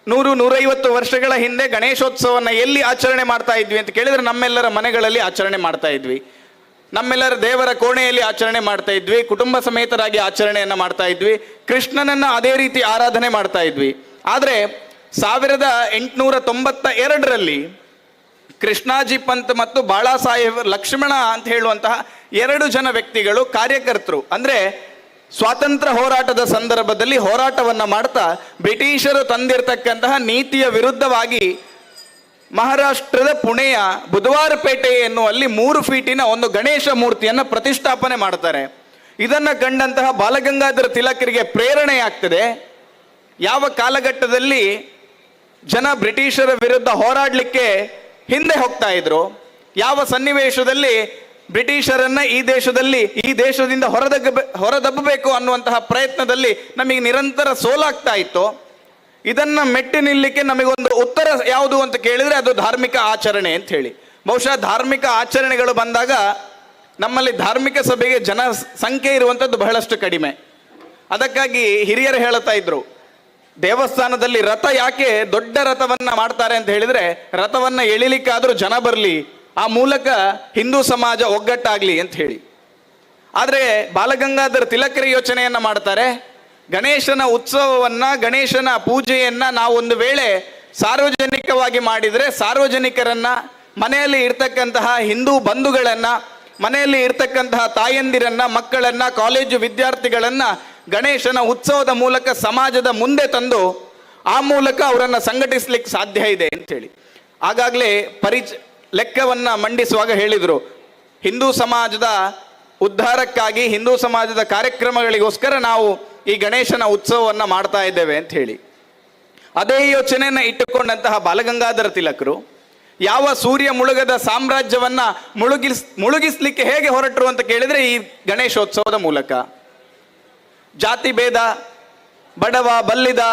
100-150 ವರ್ಷಗಳ ಹಿಂದೆ ಗಣೇಶೋತ್ಸವವನ್ನು ಎಲ್ಲಿ ಆಚರಣೆ ಮಾಡ್ತಾ ಇದ್ವಿ ಅಂತ ಕೇಳಿದರೆ ನಮ್ಮೆಲ್ಲರ ಮನೆಗಳಲ್ಲಿ ಆಚರಣೆ ಮಾಡ್ತಾ ಇದ್ವಿ. ನಮ್ಮೆಲ್ಲರ ದೇವರ ಕೋಣೆಯಲ್ಲಿ ಆಚರಣೆ ಮಾಡ್ತಾ ಇದ್ವಿ, ಕುಟುಂಬ ಸಮೇತರಾಗಿ ಆಚರಣೆಯನ್ನು ಮಾಡ್ತಾ ಇದ್ವಿ, ಕೃಷ್ಣನನ್ನು ಅದೇ ರೀತಿ ಆರಾಧನೆ ಮಾಡ್ತಾ ಇದ್ವಿ. ಆದರೆ 1892ರಲ್ಲಿ ಕೃಷ್ಣಾಜಿ ಪಂತ್ ಮತ್ತು ಬಾಳಾ ಸಾಹೇಬ್ ಲಕ್ಷ್ಮಣ ಅಂತ ಹೇಳುವಂತಹ 2 ಜನ ವ್ಯಕ್ತಿಗಳು ಕಾರ್ಯಕರ್ತರು, ಅಂದರೆ ಸ್ವಾತಂತ್ರ್ಯ ಹೋರಾಟದ ಸಂದರ್ಭದಲ್ಲಿ ಹೋರಾಟವನ್ನು ಮಾಡ್ತಾ ಬ್ರಿಟಿಷರು ತಂದಿರತಕ್ಕಂತಹ ನೀತಿಯ ವಿರುದ್ಧವಾಗಿ ಮಹಾರಾಷ್ಟ್ರದ ಪುಣೆಯ ಬುಧವಾರಪೇಟೆ ಎನ್ನುವಲ್ಲಿ 3 ಫೀಟಿನ ಒಂದು ಗಣೇಶ ಮೂರ್ತಿಯನ್ನು ಪ್ರತಿಷ್ಠಾಪನೆ ಮಾಡ್ತಾರೆ. ಇದನ್ನು ಕಂಡಂತಹ ಬಾಲಗಂಗಾಧರ ತಿಲಕರಿಗೆ ಪ್ರೇರಣೆಯಾಗ್ತದೆ. ಯಾವ ಕಾಲಘಟ್ಟದಲ್ಲಿ ಜನ ಬ್ರಿಟಿಷರ ವಿರುದ್ಧ ಹೋರಾಡಲಿಕ್ಕೆ ಹಿಂದೆ ಹೋಗ್ತಾ ಇದ್ರು, ಯಾವ ಸನ್ನಿವೇಶದಲ್ಲಿ ಬ್ರಿಟಿಷರನ್ನ ಈ ದೇಶದಿಂದ ಹೊರದಬ್ಬಬೇಕು ಅನ್ನುವಂತಹ ಪ್ರಯತ್ನದಲ್ಲಿ ನಮಗೆ ನಿರಂತರ ಸೋಲಾಗ್ತಾ ಇತ್ತು, ಇದನ್ನ ಮೆಟ್ಟಿ ನಿಲ್ಲಕ್ಕೆ ನಮಗೊಂದು ಉತ್ತರ ಯಾವುದು ಅಂತ ಕೇಳಿದ್ರೆ ಅದು ಧಾರ್ಮಿಕ ಆಚರಣೆ ಅಂತ ಹೇಳಿ. ಬಹುಶಃ ಧಾರ್ಮಿಕ ಆಚರಣೆಗಳು ಬಂದಾಗ ನಮ್ಮಲ್ಲಿ ಧಾರ್ಮಿಕ ಸಭೆಗೆ ಜನ ಸಂಖ್ಯೆ ಇರುವಂಥದ್ದು ಬಹಳಷ್ಟು ಕಡಿಮೆ. ಅದಕ್ಕಾಗಿ ಹಿರಿಯರು ಹೇಳ್ತಾ ಇದ್ರು, ದೇವಸ್ಥಾನದಲ್ಲಿ ರಥ ಯಾಕೆ ದೊಡ್ಡ ರಥವನ್ನ ಮಾಡ್ತಾರೆ ಅಂತ ಹೇಳಿದ್ರೆ ರಥವನ್ನ ಎಳಿಲಿಕ್ಕಾದ್ರೂ ಜನ ಬರಲಿ, ಆ ಮೂಲಕ ಹಿಂದೂ ಸಮಾಜ ಒಗ್ಗಟ್ಟಾಗ್ಲಿ ಅಂತ ಹೇಳಿ. ಆದರೆ ಬಾಲಗಂಗಾಧರ ತಿಲಕರ ಯೋಚನೆಯನ್ನ ಮಾಡ್ತಾರೆ, ಗಣೇಶನ ಉತ್ಸವವನ್ನ ಗಣೇಶನ ಪೂಜೆಯನ್ನ ನಾವು ಒಂದು ವೇಳೆ ಸಾರ್ವಜನಿಕವಾಗಿ ಮಾಡಿದರೆ ಸಾರ್ವಜನಿಕರನ್ನ, ಮನೆಯಲ್ಲಿ ಇರ್ತಕ್ಕಂತಹ ಹಿಂದೂ ಬಂಧುಗಳನ್ನ, ಮನೆಯಲ್ಲಿ ಇರ್ತಕ್ಕಂತಹ ತಾಯಂದಿರನ್ನ, ಮಕ್ಕಳನ್ನ, ಕಾಲೇಜು ವಿದ್ಯಾರ್ಥಿಗಳನ್ನ ಗಣೇಶನ ಉತ್ಸವದ ಮೂಲಕ ಸಮಾಜದ ಮುಂದೆ ತಂದು ಆ ಮೂಲಕ ಅವರನ್ನು ಸಂಘಟಿಸ್ಲಿಕ್ಕೆ ಸಾಧ್ಯ ಇದೆ ಅಂತೇಳಿ. ಆಗಾಗಲೇ ಲೆಕ್ಕವನ್ನ ಮಂಡಿಸುವಾಗ ಹೇಳಿದರು, ಹಿಂದೂ ಸಮಾಜದ ಉದ್ಧಾರಕ್ಕಾಗಿ, ಹಿಂದೂ ಸಮಾಜದ ಕಾರ್ಯಕ್ರಮಗಳಿಗೋಸ್ಕರ ನಾವು ಈ ಗಣೇಶನ ಉತ್ಸವವನ್ನು ಮಾಡ್ತಾ ಇದ್ದೇವೆ ಅಂತ ಹೇಳಿ. ಅದೇ ಯೋಚನೆಯನ್ನು ಇಟ್ಟುಕೊಂಡಂತಹ ಬಾಲಗಂಗಾಧರ ತಿಲಕರು ಯಾವ ಸೂರ್ಯ ಮುಳುಗದ ಸಾಮ್ರಾಜ್ಯವನ್ನ ಮುಳುಗಿಸ್ಲಿಕ್ಕೆ ಹೇಗೆ ಹೊರಟರು ಅಂತ ಕೇಳಿದ್ರೆ ಈ ಗಣೇಶೋತ್ಸವದ ಮೂಲಕ. ಜಾತಿ ಭೇದ, ಬಡವ ಬಲ್ಲಿದ,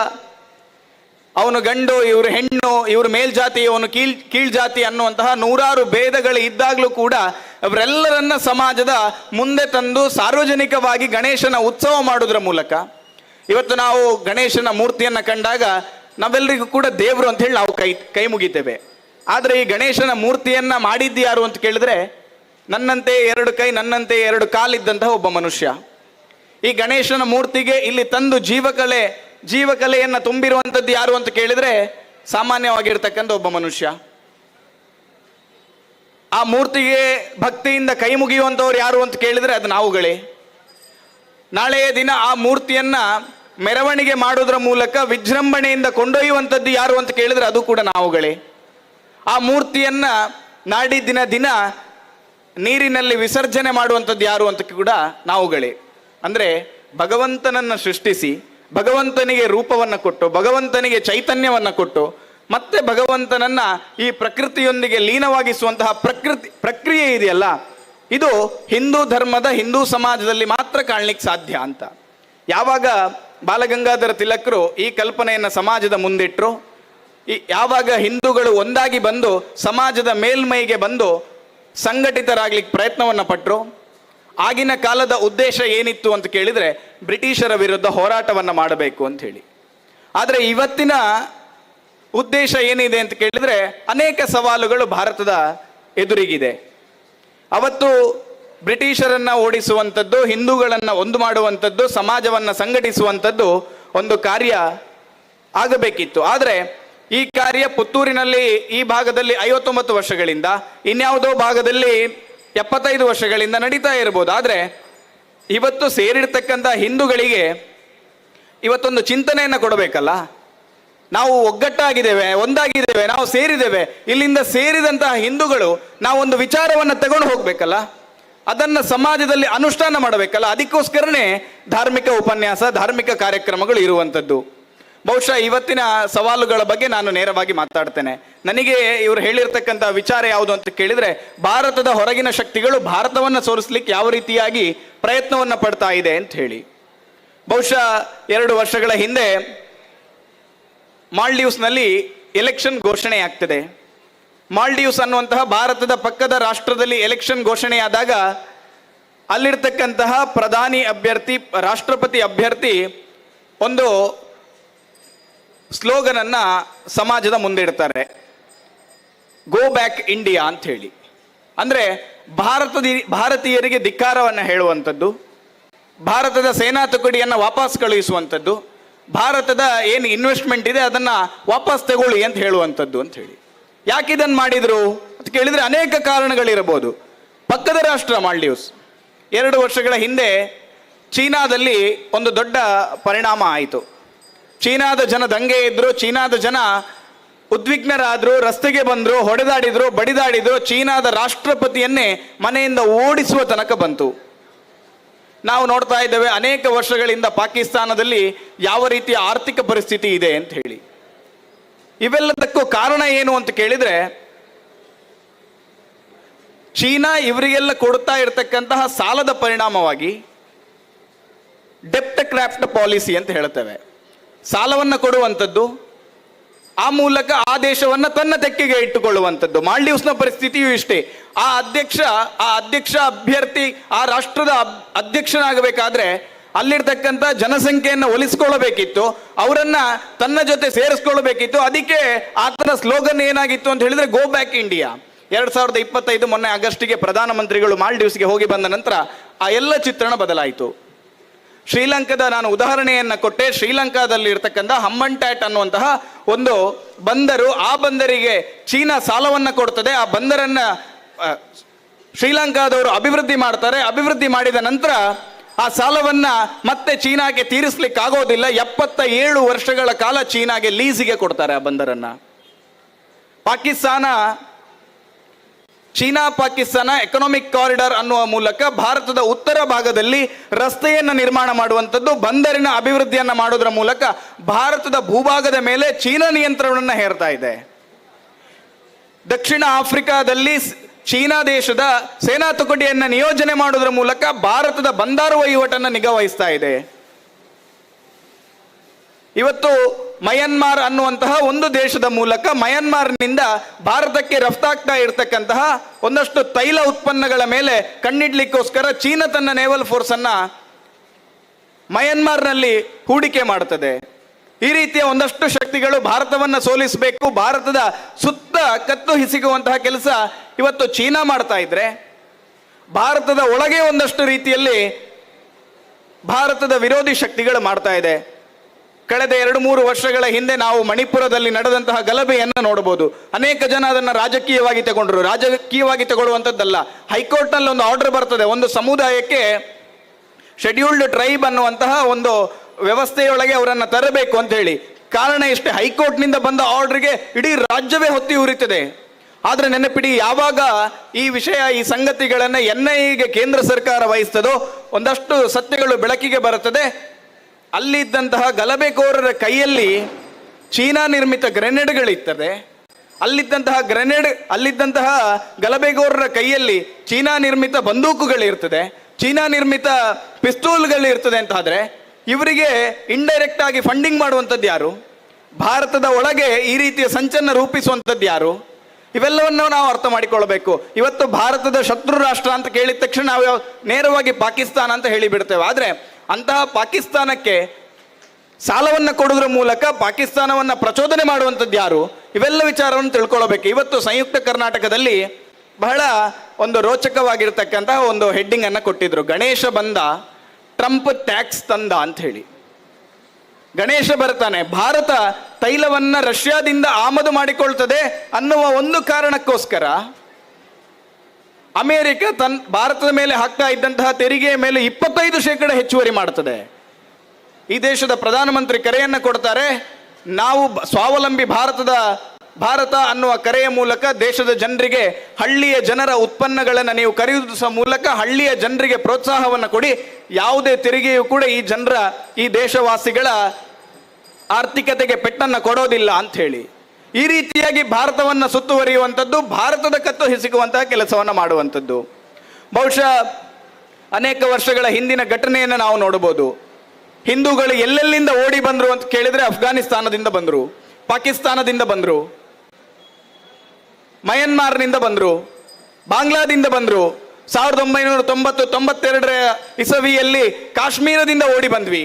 ಅವನು ಗಂಡು, ಇವರು ಹೆಣ್ಣು, ಇವರು ಮೇಲ್ಜಾತಿ, ಅವನು ಕೀಳ್ ಜಾತಿ ಅನ್ನುವಂತಹ 100 ಭೇದಗಳು ಇದ್ದಾಗಲೂ ಕೂಡ ಅವರೆಲ್ಲರನ್ನ ಸಮಾಜದ ಮುಂದೆ ತಂದು ಸಾರ್ವಜನಿಕವಾಗಿ ಗಣೇಶನ ಉತ್ಸವ ಮಾಡೋದ್ರ ಮೂಲಕ ಇವತ್ತು ನಾವು ಗಣೇಶನ ಮೂರ್ತಿಯನ್ನ ಕಂಡಾಗ ನಾವೆಲ್ಲರಿಗೂ ಕೂಡ ದೇವರು ಅಂತ ಹೇಳಿ ನಾವು ಕೈ ಮುಗಿತೇವೆ. ಆದರೆ ಈ ಗಣೇಶನ ಮೂರ್ತಿಯನ್ನ ಮಾಡಿದ್ದು ಯಾರು ಅಂತ ಕೇಳಿದ್ರೆ ನನ್ನಂತೆ 2 ಕೈ, ನನ್ನಂತೆ 2 ಕಾಲಿದ್ದಂತಹ ಒಬ್ಬ ಮನುಷ್ಯ. ಈ ಗಣೇಶನ ಮೂರ್ತಿಗೆ ಇಲ್ಲಿ ತಂದು ಜೀವಕಲೆಯನ್ನ ತುಂಬಿರುವಂಥದ್ದು ಯಾರು ಅಂತ ಕೇಳಿದ್ರೆ ಸಾಮಾನ್ಯವಾಗಿರ್ತಕ್ಕಂಥ ಒಬ್ಬ ಮನುಷ್ಯ. ಆ ಮೂರ್ತಿಗೆ ಭಕ್ತಿಯಿಂದ ಕೈ ಮುಗಿಯುವಂಥವ್ರು ಯಾರು ಅಂತ ಕೇಳಿದ್ರೆ ಅದು ನಾವುಗಳೇ. ನಾಳೆಯ ದಿನ ಆ ಮೂರ್ತಿಯನ್ನ ಮೆರವಣಿಗೆ ಮಾಡೋದ್ರ ಮೂಲಕ ವಿಜೃಂಭಣೆಯಿಂದ ಕೊಂಡೊಯ್ಯುವಂಥದ್ದು ಯಾರು ಅಂತ ಕೇಳಿದ್ರೆ ಅದು ಕೂಡ ನಾವುಗಳೇ. ಆ ಮೂರ್ತಿಯನ್ನ ನಾಡಿದ್ದಿನ ದಿನ ನೀರಿನಲ್ಲಿ ವಿಸರ್ಜನೆ ಮಾಡುವಂಥದ್ದು ಯಾರು ಅಂತ ಕೂಡ ನಾವುಗಳೇ. ಅಂದರೆ ಭಗವಂತನನ್ನು ಸೃಷ್ಟಿಸಿ, ಭಗವಂತನಿಗೆ ರೂಪವನ್ನು ಕೊಟ್ಟು, ಭಗವಂತನಿಗೆ ಚೈತನ್ಯವನ್ನು ಕೊಟ್ಟು, ಮತ್ತೆ ಭಗವಂತನನ್ನ ಈ ಪ್ರಕೃತಿಯೊಂದಿಗೆ ಲೀನವಾಗಿಸುವಂತಹ ಪ್ರಕ್ರಿಯೆ ಇದೆಯಲ್ಲ, ಇದು ಹಿಂದೂ ಧರ್ಮದ, ಹಿಂದೂ ಸಮಾಜದಲ್ಲಿ ಮಾತ್ರ ಕಾಣಲಿಕ್ಕೆ ಸಾಧ್ಯ ಅಂತ. ಯಾವಾಗ ಬಾಲಗಂಗಾಧರ ತಿಲಕರು ಈ ಕಲ್ಪನೆಯನ್ನು ಸಮಾಜದ ಮುಂದಿಟ್ಟರು, ಯಾವಾಗ ಹಿಂದೂಗಳು ಒಂದಾಗಿ ಬಂದು ಸಮಾಜದ ಮೇಲ್ಮೈಗೆ ಬಂದು ಸಂಘಟಿತರಾಗ್ಲಿಕ್ಕೆ ಪ್ರಯತ್ನವನ್ನು ಪಟ್ಟರು, ಆಗಿನ ಕಾಲದ ಉದ್ದೇಶ ಏನಿತ್ತು ಅಂತ ಕೇಳಿದರೆ ಬ್ರಿಟಿಷರ ವಿರುದ್ಧ ಹೋರಾಟವನ್ನು ಮಾಡಬೇಕು ಅಂತ ಹೇಳಿ. ಆದರೆ ಇವತ್ತಿನ ಉದ್ದೇಶ ಏನಿದೆ ಅಂತ ಕೇಳಿದರೆ ಅನೇಕ ಸವಾಲುಗಳು ಭಾರತದ ಎದುರಿಗಿದೆ. ಅವತ್ತು ಬ್ರಿಟಿಷರನ್ನ ಓಡಿಸುವಂಥದ್ದು, ಹಿಂದೂಗಳನ್ನು ಒಂದು ಮಾಡುವಂಥದ್ದು, ಸಮಾಜವನ್ನು ಸಂಘಟಿಸುವಂಥದ್ದು ಒಂದು ಕಾರ್ಯ ಆಗಬೇಕಿತ್ತು. ಆದರೆ ಈ ಕಾರ್ಯ ಪುತ್ತೂರಿನಲ್ಲಿ ಈ ಭಾಗದಲ್ಲಿ 59 ವರ್ಷಗಳಿಂದ, ಇನ್ಯಾವುದೋ ಭಾಗದಲ್ಲಿ 75 ವರ್ಷಗಳಿಂದ ನಡೀತಾ ಇರ್ಬೋದು. ಆದರೆ ಇವತ್ತು ಸೇರಿರ್ತಕ್ಕಂಥ ಹಿಂದೂಗಳಿಗೆ ಇವತ್ತೊಂದು ಚಿಂತನೆಯನ್ನು ಕೊಡಬೇಕಲ್ಲ. ನಾವು ಒಗ್ಗಟ್ಟಾಗಿದ್ದೇವೆ, ಒಂದಾಗಿದ್ದೇವೆ, ನಾವು ಸೇರಿದ್ದೇವೆ. ಇಲ್ಲಿಂದ ಸೇರಿದಂತಹ ಹಿಂದೂಗಳು ನಾವೊಂದು ವಿಚಾರವನ್ನು ತಗೊಂಡು ಹೋಗ್ಬೇಕಲ್ಲ, ಅದನ್ನು ಸಮಾಜದಲ್ಲಿ ಅನುಷ್ಠಾನ ಮಾಡಬೇಕಲ್ಲ. ಅದಕ್ಕೋಸ್ಕರನೇ ಧಾರ್ಮಿಕ ಉಪನ್ಯಾಸ, ಧಾರ್ಮಿಕ ಕಾರ್ಯಕ್ರಮಗಳು ಇರುವಂಥದ್ದು. ಬಹುಶಃ ಇವತ್ತಿನ ಸವಾಲುಗಳ ಬಗ್ಗೆ ನಾನು ನೇರವಾಗಿ ಮಾತಾಡ್ತೇನೆ. ನನಗೆ ಇವರು ಹೇಳಿರ್ತಕ್ಕಂಥ ವಿಚಾರ ಯಾವುದು ಅಂತ ಕೇಳಿದರೆ, ಭಾರತದ ಹೊರಗಿನ ಶಕ್ತಿಗಳು ಭಾರತವನ್ನು ಸೋಲಿಸ್ಲಿಕ್ಕೆ ಯಾವ ರೀತಿಯಾಗಿ ಪ್ರಯತ್ನವನ್ನು ಪಡ್ತಾ ಇದೆ ಅಂತ ಹೇಳಿ. ಬಹುಶಃ 2 ವರ್ಷಗಳ ಹಿಂದೆ ಮಾಲ್ಡೀವ್ಸ್ನಲ್ಲಿ ಎಲೆಕ್ಷನ್ ಘೋಷಣೆ ಆಗ್ತದೆ. ಮಾಲ್ಡೀವ್ಸ್ ಅನ್ನುವಂತಹ ಭಾರತದ ಪಕ್ಕದ ರಾಷ್ಟ್ರದಲ್ಲಿ ಎಲೆಕ್ಷನ್ ಘೋಷಣೆಯಾದಾಗ ಅಲ್ಲಿರ್ತಕ್ಕಂತಹ ಪ್ರಧಾನಿ ಅಭ್ಯರ್ಥಿ, ರಾಷ್ಟ್ರಪತಿ ಅಭ್ಯರ್ಥಿ ಒಂದು ಸ್ಲೋಗನನ್ನು ಸಮಾಜದ ಮುಂದೆ ಇಡ್ತಾರೆ, ಗೋ ಬ್ಯಾಕ್ ಇಂಡಿಯಾ ಅಂತ ಹೇಳಿ. ಅಂದರೆ ಭಾರತೀಯರಿಗೆ ಧಿಕ್ಕಾರವನ್ನು ಹೇಳುವಂಥದ್ದು, ಭಾರತದ ಸೇನಾ ತುಕಡಿಯನ್ನು ವಾಪಸ್ ಕಳುಹಿಸುವಂಥದ್ದು, ಭಾರತದ ಏನು ಇನ್ವೆಸ್ಟ್ಮೆಂಟ್ ಇದೆ ಅದನ್ನು ವಾಪಸ್ ತಗೊಳ್ಳಿ ಅಂತ ಹೇಳುವಂಥದ್ದು ಅಂತ ಹೇಳಿ. ಯಾಕೆ ಇದನ್ನು ಮಾಡಿದರು ಅಂತ ಕೇಳಿದರೆ ಅನೇಕ ಕಾರಣಗಳಿರಬಹುದು. ಪಕ್ಕದ ರಾಷ್ಟ್ರ ಮಾಲ್ಡೀವ್ಸ್ 2 ವರ್ಷಗಳ ಹಿಂದೆ ಚೀನಾದಲ್ಲಿ ಒಂದು ದೊಡ್ಡ ಪರಿಣಾಮ ಆಯಿತು. ಚೀನಾದ ಜನ ದಂಗೆ ಇದ್ದರು, ಚೀನಾದ ಜನ ಉದ್ವಿಗ್ನರಾದರು, ರಸ್ತೆಗೆ ಬಂದರು, ಹೊಡೆದಾಡಿದ್ರು, ಬಡಿದಾಡಿದ್ರು, ಚೀನಾದ ರಾಷ್ಟ್ರಪತಿಯನ್ನೇ ಮನೆಯಿಂದ ಓಡಿಸುವ ತನಕ ಬಂತು. ನಾವು ನೋಡ್ತಾ ಇದ್ದೇವೆ ಅನೇಕ ವರ್ಷಗಳಿಂದ ಪಾಕಿಸ್ತಾನದಲ್ಲಿ ಯಾವ ರೀತಿಯ ಆರ್ಥಿಕ ಪರಿಸ್ಥಿತಿ ಇದೆ ಅಂತ ಹೇಳಿ. ಇವೆಲ್ಲದಕ್ಕೂ ಕಾರಣ ಏನು ಅಂತ ಕೇಳಿದರೆ, ಚೀನಾ ಇವರಿಗೆಲ್ಲ ಕೊಡ್ತಾ ಇರತಕ್ಕಂತಹ ಸಾಲದ ಪರಿಣಾಮವಾಗಿ ಡೆಪ್ಟ್ ಕ್ರಾಫ್ಟ್ ಪಾಲಿಸಿ ಅಂತ ಹೇಳ್ತೇವೆ. ಸಾಲವನ್ನು ಕೊಡುವಂಥದ್ದು, ಆ ಮೂಲಕ ಆ ದೇಶವನ್ನು ತನ್ನ ತೆಕ್ಕೆಗೆ ಇಟ್ಟುಕೊಳ್ಳುವಂಥದ್ದು. ಮಾಲ್ಡೀವ್ಸ್ನ ಪರಿಸ್ಥಿತಿಯೂ ಇಷ್ಟೇ. ಆ ಅಧ್ಯಕ್ಷ ಅಭ್ಯರ್ಥಿ ಆ ರಾಷ್ಟ್ರದ ಅಧ್ಯಕ್ಷನಾಗಬೇಕಾದ್ರೆ ಅಲ್ಲಿರ್ತಕ್ಕಂಥ ಜನಸಂಖ್ಯೆಯನ್ನು ಒಲಿಸ್ಕೊಳ್ಳಬೇಕಿತ್ತು, ಅವರನ್ನ ತನ್ನ ಜೊತೆ ಸೇರಿಸ್ಕೊಳ್ಬೇಕಿತ್ತು. ಅದಕ್ಕೆ ಆತನ ಸ್ಲೋಗನ್ ಏನಾಗಿತ್ತು ಅಂತ ಹೇಳಿದ್ರೆ ಗೋ ಬ್ಯಾಕ್ ಇಂಡಿಯಾ. 2025 ಮೊನ್ನೆ ಆಗಸ್ಟಿಗೆ ಪ್ರಧಾನಮಂತ್ರಿಗಳು ಮಾಲ್ಡೀವ್ಸ್ಗೆ ಹೋಗಿ ಬಂದ ನಂತರ ಆ ಎಲ್ಲ ಚಿತ್ರಣ ಬದಲಾಯಿತು. ಶ್ರೀಲಂಕಾದ ನಾನು ಉದಾಹರಣೆಯನ್ನು ಕೊಟ್ಟೆ. ಶ್ರೀಲಂಕಾದಲ್ಲಿ ಇರ್ತಕ್ಕಂಥ ಹಮ್ಮನ್ಟ್ಯಾಟ್ ಅನ್ನುವಂತಹ ಒಂದು ಬಂದರು, ಆ ಬಂದರಿಗೆ ಚೀನಾ ಸಾಲವನ್ನು ಕೊಡ್ತದೆ. ಆ ಬಂದರನ್ನು ಶ್ರೀಲಂಕಾದವರು ಅಭಿವೃದ್ಧಿ ಮಾಡ್ತಾರೆ. ಅಭಿವೃದ್ಧಿ ಮಾಡಿದ ನಂತರ ಆ ಸಾಲವನ್ನ ಮತ್ತೆ ಚೀನಾಗೆ ತೀರಿಸ್ಲಿಕ್ಕೆ ಆಗೋದಿಲ್ಲ. 77 ವರ್ಷಗಳ ಕಾಲ ಚೀನಾಗೆ ಲೀಸಿಗೆ ಕೊಡ್ತಾರೆ ಆ ಬಂದರನ್ನ. ಚೀನಾ ಪಾಕಿಸ್ತಾನ ಎಕನಾಮಿಕ್ ಕಾರಿಡಾರ್ ಅನ್ನುವ ಮೂಲಕ ಭಾರತದ ಉತ್ತರ ಭಾಗದಲ್ಲಿ ರಸ್ತೆಯನ್ನು ನಿರ್ಮಾಣ ಮಾಡುವಂಥದ್ದು, ಬಂದರಿನ ಅಭಿವೃದ್ಧಿಯನ್ನು ಮಾಡೋದ್ರ ಮೂಲಕ ಭಾರತದ ಭೂಭಾಗದ ಮೇಲೆ ಚೀನಾ ನಿಯಂತ್ರಣವನ್ನು ಹೇರ್ತಾ ಇದೆ. ದಕ್ಷಿಣ ಆಫ್ರಿಕಾದಲ್ಲಿ ಚೀನಾ ದೇಶದ ಸೇನಾ ತುಕಡಿಯನ್ನು ನಿಯೋಜನೆ ಮಾಡೋದ್ರ ಮೂಲಕ ಭಾರತದ ಬಂದರು ವಹಿವಾಟನ್ನು ನಿಗಾ ವಹಿಸ್ತಾ ಇದೆ. ಇವತ್ತು ಮಯನ್ಮಾರ್ ಅನ್ನುವಂತಹ ಒಂದು ದೇಶದ ಮೂಲಕ ಮಯನ್ಮಾರ್ನಿಂದ ಭಾರತಕ್ಕೆ ರಫ್ತಾಗ್ತಾ ಇರತಕ್ಕಂತಹ ಒಂದಷ್ಟು ತೈಲ ಉತ್ಪನ್ನಗಳ ಮೇಲೆ ಕಣ್ಣಿಡ್ಲಿಕ್ಕೋಸ್ಕರ ಚೀನಾ ತನ್ನ ನೇವಲ್ ಫೋರ್ಸ್ ಅನ್ನ ಮಯನ್ಮಾರ್ನಲ್ಲಿ ಹೂಡಿಕೆ ಮಾಡುತ್ತದೆ. ಈ ರೀತಿಯ ಒಂದಷ್ಟು ಶಕ್ತಿಗಳು ಭಾರತವನ್ನು ಸೋಲಿಸಬೇಕು, ಭಾರತದ ಸುತ್ತ ಕತ್ತು ಹಿಸುಕುವಂತಹ ಕೆಲಸ ಇವತ್ತು ಚೀನಾ ಮಾಡ್ತಾ ಇದ್ರೆ, ಭಾರತದ ಒಳಗೆ ಒಂದಷ್ಟು ರೀತಿಯಲ್ಲಿ ಭಾರತದ ವಿರೋಧಿ ಶಕ್ತಿಗಳು ಮಾಡ್ತಾ ಇದೆ. ಕಳೆದ 2-3 ವರ್ಷಗಳ ಹಿಂದೆ ನಾವು ಮಣಿಪುರದಲ್ಲಿ ನಡೆದಂತಹ ಗಲಭೆಯನ್ನು ನೋಡಬಹುದು. ಅನೇಕ ಜನ ಅದನ್ನು ರಾಜಕೀಯವಾಗಿ ತಗೊಂಡ್ರು. ರಾಜಕೀಯವಾಗಿ ತಗೊಳ್ಳುವಂಥದ್ದಲ್ಲ, ಹೈಕೋರ್ಟ್ನಲ್ಲಿ ಒಂದು ಆರ್ಡರ್ ಬರ್ತದೆ, ಒಂದು ಸಮುದಾಯಕ್ಕೆ ಶೆಡ್ಯೂಲ್ಡ್ ಟ್ರೈಬ್ ಅನ್ನುವಂತಹ ಒಂದು ವ್ಯವಸ್ಥೆಯೊಳಗೆ ಅವರನ್ನು ತರಬೇಕು ಅಂತ ಹೇಳಿ. ಕಾರಣ ಇಷ್ಟೇ, ಹೈಕೋರ್ಟ್ನಿಂದ ಬಂದ ಆರ್ಡರ್ಗೆ ಇಡೀ ರಾಜ್ಯವೇ ಹೊತ್ತಿ ಉರಿತದೆ. ಆದರೆ ನೆನಪಿಡಿ, ಯಾವಾಗ ಈ ವಿಷಯ ಈ ಸಂಗತಿಗಳನ್ನು NIAಗೆ ಕೇಂದ್ರ ಸರ್ಕಾರ ವಹಿಸ್ತದೋ ಒಂದಷ್ಟು ಸತ್ಯಗಳು ಬೆಳಕಿಗೆ ಬರುತ್ತದೆ. ಅಲ್ಲಿದ್ದಂತಹ ಗಲಭೆಕೋರರ ಕೈಯಲ್ಲಿ ಚೀನಾ ನಿರ್ಮಿತ ಗ್ರೆನೇಡ್ಗಳಿರ್ತದೆ. ಅಲ್ಲಿದ್ದಂತಹ ಗಲಭೆಗೋರರ ಕೈಯಲ್ಲಿ ಚೀನಾ ನಿರ್ಮಿತ ಬಂದೂಕುಗಳಿರ್ತದೆ, ಚೀನಾ ನಿರ್ಮಿತ ಪಿಸ್ತೂಲ್ಗಳಿರ್ತದೆ ಅಂತ ಆದ್ರೆ ಇವರಿಗೆ ಇಂಡೈರೆಕ್ಟ್ ಆಗಿ ಫಂಡಿಂಗ್ ಮಾಡುವಂಥದ್ದು ಯಾರು? ಭಾರತದ ಒಳಗೆ ಈ ರೀತಿಯ ಸಂಚನ್ನು ರೂಪಿಸುವಂಥದ್ದು ಯಾರು? ಇವೆಲ್ಲವನ್ನು ನಾವು ಅರ್ಥ ಮಾಡಿಕೊಳ್ಳಬೇಕು. ಇವತ್ತು ಭಾರತದ ಶತ್ರು ರಾಷ್ಟ್ರ ಅಂತ ಕೇಳಿದ ತಕ್ಷಣ ನಾವು ನೇರವಾಗಿ ಪಾಕಿಸ್ತಾನ ಅಂತ ಹೇಳಿಬಿಡ್ತೇವೆ. ಆದರೆ ಅಂತಹ ಪಾಕಿಸ್ತಾನಕ್ಕೆ ಸಾಲವನ್ನು ಕೊಡುವುದರ ಮೂಲಕ ಪಾಕಿಸ್ತಾನವನ್ನು ಪ್ರಚೋದನೆ ಮಾಡುವಂಥದ್ದು ಯಾರು? ಇವೆಲ್ಲ ವಿಚಾರವನ್ನು ತಿಳ್ಕೊಳ್ಳಬೇಕು. ಇವತ್ತು ಸಂಯುಕ್ತ ಕರ್ನಾಟಕದಲ್ಲಿ ಬಹಳ ಒಂದು ರೋಚಕವಾಗಿರ್ತಕ್ಕಂತಹ ಒಂದು ಹೆಡ್ಡಿಂಗ್ ಅನ್ನು ಕೊಟ್ಟಿದ್ರು, ಗಣೇಶ ಬಂದ ಟ್ರಂಪ್ ಟ್ಯಾಕ್ಸ್ ತಂದ ಅಂತ ಹೇಳಿ. ಗಣೇಶ ಬರ್ತಾನೆ, ಭಾರತ ತೈಲವನ್ನ ರಷ್ಯಾದಿಂದ ಆಮದು ಮಾಡಿಕೊಳ್ತದೆ ಅನ್ನುವ ಒಂದು ಕಾರಣಕ್ಕೋಸ್ಕರ ಅಮೆರಿಕ ಭಾರತದ ಮೇಲೆ ಹಾಕ್ತಾ ಇದ್ದಂತಹ ತೆರಿಗೆಯ ಮೇಲೆ 25% ಹೆಚ್ಚುವರಿ ಮಾಡ್ತದೆ. ಈ ದೇಶದ ಪ್ರಧಾನಮಂತ್ರಿ ಕರೆಯನ್ನು ಕೊಡ್ತಾರೆ, ನಾವು ಸ್ವಾವಲಂಬಿ ಭಾರತ ಅನ್ನುವ ಕರೆಯ ಮೂಲಕ ದೇಶದ ಜನರಿಗೆ, ಹಳ್ಳಿಯ ಜನರ ಉತ್ಪನ್ನಗಳನ್ನು ನೀವು ಖರೀದಿಸುವ ಮೂಲಕ ಹಳ್ಳಿಯ ಜನರಿಗೆ ಪ್ರೋತ್ಸಾಹವನ್ನು ಕೊಡಿ, ಯಾವುದೇ ತೆರಿಗೆಯೂ ಕೂಡ ಈ ದೇಶವಾಸಿಗಳ ಆರ್ಥಿಕತೆಗೆ ಪೆಟ್ಟನ್ನು ಕೊಡೋದಿಲ್ಲ ಅಂತ ಹೇಳಿ. ಈ ರೀತಿಯಾಗಿ ಭಾರತವನ್ನು ಸುತ್ತುವರಿಯುವಂಥದ್ದು, ಭಾರತದ ಕತ್ತು ಹಿಸುಕುವಂತಹ ಕೆಲಸವನ್ನು ಮಾಡುವಂಥದ್ದು. ಬಹುಶಃ ಅನೇಕ ವರ್ಷಗಳ ಹಿಂದಿನ ಘಟನೆಯನ್ನು ನಾವು ನೋಡಬಹುದು. ಹಿಂದೂಗಳು ಎಲ್ಲೆಲ್ಲಿಂದ ಓಡಿ ಬಂದರು ಅಂತ ಕೇಳಿದ್ರೆ ಅಫ್ಘಾನಿಸ್ತಾನದಿಂದ ಬಂದರು, ಪಾಕಿಸ್ತಾನದಿಂದ ಬಂದರು, ಮಯನ್ಮಾರ್ನಿಂದ ಬಂದರು, ಬಾಂಗ್ಲಾದಿಂದ ಬಂದರು. 1992 ಇಸವಿಯಲ್ಲಿ ಕಾಶ್ಮೀರದಿಂದ ಓಡಿ ಬಂದ್ವಿ.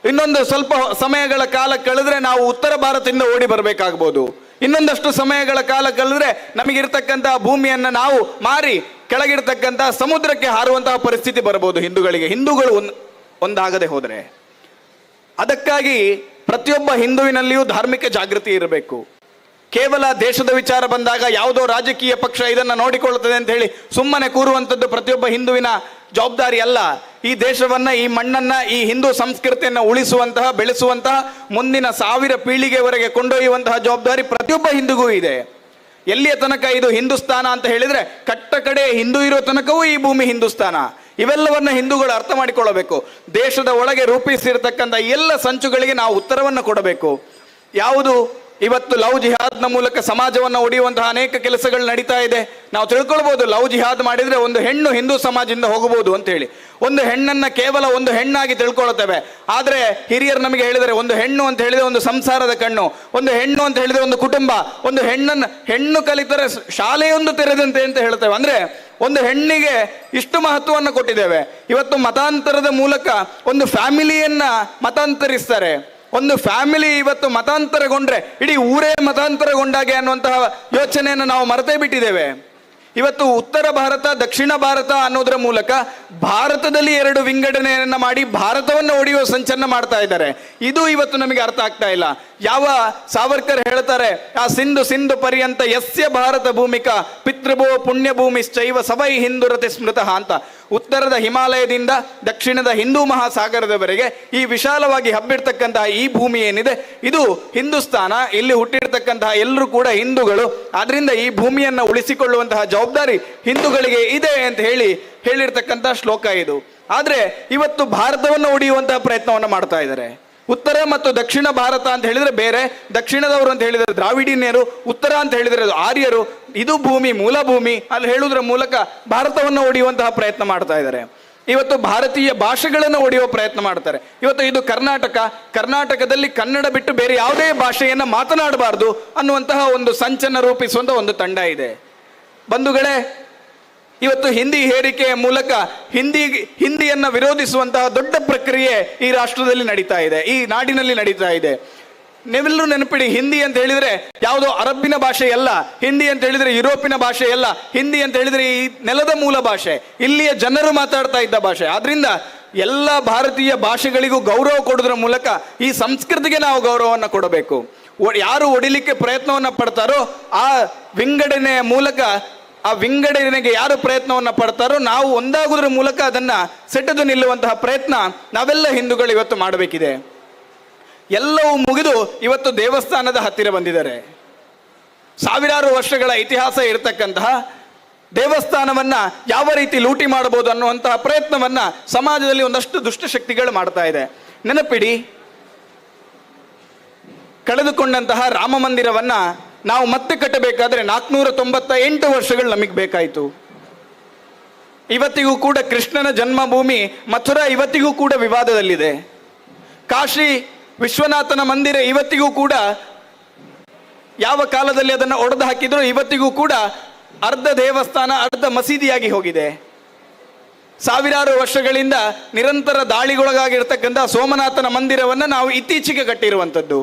ಇನ್ನೊಂದು ಸ್ವಲ್ಪ ಸಮಯಗಳ ಕಾಲ ಕಳೆದ್ರೆ ನಾವು ಉತ್ತರ ಭಾರತದಿಂದ ಓಡಿ ಬರಬೇಕಾಗ್ಬೋದು. ಇನ್ನೊಂದಷ್ಟು ಸಮಯಗಳ ಕಾಲ ಕಳೆದ್ರೆ ನಮಗಿರ್ತಕ್ಕಂತಹ ಭೂಮಿಯನ್ನು ನಾವು ಮಾರಿ ಕೆಳಗಿರ್ತಕ್ಕಂತಹ ಸಮುದ್ರಕ್ಕೆ ಹಾರುವಂತಹ ಪರಿಸ್ಥಿತಿ ಬರಬಹುದು ಹಿಂದೂಗಳು ಒಂದಾಗದೆ ಹೋದರೆ. ಅದಕ್ಕಾಗಿ ಪ್ರತಿಯೊಬ್ಬ ಹಿಂದುವಿನಲ್ಲಿಯೂ ಧಾರ್ಮಿಕ ಜಾಗೃತಿ ಇರಬೇಕು. ಕೇವಲ ದೇಶದ ವಿಚಾರ ಬಂದಾಗ ಯಾವುದೋ ರಾಜಕೀಯ ಪಕ್ಷ ಇದನ್ನು ನೋಡಿಕೊಳ್ಳುತ್ತದೆ ಅಂತ ಹೇಳಿ ಸುಮ್ಮನೆ ಕೂರುವಂಥದ್ದು ಪ್ರತಿಯೊಬ್ಬ ಹಿಂದುವಿನ ಜವಾಬ್ದಾರಿ ಅಲ್ಲ. ಈ ದೇಶವನ್ನ, ಈ ಮಣ್ಣನ್ನ, ಈ ಹಿಂದೂ ಸಂಸ್ಕೃತಿಯನ್ನು ಉಳಿಸುವಂತಹ, ಬೆಳೆಸುವಂತಹ, ಮುಂದಿನ 1000 ಪೀಳಿಗೆವರೆಗೆ ಕೊಂಡೊಯ್ಯುವಂತಹ ಜವಾಬ್ದಾರಿ ಪ್ರತಿಯೊಬ್ಬ ಹಿಂದೂಗೂ ಇದೆ. ಎಲ್ಲಿಯ ತನಕ ಇದು ಹಿಂದೂಸ್ತಾನ ಅಂತ ಹೇಳಿದ್ರೆ ಕಟ್ಟ ಕಡೆ ಹಿಂದೂ ಇರೋ ತನಕವೂ ಈ ಭೂಮಿ ಹಿಂದೂಸ್ತಾನ. ಇವೆಲ್ಲವನ್ನ ಹಿಂದೂಗಳು ಅರ್ಥ ಮಾಡಿಕೊಳ್ಳಬೇಕು. ದೇಶದ ಒಳಗೆ ರೂಪಿಸಿರ್ತಕ್ಕಂಥ ಎಲ್ಲ ಸಂಚುಗಳಿಗೆ ನಾವು ಉತ್ತರವನ್ನು ಕೊಡಬೇಕು. ಯಾವುದು ಇವತ್ತು ಲವ್ ಜಿಹಾದ್ನ ಮೂಲಕ ಸಮಾಜವನ್ನು ಒಡೆಯುವಂತಹ ಅನೇಕ ಕೆಲಸಗಳು ನಡೀತಾ ಇದೆ. ನಾವು ತಿಳ್ಕೊಳ್ಬಹುದು, ಲವ್ ಜಿಹಾದ್ ಮಾಡಿದ್ರೆ ಒಂದು ಹೆಣ್ಣು ಹಿಂದೂ ಸಮಾಜದಿಂದ ಹೋಗಬಹುದು ಅಂತ ಹೇಳಿ. ಒಂದು ಹೆಣ್ಣನ್ನ ಕೇವಲ ಒಂದು ಹೆಣ್ಣಾಗಿ ತಿಳ್ಕೊಳ್ತೇವೆ. ಆದ್ರೆ ಹಿರಿಯರು ನಮಗೆ ಹೇಳಿದರೆ, ಒಂದು ಹೆಣ್ಣು ಅಂತ ಹೇಳಿದ್ರೆ ಒಂದು ಸಂಸಾರದ ಕಣ್ಣು, ಒಂದು ಹೆಣ್ಣು ಅಂತ ಹೇಳಿದ್ರೆ ಒಂದು ಕುಟುಂಬ, ಒಂದು ಹೆಣ್ಣು ಕಲಿತರೆ ಶಾಲೆಯೊಂದು ತೆರೆದಂತೆ ಅಂತ ಹೇಳ್ತೇವೆ. ಅಂದ್ರೆ ಒಂದು ಹೆಣ್ಣಿಗೆ ಇಷ್ಟು ಮಹತ್ವವನ್ನು ಕೊಟ್ಟಿದ್ದೇವೆ. ಇವತ್ತು ಮತಾಂತರದ ಮೂಲಕ ಒಂದು ಫ್ಯಾಮಿಲಿಯನ್ನ ಮತಾಂತರಿಸ್ತಾರೆ. ಒಂದು ಫ್ಯಾಮಿಲಿ ಇವತ್ತು ಮತಾಂತರಗೊಂಡ್ರೆ ಇಡೀ ಊರೇ ಮತಾಂತರಗೊಂಡಾಗೆ ಅನ್ನುವಂತಹ ಯೋಚನೆಯನ್ನು ನಾವು ಮರೆತೇ ಬಿಟ್ಟಿದ್ದೇವೆ. ಇವತ್ತು ಉತ್ತರ ಭಾರತ, ದಕ್ಷಿಣ ಭಾರತ ಅನ್ನೋದರ ಮೂಲಕ ಭಾರತದಲ್ಲಿ 2 ವಿಂಗಡಣೆಯನ್ನ ಮಾಡಿ ಭಾರತವನ್ನು ಒಡೆಯುವ ಸಂಚನ್ನ ಮಾಡ್ತಾ ಇದ್ದಾರೆ. ಇದು ಇವತ್ತು ನಮಗೆ ಅರ್ಥ ಆಗ್ತಾ ಇಲ್ಲ. ಯಾವ ಸಾವರ್ಕರ್ ಹೇಳ್ತಾರೆ, ಆ ಸಿಂಧು ಪರ್ಯಂತ ಯಸ್ಯ ಭಾರತ ಭೂಮಿಕ ಪಿತೃಭೋ ಪುಣ್ಯ ಭೂಮಿಶ್ಚೈವ ಸವೈ ಹಿಂದುರತಿ ಸ್ಮೃತಃ ಅಂತ. ಉತ್ತರದ ಹಿಮಾಲಯದಿಂದ ದಕ್ಷಿಣದ ಹಿಂದೂ ಮಹಾಸಾಗರದವರೆಗೆ ಈ ವಿಶಾಲವಾಗಿ ಹಬ್ಬಿರ್ತಕ್ಕಂತಹ ಈ ಭೂಮಿ ಏನಿದೆ, ಇದು ಹಿಂದೂಸ್ತಾನ. ಇಲ್ಲಿ ಹುಟ್ಟಿರ್ತಕ್ಕಂತಹ ಎಲ್ಲರೂ ಕೂಡ ಹಿಂದೂಗಳು. ಆದ್ರಿಂದ ಈ ಭೂಮಿಯನ್ನು ಉಳಿಸಿಕೊಳ್ಳುವಂತಹ ಜವಾಬ್ದಾರಿ ಹಿಂದೂಗಳಿಗೆ ಇದೆ ಅಂತ ಹೇಳಿರ್ತಕ್ಕಂತಹ ಶ್ಲೋಕ ಇದು. ಆದ್ರೆ ಇವತ್ತು ಭಾರತವನ್ನು ಒಡೆಯುವಂತಹ ಪ್ರಯತ್ನವನ್ನು ಮಾಡ್ತಾ ಇದ್ದಾರೆ. ಉತ್ತರ ಮತ್ತು ದಕ್ಷಿಣ ಭಾರತ ಅಂತ ಹೇಳಿದ್ರೆ ಬೇರೆ, ದಕ್ಷಿಣದವರು ಅಂತ ಹೇಳಿದ್ರೆ ದ್ರಾವಿಡಿಯರು, ಉತ್ತರ ಅಂತ ಹೇಳಿದ್ರೆ ಆರ್ಯರು. ಇದು ಭೂಮಿ, ಮೂಲ ಭೂಮಿ ಅಲ್ಲಿ ಹೇಳುವುದರ ಮೂಲಕ ಭಾರತವನ್ನು ಒಡೆಯುವಂತಹ ಪ್ರಯತ್ನ ಮಾಡ್ತಾ ಇದ್ದಾರೆ. ಇವತ್ತು ಭಾರತೀಯ ಭಾಷೆಗಳನ್ನು ಒಡೆಯುವ ಪ್ರಯತ್ನ ಮಾಡ್ತಾರೆ. ಇವತ್ತು ಇದು ಕರ್ನಾಟಕದಲ್ಲಿ ಕನ್ನಡ ಬಿಟ್ಟು ಬೇರೆ ಯಾವುದೇ ಭಾಷೆಯನ್ನು ಮಾತನಾಡಬಾರದು ಅನ್ನುವಂತಹ ಒಂದು ಸಂಚನ್ನು ರೂಪಿಸುವಂತಹ ಒಂದು ತಂಡ ಇದೆ. ಬಂಧುಗಳೇ, ಇವತ್ತು ಹಿಂದಿ ಹೇರಿಕೆಯ ಮೂಲಕ ಹಿಂದಿಯನ್ನ ವಿರೋಧಿಸುವಂತಹ ದೊಡ್ಡ ಪ್ರಕ್ರಿಯೆ ಈ ರಾಷ್ಟ್ರದಲ್ಲಿ ನಡೀತಾ ಇದೆ, ಈ ನಾಡಿನಲ್ಲಿ ನಡೀತಾ ಇದೆ. ನೀವೆಲ್ಲರೂ ನೆನಪಿಡಿ, ಹಿಂದಿ ಅಂತ ಹೇಳಿದ್ರೆ ಯಾವುದೋ ಅರಬ್ಬಿನ ಭಾಷೆ ಅಲ್ಲ, ಹಿಂದಿ ಅಂತ ಹೇಳಿದ್ರೆ ಯುರೋಪಿನ ಭಾಷೆ ಅಲ್ಲ, ಹಿಂದಿ ಅಂತ ಹೇಳಿದ್ರೆ ಈ ನೆಲದ ಮೂಲ ಭಾಷೆ, ಇಲ್ಲಿಯ ಜನರು ಮಾತಾಡ್ತಾ ಇದ್ದ ಭಾಷೆ. ಆದ್ರಿಂದ ಎಲ್ಲ ಭಾರತೀಯ ಭಾಷೆಗಳಿಗೂ ಗೌರವ ಕೊಡೋದ್ರ ಮೂಲಕ ಈ ಸಂಸ್ಕೃತಿಗೆ ನಾವು ಗೌರವವನ್ನು ಕೊಡಬೇಕು. ಯಾರು ಒಡಿಲಿಕ್ಕೆ ಪ್ರಯತ್ನವನ್ನ ಪಡ್ತಾರೋ ಆ ವಿಂಗಡಣೆಯ ಮೂಲಕ, ಆ ವಿಂಗಡಣೆಗೆ ಯಾರು ಪ್ರಯತ್ನವನ್ನು ಪಡ್ತಾರೋ ನಾವು ಒಂದಾಗುವುದರ ಮೂಲಕ ಅದನ್ನ ಸೆಟೆದು ನಿಲ್ಲುವಂತಹ ಪ್ರಯತ್ನ ನಾವೆಲ್ಲ ಹಿಂದೂಗಳು ಇವತ್ತು ಮಾಡಬೇಕಿದೆ. ಎಲ್ಲವೂ ಮುಗಿದು ಇವತ್ತು ದೇವಸ್ಥಾನದ ಹತ್ತಿರ ಬಂದಿದ್ದಾರೆ. 1000 ವರ್ಷಗಳ ಇತಿಹಾಸ ಇರತಕ್ಕಂತಹ ದೇವಸ್ಥಾನವನ್ನ ಯಾವ ರೀತಿ ಲೂಟಿ ಮಾಡಬಹುದು ಅನ್ನುವಂತಹ ಪ್ರಯತ್ನವನ್ನ ಸಮಾಜದಲ್ಲಿ ಒಂದಷ್ಟು ದುಷ್ಟಶಕ್ತಿಗಳು ಮಾಡ್ತಾ ಇದೆ. ನೆನಪಿಡಿ, ಕಳೆದುಕೊಂಡಂತಹ ರಾಮ ಮಂದಿರವನ್ನ ನಾವು ಮತ್ತೆ ಕಟ್ಟಬೇಕಾದ್ರೆ 498 ವರ್ಷಗಳು ನಮಗೆ ಬೇಕಾಯಿತು. ಇವತ್ತಿಗೂ ಕೂಡ ಕೃಷ್ಣನ ಜನ್ಮಭೂಮಿ ಮಥುರಾ ಇವತ್ತಿಗೂ ಕೂಡ ವಿವಾದದಲ್ಲಿದೆ. ಕಾಶಿ ವಿಶ್ವನಾಥನ ಮಂದಿರ ಇವತ್ತಿಗೂ ಕೂಡ ಯಾವ ಕಾಲದಲ್ಲಿ ಅದನ್ನು ಒಡೆದು ಹಾಕಿದ್ರು ಇವತ್ತಿಗೂ ಕೂಡ ಅರ್ಧ ದೇವಸ್ಥಾನ ಅರ್ಧ ಮಸೀದಿಯಾಗಿ ಹೋಗಿದೆ. 1000 ವರ್ಷಗಳಿಂದ ನಿರಂತರ ದಾಳಿಗೊಳಗಾಗಿರ್ತಕ್ಕಂಥ ಸೋಮನಾಥನ ಮಂದಿರವನ್ನು ನಾವು ಇತ್ತೀಚೆಗೆ ಕಟ್ಟಿರುವಂಥದ್ದು.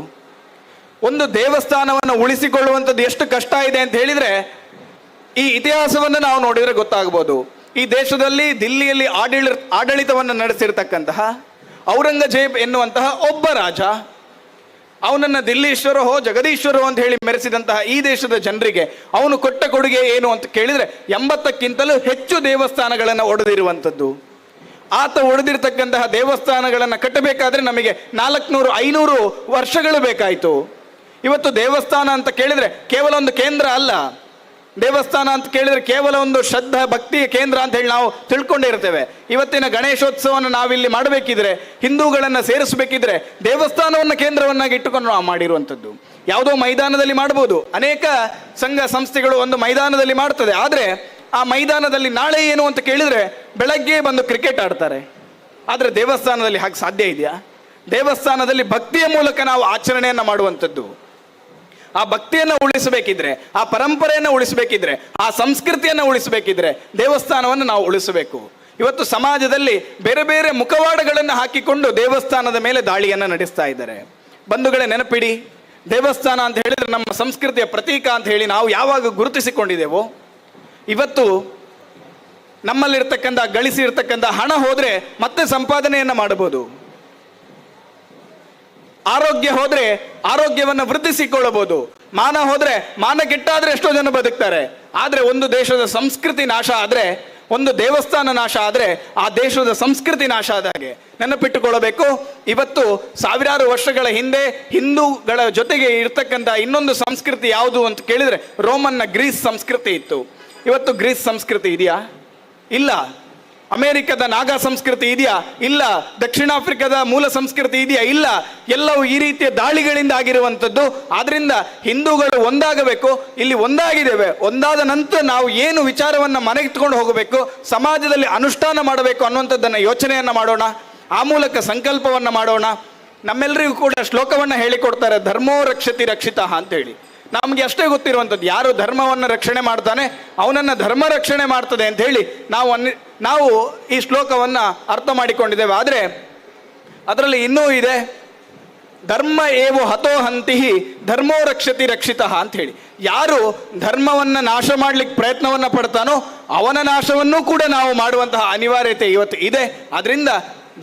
ಒಂದು ದೇವಸ್ಥಾನವನ್ನು ಉಳಿಸಿಕೊಳ್ಳುವಂಥದ್ದು ಎಷ್ಟು ಕಷ್ಟ ಇದೆ ಅಂತ ಹೇಳಿದ್ರೆ ಈ ಇತಿಹಾಸವನ್ನು ನಾವು ನೋಡಿದ್ರೆ ಗೊತ್ತಾಗಬಹುದು. ಈ ದೇಶದಲ್ಲಿ ದಿಲ್ಲಿಯಲ್ಲಿ ಆಡಳಿತವನ್ನು ನಡೆಸಿರ್ತಕ್ಕಂತಹ ಔರಂಗಜೇಬ್ ಎನ್ನುವಂತಹ ಒಬ್ಬ ರಾಜ, ಅವನನ್ನ ದಿಲ್ಲೀಶ್ವರೋ ಜಗದೀಶ್ವರೋ ಅಂತ ಹೇಳಿ ಮೆರೆಸಿದಂತಹ ಈ ದೇಶದ ಜನರಿಗೆ ಅವನು ಕೊಟ್ಟ ಕೊಡುಗೆ ಏನು ಅಂತ ಕೇಳಿದ್ರೆ 80ಕ್ಕಿಂತಲೂ ಹೆಚ್ಚು ದೇವಸ್ಥಾನಗಳನ್ನು ಒಡೆದಿರುವಂಥದ್ದು. ಆತ ಒಡೆದಿರ್ತಕ್ಕಂತಹ ದೇವಸ್ಥಾನಗಳನ್ನು ಕಟ್ಟಬೇಕಾದ್ರೆ ನಮಗೆ 400-500 ವರ್ಷಗಳು ಬೇಕಾಯಿತು. ಇವತ್ತು ದೇವಸ್ಥಾನ ಅಂತ ಕೇಳಿದ್ರೆ ಕೇವಲ ಒಂದು ಕೇಂದ್ರ ಅಲ್ಲ. ದೇವಸ್ಥಾನ ಅಂತ ಕೇಳಿದ್ರೆ ಕೇವಲ ಒಂದು ಶ್ರದ್ಧಾ ಭಕ್ತಿಯ ಕೇಂದ್ರ ಅಂತ ಹೇಳಿ ನಾವು ತಿಳ್ಕೊಂಡಿರ್ತೇವೆ. ಇವತ್ತಿನ ಗಣೇಶೋತ್ಸವವನ್ನು ನಾವಿಲ್ಲಿ ಮಾಡಬೇಕಿದ್ರೆ, ಹಿಂದೂಗಳನ್ನು ಸೇರಿಸಬೇಕಿದ್ರೆ ದೇವಸ್ಥಾನವನ್ನು ಕೇಂದ್ರವನ್ನಾಗಿ ಇಟ್ಟುಕೊಂಡು ನಾವು ಮಾಡಿರುವಂಥದ್ದು. ಯಾವುದೋ ಮೈದಾನದಲ್ಲಿ ಮಾಡ್ಬೋದು, ಅನೇಕ ಸಂಘ ಸಂಸ್ಥೆಗಳು ಒಂದು ಮೈದಾನದಲ್ಲಿ ಮಾಡ್ತದೆ. ಆದರೆ ಆ ಮೈದಾನದಲ್ಲಿ ನಾಳೆ ಏನು ಅಂತ ಕೇಳಿದ್ರೆ ಬೆಳಗ್ಗೆ ಬಂದು ಕ್ರಿಕೆಟ್ ಆಡ್ತಾರೆ. ಆದರೆ ದೇವಸ್ಥಾನದಲ್ಲಿ ಹಾಗೆ ಸಾಧ್ಯ ಇದೆಯಾ? ದೇವಸ್ಥಾನದಲ್ಲಿ ಭಕ್ತಿಯ ಮೂಲಕ ನಾವು ಆಚರಣೆಯನ್ನು ಮಾಡುವಂಥದ್ದು. ಆ ಭಕ್ತಿಯನ್ನು ಉಳಿಸಬೇಕಿದ್ರೆ, ಆ ಪರಂಪರೆಯನ್ನು ಉಳಿಸಬೇಕಿದ್ರೆ, ಆ ಸಂಸ್ಕೃತಿಯನ್ನು ಉಳಿಸಬೇಕಿದ್ರೆ ದೇವಸ್ಥಾನವನ್ನು ನಾವು ಉಳಿಸಬೇಕು. ಇವತ್ತು ಸಮಾಜದಲ್ಲಿ ಬೇರೆ ಬೇರೆ ಮುಖವಾಡಗಳನ್ನು ಹಾಕಿಕೊಂಡು ದೇವಸ್ಥಾನದ ಮೇಲೆ ದಾಳಿಯನ್ನು ನಡೆಸ್ತಾ ಇದ್ದಾರೆ. ಬಂಧುಗಳೇ, ನೆನಪಿಡಿ, ದೇವಸ್ಥಾನ ಅಂತ ಹೇಳಿದ್ರೆ ನಮ್ಮ ಸಂಸ್ಕೃತಿಯ ಪ್ರತೀಕ ಅಂತ ಹೇಳಿ ನಾವು ಯಾವಾಗ ಗುರುತಿಸಿಕೊಂಡಿದ್ದೇವೋ, ಇವತ್ತು ನಮ್ಮಲ್ಲಿರ್ತಕ್ಕಂಥ ಗಳಿಸಿರ್ತಕ್ಕಂಥ ಹಣ ಹೋದ್ರೆ ಮತ್ತೆ ಸಂಪಾದನೆಯನ್ನು ಮಾಡಬಹುದು. ಆರೋಗ್ಯ ಹೋದ್ರೆ ಆರೋಗ್ಯವನ್ನು ವೃದ್ಧಿಸಿಕೊಳ್ಳಬಹುದು. ಮಾನ ಹೋದ್ರೆ ಮಾನ ಕೆಟ್ಟಾದ್ರೆ ಎಷ್ಟೋ ಜನ ಬದುಕ್ತಾರೆ. ಆದ್ರೆ ಒಂದು ದೇಶದ ಸಂಸ್ಕೃತಿ ನಾಶ ಆದ್ರೆ, ಒಂದು ದೇವಸ್ಥಾನ ನಾಶ ಆದ್ರೆ ಆ ದೇಶದ ಸಂಸ್ಕೃತಿ ನಾಶ ಆದ ಹಾಗೆ. ನೆನಪಿಟ್ಟುಕೊಳ್ಳಬೇಕು, ಇವತ್ತು ಸಾವಿರಾರು ವರ್ಷಗಳ ಹಿಂದೆ ಹಿಂದೂಗಳ ಜೊತೆಗೆ ಇರ್ತಕ್ಕಂಥ ಇನ್ನೊಂದು ಸಂಸ್ಕೃತಿ ಯಾವುದು ಅಂತ ಕೇಳಿದ್ರೆ ರೋಮನ್ನ ಗ್ರೀಸ್ ಸಂಸ್ಕೃತಿ ಇತ್ತು. ಇವತ್ತು ಗ್ರೀಸ್ ಸಂಸ್ಕೃತಿ ಇದೆಯಾ? ಇಲ್ಲ. ಅಮೆರಿಕದ ನಾಗಾ ಸಂಸ್ಕೃತಿ ಇದೆಯಾ? ಇಲ್ಲ. ದಕ್ಷಿಣ ಆಫ್ರಿಕಾದ ಮೂಲ ಸಂಸ್ಕೃತಿ ಇದೆಯಾ? ಇಲ್ಲ. ಎಲ್ಲವೂ ಈ ರೀತಿಯ ದಾಳಿಗಳಿಂದ ಆಗಿರುವಂಥದ್ದು. ಆದ್ರಿಂದ ಹಿಂದೂಗಳು ಒಂದಾಗಬೇಕು. ಇಲ್ಲಿ ಒಂದಾಗಿದ್ದೇವೆ. ಒಂದಾದ ನಂತರ ನಾವು ಏನು ವಿಚಾರವನ್ನು ಮನೆಗಿಟ್ಕೊಂಡು ಹೋಗಬೇಕು, ಸಮಾಜದಲ್ಲಿ ಅನುಷ್ಠಾನ ಮಾಡಬೇಕು ಅನ್ನುವಂಥದ್ದನ್ನು ಯೋಚನೆಯನ್ನು ಮಾಡೋಣ. ಆ ಮೂಲಕ ಸಂಕಲ್ಪವನ್ನು ಮಾಡೋಣ. ನಮ್ಮೆಲ್ಲರಿಗೂ ಕೂಡ ಶ್ಲೋಕವನ್ನು ಹೇಳಿಕೊಡ್ತಾರೆ, ಧರ್ಮೋ ರಕ್ಷತಿ ರಕ್ಷಿತಃ ಅಂತೇಳಿ. ನಮಗೆ ಅಷ್ಟೇ ಗೊತ್ತಿರುವಂಥದ್ದು, ಯಾರು ಧರ್ಮವನ್ನು ರಕ್ಷಣೆ ಮಾಡ್ತಾನೆ ಅವನನ್ನು ಧರ್ಮ ರಕ್ಷಣೆ ಮಾಡ್ತದೆ ಅಂತ ಹೇಳಿ ನಾವು ಈ ಶ್ಲೋಕವನ್ನು ಅರ್ಥ ಮಾಡಿಕೊಂಡಿದ್ದೇವೆ. ಆದರೆ ಅದರಲ್ಲಿ ಇನ್ನೂ ಇದೆ, ಧರ್ಮ ಏವೋ ಹತೋ ಹಂತಿ ಧರ್ಮೋ ರಕ್ಷತಿ ರಕ್ಷಿತಃ ಅಂತ ಹೇಳಿ. ಯಾರು ಧರ್ಮವನ್ನು ನಾಶ ಮಾಡ್ಲಿಕ್ಕೆ ಪ್ರಯತ್ನವನ್ನು ಪಡ್ತಾನೋ ಅವನ ನಾಶವನ್ನೂ ಕೂಡ ನಾವು ಮಾಡುವಂತಹ ಅನಿವಾರ್ಯತೆ ಇವತ್ತು ಇದೆ. ಅದರಿಂದ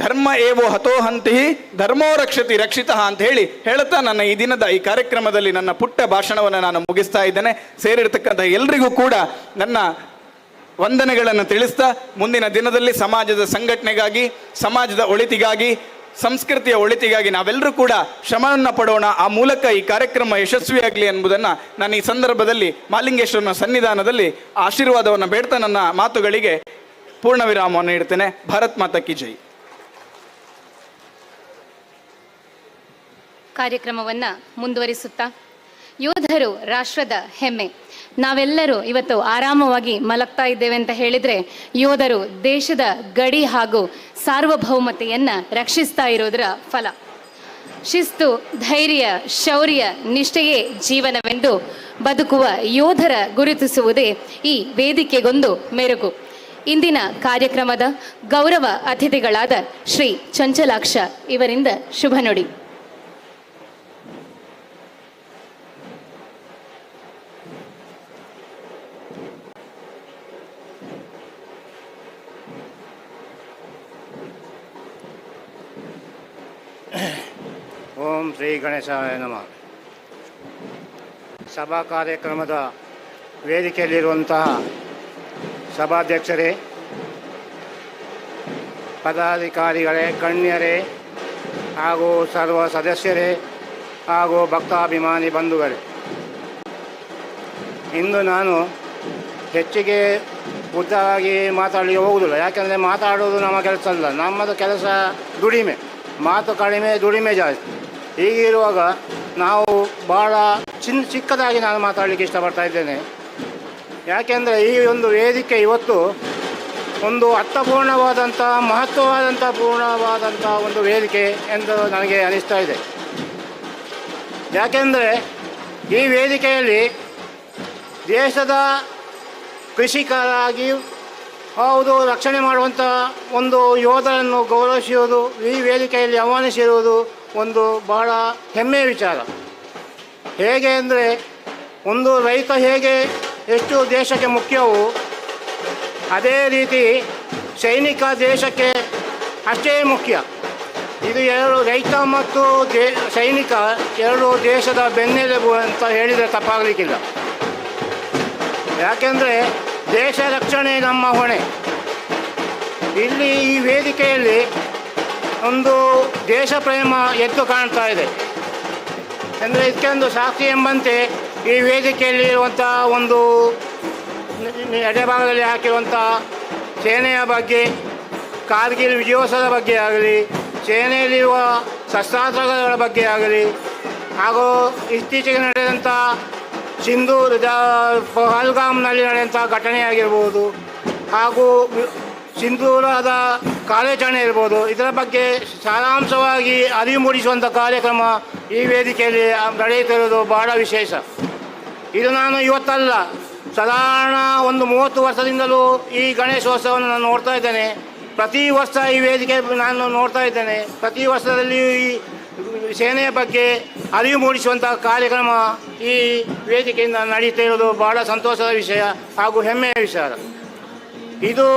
ಧರ್ಮ ಏವೋ ಹತೋ ಹಂತಿ ಧರ್ಮೋ ರಕ್ಷತಿ ರಕ್ಷಿತಃ ಅಂತ ಹೇಳಿ ಹೇಳುತ್ತಾ ನನ್ನ ಈ ದಿನದ ಈ ಕಾರ್ಯಕ್ರಮದಲ್ಲಿ ನನ್ನ ಪುಟ್ಟ ಭಾಷಣವನ್ನು ನಾನು ಮುಗಿಸ್ತಾ ಇದ್ದೇನೆ. ಸೇರಿರ್ತಕ್ಕಂಥ ಎಲ್ರಿಗೂ ಕೂಡ ನನ್ನ ವಂದನೆಗಳನ್ನು ತಿಳಿಸ್ತಾ, ಮುಂದಿನ ದಿನದಲ್ಲಿ ಸಮಾಜದ ಸಂಘಟನೆಗಾಗಿ, ಸಮಾಜದ ಒಳಿತಿಗಾಗಿ, ಸಂಸ್ಕೃತಿಯ ಒಳಿತಿಗಾಗಿ ನಾವೆಲ್ಲರೂ ಕೂಡ ಶ್ರಮವನ್ನು ಪಡೋಣ. ಆ ಮೂಲಕ ಈ ಕಾರ್ಯಕ್ರಮ ಯಶಸ್ವಿಯಾಗಲಿ ಎಂಬುದನ್ನು ನಾನು ಈ ಸಂದರ್ಭದಲ್ಲಿ ಮಾಲಿಂಗೇಶ್ವರನ ಸನ್ನಿಧಾನದಲ್ಲಿ ಆಶೀರ್ವಾದವನ್ನು ಬೇಡ್ತಾ ನನ್ನ ಮಾತುಗಳಿಗೆ ಪೂರ್ಣ ವಿರಾಮವನ್ನು ನೀಡ್ತೇನೆ. ಭಾರತ್ ಮಾತಾ ಕಿ ಜೈ. ಕಾರ್ಯಕ್ರಮವನ್ನು ಮುಂದುವರಿಸುತ್ತಾ, ಯೋಧರು ರಾಷ್ಟ್ರದ ಹೆಮ್ಮೆ. ನಾವೆಲ್ಲರೂ ಇವತ್ತು ಆರಾಮವಾಗಿ ಮಲಗ್ತಾ ಇದ್ದೇವೆ ಅಂತ ಹೇಳಿದರೆ ಯೋಧರು ದೇಶದ ಗಡಿ ಹಾಗೂ ಸಾರ್ವಭೌಮತೆಯನ್ನು ರಕ್ಷಿಸ್ತಾ ಇರೋದರ ಫಲ. ಶಿಸ್ತು, ಧೈರ್ಯ, ಶೌರ್ಯ, ನಿಷ್ಠೆಯೇ ಜೀವನವೆಂದು ಬದುಕುವ ಯೋಧರ ಗುರುತಿಸುವುದೇ ಈ ವೇದಿಕೆಗೊಂದು ಮೆರುಗು. ಇಂದಿನ ಕಾರ್ಯಕ್ರಮದ ಗೌರವ ಅತಿಥಿಗಳಾದ ಶ್ರೀ ಚಂಚಲಾಕ್ಷ ಇವರಿಂದ ಶುಭ ನುಡಿ. ಓಂ ಶ್ರೀ ಗಣೇಶಾಯ ನಮಃ. ಸಭಾ ಕಾರ್ಯಕ್ರಮದ ವೇದಿಕೆಯಲ್ಲಿರುವಂತಹ ಸಭಾಧ್ಯಕ್ಷರೇ, ಪದಾಧಿಕಾರಿಗಳೇ, ಗಣ್ಯರೇ ಹಾಗೂ ಸರ್ವ ಸದಸ್ಯರೇ ಹಾಗೂ ಭಕ್ತಾಭಿಮಾನಿ ಬಂಧುಗಳೇ, ಇಂದು ನಾನು ಹೆಚ್ಚಿಗೆ ಉದ್ದವಾಗಿ ಮಾತಾಡಲಿಕ್ಕೆ ಹೋಗುವುದಿಲ್ಲ. ಯಾಕೆಂದರೆ ಮಾತಾಡೋದು ನಮ್ಮ ಕೆಲಸ ಅಲ್ಲ. ನಮ್ಮದು ಕೆಲಸ ದುಡಿಮೆ. ಮಾತು ಕಡಿಮೆ, ದುಡಿಮೆ ಜಾಸ್ತಿ. ಹೀಗಿರುವಾಗ ನಾವು ಭಾಳ ಚಿಕ್ಕದಾಗಿ ನಾನು ಮಾತಾಡಲಿಕ್ಕೆ ಇಷ್ಟಪಡ್ತಾ ಇದ್ದೇನೆ. ಯಾಕೆಂದರೆ ಈ ಒಂದು ವೇದಿಕೆ ಇವತ್ತು ಒಂದು ಅರ್ಥಪೂರ್ಣವಾದಂಥ, ಪೂರ್ಣವಾದಂಥ ಒಂದು ವೇದಿಕೆ ಎಂದು ನನಗೆ ಅನಿಸ್ತಾ ಇದೆ. ಯಾಕೆಂದರೆ ಈ ವೇದಿಕೆಯಲ್ಲಿ ದೇಶದ ಕೃಷಿಕರಾಗಿ ಹೌದು ರಕ್ಷಣೆ ಮಾಡುವಂಥ ಒಂದು ಯೋಧರನ್ನು ಗೌರವಿಸುವುದು, ಈ ವೇದಿಕೆಯಲ್ಲಿ ಆಹ್ವಾನಿಸಿರುವುದು ಒಂದು ಬಹಳ ಹೆಮ್ಮೆಯ ವಿಚಾರ. ಹೇಗೆ ಅಂದರೆ, ಒಂದು ರೈತ ಹೇಗೆ ಎಷ್ಟು ದೇಶಕ್ಕೆ ಮುಖ್ಯವೋ ಅದೇ ರೀತಿ ಸೈನಿಕ ದೇಶಕ್ಕೆ ಅಷ್ಟೇ ಮುಖ್ಯ. ಇದು ಎರಡು, ರೈತ ಮತ್ತು ಸೈನಿಕ ಎರಡು ದೇಶದ ಬೆನ್ನೆಲುಬು ಅಂತ ಹೇಳಿದರೆ ತಪ್ಪಾಗಲಿಕ್ಕಿಲ್ಲ. ಯಾಕೆಂದರೆ ದೇಶ ರಕ್ಷಣೆ ನಮ್ಮ ಹೊಣೆ. ಇಲ್ಲಿ ಈ ವೇದಿಕೆಯಲ್ಲಿ ಒಂದು ದೇಶ ಪ್ರೇಮ ಎದ್ದು ಕಾಣ್ತಾ ಇದೆ. ಅಂದರೆ ಇದಕ್ಕೊಂದು ಸಾಕ್ಷಿ ಎಂಬಂತೆ ಈ ವೇದಿಕೆಯಲ್ಲಿ ಇರುವಂಥ ಒಂದು ಎಡೆಭಾಗದಲ್ಲಿ ಹಾಕಿರುವಂಥ ಸೇನೆಯ ಬಗ್ಗೆ, ಕಾರ್ಗಿಲ್ ವಿಜಯೋತ್ಸವದ ಬಗ್ಗೆ ಆಗಲಿ, ಸೇನೆಯಲ್ಲಿರುವ ಶಸ್ತ್ರಾಸ್ತ್ರಗಳ ಬಗ್ಗೆ ಆಗಲಿ, ಹಾಗೂ ಇತ್ತೀಚೆಗೆ ನಡೆದಂಥ ಪಹಲ್ಗಾಮ್ನಲ್ಲಿ ನಡೆದಂಥ ಘಟನೆಯಾಗಿರ್ಬೋದು, ಹಾಗೂ ಸಿಂಧೂರದ ಕಾರ್ಯಾಚರಣೆ ಇರ್ಬೋದು, ಇದರ ಬಗ್ಗೆ ಸಾರಾಂಶವಾಗಿ ಅರಿವು ಮೂಡಿಸುವಂಥ ಕಾರ್ಯಕ್ರಮ ಈ ವೇದಿಕೆಯಲ್ಲಿ ನಡೆಯುತ್ತಿರುವುದು ಬಹಳ ವಿಶೇಷ. ಇದು ನಾನು ಇವತ್ತಲ್ಲ, ಸಾಧಾರಣ ಒಂದು 30 ವರ್ಷದಿಂದಲೂ ಈ ಗಣೇಶೋತ್ಸವವನ್ನು ನಾನು ನೋಡ್ತಾ ಇದ್ದೇನೆ. ಪ್ರತಿ ವರ್ಷ ಈ ವೇದಿಕೆ ನಾನು ನೋಡ್ತಾ ಇದ್ದೇನೆ. ಪ್ರತಿ ವರ್ಷದಲ್ಲಿ ಈ ಸೇನೆಯ ಬಗ್ಗೆ ಅರಿವು ಮೂಡಿಸುವಂಥ ಕಾರ್ಯಕ್ರಮ ಈ ವೇದಿಕೆಯಿಂದ ನಡೀತಾ ಇರೋದು ಬಹಳ ಸಂತೋಷದ ವಿಷಯ ಹಾಗೂ ಹೆಮ್ಮೆಯ ವಿಷಯ. ಇದು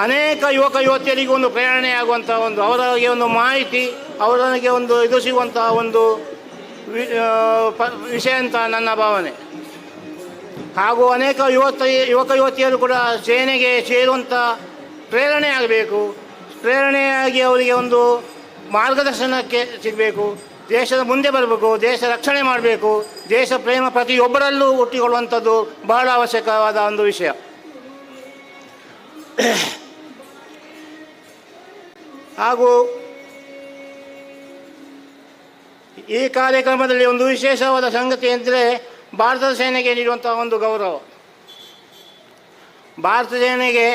ಅನೇಕ ಯುವಕ ಯುವತಿಯರಿಗೂ ಒಂದು ಪ್ರೇರಣೆಯಾಗುವಂಥ ಅವರಿಗೆ ಒಂದು ಮಾಹಿತಿ, ಅವರಿಗೆ ಒಂದು ಇದು ಸಿಗುವಂಥ ಒಂದು ವಿಷಯ ಅಂತ ನನ್ನ ಭಾವನೆ. ಹಾಗೂ ಅನೇಕ ಯುವಕ ಯುವತಿಯರು ಕೂಡ ಸೇನೆಗೆ ಸೇರುವಂಥ ಪ್ರೇರಣೆ ಆಗಬೇಕು. ಪ್ರೇರಣೆಯಾಗಿ ಅವರಿಗೆ ಒಂದು ಮಾರ್ಗದರ್ಶನಕ್ಕೆ ಸಿಗಬೇಕು. ದೇಶದ ಮುಂದೆ ಬರಬೇಕು, ದೇಶ ರಕ್ಷಣೆ ಮಾಡಬೇಕು. ದೇಶ ಪ್ರೇಮ ಪ್ರತಿಯೊಬ್ಬರಲ್ಲೂ ಹುಟ್ಟಿಕೊಳ್ಳುವಂಥದ್ದು ಬಹಳ ಅವಶ್ಯಕವಾದ ಒಂದು ವಿಷಯ. ಹಾಗೂ ಈ ಕಾರ್ಯಕ್ರಮದಲ್ಲಿ ಒಂದು ವಿಶೇಷವಾದ ಸಂಗತಿ ಎಂದರೆ ಭಾರತದ ಸೇನೆಗೆ ನೀಡುವಂಥ ಒಂದು ಗೌರವ. ಭಾರತ ಸೇನೆಗೆ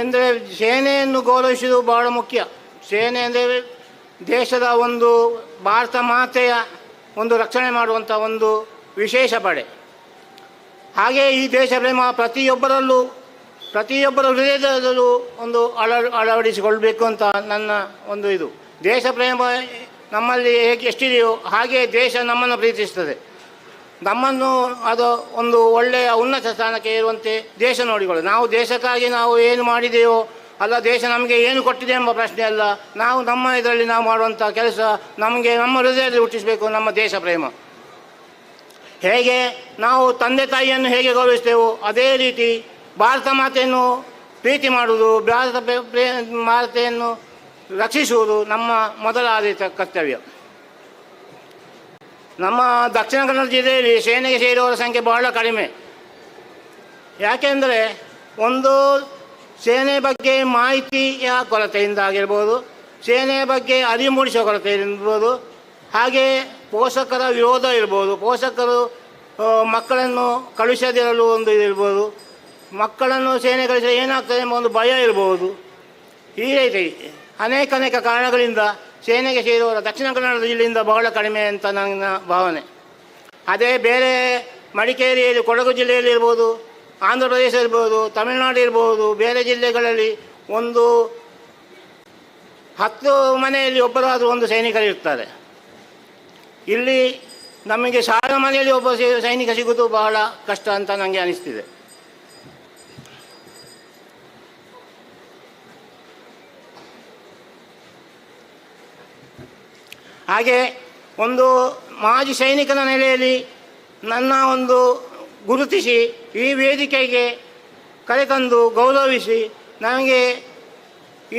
ಅಂದರೆ ಸೇನೆಯನ್ನು ಗೌರವಿಸುವುದು ಬಹಳ ಮುಖ್ಯ. ಸೇನೆ ಅಂದರೆ ದೇಶದ ಒಂದು ಭಾರತ ಮಾತೆಯ ಒಂದು ರಕ್ಷಣೆ ಮಾಡುವಂಥ ಒಂದು ವಿಶೇಷ ಪಡೆ. ಹಾಗೆ ಈ ದೇಶ ಪ್ರೇಮ ಪ್ರತಿಯೊಬ್ಬರ ಹೃದಯದಲ್ಲೂ ಒಂದು ಅಳವಡಿಸಿಕೊಳ್ಬೇಕು ಅಂತ ನನ್ನ ಒಂದು ಇದು. ದೇಶ ಪ್ರೇಮ ನಮ್ಮಲ್ಲಿ ಹೇಗೆ ಎಷ್ಟಿದೆಯೋ ಹಾಗೆ ದೇಶ ನಮ್ಮನ್ನು ಪ್ರೀತಿಸ್ತದೆ. ನಮ್ಮನ್ನು ಅದು ಒಂದು ಒಳ್ಳೆಯ ಉನ್ನತ ಸ್ಥಾನಕ್ಕೆ ಇರುವಂತೆ ದೇಶ ನೋಡಿಕೊಳ್ಳೋದು. ನಾವು ದೇಶಕ್ಕಾಗಿ ನಾವು ಏನು ಮಾಡಿದೆಯೋ ಅಲ್ಲ, ದೇಶ ನಮಗೆ ಏನು ಕೊಟ್ಟಿದೆ ಎಂಬ ಪ್ರಶ್ನೆ ಅಲ್ಲ. ನಾವು ನಮ್ಮ ಇದರಲ್ಲಿ ನಾವು ಮಾಡುವಂಥ ಕೆಲಸ ನಮಗೆ ನಮ್ಮ ಹೃದಯದಲ್ಲಿ ಹುಟ್ಟಿಸಬೇಕು ನಮ್ಮ ದೇಶ ಪ್ರೇಮ. ಹೇಗೆ ನಾವು ತಂದೆ ತಾಯಿಯನ್ನು ಹೇಗೆ ಗೌರವಿಸ್ತೇವೋ ಅದೇ ರೀತಿ ಭಾರತ ಮಾತೆಯನ್ನು ಪ್ರೀತಿ ಮಾಡುವುದು, ಮಾತೆಯನ್ನು ರಕ್ಷಿಸುವುದು ನಮ್ಮ ಮೊದಲ ಆದ್ಯತ ಕರ್ತವ್ಯ. ನಮ್ಮ ದಕ್ಷಿಣ ಕನ್ನಡ ಜಿಲ್ಲೆಯಲ್ಲಿ ಸೇನೆಗೆ ಸೇರುವವರ ಸಂಖ್ಯೆ ಬಹಳ ಕಡಿಮೆ. ಯಾಕೆಂದರೆ ಒಂದು ಸೇನೆ ಬಗ್ಗೆ ಮಾಹಿತಿಯ ಕೊರತೆಯಿಂದಾಗಿರ್ಬೋದು, ಸೇನೆಯ ಬಗ್ಗೆ ಅರಿವು ಮೂಡಿಸುವ ಕೊರತೆ ಇರ್ಬೋದು, ಹಾಗೆ ಪೋಷಕರ ವಿರೋಧ ಇರ್ಬೋದು, ಪೋಷಕರು ಮಕ್ಕಳನ್ನು ಕಳುಹಿಸದಿರಲು ಒಂದು ಇದಿರ್ಬೋದು, ಮಕ್ಕಳನ್ನು ಸೇನೆ ಕಳಿಸಿದರೆ ಏನಾಗ್ತದೆ ಎಂಬ ಒಂದು ಭಯ ಇರ್ಬೋದು. ಈ ರೀತಿ ಅನೇಕ ಕಾರಣಗಳಿಂದ ಸೇನೆಗೆ ಸೇರುವವರ ದಕ್ಷಿಣ ಕನ್ನಡ ಜಿಲ್ಲೆಯಿಂದ ಬಹಳ ಕಡಿಮೆ ಅಂತ ನನ್ನ ಭಾವನೆ. ಅದೇ ಬೇರೆ ಮಡಿಕೇರಿಯಲ್ಲಿ, ಕೊಡಗು ಜಿಲ್ಲೆಯಲ್ಲಿ ಇರ್ಬೋದು, ಆಂಧ್ರ ಪ್ರದೇಶ ಇರ್ಬೋದು, ತಮಿಳುನಾಡು ಇರ್ಬೋದು, ಬೇರೆ ಜಿಲ್ಲೆಗಳಲ್ಲಿ ಒಂದು 10 ಮನೆಯಲ್ಲಿ ಒಬ್ಬರಾದರೂ ಒಂದು ಸೈನಿಕರಿರ್ತಾರೆ. ಇಲ್ಲಿ ನಮಗೆ 1000 ಮನೆಯಲ್ಲಿ ಒಬ್ಬ ಸೈನಿಕ ಸಿಗೋದು ಬಹಳ ಕಷ್ಟ ಅಂತ ನನಗೆ ಅನಿಸ್ತಿದೆ. ಹಾಗೆ ಒಂದು ಮಾಜಿ ಸೈನಿಕನ ನೆಲೆಯಲ್ಲಿ ನನ್ನ ಒಂದು ಗುರುತಿಸಿ ಈ ವೇದಿಕೆಗೆ ಕರೆತಂದು ಗೌರವಿಸಿ ನನಗೆ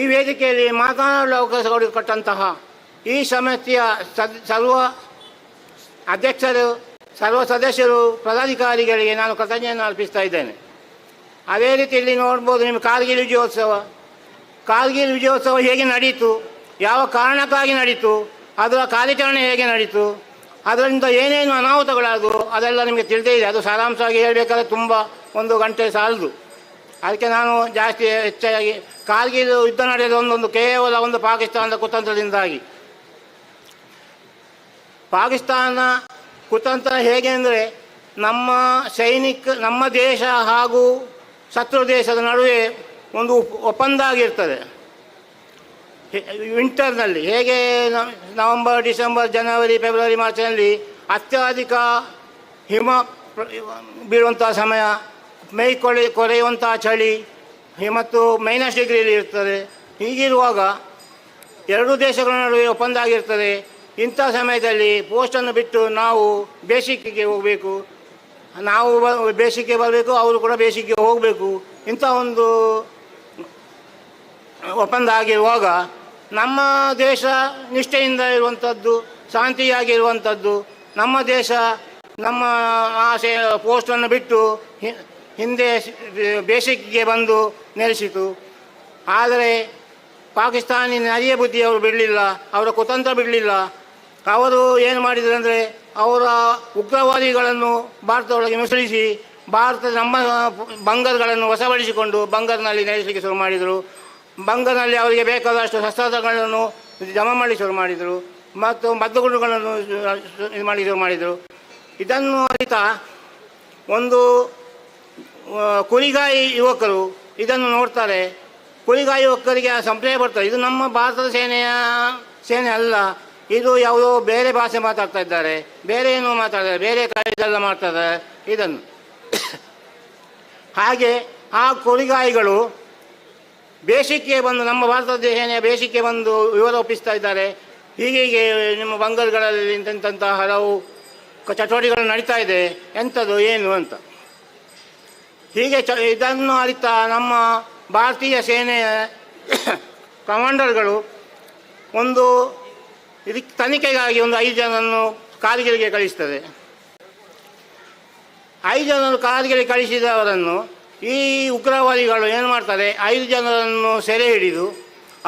ಈ ವೇದಿಕೆಯಲ್ಲಿ ಮಾತನಾಡಲು ಅವಕಾಶ ಕೊಟ್ಟಂತಹ ಈ ಸಮಿತಿಯ ಸರ್ವ ಅಧ್ಯಕ್ಷರು, ಸರ್ವ ಸದಸ್ಯರು, ಪದಾಧಿಕಾರಿಗಳಿಗೆ ನಾನು ಕೃತಜ್ಞತೆಯನ್ನು ಅರ್ಪಿಸ್ತಾ ಇದ್ದೇನೆ. ಅದೇ ರೀತಿ ಇಲ್ಲಿ ನೋಡ್ಬೋದು ನಿಮ್ಮ ಕಾರ್ಗಿಲ್ ವಿಜಯೋತ್ಸವ ಹೇಗೆ ನಡೀತು, ಯಾವ ಕಾರಣಕ್ಕಾಗಿ ನಡೀತು, ಅದರ ಕಾರ್ಯಾಚರಣೆ ಹೇಗೆ ನಡೀತು, ಅದರಿಂದ ಏನೇನು ಅನಾಹುತಗಳಾದವು ಅದೆಲ್ಲ ನಿಮಗೆ ತಿಳಿದೇ ಇದೆ. ಅದು ಸಾರಾಂಶವಾಗಿ ಹೇಳಬೇಕಾದ್ರೆ ತುಂಬ 1 ಗಂಟೆ ಸಾಲದು. ಅದಕ್ಕೆ ನಾನು ಜಾಸ್ತಿ ಹೆಚ್ಚಾಗಿ ಕಾರ್ಗಿಲ್ ಯುದ್ಧ ನಡೆಯೋದು ಕೇವಲ ಒಂದು ಪಾಕಿಸ್ತಾನದ ಕುತಂತ್ರದಿಂದಾಗಿ. ಪಾಕಿಸ್ತಾನ ಕುತಂತ್ರ ಹೇಗೆ ಅಂದರೆ ನಮ್ಮ ದೇಶ ಹಾಗೂ ಶತ್ರು ದೇಶದ ನಡುವೆ ಒಂದು ಒಪ್ಪಂದ ಆಗಿರ್ತದೆ. ವಿಂಟರ್ನಲ್ಲಿ ಹೇಗೆ ನವಂಬರ್, ಡಿಸೆಂಬರ್, ಜನವರಿ, ಫೆಬ್ರವರಿ, ಮಾರ್ಚ್ನಲ್ಲಿ ಅತ್ಯಧಿಕ ಹಿಮ ಬೀಳುವಂಥ ಸಮಯ, ಮೈ ಕೊರೆಯುವಂಥ ಚಳಿ ಮತ್ತು -ಡಿಗ್ರಿಯಲ್ಲಿ ಇರ್ತದೆ. ಹೀಗಿರುವಾಗ 2 ದೇಶಗಳ ನಡುವೆ ಒಪ್ಪಂದ ಆಗಿರ್ತದೆ. ಇಂಥ ಸಮಯದಲ್ಲಿ ಪೋಸ್ಟನ್ನು ಬಿಟ್ಟು ನಾವು ಬೇಸಿಗೆಗೆ ಹೋಗಬೇಕು, ನಾವು ಬೇಸಿಗೆ ಬರಬೇಕು, ಅವರು ಕೂಡ ಬೇಸಿಗೆ ಹೋಗಬೇಕು. ಇಂಥ ಒಂದು ಒಪ್ಪಂದ ಆಗಿರುವಾಗ ನಮ್ಮ ದೇಶ ನಿಷ್ಠೆಯಿಂದ ಇರುವಂಥದ್ದು, ಶಾಂತಿಯಾಗಿರುವಂಥದ್ದು, ನಮ್ಮ ದೇಶ ನಮ್ಮ ಆಸೆ ಪೋಸ್ಟನ್ನು ಬಿಟ್ಟು ಹಿಂದೆ ಬೇಸಿಗೆಗೆ ಬಂದು ನೆಲೆಸಿತು. ಆದರೆ ಪಾಕಿಸ್ತಾನಿ ನರಿಯ ಬುದ್ಧಿ ಅವರು ಬಿಡಲಿಲ್ಲ, ಅವರ ಕುತಂತ್ರ ಬಿಡಲಿಲ್ಲ. ಅವರು ಏನು ಮಾಡಿದರು ಅಂದರೆ ಅವರ ಉಗ್ರವಾದಿಗಳನ್ನು ಭಾರತದೊಳಗೆ ಮಿಶ್ರಿಸಿ ನಮ್ಮ ಬಂಗರ್ಗಳನ್ನು ವಶಪಡಿಸಿಕೊಂಡು ಬಂಗರ್ನಲ್ಲಿ ನೆಲೆಸಲಿಕ್ಕೆ ಶುರು ಮಾಡಿದರು. ಬಂಗರ್ನಲ್ಲಿ ಅವರಿಗೆ ಬೇಕಾದಷ್ಟು ಶಸ್ತ್ರಾಸ್ತ್ರಗಳನ್ನು ಜಮಾ ಮಾಡಿ ಶುರು ಮಾಡಿದರು ಮತ್ತು ಮದ್ದುಗುಂಡುಗಳನ್ನು ಇದು ಮಾಡಿ ಶುರು ಮಾಡಿದರು. ಇದನ್ನು ಅರಿತ ಒಂದು ಕುರಿಗಾಯಿ ಯುವಕರು ಇದನ್ನು ನೋಡ್ತಾರೆ. ಕುರಿಗಾಯಿ ಯುವಕರಿಗೆ ಆ ಸಂಪ್ರದಾಯ ಬರ್ತದೆ. ಇದು ನಮ್ಮ ಭಾರತದ ಸೇನೆ ಅಲ್ಲ, ಇದು ಯಾವುದೋ ಬೇರೆ ಭಾಷೆ ಮಾತಾಡ್ತಾ ಇದ್ದಾರೆ, ಬೇರೆ ಏನೋ ಮಾತಾಡ್ತಾರೆ, ಬೇರೆ ಕಡೆದೆಲ್ಲ ಮಾಡ್ತಾರೆ ಇದನ್ನು. ಹಾಗೆ ಆ ಕುರಿಗಾಯಿಗಳು ಬೇಸಿಗೆ ಬಂದು ನಮ್ಮ ಭಾರತದ ಸೇನೆಯ ಬೇಸಿಗೆ ಬಂದು ವಿವರ ಒಪ್ಪಿಸ್ತಾ ಇದ್ದಾರೆ. ಹೀಗೆ ನಿಮ್ಮ ಬಂಗಾಲ್ಗಳಲ್ಲಿ ಇಂಥ ಹಲವು ಚಟುವಟಿಕೆಗಳು ನಡೀತಾ ಇದೆ, ಎಂಥದ್ದು ಏನು ಅಂತ. ಹೀಗೆ ಇದನ್ನು ಅರಿತ ನಮ್ಮ ಭಾರತೀಯ ಸೇನೆಯ ಕಮಾಂಡರ್ಗಳು ಒಂದು ಇದಕ್ಕೆ ತನಿಖೆಗಾಗಿ ಒಂದು 5 ಜನರನ್ನು ಕಾರ್ಗಿಲ್ಗೆ ಕಳಿಸ್ತದೆ. 5 ಜನರು ಕಾರ್ಗಿಲ್ಗೆ ಕಳಿಸಿದವರನ್ನು ಈ ಉಗ್ರವಾದಿಗಳು ಏನು ಮಾಡ್ತಾರೆ, 5 ಜನರನ್ನು ಸೆರೆ ಹಿಡಿದು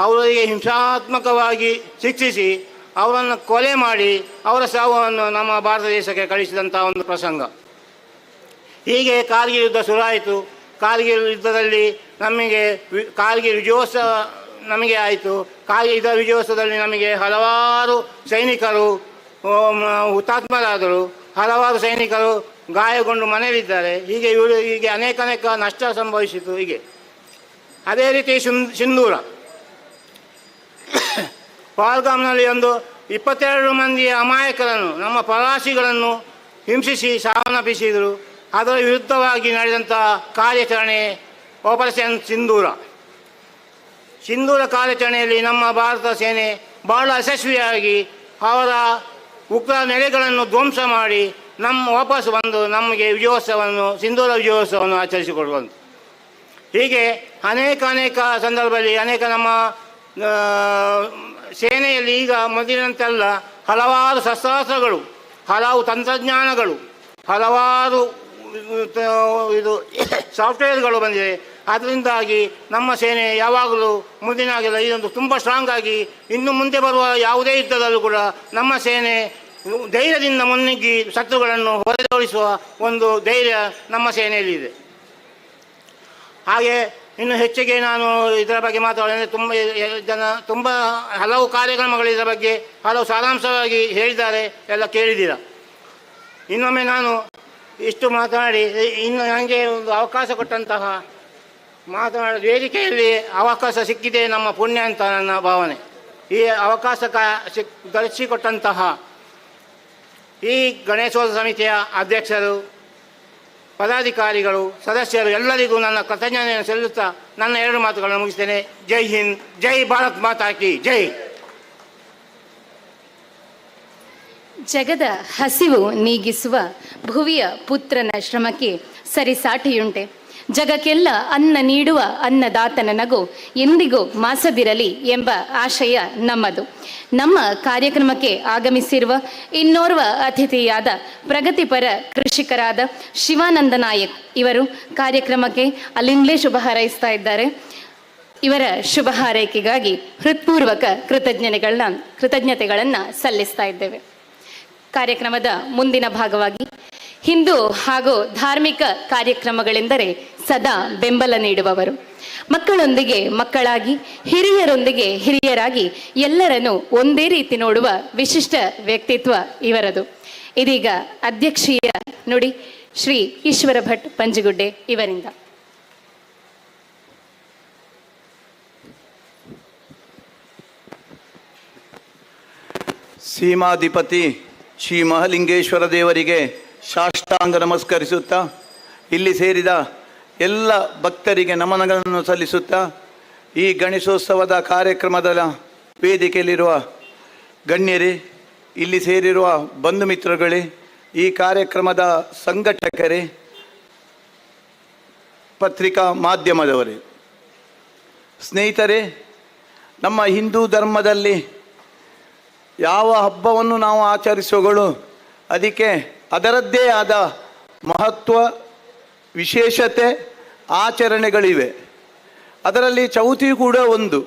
ಅವರಿಗೆ ಹಿಂಸಾತ್ಮಕವಾಗಿ ಶಿಕ್ಷಿಸಿ ಅವರನ್ನು ಕೊಲೆ ಮಾಡಿ ಅವರ ಶವವನ್ನು ನಮ್ಮ ಭಾರತ ದೇಶಕ್ಕೆ ಕಳಿಸಿದಂಥ ಒಂದು ಪ್ರಸಂಗ. ಹೀಗೆ ಕಾರ್ಗಿಲ್ ಯುದ್ಧ ಶುರುವಾಯಿತು. ಕಾರ್ಗಿಲ್ ಯುದ್ಧದಲ್ಲಿ ನಮಗೆ ಕಾರ್ಗಿಲ್ ವಿಜಯೋತ್ಸವ ನಮಗೆ ಆಯಿತು. ಇದರ ವಿಜಯೋತ್ಸವದಲ್ಲಿ ನಮಗೆ ಹಲವಾರು ಸೈನಿಕರು ಹುತಾತ್ಮರಾದರು, ಹಲವಾರು ಸೈನಿಕರು ಗಾಯಗೊಂಡು ಮನೆಯಲ್ಲಿದ್ದಾರೆ. ಹೀಗೆ ಅನೇಕ ನಷ್ಟ ಸಂಭವಿಸಿತು. ಹೀಗೆ ಅದೇ ರೀತಿ ಸಿಂಧೂರ ಪಹಲ್ಗಾಮ್ನಲ್ಲಿ ಒಂದು 22 ಮಂದಿ ಅಮಾಯಕರನ್ನು ನಮ್ಮ ಪ್ರವಾಸಿಗಳನ್ನು ಹಿಂಸಿಸಿ ಸಾವನ್ನಪ್ಪಿಸಿದರು. ಅದರ ವಿರುದ್ಧವಾಗಿ ನಡೆದಂಥ ಕಾರ್ಯಾಚರಣೆ ಆಪರೇಷನ್ ಸಿಂಧೂರ ಕಾರ್ಯಾಚರಣೆಯಲ್ಲಿ ನಮ್ಮ ಭಾರತ ಸೇನೆ ಬಹಳ ಯಶಸ್ವಿಯಾಗಿ ಅವರ ಉಗ್ರ ನೆಲೆಗಳನ್ನು ಧ್ವಂಸ ಮಾಡಿ ವಾಪಸ್ ಬಂದು ನಮಗೆ ಸಿಂಧೂರ ವಿಜಯೋತ್ಸವವನ್ನು ಆಚರಿಸಿಕೊಡುವಂಥ. ಹೀಗೆ ಅನೇಕ ಸಂದರ್ಭದಲ್ಲಿ ನಮ್ಮ ಸೇನೆಯಲ್ಲಿ ಈಗ ಮೊದಲಿನಂತೆಲ್ಲ ಹಲವಾರು ಶಸ್ತ್ರಾಸ್ತ್ರಗಳು, ಹಲವು ತಂತ್ರಜ್ಞಾನಗಳು, ಹಲವಾರು ಸಾಫ್ಟ್ವೇರ್ಗಳು ಬಂದಿದೆ. ಅದರಿಂದಾಗಿ ನಮ್ಮ ಸೇನೆ ಯಾವಾಗಲೂ ಮುಂದಿನಾಗಿಲ್ಲ, ಇದೊಂದು ತುಂಬ ಸ್ಟ್ರಾಂಗ್ ಆಗಿ ಇನ್ನು ಮುಂದೆ ಬರುವ ಯಾವುದೇ ಯುದ್ಧದಲ್ಲೂ ಕೂಡ ನಮ್ಮ ಸೇನೆ ಧೈರ್ಯದಿಂದ ಮುನ್ನುಗ್ಗಿ ಶತ್ರುಗಳನ್ನು ಹೊಡೆದೋಡಿಸುವ ಒಂದು ಧೈರ್ಯ ನಮ್ಮ ಸೇನೆಯಲ್ಲಿದೆ. ಹಾಗೆ ಇನ್ನು ಹೆಚ್ಚಿಗೆ ನಾನು ಇದರ ಬಗ್ಗೆ ಮಾತಾಡೋದಂದರೆ ತುಂಬ ಹಲವು ಕಾರ್ಯಕ್ರಮಗಳು ಇದರ ಬಗ್ಗೆ ಹಲವು ಸಾರಾಂಶವಾಗಿ ಹೇಳಿದ್ದಾರೆ, ಎಲ್ಲ ಕೇಳಿದ್ದೀರ. ಇನ್ನೊಮ್ಮೆ ನಾನು ಇಷ್ಟು ಮಾತನಾಡಿ ಇನ್ನು ನನಗೆ ಒಂದು ಅವಕಾಶ ಕೊಟ್ಟಂತಹ ವೇದಿಕೆಯಲ್ಲಿ ಅವಕಾಶ ಸಿಕ್ಕಿದೆ ನಮ್ಮ ಪುಣ್ಯ ಅಂತ ನನ್ನ ಭಾವನೆ. ಈ ಅವಕಾಶ ಗಳಿಸಿಕೊಟ್ಟಂತಹ ಈ ಗಣೇಶೋತ್ಸವ ಸಮಿತಿಯ ಅಧ್ಯಕ್ಷರು, ಪದಾಧಿಕಾರಿಗಳು, ಸದಸ್ಯರು ಎಲ್ಲರಿಗೂ ನನ್ನ ಕೃತಜ್ಞತೆಯನ್ನು ಸಲ್ಲಿಸುತ್ತಾ ನನ್ನ 2 ಮಾತುಗಳನ್ನು ಮುಗಿಸ್ತೇನೆ. ಜೈ ಹಿಂದ್, ಜೈ ಭಾರತ್ ಮಾತಾ ಕಿ ಜೈ. ಜಗದ ಹಸಿವು ನೀಗಿಸುವ ಭುವಿಯ ಪುತ್ರನ ಶ್ರಮಕ್ಕೆ ಸರಿಸಾಟಿಯುಂಟೆ. ಜಗಕ್ಕೆಲ್ಲ ಅನ್ನ ನೀಡುವ ಅನ್ನದಾತನ ನಗು ಎಂದಿಗೂ ಮಾಸದಿರಲಿ ಎಂಬ ಆಶಯ ನಮ್ಮದು. ನಮ್ಮ ಕಾರ್ಯಕ್ರಮಕ್ಕೆ ಆಗಮಿಸಿರುವ ಇನ್ನೋರ್ವ ಅತಿಥಿಯಾದ ಪ್ರಗತಿಪರ ಕೃಷಿಕರಾದ ಶಿವಾನಂದ ನಾಯಕ್ ಇವರು ಕಾರ್ಯಕ್ರಮಕ್ಕೆ ಅಲ್ಲಿಂದಲೇ ಶುಭ ಹಾರೈಸ್ತಾ ಇದ್ದಾರೆ. ಇವರ ಶುಭ ಹಾರೈಕೆಗಾಗಿ ಹೃತ್ಪೂರ್ವಕ ಕೃತಜ್ಞತೆಗಳನ್ನು ಸಲ್ಲಿಸ್ತಾ ಇದ್ದೇವೆ. ಕಾರ್ಯಕ್ರಮದ ಮುಂದಿನ ಭಾಗವಾಗಿ ಹಿಂದೂ ಹಾಗೂ ಧಾರ್ಮಿಕ ಕಾರ್ಯಕ್ರಮಗಳೆಂದರೆ ಸದಾ ಬೆಂಬಲ ನೀಡುವವರು, ಮಕ್ಕಳೊಂದಿಗೆ ಮಕ್ಕಳಾಗಿ, ಹಿರಿಯರೊಂದಿಗೆ ಹಿರಿಯರಾಗಿ ಎಲ್ಲರನ್ನೂ ಒಂದೇ ರೀತಿ ನೋಡುವ ವಿಶಿಷ್ಟ ವ್ಯಕ್ತಿತ್ವ ಇವರದು. ಇದೀಗ ಅಧ್ಯಕ್ಷೀಯ ನುಡಿ ಶ್ರೀ ಈಶ್ವರ ಭಟ್ ಪಂಜಗುಡ್ಡೆ ಇವರಿಂದ. ಸೀಮಾಧಿಪತಿ ಶ್ರೀ ಮಹಾಲಿಂಗೇಶ್ವರ ದೇವರಿಗೆ ಸಾಷ್ಟಾಂಗ ನಮಸ್ಕರಿಸುತ್ತಾ, ಇಲ್ಲಿ ಸೇರಿದ ಎಲ್ಲ ಭಕ್ತರಿಗೆ ನಮನಗಳನ್ನು ಸಲ್ಲಿಸುತ್ತಾ, ಈ ಗಣೇಶೋತ್ಸವದ ಕಾರ್ಯಕ್ರಮದ ವೇದಿಕೆಯಲ್ಲಿರುವ ಗಣ್ಯರೇ, ಇಲ್ಲಿ ಸೇರಿರುವ ಬಂಧು ಮಿತ್ರಗಳೇ, ಈ ಕಾರ್ಯಕ್ರಮದ ಸಂಘಟಕರೇ, ಪತ್ರಿಕಾ ಮಾಧ್ಯಮದವರೇ, ಸ್ನೇಹಿತರೆ, ನಮ್ಮ ಹಿಂದೂ ಧರ್ಮದಲ್ಲಿ ಯಾವ ಹಬ್ಬವನ್ನು ನಾವು ಆಚರಿಸುವಗಳು ಅದಕ್ಕೆ ಅದರದ್ದೇ ಆದ ಮಹತ್ವ, ವಿಶೇಷತೆ, ಆಚರಣೆಗಳಿವೆ. ಅದರಲ್ಲಿ ಚೌತಿ ಕೂಡ ಒಂದು.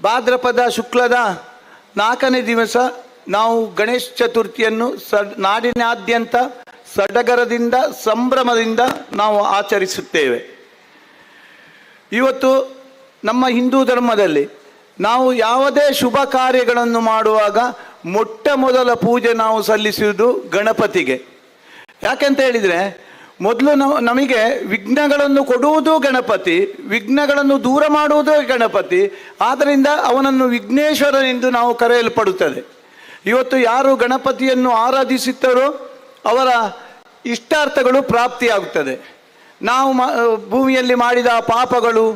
ಭಾದ್ರಪದ ಶುಕ್ಲದ 4ನೇ ದಿವಸ ನಾವು ಗಣೇಶ ಚತುರ್ಥಿಯನ್ನು ನಾಡಿನಾದ್ಯಂತ ಸಡಗರದಿಂದ ಸಂಭ್ರಮದಿಂದ ನಾವು ಆಚರಿಸುತ್ತೇವೆ. ಇವತ್ತು ನಮ್ಮ ಹಿಂದೂ ಧರ್ಮದಲ್ಲಿ ನಾವು ಯಾವುದೇ ಶುಭ ಕಾರ್ಯಗಳನ್ನು ಮಾಡುವಾಗ ಮೊಟ್ಟ ಮೊದಲ ಪೂಜೆ ನಾವು ಸಲ್ಲಿಸುವುದು ಗಣಪತಿಗೆ. ಯಾಕೆಂತ ಹೇಳಿದರೆ ಮೊದಲು ನಮಗೆ ವಿಘ್ನಗಳನ್ನು ಕೊಡುವುದು ಗಣಪತಿ, ವಿಘ್ನಗಳನ್ನು ದೂರ ಮಾಡುವುದು ಗಣಪತಿ. ಆದ್ದರಿಂದ ಅವನನ್ನು ವಿಘ್ನೇಶ್ವರನೆಂದು ನಾವು ಕರೆಯಲ್ಪಡುತ್ತದೆ. ಇವತ್ತು ಯಾರು ಗಣಪತಿಯನ್ನು ಆರಾಧಿಸುತ್ತಾರೋ ಅವರ ಇಷ್ಟಾರ್ಥಗಳು ಪ್ರಾಪ್ತಿಯಾಗುತ್ತದೆ. ನಾವು ಭೂಮಿಯಲ್ಲಿ ಮಾಡಿದ ಪಾಪಗಳು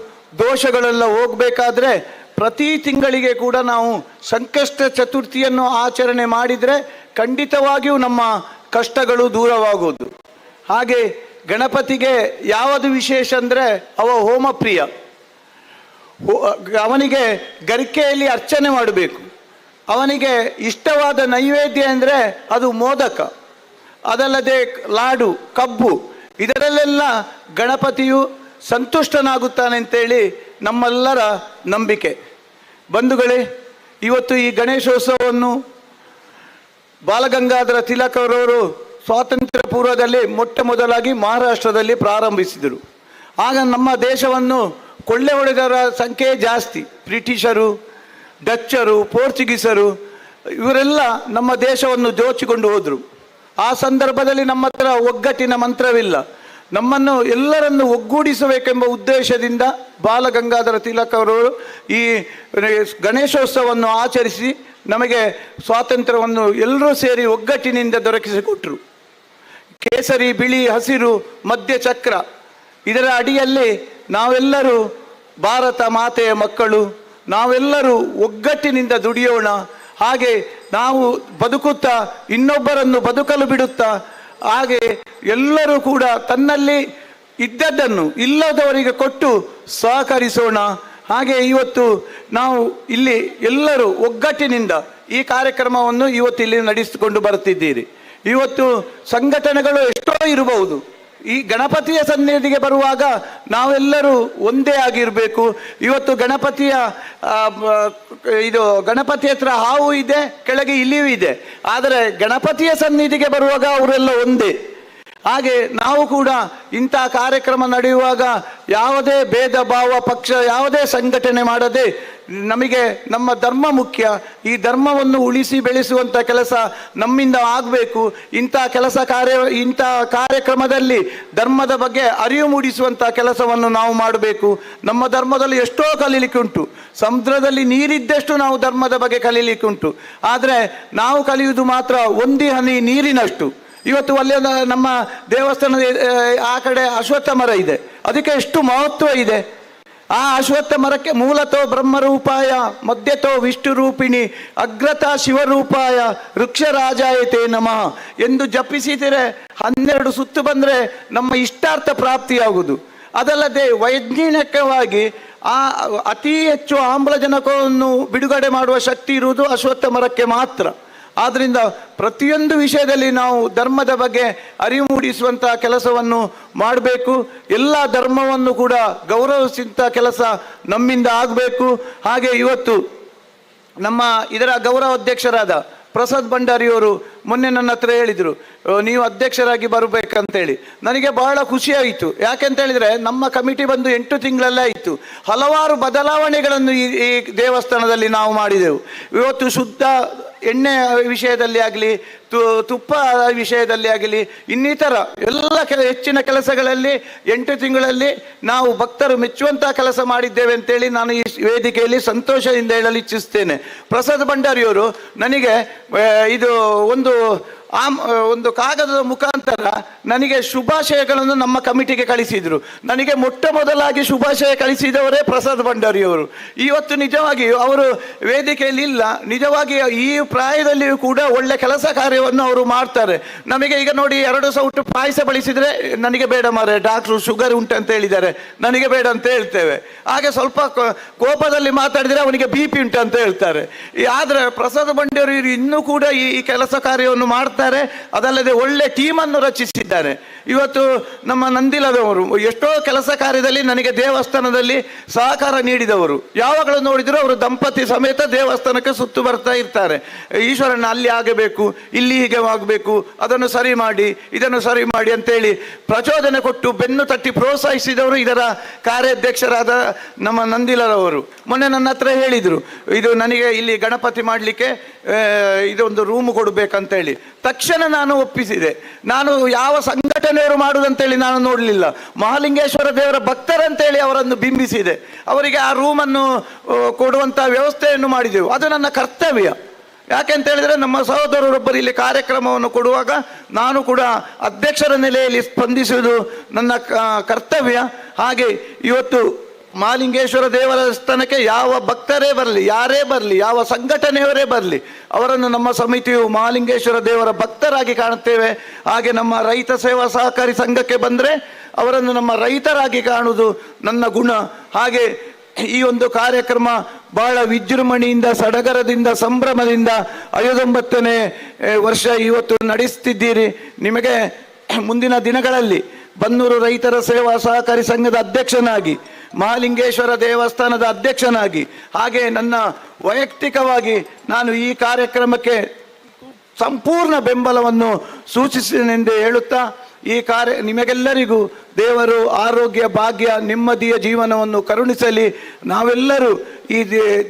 ದೋಷಗಳೆಲ್ಲ ಹೋಗಬೇಕಾದ್ರೆ ಪ್ರತಿ ತಿಂಗಳಿಗೆ ಕೂಡ ನಾವು ಸಂಕಷ್ಟ ಚತುರ್ಥಿಯನ್ನು ಆಚರಣೆ ಮಾಡಿದರೆ ಖಂಡಿತವಾಗಿಯೂ ನಮ್ಮ ಕಷ್ಟಗಳು ದೂರವಾಗುವುದು. ಹಾಗೆ ಗಣಪತಿಗೆ ಯಾವುದು ವಿಶೇಷ ಅಂದರೆ ಅವ ಹೋಮ ಪ್ರಿಯ. ಅವನಿಗೆ ಗರಿಕೆಯಲ್ಲಿ ಅರ್ಚನೆ ಮಾಡಬೇಕು. ಅವನಿಗೆ ಇಷ್ಟವಾದ ನೈವೇದ್ಯ ಅಂದರೆ ಅದು ಮೋದಕ, ಅದಲ್ಲದೆ ಲಾಡು, ಕಬ್ಬು, ಇದರಲ್ಲೆಲ್ಲ ಗಣಪತಿಯು ಸಂತುಷ್ಟನಾಗುತ್ತಾನೆ ಅಂತೇಳಿ ನಮ್ಮೆಲ್ಲರ ನಂಬಿಕೆ. ಬಂಧುಗಳೇ, ಇವತ್ತು ಈ ಗಣೇಶೋತ್ಸವವನ್ನು ಬಾಲಗಂಗಾಧರ ತಿಲಕರವರು ಸ್ವಾತಂತ್ರ್ಯ ಪೂರ್ವದಲ್ಲಿ ಮೊಟ್ಟ ಮೊದಲಾಗಿ ಮಹಾರಾಷ್ಟ್ರದಲ್ಲಿ ಪ್ರಾರಂಭಿಸಿದರು. ಆಗ ನಮ್ಮ ದೇಶವನ್ನು ಕೊಳ್ಳೆ ಹೊಡೆದವರ ಸಂಖ್ಯೆ ಜಾಸ್ತಿ. ಬ್ರಿಟಿಷರು, ಡಚ್ಚರು, ಪೋರ್ಚುಗೀಸರು ಇವರೆಲ್ಲ ನಮ್ಮ ದೇಶವನ್ನು ದೋಚಿಕೊಂಡು ಹೋದರು. ಆ ಸಂದರ್ಭದಲ್ಲಿ ನಮ್ಮ ಹತ್ರ ಒಗ್ಗಟ್ಟಿನ ಮಂತ್ರವಿಲ್ಲ. ನಮ್ಮನ್ನು ಎಲ್ಲರನ್ನು ಒಗ್ಗೂಡಿಸಬೇಕೆಂಬ ಉದ್ದೇಶದಿಂದ ಬಾಲಗಂಗಾಧರ ತಿಲಕರವರು ಈ ಗಣೇಶೋತ್ಸವವನ್ನು ಆಚರಿಸಿ ನಮಗೆ ಸ್ವಾತಂತ್ರ್ಯವನ್ನು ಎಲ್ಲರೂ ಸೇರಿ ಒಗ್ಗಟ್ಟಿನಿಂದ ದೊರಕಿಸಿಕೊಟ್ರು. ಕೇಸರಿ, ಬಿಳಿ, ಹಸಿರು, ಮಧ್ಯ ಚಕ್ರ, ಇದರ ಅಡಿಯಲ್ಲಿ ನಾವೆಲ್ಲರೂ ಭಾರತ ಮಾತೆಯ ಮಕ್ಕಳು, ನಾವೆಲ್ಲರೂ ಒಗ್ಗಟ್ಟಿನಿಂದ ದುಡಿಯೋಣ. ಹಾಗೆ ನಾವು ಬದುಕುತ್ತಾ ಇನ್ನೊಬ್ಬರನ್ನು ಬದುಕಲು ಬಿಡುತ್ತಾ, ಹಾಗೆ ಎಲ್ಲರೂ ಕೂಡ ತನ್ನಲ್ಲಿ ಇದ್ದದ್ದನ್ನು ಇಲ್ಲದವರಿಗೆ ಕೊಟ್ಟು ಸಹಕರಿಸೋಣ. ಹಾಗೆ ಇವತ್ತು ನಾವು ಇಲ್ಲಿ ಎಲ್ಲರೂ ಒಗ್ಗಟ್ಟಿನಿಂದ ಈ ಕಾರ್ಯಕ್ರಮವನ್ನು ಇವತ್ತು ಇಲ್ಲಿ ನಡೆಸಿಕೊಂಡು ಬರುತ್ತಿದ್ದೀರಿ. ಇವತ್ತು ಸಂಘಟನೆಗಳು ಎಷ್ಟೋ ಇರಬಹುದು. ಈ ಗಣಪತಿಯ ಸನ್ನಿಧಿಗೆ ಬರುವಾಗ ನಾವೆಲ್ಲರೂ ಒಂದೇ ಆಗಿರಬೇಕು. ಇವತ್ತು ಗಣಪತಿಯ ಗಣಪತಿ ಹತ್ರ ಹಾವು ಇದೆ, ಕೆಳಗೆ ಇಲಿಯೂ ಇದೆ. ಆದರೆ ಗಣಪತಿಯ ಸನ್ನಿಧಿಗೆ ಬರುವಾಗ ಅವರೆಲ್ಲ ಒಂದೇ. ಹಾಗೆ ನಾವು ಕೂಡ ಇಂಥ ಕಾರ್ಯಕ್ರಮ ನಡೆಯುವಾಗ ಯಾವುದೇ ಭೇದ ಭಾವ, ಪಕ್ಷ, ಯಾವುದೇ ಸಂಘಟನೆ ಮಾಡದೆ ನಮಗೆ ನಮ್ಮ ಧರ್ಮ ಮುಖ್ಯ. ಈ ಧರ್ಮವನ್ನು ಉಳಿಸಿ ಬೆಳೆಸುವಂಥ ಕೆಲಸ ನಮ್ಮಿಂದ ಆಗಬೇಕು. ಇಂಥ ಕಾರ್ಯಕ್ರಮದಲ್ಲಿ ಧರ್ಮದ ಬಗ್ಗೆ ಅರಿವು ಮೂಡಿಸುವಂಥ ಕೆಲಸವನ್ನು ನಾವು ಮಾಡಬೇಕು. ನಮ್ಮ ಧರ್ಮದಲ್ಲಿ ಎಷ್ಟೋ ಕಲೀಲಿಕ್ಕೆ ಉಂಟು. ಸಮುದ್ರದಲ್ಲಿ ನೀರಿದ್ದಷ್ಟು ನಾವು ಧರ್ಮದ ಬಗ್ಗೆ ಕಲೀಲಿಕ್ಕೆ ಉಂಟು. ಆದರೆ ನಾವು ಕಲಿಯುವುದು ಮಾತ್ರ ಒಂದೇ ಹನಿ ನೀರಿನಷ್ಟು. ಇವತ್ತು ಅಲ್ಲಿ ನಮ್ಮ ದೇವಸ್ಥಾನದ ಆ ಕಡೆ ಅಶ್ವತ್ಥ ಮರ ಇದೆ, ಅದಕ್ಕೆ ಎಷ್ಟು ಮಹತ್ವ ಇದೆ. ಆ ಅಶ್ವತ್ಥ ಮರಕ್ಕೆ ಮೂಲತೋ ಬ್ರಹ್ಮರೂಪಾಯ, ಮಧ್ಯತೋ ವಿಷ್ಣು ರೂಪಿಣಿ, ಅಗ್ರತಾ ಶಿವರೂಪಾಯ, ವೃಕ್ಷರಾಜಾಯತೆ ನಮಃ ಎಂದು ಜಪಿಸಿದರೆ 12 ಸುತ್ತು ಬಂದರೆ ನಮ್ಮ ಇಷ್ಟಾರ್ಥ ಪ್ರಾಪ್ತಿಯಾಗುವುದು. ಅದಲ್ಲದೆ ವೈಜ್ಞಾನಿಕವಾಗಿ ಅತಿ ಹೆಚ್ಚು ಆಮ್ಲಜನಕವನ್ನು ಬಿಡುಗಡೆ ಮಾಡುವ ಶಕ್ತಿ ಇರುವುದು ಅಶ್ವತ್ಥ ಮರಕ್ಕೆ ಮಾತ್ರ. ಆದ್ದರಿಂದ ಪ್ರತಿಯೊಂದು ವಿಷಯದಲ್ಲಿ ನಾವು ಧರ್ಮದ ಬಗ್ಗೆ ಅರಿವು ಮೂಡಿಸುವಂಥ ಕೆಲಸವನ್ನು ಮಾಡಬೇಕು. ಎಲ್ಲ ಧರ್ಮವನ್ನು ಕೂಡ ಗೌರವಿಸುವಂಥ ಕೆಲಸ ನಮ್ಮಿಂದ ಆಗಬೇಕು. ಹಾಗೆ ಇವತ್ತು ನಮ್ಮ ಇದರ ಗೌರವ ಅಧ್ಯಕ್ಷರಾದ ಪ್ರಸಾದ್ ಭಂಡಾರಿಯವರು ಮೊನ್ನೆ ನನ್ನ ಹತ್ರ ಹೇಳಿದರು, ನೀವು ಅಧ್ಯಕ್ಷರಾಗಿ ಬರಬೇಕಂತೇಳಿ. ನನಗೆ ಬಹಳ ಖುಷಿಯಾಯಿತು. ಯಾಕೆಂತ ಹೇಳಿದರೆ ನಮ್ಮ ಕಮಿಟಿ ಬಂದು 8 ತಿಂಗಳಲ್ಲೇ ಆಯಿತು. ಹಲವಾರು ಬದಲಾವಣೆಗಳನ್ನು ಈ ದೇವಸ್ಥಾನದಲ್ಲಿ ನಾವು ಮಾಡಿದೆವು. ಇವತ್ತು ಶುದ್ಧ ಎಣ್ಣೆ ವಿಷಯದಲ್ಲಿ ಆಗಲಿ, ತುಪ್ಪ ವಿಷಯದಲ್ಲಿ ಆಗಲಿ, ಇನ್ನಿತರ ಎಲ್ಲ ಹೆಚ್ಚಿನ ಕೆಲಸಗಳಲ್ಲಿ 8 ತಿಂಗಳಲ್ಲಿ ನಾವು ಭಕ್ತರು ಮೆಚ್ಚುವಂಥ ಕೆಲಸ ಮಾಡಿದ್ದೇವೆ ಅಂತೇಳಿ ನಾನು ಈ ವೇದಿಕೆಯಲ್ಲಿ ಸಂತೋಷದಿಂದ ಹೇಳಲು ಇಚ್ಛಿಸ್ತೇನೆ. ಪ್ರಸಾದ್ ಭಂಡಾರಿಯವರು ನನಗೆ ಇದು ಒಂದು ಕಾಗದದ ಮುಖಾಂತರ ನನಗೆ ಶುಭಾಶಯಗಳನ್ನು ನಮ್ಮ ಕಮಿಟಿಗೆ ಕಳಿಸಿದರು. ನನಗೆ ಮೊಟ್ಟ ಮೊದಲಾಗಿ ಶುಭಾಶಯ ಕಳಿಸಿದವರೇ ಪ್ರಸಾದ್ ಭಂಡಾರಿಯವರು. ಇವತ್ತು ನಿಜವಾಗಿ ಅವರು ವೇದಿಕೆಯಲ್ಲಿ ಇಲ್ಲ. ನಿಜವಾಗಿ ಈ ಪ್ರಾಯದಲ್ಲಿಯೂ ಕೂಡ ಒಳ್ಳೆ ಕೆಲಸ ಕಾರ್ಯವನ್ನು ಅವರು ಮಾಡ್ತಾರೆ. ನಮಗೆ ಈಗ ನೋಡಿ 2 ಸೌಟು ಪಾಯಸ ಬಳಸಿದರೆ ನನಗೆ ಬೇಡ ಮಾರೆ, ಡಾಕ್ಟ್ರು ಶುಗರ್ ಉಂಟಂತ ಹೇಳಿದ್ದಾರೆ, ನನಗೆ ಬೇಡ ಅಂತ ಹೇಳ್ತೇವೆ. ಹಾಗೆ ಸ್ವಲ್ಪ ಕೋಪದಲ್ಲಿ ಮಾತಾಡಿದರೆ ಅವನಿಗೆ BP ಉಂಟು ಅಂತ ಹೇಳ್ತಾರೆ. ಆದರೆ ಪ್ರಸಾದ್ ಭಂಡಾರಿಯವರು ಇನ್ನೂ ಕೂಡ ಈ ಕೆಲಸ ಕಾರ್ಯವನ್ನು ಮಾಡ್ತಾರೆ. ಅದಲ್ಲದೆ ಒಳ್ಳೆ ಟೀಮನ್ನು ರಚಿಸಿದ್ದಾರೆ. ಇವತ್ತು ನಮ್ಮ ನಂದಿಲದವರು ಎಷ್ಟೋ ಕೆಲಸ ಕಾರ್ಯದಲ್ಲಿ ನನಗೆ ದೇವಸ್ಥಾನದಲ್ಲಿ ಸಹಕಾರ ನೀಡಿದವರು. ಯಾವಾಗಲೂ ನೋಡಿದರೂ ಅವರು ದಂಪತಿ ಸಮೇತ ದೇವಸ್ಥಾನಕ್ಕೆ ಸುತ್ತು ಬರ್ತಾ ಇರ್ತಾರೆ. ಈಶ್ವರನ ಅಲ್ಲಿ ಆಗಬೇಕು, ಇಲ್ಲಿ ಹೀಗೆ ಆಗಬೇಕು, ಅದನ್ನು ಸರಿ ಮಾಡಿ, ಇದನ್ನು ಸರಿ ಮಾಡಿ ಅಂತೇಳಿ ಪ್ರಚೋದನೆ ಕೊಟ್ಟು ಬೆನ್ನು ತಟ್ಟಿ ಪ್ರೋತ್ಸಾಹಿಸಿದವರು ಇದರ ಕಾರ್ಯಾಧ್ಯಕ್ಷರಾದ ನಮ್ಮ ನಂದಿಲರವರು. ಮೊನ್ನೆ ನನ್ನ ಹತ್ರ ಹೇಳಿದರು, ಇದು ನನಗೆ ಇಲ್ಲಿ ಗಣಪತಿ ಮಾಡಲಿಕ್ಕೆ ಇದೊಂದು ರೂಮ್ ಕೊಡಬೇಕಂತೇಳಿ. ತಕ್ಷಣ ನಾನು ಒಪ್ಪಿಸಿದೆ. ನಾನು ಯಾವ ಸಂಘಟನೆ ಸಂಘಟನೆಯವರು ಮಾಡುವುದಂತೇಳಿ ನಾನು ನೋಡಲಿಲ್ಲ. ಮಹಾಲಿಂಗೇಶ್ವರ ದೇವರ ಭಕ್ತರಂತೇಳಿ ಅವರನ್ನು ಬಿಂಬಿಸಿದೆ. ಅವರಿಗೆ ಆ ರೂಮನ್ನು ಕೊಡುವಂಥ ವ್ಯವಸ್ಥೆಯನ್ನು ಮಾಡಿದೆವು. ಅದು ನನ್ನ ಕರ್ತವ್ಯ. ಯಾಕೆಂತ ಹೇಳಿದರೆ ನಮ್ಮ ಸಹೋದರರೊಬ್ಬರು ಇಲ್ಲಿ ಕಾರ್ಯಕ್ರಮವನ್ನು ಕೊಡುವಾಗ ನಾನು ಕೂಡ ಅಧ್ಯಕ್ಷರ ನೆಲೆಯಲ್ಲಿ ಸ್ಪಂದಿಸುವುದು ನನ್ನ ಕರ್ತವ್ಯ. ಹಾಗೆ ಇವತ್ತು ಮಹಾಲಿಂಗೇಶ್ವರ ದೇವಸ್ಥಾನಕ್ಕೆ ಯಾವ ಭಕ್ತರೇ ಬರಲಿ, ಯಾರೇ ಬರಲಿ, ಯಾವ ಸಂಘಟನೆಯವರೇ ಬರಲಿ, ಅವರನ್ನು ನಮ್ಮ ಸಮಿತಿಯು ಮಹಾಲಿಂಗೇಶ್ವರ ದೇವರ ಭಕ್ತರಾಗಿ ಕಾಣುತ್ತೇವೆ. ಹಾಗೆ ನಮ್ಮ ರೈತ ಸೇವಾ ಸಹಕಾರಿ ಸಂಘಕ್ಕೆ ಬಂದರೆ ಅವರನ್ನು ನಮ್ಮ ರೈತರಾಗಿ ಕಾಣುವುದು ನನ್ನ ಗುಣ. ಹಾಗೆ ಈ ಒಂದು ಕಾರ್ಯಕ್ರಮ ಬಹಳ ವಿಜೃಂಭಣೆಯಿಂದ, ಸಡಗರದಿಂದ, ಸಂಭ್ರಮದಿಂದ 59ನೇ ವರ್ಷ ಇವತ್ತು ನಡೆಸ್ತಿದ್ದೀರಿ. ನಿಮಗೆ ಮುಂದಿನ ದಿನಗಳಲ್ಲಿ ಬನ್ನೂರು ರೈತರ ಸೇವಾ ಸಹಕಾರಿ ಸಂಘದ ಅಧ್ಯಕ್ಷನಾಗಿ, ಮಹಾಲಿಂಗೇಶ್ವರ ದೇವಸ್ಥಾನದ ಅಧ್ಯಕ್ಷನಾಗಿ, ಹಾಗೆ ನನ್ನ ವೈಯಕ್ತಿಕವಾಗಿ ನಾನು ಈ ಕಾರ್ಯಕ್ರಮಕ್ಕೆ ಸಂಪೂರ್ಣ ಬೆಂಬಲವನ್ನು ಸೂಚಿಸಿದೆನೆಂದೇ ಹೇಳುತ್ತಾ, ಈ ನಿಮಗೆಲ್ಲರಿಗೂ ದೇವರು ಆರೋಗ್ಯ, ಭಾಗ್ಯ, ನೆಮ್ಮದಿಯ ಜೀವನವನ್ನು ಕರುಣಿಸಲಿ. ನಾವೆಲ್ಲರೂ ಈ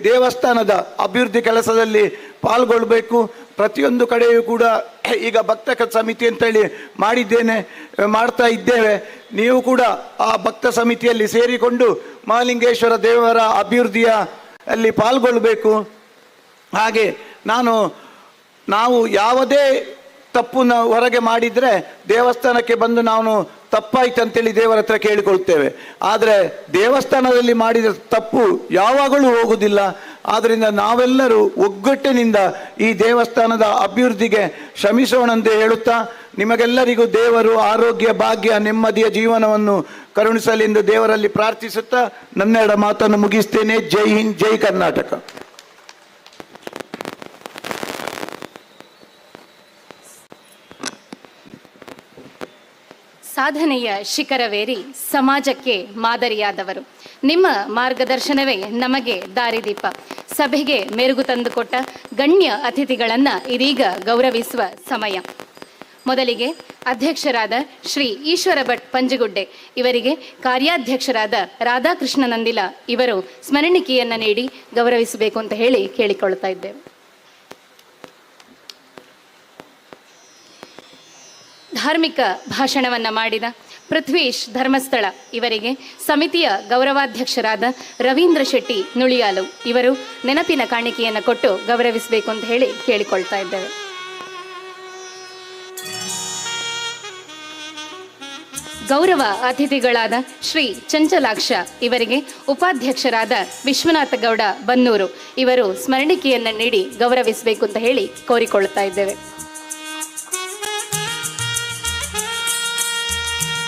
ದೇವಸ್ಥಾನದ ಅಭಿವೃದ್ಧಿ ಕೆಲಸದಲ್ಲಿ ಪಾಲ್ಗೊಳ್ಳಬೇಕು. ಪ್ರತಿಯೊಂದು ಕಡೆಯೂ ಕೂಡ ಈಗ ಭಕ್ತ ಸಮಿತಿ ಅಂತೇಳಿ ಮಾಡ್ತಾ ಇದ್ದೇವೆ. ನೀವು ಕೂಡ ಆ ಭಕ್ತ ಸಮಿತಿಯಲ್ಲಿ ಸೇರಿಕೊಂಡು ಮಹಾಲಿಂಗೇಶ್ವರ ದೇವರ ಅಭಿವೃದ್ಧಿಯ ಅಲ್ಲಿ ಪಾಲ್ಗೊಳ್ಳಬೇಕು. ಹಾಗೆ ನಾವು ಯಾವುದೇ ತಪ್ಪನ್ನ ಹೊರಗೆ ಮಾಡಿದರೆ ದೇವಸ್ಥಾನಕ್ಕೆ ಬಂದು ನಾವು ತಪ್ಪಾಯ್ತು ಅಂತೇಳಿ ದೇವರ ಹತ್ರ ಕೇಳಿಕೊಳ್ತೇವೆ. ಆದರೆ ದೇವಸ್ಥಾನದಲ್ಲಿ ಮಾಡಿದ ತಪ್ಪು ಯಾವಾಗಲೂ ಹೋಗುವುದಿಲ್ಲ. ಆದ್ದರಿಂದ ನಾವೆಲ್ಲರೂ ಒಗ್ಗಟ್ಟಿನಿಂದ ಈ ದೇವಸ್ಥಾನದ ಅಭಿವೃದ್ಧಿಗೆ ಶ್ರಮಿಸೋಣಂತೆ ಹೇಳುತ್ತಾ, ನಿಮಗೆಲ್ಲರಿಗೂ ದೇವರು ಆರೋಗ್ಯ, ಭಾಗ್ಯ, ನೆಮ್ಮದಿಯ ಜೀವನವನ್ನು ಕರುಣಿಸಲೆಂದು ದೇವರಲ್ಲಿ ಪ್ರಾರ್ಥಿಸುತ್ತಾ ನನ್ನೆರಡ ಮಾತನ್ನು ಮುಗಿಸ್ತೇನೆ. ಜೈ ಹಿಂದ್, ಜೈ ಕರ್ನಾಟಕ. ಸಾಧನೆಯ ಶಿಖರವೇರಿ ಸಮಾಜಕ್ಕೆ ಮಾದರಿಯಾದವರು. ನಿಮ್ಮ ಮಾರ್ಗದರ್ಶನವೇ ನಮಗೆ ದಾರಿದೀಪ. ಸಭೆಗೆ ಮೆರುಗು ತಂದುಕೊಟ್ಟ ಗಣ್ಯ ಅತಿಥಿಗಳನ್ನು ಇದೀಗ ಗೌರವಿಸುವ ಸಮಯ. ಮೊದಲಿಗೆ ಅಧ್ಯಕ್ಷರಾದ ಶ್ರೀ ಈಶ್ವರ ಭಟ್ ಪಂಜಗುಡ್ಡೆ ಇವರಿಗೆ ಕಾರ್ಯಾಧ್ಯಕ್ಷರಾದ ರಾಧಾಕೃಷ್ಣ ನಂದಿಲ ಇವರು ಸ್ಮರಣಿಕೆಯನ್ನು ನೀಡಿ ಗೌರವಿಸಬೇಕು ಅಂತ ಹೇಳಿ ಕೇಳಿಕೊಳ್ತಾ ಇದ್ದೇವೆ. ಧಾರ್ಮಿಕ ಭಾಷಣವನ್ನು ಮಾಡಿದ ಪೃಥ್ವೀಶ್ ಧರ್ಮಸ್ಥಳ ಇವರಿಗೆ ಸಮಿತಿಯ ಗೌರವಾಧ್ಯಕ್ಷರಾದ ರವೀಂದ್ರ ಶೆಟ್ಟಿ ನುಳಿಯಾಲು ಇವರು ನೆನಪಿನ ಕಾಣಿಕೆಯನ್ನು ಕೊಟ್ಟು ಗೌರವಿಸಬೇಕು ಅಂತ ಹೇಳಿ ಕೇಳಿಕೊಳ್ತಾ ಇದ್ದೇವೆ. ಗೌರವ ಅತಿಥಿಗಳಾದ ಶ್ರೀ ಚಂಚಲಾಕ್ಷ ಇವರಿಗೆ ಉಪಾಧ್ಯಕ್ಷರಾದ ವಿಶ್ವನಾಥ ಗೌಡ ಬನ್ನೂರು ಇವರು ಸ್ಮರಣಿಕೆಯನ್ನು ನೀಡಿ ಗೌರವಿಸಬೇಕು ಅಂತ ಹೇಳಿ ಕೋರಿಕೊಳ್ಳುತ್ತಾ ಇದ್ದೇವೆ.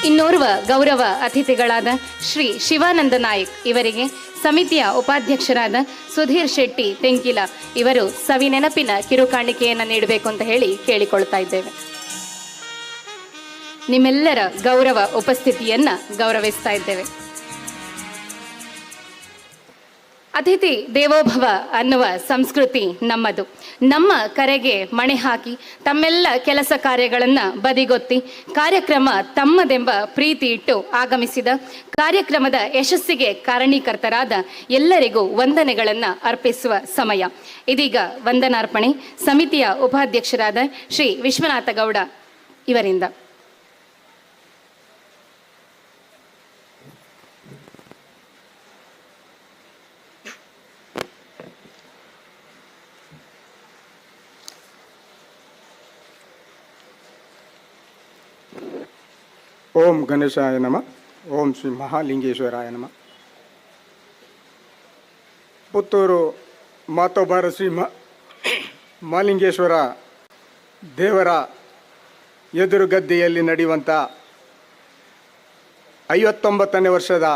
ಇನ್ನೋರ್ವ ಗೌರವ ಅತಿಥಿಗಳಾದ ಶ್ರೀ ಶಿವಾನಂದ ನಾಯಕ್ ಇವರಿಗೆ ಸಮಿತಿಯ ಉಪಾಧ್ಯಕ್ಷರಾದ ಸುಧೀರ್ ಶೆಟ್ಟಿ ತೆಂಕಿಲ ಇವರು ಸವಿ ನೆನಪಿನ ಕಿರುಕಾಣಿಕೆಯನ್ನು ನೀಡಬೇಕು ಅಂತ ಹೇಳಿ ಕೇಳಿಕೊಳ್ತಾ ಇದ್ದೇವೆ. ನಿಮ್ಮೆಲ್ಲರ ಗೌರವ ಉಪಸ್ಥಿತಿಯನ್ನ ಗೌರವಿಸ್ತಾ ಇದ್ದೇವೆ. ಅತಿಥಿ ದೇವೋಭವ ಅನ್ನುವ ಸಂಸ್ಕೃತಿ ನಮ್ಮದು. ನಮ್ಮ ಕರೆಗೆ ಮಣೆ ಹಾಕಿ ತಮ್ಮೆಲ್ಲ ಕೆಲಸ ಕಾರ್ಯಗಳನ್ನು ಬದಿಗೊತ್ತಿ ಕಾರ್ಯಕ್ರಮ ತಮ್ಮದೆಂಬ ಪ್ರೀತಿ ಇಟ್ಟು ಆಗಮಿಸಿದ ಕಾರ್ಯಕ್ರಮದ ಯಶಸ್ಸಿಗೆ ಕಾರಣೀಕರ್ತರಾದ ಎಲ್ಲರಿಗೂ ವಂದನೆಗಳನ್ನು ಅರ್ಪಿಸುವ ಸಮಯ. ಇದೀಗ ವಂದನಾರ್ಪಣೆ ಸಮಿತಿಯ ಉಪಾಧ್ಯಕ್ಷರಾದ ಶ್ರೀ ವಿಶ್ವನಾಥ ಗೌಡ ಇವರಿಂದ. ಓಂ ಗಣೇಶಾಯ ನಮಃ. ಓಂ ಶ್ರೀ ಮಹಾಲಿಂಗೇಶ್ವರಾಯ ನಮಃ. ಪುತ್ತೂರು ಮಾತೋಬಾರ ಶ್ರೀ ಮಹಾಲಿಂಗೇಶ್ವರ ದೇವರ ಎದುರುಗದ್ದೆಯಲ್ಲಿ ನಡೆಯುವಂಥ 59ನೇ ವರ್ಷದ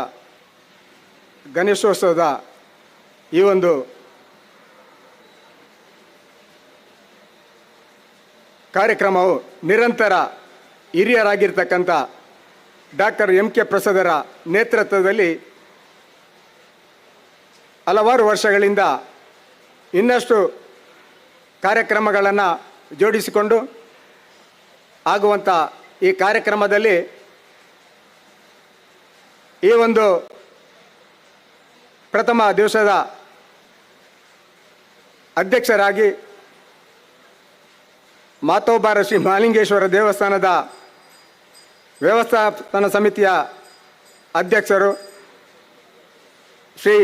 ಗಣೇಶೋತ್ಸವದ ಈ ಒಂದು ಕಾರ್ಯಕ್ರಮವು ನಿರಂತರ ಹಿರಿಯರಾಗಿರ್ತಕ್ಕಂಥ ಡಾಕ್ಟರ್ MK ಪ್ರಸಾದರ ನೇತೃತ್ವದಲ್ಲಿ ಹಲವಾರು ವರ್ಷಗಳಿಂದ ಇನ್ನಷ್ಟು ಕಾರ್ಯಕ್ರಮಗಳನ್ನು ಜೋಡಿಸಿಕೊಂಡು ಆಗುವಂಥ ಈ ಕಾರ್ಯಕ್ರಮದಲ್ಲಿ ಈ ಒಂದು ಪ್ರಥಮ ದಿವಸದ ಅಧ್ಯಕ್ಷರಾಗಿ ಮಾತೋಬಾರ ಶ್ರೀ ಮಹಾಲಿಂಗೇಶ್ವರ ದೇವಸ್ಥಾನದ ವ್ಯವಸ್ಥಾಪನಾ ಸಮಿತಿಯ ಅಧ್ಯಕ್ಷರು ಶ್ರೀ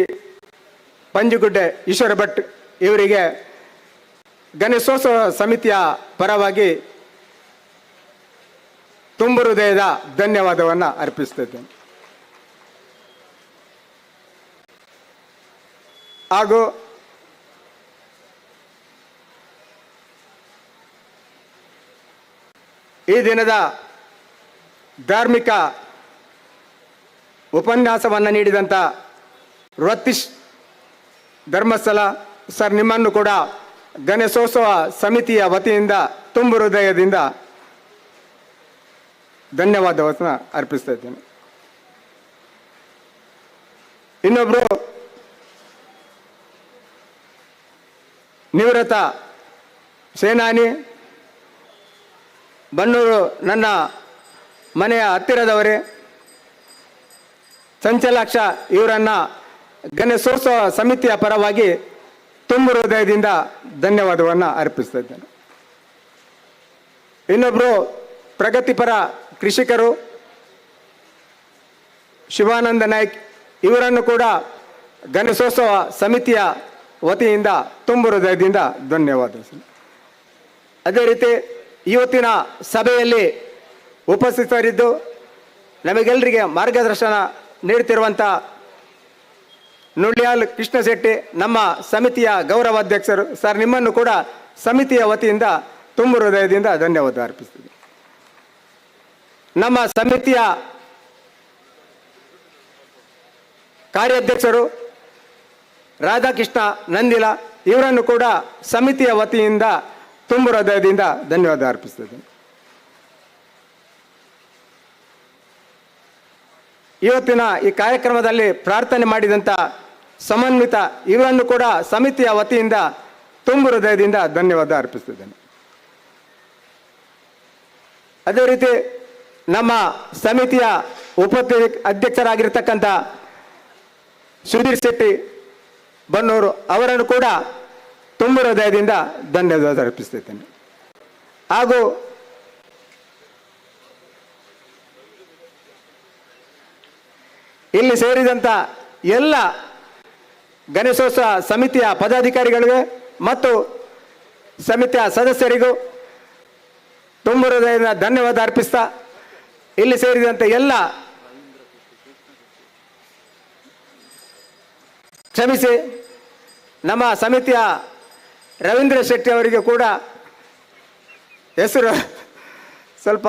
ಪಂಜುಗುಡ್ಡೆ ಈಶ್ವರ ಭಟ್ ಇವರಿಗೆ ಗಣೇಶೋತ್ಸವ ಸಮಿತಿಯ ಪರವಾಗಿ ತುಂಬು ಹೃದಯದ ಧನ್ಯವಾದವನ್ನು ಅರ್ಪಿಸುತ್ತಿದ್ದೇನೆ. ಹಾಗೂ ಈ ದಿನದ ಧಾರ್ಮಿಕ ಉಪನ್ಯಾಸವನ್ನು ನೀಡಿದಂಥ ರತೀಶ್ ಧರ್ಮಸ್ಥಳ ಸರ್, ನಿಮ್ಮನ್ನು ಕೂಡ ಗಣೇಶೋತ್ಸವ ಸಮಿತಿಯ ವತಿಯಿಂದ ತುಂಬು ಹೃದಯದಿಂದ ಧನ್ಯವಾದವನ್ನು ಅರ್ಪಿಸ್ತಾ ಇದ್ದೇನೆ. ಇನ್ನೊಬ್ಬರು ನಿವೃತ್ತ ಸೇನಾನಿ, ಬನ್ನೂರು ನನ್ನ ಮನೆಯ ಹತ್ತಿರದವರೇ, ಚಂಚಲಾಕ್ಷ ಇವರನ್ನು ಗಣೇಶೋತ್ಸವ ಸಮಿತಿಯ ಪರವಾಗಿ ತುಂಬು ಹೃದಯದಿಂದ ಧನ್ಯವಾದವನ್ನು ಅರ್ಪಿಸ್ತಾ ಇದ್ದೇನೆ. ಇನ್ನೊಬ್ಬರು ಪ್ರಗತಿಪರ ಕೃಷಿಕರು ಶಿವಾನಂದ ನಾಯ್ಕ್, ಇವರನ್ನು ಕೂಡ ಗಣೇಶೋತ್ಸವ ಸಮಿತಿಯ ವತಿಯಿಂದ ತುಂಬು ಹೃದಯದಿಂದ ಧನ್ಯವಾದ. ಅದೇ ರೀತಿ ಇವತ್ತಿನ ಸಭೆಯಲ್ಲಿ ಉಪಸ್ಥಿತರಿದ್ದು ನಮಗೆಲ್ಲರಿಗೆ ಮಾರ್ಗದರ್ಶನ ನೀಡುತ್ತಿರುವಂಥ ನುಳ್ಳ್ಯಾಲ್ ಕೃಷ್ಣ ಶೆಟ್ಟಿ, ನಮ್ಮ ಸಮಿತಿಯ ಗೌರವಾಧ್ಯಕ್ಷರು ಸರ್, ನಿಮ್ಮನ್ನು ಕೂಡ ಸಮಿತಿಯ ವತಿಯಿಂದ ತುಂಬು ಹೃದಯದಿಂದ ಧನ್ಯವಾದ ಅರ್ಪಿಸ್ತೀವಿ. ನಮ್ಮ ಸಮಿತಿಯ ಕಾರ್ಯಾಧ್ಯಕ್ಷರು ರಾಧಾಕೃಷ್ಣ ನಂದಿಲ, ಇವರನ್ನು ಕೂಡ ಸಮಿತಿಯ ವತಿಯಿಂದ ತುಂಬು ಹೃದಯದಿಂದ ಧನ್ಯವಾದ ಅರ್ಪಿಸ್ತೇನೆ. ಇವತ್ತಿನ ಈ ಕಾರ್ಯಕ್ರಮದಲ್ಲಿ ಪ್ರಾರ್ಥನೆ ಮಾಡಿದಂಥ ಸಮನ್ವಿತ, ಇವರನ್ನು ಕೂಡ ಸಮಿತಿಯ ವತಿಯಿಂದ ತುಂಬು ಹೃದಯದಿಂದ ಧನ್ಯವಾದ ಅರ್ಪಿಸ್ತಿದ್ದೇನೆ. ಅದೇ ರೀತಿ ನಮ್ಮ ಸಮಿತಿಯ ಅಧ್ಯಕ್ಷರಾಗಿರ್ತಕ್ಕಂಥ ಸುಧೀರ್ ಶೆಟ್ಟಿ ಬನ್ನೂರು, ಅವರನ್ನು ಕೂಡ ತುಂಬು ಹೃದಯದಿಂದ ಧನ್ಯವಾದ ಅರ್ಪಿಸ್ತಿದ್ದೇನೆ. ಹಾಗೂ ಇಲ್ಲಿ ಸೇರಿದಂಥ ಎಲ್ಲ ಗಣೇಶೋತ್ಸವ ಸಮಿತಿಯ ಪದಾಧಿಕಾರಿಗಳಿಗೆ ಮತ್ತು ಸಮಿತಿಯ ಸದಸ್ಯರಿಗೂ ತುಂಬು ಹೃದಯದ ಧನ್ಯವಾದ ಅರ್ಪಿಸ್ತಾ, ಇಲ್ಲಿ ಸೇರಿದಂಥ ಎಲ್ಲ ಕ್ಷಮಿಸಿ, ನಮ್ಮ ಸಮಿತಿಯ ರವೀಂದ್ರ ಶೆಟ್ಟಿ ಅವರಿಗೆ ಕೂಡ ಹೆಸರು ಸ್ವಲ್ಪ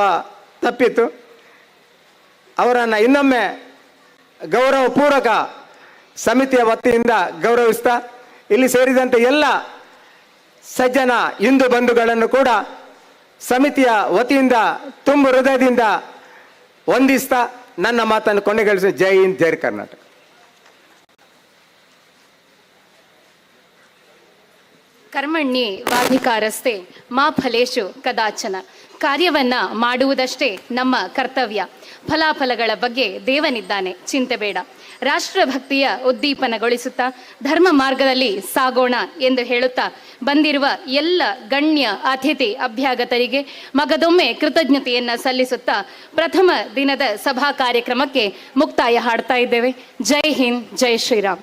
ತಪ್ಪಿತ್ತು, ಅವರನ್ನು ಇನ್ನೊಮ್ಮೆ ಗೌರವಪೂರ್ವಕ ಸಮಿತಿಯ ವತಿಯಿಂದ ಗೌರವಿಸ್ತಾ, ಇಲ್ಲಿ ಸೇರಿದಂತೆ ಎಲ್ಲ ಸಜ್ಜನ ಹಿಂದೂ ಬಂಧುಗಳನ್ನು ಕೂಡ ಸಮಿತಿಯ ವತಿಯಿಂದ ತುಂಬು ಹೃದಯದಿಂದ ವಂದಿಸ್ತಾ ನನ್ನ ಮಾತನ್ನು ಕೊನೆಗೊಳಿಸಿ. ಜೈ ಹಿಂದ್, ಜೈ ಕರ್ನಾಟಕ. ಕರ್ಮಣ್ಣಿ ವಾಧಿಕಾರಸ್ತೆ ಮಾ ಫಲೇಶು ಕದಾಚನ. ಕಾರ್ಯವನ್ನ ಮಾಡುವುದಷ್ಟೇ ನಮ್ಮ ಕರ್ತವ್ಯ. ಫಲಾಫಲಗಳ ಬಗ್ಗೆ ದೇವನಿದ್ದಾನೆ, ಚಿಂತೆ ಬೇಡ. ರಾಷ್ಟ್ರಭಕ್ತಿಯ ಉದ್ದೀಪನಗೊಳಿಸುತ್ತಾ ಧರ್ಮ ಮಾರ್ಗದಲ್ಲಿ ಸಾಗೋಣ ಎಂದು ಹೇಳುತ್ತಾ ಬಂದಿರುವ ಎಲ್ಲ ಗಣ್ಯ ಅತಿಥಿ ಅಭ್ಯಾಗತರಿಗೆ ಮಗದೊಮ್ಮೆ ಕೃತಜ್ಞತೆಯನ್ನು ಸಲ್ಲಿಸುತ್ತಾ ಪ್ರಥಮ ದಿನದ ಸಭಾ ಕಾರ್ಯಕ್ರಮಕ್ಕೆ ಮುಕ್ತಾಯ ಹಾಡ್ತಾ ಇದ್ದೇವೆ. ಜೈ ಹಿಂದ್, ಜೈ ಶ್ರೀರಾಮ್.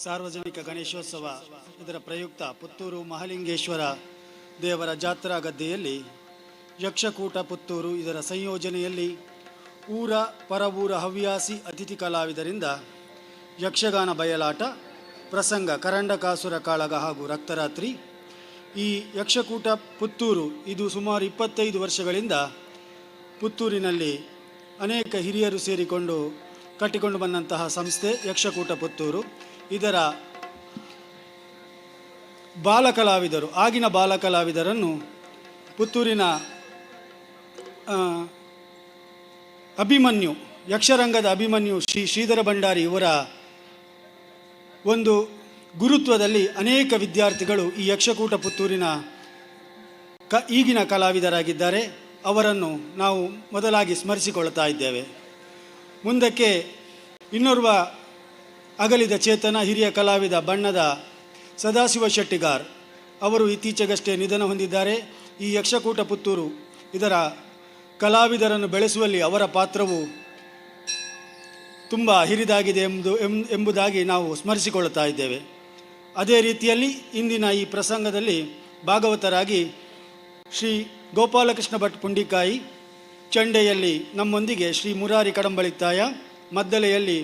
ಸಾರ್ವಜನಿಕ ಗಣೇಶೋತ್ಸವ ಇದರ ಪ್ರಯುಕ್ತ ಪುತ್ತೂರು ಮಹಾಲಿಂಗೇಶ್ವರ ದೇವರ ಜಾತ್ರಾ ಗದ್ದೆಯಲ್ಲಿ ಯಕ್ಷಕೂಟ ಪುತ್ತೂರು ಇದರ ಸಂಯೋಜನೆಯಲ್ಲಿ ಊರ ಪರವೂರ ಹವ್ಯಾಸಿ ಅತಿಥಿ ಕಲಾವಿದರಿಂದ ಯಕ್ಷಗಾನ ಬಯಲಾಟ, ಪ್ರಸಂಗ ಕರಂಡಕಾಸುರ ಕಾಳಗ ಹಾಗೂ ರಕ್ತರಾತ್ರಿ. ಈ ಯಕ್ಷಕೂಟ ಪುತ್ತೂರು ಇದು ಸುಮಾರು 25 ವರ್ಷಗಳಿಂದ ಪುತ್ತೂರಿನಲ್ಲಿ ಅನೇಕ ಹಿರಿಯರು ಸೇರಿಕೊಂಡು ಕಟ್ಟಿಕೊಂಡು ಬಂದಂತಹ ಸಂಸ್ಥೆ ಯಕ್ಷಕೂಟ ಪುತ್ತೂರು. ಇದರ ಬಾಲಕಲಾವಿದರು, ಆಗಿನ ಬಾಲಕಲಾವಿದರನ್ನು ಪುತ್ತೂರಿನ ಅಭಿಮನ್ಯು, ಯಕ್ಷರಂಗದ ಅಭಿಮನ್ಯು ಶ್ರೀಧರ ಭಂಡಾರಿ ಇವರ ಒಂದು ಗುರುತ್ವದಲ್ಲಿ ಅನೇಕ ವಿದ್ಯಾರ್ಥಿಗಳು ಈ ಯಕ್ಷಕೂಟ ಪುತ್ತೂರಿನ ಈಗಿನ ಕಲಾವಿದರಾಗಿದ್ದಾರೆ. ಅವರನ್ನು ನಾವು ಮೊದಲಾಗಿ ಸ್ಮರಿಸಿಕೊಳ್ತಾ ಇದ್ದೇವೆ. ಮುಂದಕ್ಕೆ ಇನ್ನೋರ್ವ ಅಗಲಿದ ಚೇತನ ಹಿರಿಯ ಕಲಾವಿದ ಬಣ್ಣದ ಸದಾಶಿವ ಶೆಟ್ಟಿಗಾರ್ ಅವರು ಇತ್ತೀಚೆಗಷ್ಟೇ ನಿಧನ ಹೊಂದಿದ್ದಾರೆ. ಈ ಯಕ್ಷಕೂಟ ಪುತ್ತೂರು ಇದರ ಕಲಾವಿದರನ್ನು ಬೆಳೆಸುವಲ್ಲಿ ಅವರ ಪಾತ್ರವು ತುಂಬ ಹಿರಿದಾಗಿದೆ ಎಂಬುದಾಗಿ ನಾವು ಸ್ಮರಿಸಿಕೊಳ್ಳುತ್ತಾ ಇದ್ದೇವೆ. ಅದೇ ರೀತಿಯಲ್ಲಿ ಇಂದಿನ ಈ ಪ್ರಸಂಗದಲ್ಲಿ ಭಾಗವತರಾಗಿ ಶ್ರೀ ಗೋಪಾಲಕೃಷ್ಣ ಭಟ್ ಪುಂಡಿಕಾಯಿ, ಚಂಡೆಯಲ್ಲಿ ನಮ್ಮೊಂದಿಗೆ ಶ್ರೀ ಮುರಾರಿ ಕಡಂಬಳಿತಾಯ, ಮದ್ದಲೆಯಲ್ಲಿ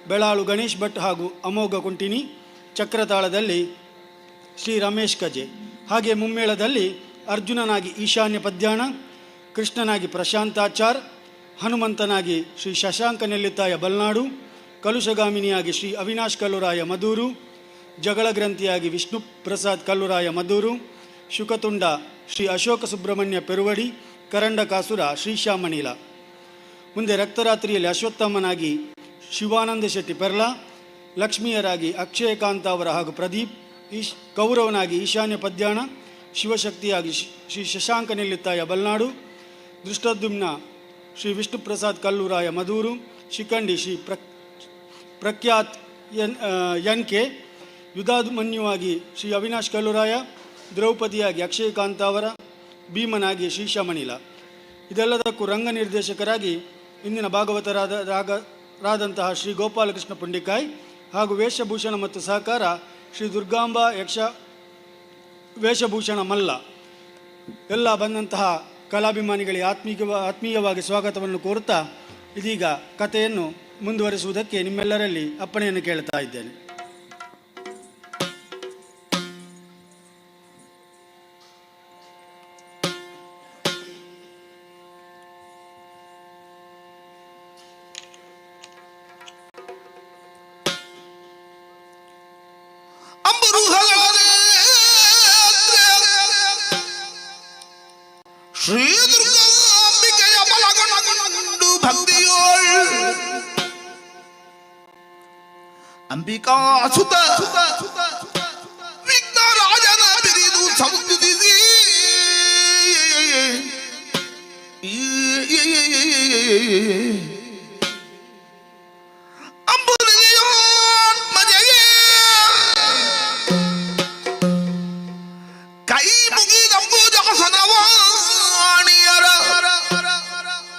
ಬೆಳಾಳು ಗಣೇಶ್ ಭಟ್ ಹಾಗೂ ಅಮೋಘ ಕುಂಟಿನಿ, ಚಕ್ರತಾಳದಲ್ಲಿ ಶ್ರೀ ರಮೇಶ್ ಕಜೆ, ಹಾಗೆ ಮುಮ್ಮೇಳದಲ್ಲಿ ಅರ್ಜುನನಾಗಿ ಈಶಾನ್ಯ ಪದ್ಯಾಣ, ಕೃಷ್ಣನಾಗಿ ಪ್ರಶಾಂತಾಚಾರ್, ಹನುಮಂತನಾಗಿ ಶ್ರೀ ಶಶಾಂಕ ನೆಲ್ಲಿತಾಯ ಬಲ್ನಾಡು, ಕಲುಷಗಾಮಿನಿಯಾಗಿ ಶ್ರೀ ಅವಿನಾಶ್ ಕಲ್ಲುರಾಯ ಮದೂರು, ಜಗಳ ಗ್ರಂಥಿಯಾಗಿ ವಿಷ್ಣು ಪ್ರಸಾದ್ ಕಲ್ಲುರಾಯ ಮದೂರು, ಶುಕತುಂಡ ಶ್ರೀ ಅಶೋಕ ಸುಬ್ರಹ್ಮಣ್ಯ ಪೆರುವಡಿ, ಕರಂಡಕಾಸುರ ಶ್ರೀಶ್ಯಾಮಣೀಲ. ಮುಂದೆ ರಕ್ತರಾತ್ರಿಯಲ್ಲಿ ಅಶ್ವತ್ಥಮ್ಮನಾಗಿ ಶಿವಾನಂದ ಶೆಟ್ಟಿ ಪೆರ್ಲಾ, ಲಕ್ಷ್ಮೀಯರಾಗಿ ಅಕ್ಷಯಕಾಂತ ಅವರ ಹಾಗೂ ಪ್ರದೀಪ್, ಕೌರವನಾಗಿ ಈಶಾನ್ಯ ಪದ್ಯಾಣ, ಶಿವಶಕ್ತಿಯಾಗಿ ಶ್ರೀ ಶಶಾಂಕ ನೆಲ್ಲಿತ್ತಾಯ ಬಲ್ನಾಡು, ದೃಷ್ಟದ್ಯುಮ್ನ ಶ್ರೀ ವಿಷ್ಣು ಪ್ರಸಾದ್ ಕಲ್ಲೂರಾಯ ಮದೂರು, ಶಿಖಂಡಿ ಶ್ರೀ ಪ್ರಖ್ಯಾತ್ ಎನ್ ಕೆ, ಯುಧಾಮನ್ಯುವಾಗಿ ಶ್ರೀ ಅವಿನಾಶ್ ಕಲ್ಲುರಾಯ, ದ್ರೌಪದಿಯಾಗಿ ಅಕ್ಷಯಕಾಂತ ಅವರ, ಭೀಮನಾಗಿ ಶ್ರೀಶಮಣೀಲ. ಇದೆಲ್ಲದಕ್ಕೂ ರಂಗ ನಿರ್ದೇಶಕರಾಗಿ ಇಂದಿನ ಭಾಗವತರಾದಂತಹ ಶ್ರೀ ಗೋಪಾಲಕೃಷ್ಣ ಪುಂಡಿಕಾಯ್ ಹಾಗೂ ವೇಷಭೂಷಣ ಮತ್ತು ಸಹಕಾರ ಶ್ರೀ ದುರ್ಗಾಂಬಾ ಯಕ್ಷ ವೇಷಭೂಷಣ ಮಲ್ಲ. ಎಲ್ಲ ಬಂದಂತಹ ಕಲಾಭಿಮಾನಿಗಳಿಗೆ ಆತ್ಮೀಯವಾಗಿ ಸ್ವಾಗತವನ್ನು ಕೋರುತ್ತಾ ಇದೀಗ ಕಥೆಯನ್ನು ಮುಂದುವರಿಸುವುದಕ್ಕೆ ನಿಮ್ಮೆಲ್ಲರಲ್ಲಿ ಅಪ್ಪಣೆಯನ್ನು ಕೇಳ್ತಾ ಇದ್ದೇನೆ. ಶ್ರೀ ದುರ್ಗಾಂಬಿಕೆಯ ಬಲಗೊಂಡು ಭಕ್ತಿಯೋಳ್ ಅಂಬಿಕಾ ಸುತ ವಿಘ್ನರಾಜನ ಬಿರಿದು ಸಮುದಿಸಿ ಅಂಬುದಿಯೋನ್ಮಜೆಯೇ ಕೈ ಮುಗಿದಂಬುಜಾಸನವಾಣಿಯರ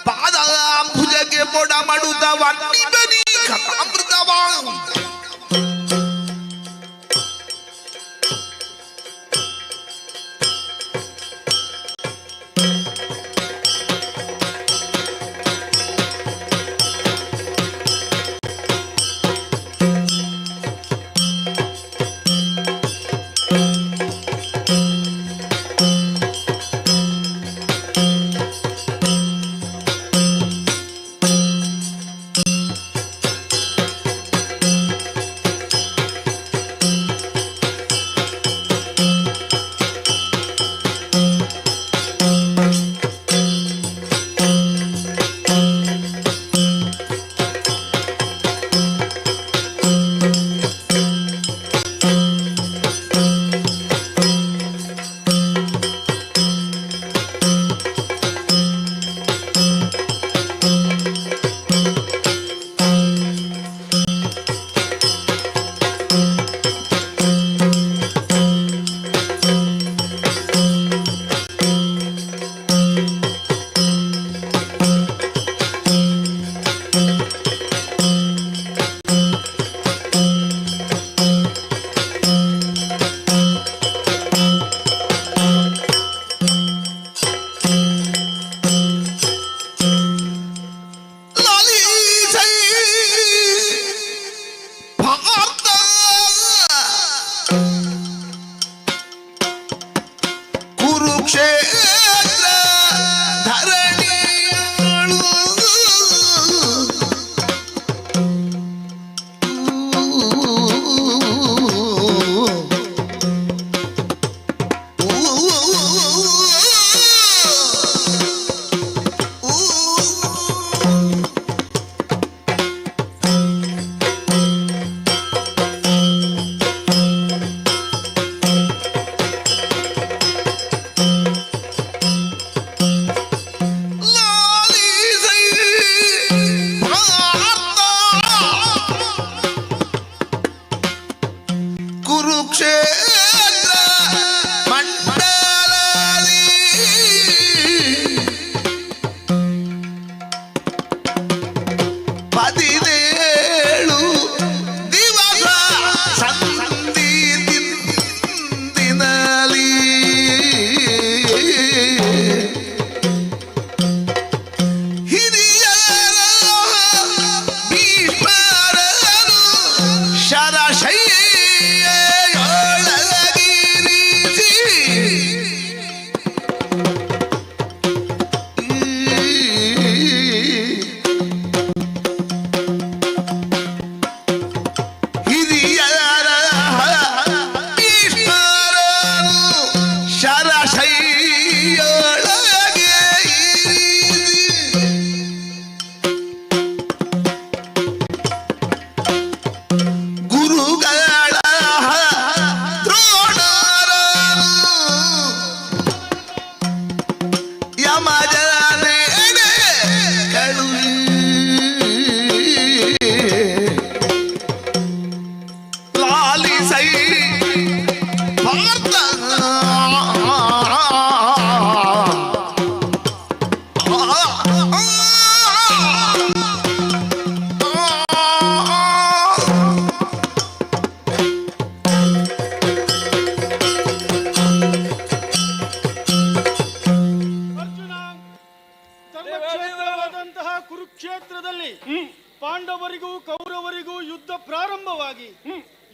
ಪಾದಾಂಬುಜಕ್ಕೆ ಮೊಡ ಮಡುತ್ತ ವನ್ನಿ ಬನಿ ಕಥಾಮೃತವ ಕುರುಕ್ಷೇತ್ರ ಧರಣಿಯಳು ಕುರುಕ್ಷೇತ್ರ ಮಂಡಲದಲ್ಲಿ ಪದಿನೇಳು ದಿವಸ ಸಂಧಿ ದಿನಲಿ ಹಿರಿಯರ ಭೀಷ್ಮರನು ಶರಶಯ್ಯೊಳಗಿರಿಸಿ ಹಿರಿಯರ ಭೀಷ್ಮರನು ಶರಶಯ್ಯೊಳಗೆ ಇರಿಸಿ ಗುರುಗಳ ದ್ರೋಣರನು ಯಮಜನೆಡೆ ಕಳುಹಿ ಲಾಲಿಸೈ ಪಾರ್ಥ ಧರ್ಮಕ್ಷೇತ್ರವಾದಂತಹ ಕುರುಕ್ಷೇತ್ರದಲ್ಲಿ ಪಾಂಡವರಿಗೂ ಕೌರವರಿಗೂ ಯುದ್ಧ ಪ್ರಾರಂಭವಾಗಿ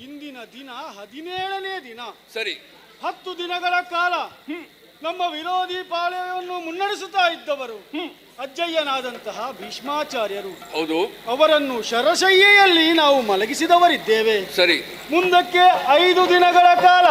ಇಂದಿನ ದಿನ 17ನೇ ದಿನ. ಸರಿ. 10 ದಿನಗಳ ಕಾಲ ನಮ್ಮ ವಿರೋಧಿ ಪಾಳೆಯವನ್ನು ಮುನ್ನಡೆಸುತ್ತಾ ಇದ್ದವರು ಅಜ್ಜಯ್ಯನಾದಂತಹ ಭೀಷ್ಮಾಚಾರ್ಯರು. ಹೌದು, ಅವರನ್ನು ಶರಶಯ್ಯೆಯಲ್ಲಿ ನಾವು ಮಲಗಿಸಿದವರಿದ್ದೇವೆ. ಸರಿ. ಮುಂದಕ್ಕೆ 5 ದಿನಗಳ ಕಾಲ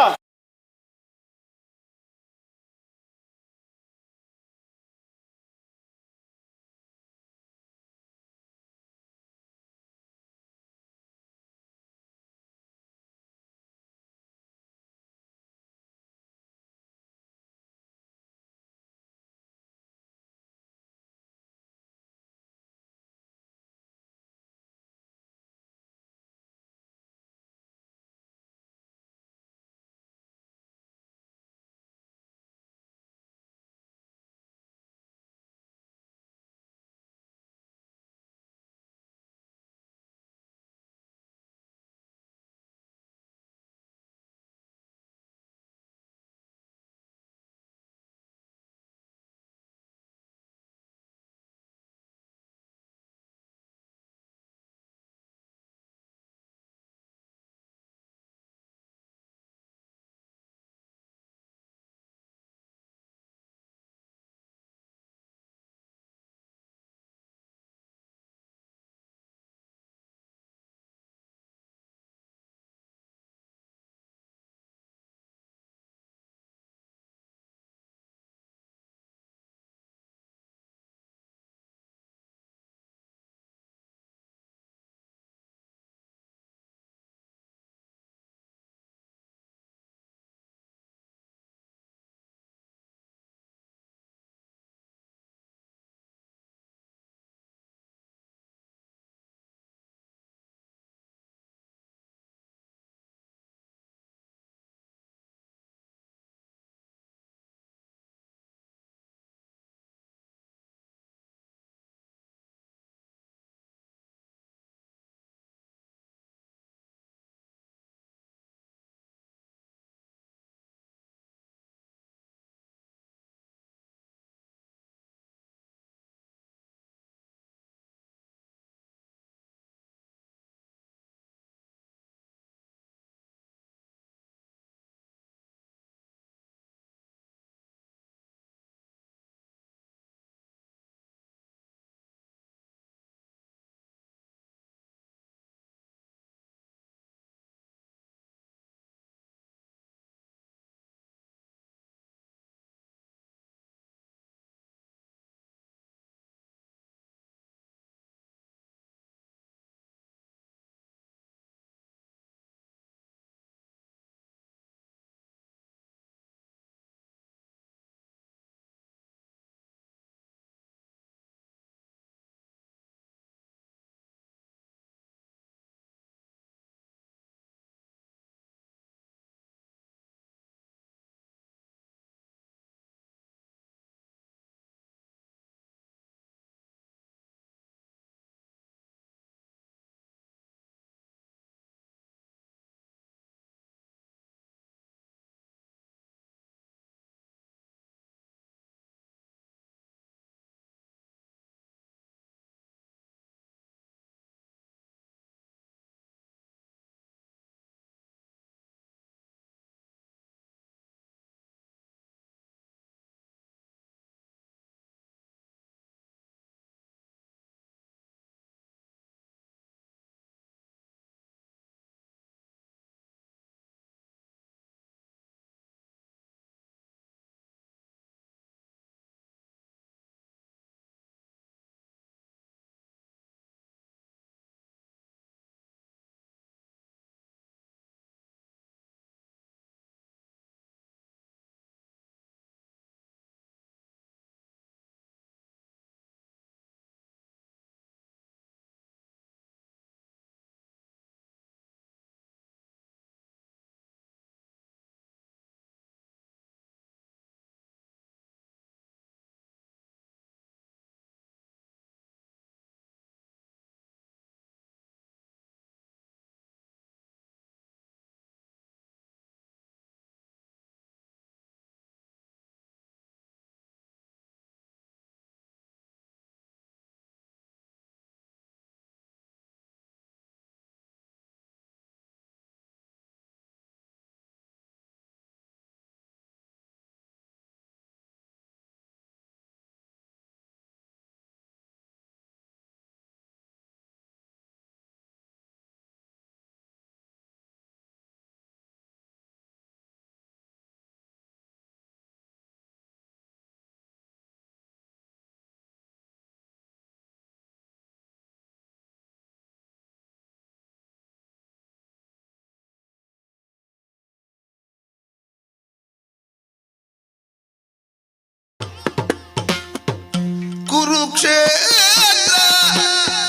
ಕುರುಕ್ಷೇತ್ರ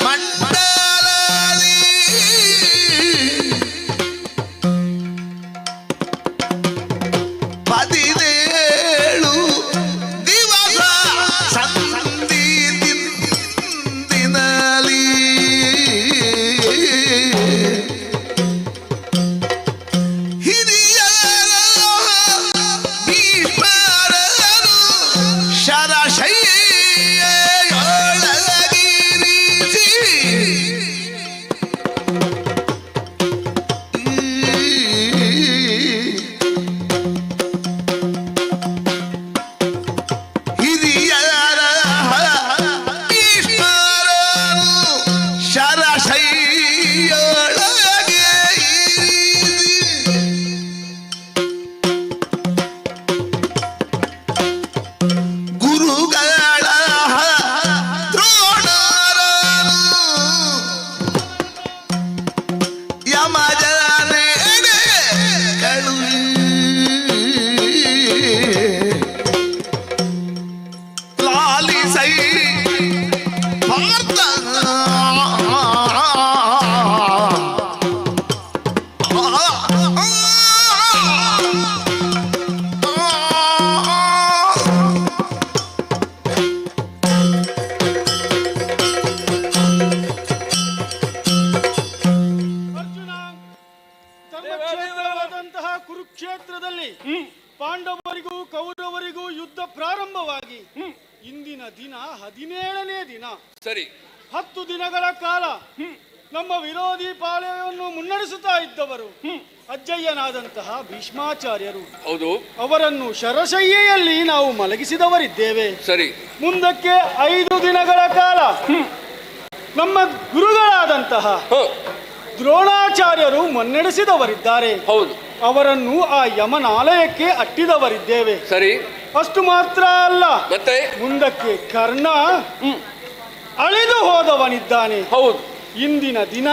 ಮಂಡಲದಲ್ಲಿ ಪದಿನೇಳು ದಿವಸ ಸಂದಿನಲ್ಲಿ ಹಿರಿಯರ ಭೀಷ್ಮರನು ಶರಶಯ್ಯೆಯೊಳಗಿರಿಸಿ ಹಿರಿಯರ ಭೀಷ್ಮರನು ಶರಶಯ್ಯೆಯೊಳಗೆ ಗುರುಗಳ ದ್ರೋಣರನು ಯಮಜನೆಡೆ ಕಳುಹಿ ಲಾಲಿಸೈ ಪಾರ್ಥ ಅರ್ಜುನ, ಧರ್ಮಕ್ಷೇತ್ರವಾದಂತಹ ಕುರುಕ್ಷೇತ್ರದಲ್ಲಿ ಪಾಂಡವರಿಗೂ ಕೌರವರಿಗೂ ಯುದ್ಧ ಪ್ರಾರಂಭವಾಗಿ ಇಂದಿನ ದಿನ 17ನೇ ದಿನ. ಸರಿ. 10 ದಿನಗಳ ಕಾಲ ನಮ್ಮ ವಿರೋಧಿ ಪಾಳೆಯನ್ನು ಮುನ್ನಡೆಸುತ್ತಾ ಇದ್ದವರು ಅಜ್ಜಯ್ಯನಾದಂತಹ ಭೀಷ್ಮಾಚಾರ್ಯರು. ಹೌದು. ಅವರನ್ನು ಶರಶಯ್ಯೆಯಲ್ಲಿ ನಾವು ಮಲಗಿಸಿದವರಿದ್ದೇವೆ. ಸರಿ. ಮುಂದಕ್ಕೆ 5 ದಿನಗಳ ಕಾಲ ನಮ್ಮ ಗುರುಗಳಾದಂತಹ ದ್ರೋಣಾಚಾರ್ಯರು ಮುನ್ನಡೆಸಿದವರಿದ್ದಾರೆ. ಹೌದು. ಅವರನ್ನು ಆ ಯಮನಾಲಯಕ್ಕೆ ಅಟ್ಟಿದವರಿದ್ದೇವೆ. ಸರಿ. ಅಷ್ಟು ಮಾತ್ರ ಅಲ್ಲ, ಮತ್ತೆ ಮುಂದಕ್ಕೆ ಕರ್ಣ ಅಳಿದು ಹೋದವನಿದ್ದಾನೆ. ಹೌದು. ಇಂದಿನ ದಿನ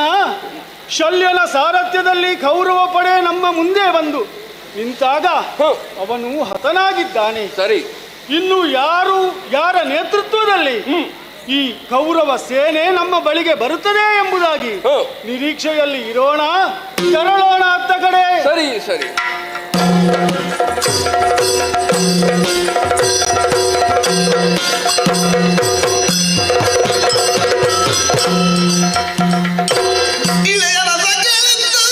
ಶಲ್ಯನ ಸಾರಥ್ಯದಲ್ಲಿ ಕೌರವ ಪಡೆ ನಮ್ಮ ಮುಂದೆ ಬಂದು ನಿಂತಾಗ ಅವನು ಹತನಾಗಿದ್ದಾನೆ. ಸರಿ. ಇನ್ನು ಯಾರ ನೇತೃತ್ವದಲ್ಲಿ ಈ ಕೌರವ ಸೇನೆ ನಮ್ಮ ಬಳಿಗೆ ಬರುತ್ತದೆ ಎಂಬುದಾಗಿ ನಿರೀಕ್ಷೆಯಲ್ಲಿ ಇರೋಣ. ತೆರಳೋಣ ಅತ್ತ ಕಡೆ. ಸರಿ ಸರಿ. ಇಳೆಯರ ಸಂಖ್ಯೆಯಲ್ಲಿದ್ದು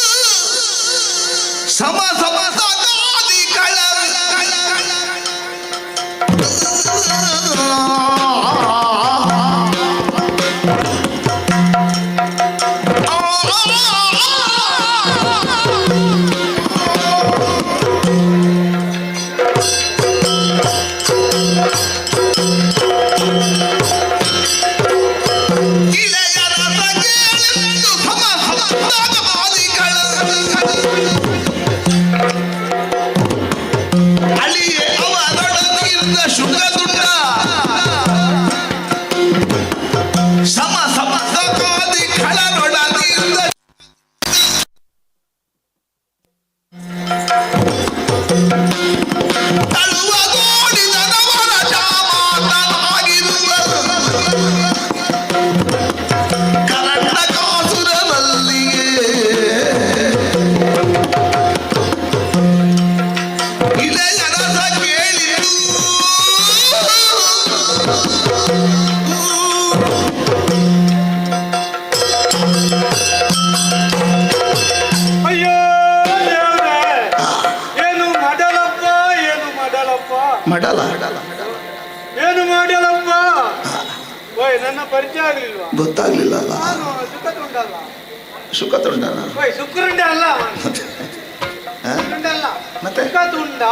ಸಮ ಸಮ ಸದಾದಿ ಅಳಿಯೇ ಅವರೊಡನಿದ್ದ ಶುಕದುಂಡ ಸಮ ಸಮ ಸಕಾದಿ ಖಳರೊಡನಿದ್ದ ತಳುವ ಗೋಡಿದ ನವರಜ ಮಾತನಾಗಿರುವರು ಕರಂಡಕಾಸುರನಲ್ಲಿಯೇ ಇಳೆಯರಸ ಕೇಳಿತು ಅಯ್ಯೋ ದೇವ್ರೇ, ಏನು ಮಾಡಲಪ್ಪ, ಏನು ಮಾಡಲಪ್ಪ, ಮಡಲ ಏನು ಮಾಡಲಪ್ಪ. ಓಯ್, ನನ್ನ ಪರಿಚಯ ಆಗ್ಲಿಲ್ವಾ? ಗೊತ್ತಾಗ್ಲಿಲ್ಲ ಅಲ್ಲ. ನಾನು ಸುಖತುಂಡಲ್ಲ. ಶುಕತುಂಡನ ಓಯ್, ಶುಕ್ರುಂಡ ಅಲ್ಲ, ಶುಕ್ರುಂಡ ಅಲ್ಲ, ಮತ್ತೆ ಸುಖತುಂಡ.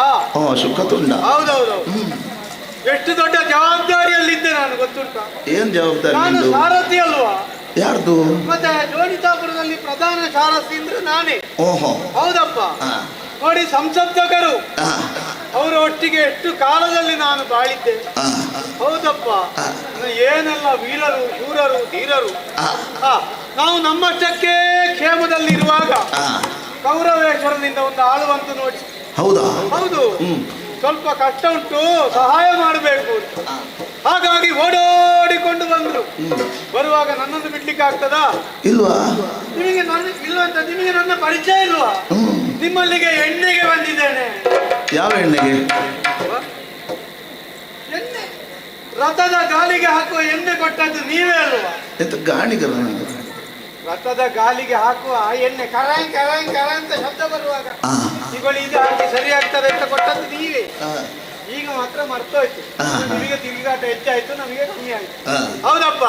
ಶುಕತುಂಡ. ಹೌದೌದು. ಎಷ್ಟು ದೊಡ್ಡ ಜವಾಬ್ದಾರಿಯಲ್ಲಿದ್ದೆ ನಾನು, ಗೊತ್ತುಂಟಾ? ಏನ್ ಜವಾಬ್ದಾರಿ ನಾನು ನಿಂದು? ಸಾರಥಿ ಅಲ್ವಾ? ಯಾರ್ದು? ಮತ್ತೆ ಜೋನಿತಾಪುರದಲ್ಲಿ ಪ್ರಧಾನ ಸಾರಥಿ ಅಂದ್ರೆ ನಾನೇ. ಓಹೋ. ಹೌದಪ್ಪ. ನೋಡಿ, ಸಂಸಪ್ತಕರು ಅವರ ಒಟ್ಟಿಗೆ ಎಷ್ಟು ಕಾಲದಲ್ಲಿ ನಾನು ಬಾಳಿದ್ದೆ. ಹೌದಪ್ಪ. ಏನೆಲ್ಲ ವೀರರು, ಶೂರರು, ಧೀರರು. ನಾವು ನಮ್ಮಷ್ಟಕ್ಕೆ ಕ್ಷೇಮದಲ್ಲಿರುವಾಗ ಕೌರವೇಶ್ವರನಿಂದ ಒಂದು ಆಳುವಂತ ನೋಡಿ. ಹೌದಾ? ಹೌದು. ಸ್ವಲ್ಪ ಕಷ್ಟ ಉಂಟು, ಸಹಾಯ ಮಾಡಬೇಕು ಅಂತ. ಹಾಗಾಗಿ ಓಡೋಡಿಕೊಂಡು ಬಂದ್ರು. ಬರುವಾಗ ನನ್ನನ್ನು ಬಿಡ್ಲಿಕ್ಕೆ ಆಗ್ತದಾ? ಇಲ್ವಾ? ನಿಮಗೆ ಇಲ್ವಾ ಅಂತ ನಿಮಗೆ ನನ್ನ ಪರಿಚಯ ಇಲ್ವಾ? ನಿಮ್ಮಲ್ಲಿಗೆ ಎಣ್ಣೆಗೆ ಬಂದಿದ್ದೇನೆ. ಯಾವ ಎಣ್ಣೆಗೆ? ಎಣ್ಣೆ ರಥದ ಗಾಲಿಗೆ ಹಾಕುವ ಎಣ್ಣೆ ಕೊಟ್ಟದ್ದು ನೀವೇ ಅಲ್ವಾ? ಎಂತ ಗಾಣಿಗರ? ರಥದ ಗಾಲಿಗೆ ಹಾಕುವ ಆ ಎಣ್ಣೆ ಕರಾಯ್ ಕರಾಯ್ ಕರ ಅಂತ ಶಬ್ದ ಬರುವಾಗ ಇವುಗಳು ಇದು ಹಾಕಿ ಸರಿ ಆಗ್ತದೆ ಅಂತ ಕೊಟ್ಟದ್ದು ನೀವೇ. ಈಗ ಮಾತ್ರ ಮರ್ತೋಯ್ತು. ನಿಮಗೆ ತಿರುಗಾಟ ಹೆಚ್ಚಾಯ್ತು, ನಮಗೆ ಕಮ್ಮಿ ಆಯ್ತು. ಹೌದಪ್ಪ.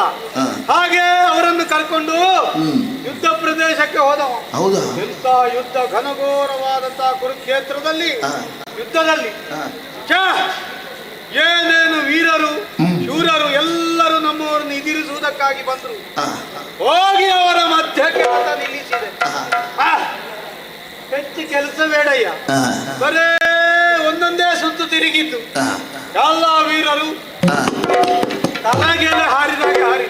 ಹಾಗೆ ಅವರನ್ನು ಕರ್ಕೊಂಡು ಯುದ್ಧ ಪ್ರದೇಶಕ್ಕೆ ಹೋದವ. ಹೌದಾ? ಎಂತ ಯುದ್ಧ, ಘನಘೋರವಾದಂತಹ ಕುರುಕ್ಷೇತ್ರದಲ್ಲಿ ಯುದ್ಧದಲ್ಲಿ ಏನೇನು ವೀರರು ಶೂರರು ಎಲ್ಲರೂ ನಮ್ಮವರನ್ನು ಎದುರಿಸುವುದಕ್ಕಾಗಿ ಬಂದರು. ಹೋಗಿ ಅವರ ಮಧ್ಯಕ್ಕೆ ಮತ ನಿಲ್ಲಿಸಿದೆ. ಹೆಚ್ಚು ಕೆಲಸ ಬೇಡಯ್ಯ, ಬರೇ ಒಂದೊಂದೇ ಸುತ್ತು ತಿರುಗಿದ್ದು. ಎಲ್ಲ ವೀರರು ತಲೆಗೆಲ್ಲ ಹಾರಿದಾಗ ಹಾರಿ.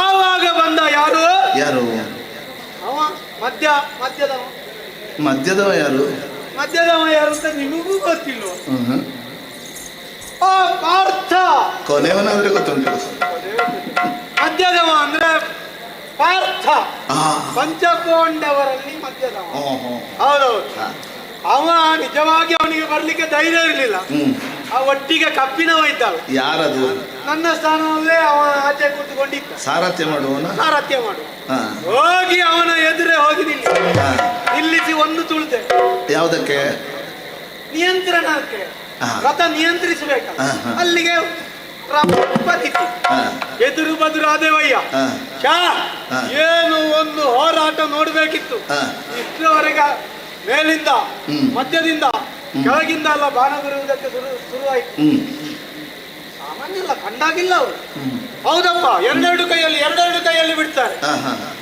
ಆವಾಗ ಬಂದ ಯಾರು? ಯಾರು? ಅವ ಮಧ್ಯದವ. ಮಧ್ಯದವ ಯಾರು? ಮಧ್ಯದವ ಯಾರು ಅಂತ ನಿಮಗೂ ಗೊತ್ತಿಲ್ವ? ಪಾರ್ಥ. ಕೊನೆಯವನಾದ್ರೆ ಗೊತ್ತುಂಟು. ಮಧ್ಯದವ ಅಂದ್ರೆ ಪಾರ್ಥ, ಪಂಚಪಾಂಡವರಲ್ಲಿ ಮಧ್ಯದವ. ಹೌದೌದು. ಅವ ನಿಜವಾಗಿ ಅವನಿಗೆ ಬರ್ಲಿಕ್ಕೆ ಧೈರ್ಯ ಇರಲಿಲ್ಲ. ಆ ಒಟ್ಟಿಗೆ ಕಪ್ಪಿನವ ಇದ್ದಾವ. ಯಾರದು? ನನ್ನ ಸ್ಥಾನವಲ್ಲೇ ಅವ ಆಚೆ ಕೂತ್ಕೊಂಡಿದ್ದ. ಸಾರಥ್ಯ ಮಾಡುವನ? ಸಾರಥ್ಯ ಮಾಡುವ. ಹೋಗಿ ಅವನ ಎದುರೇ ಹೋಗಿ ನಿಲ್ಲಿಸಿ ಒಂದು ತುಳಿದೆ. ಯಾವುದಕ್ಕೆ? ನಿಯಂತ್ರಣಕ್ಕೆ. ರಥ ನಿಯಂತ್ರಿಸಬೇಕ. ಅಲ್ಲಿಗೆ ಎದುರು ಬದುರು ಆದೇವಯ್ಯ. ಏನು ಒಂದು ಹೋರಾಟ ನೋಡ್ಬೇಕಿತ್ತು. ಇಷ್ಟರವರೆಗೆ ಮೇಲಿಂದ ಮಧ್ಯದಿಂದ ಕೆಳಗಿಂದ ಎಲ್ಲ ಬಾಣ ಬರುವುದಕ್ಕೆ ಶುರುವಾಯಿತು. ಸಾಮಾನ್ಯ ಇಲ್ಲ, ಕಂಡಾಗಿಲ್ಲ ಅವರು. ಹೌದಪ್ಪ, ಎರಡೆರಡು ಕೈಯಲ್ಲಿ ಬಿಡ್ತಾರೆ.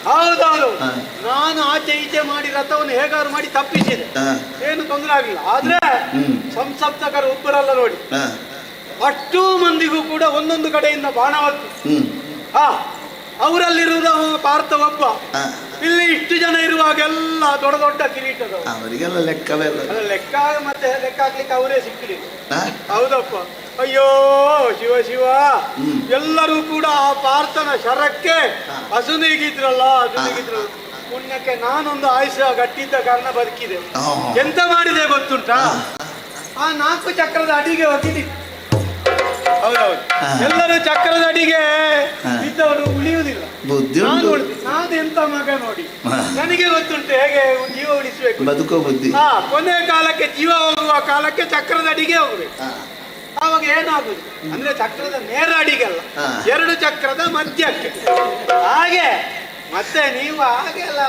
ಹೌದೌದು. ನಾನು ಆಚೆ ಈಚೆ ಮಾಡಿ ರಥವನ್ನು ಹೇಗಾರು ಮಾಡಿ ತಪ್ಪಿಸಿದೆ, ಏನು ತೊಂದರೆ ಆಗಿಲ್ಲ. ಆದ್ರೆ ಸಂಸಪ್ತಕರು ಒಬ್ಬರಲ್ಲ ನೋಡಿ, ಅಷ್ಟೂ ಮಂದಿಗೂ ಕೂಡ ಒಂದೊಂದು ಕಡೆಯಿಂದ ಬಾಣ ಹೊತ್ತು. ಅವರಲ್ಲಿರುವುದು ಪಾರ್ಥ ಒಬ್ಬ. ಇಲ್ಲಿ ಇಷ್ಟು ಜನ ಇರುವಾಗೆಲ್ಲ ದೊಡ್ಡ ದೊಡ್ಡ ಕಿರೀಟದವರು. ಅವರಿಗೆಲ್ಲ ಲೆಕ್ಕವೇ ಲೆಕ್ಕ ಮತ್ತೆ ಲೆಕ್ಕ ಹಾಕ್ಲಿಕ್ಕೆ ಅವರೇ ಸಿಕ್ಕಿಲ್ಲ. ಹೌದಪ್ಪ. ಅಯ್ಯೋ ಶಿವ ಶಿವ. ಎಲ್ಲರೂ ಕೂಡ ಆ ಪಾರ್ಥನ ಶರಕ್ಕೆ ಹಸುನೀಗಿದ್ರಲ್ಲ. ಪುಣ್ಯಕ್ಕೆ ನಾನೊಂದು ಆಯುಷ್ಯ ಗಟ್ಟಿದ್ದ ಕಾರಣ ಬದುಕಿದೆ. ಎಂತ ಮಾಡಿದೆ ಗೊತ್ತುಂಟಾ? ಆ 4 ಚಕ್ರದ ಅಡಿಗೆ ಹೋಗಿದ್ದೆ. ಹೌದೌದು. ಎಲ್ಲರೂ ಚಕ್ರದ ಅಡಿಗೆ ಬಿದ್ದವರು ಉಳಿಯುವುದಿಲ್ಲ. ನಾನು ಎಂತ ಮಗ ನೋಡಿ, ನನಗೆ ಗೊತ್ತುಂಟು ಹೇಗೆ ಜೀವ ಉಳಿಸಬೇಕು, ಬದುಕೋ ಬುದ್ಧಿ. ಕೊನೆ ಕಾಲಕ್ಕೆ ಜೀವ ಹೋಗುವ ಕಾಲಕ್ಕೆ ಚಕ್ರದ ಅಡಿಗೆ ಹೋಗ್ಬೇಕು. ಆವಾಗ ಏನಾಗುದು ಅಂದ್ರೆ ಚಕ್ರದ ನೇರ ಅಡಿಗೆಲ್ಲ, 2 ಚಕ್ರದ ಮಧ್ಯಕ್ಕೆ. ಹಾಗೆ ಮತ್ತೆ ನೀವು ಹಾಗೆಲ್ಲ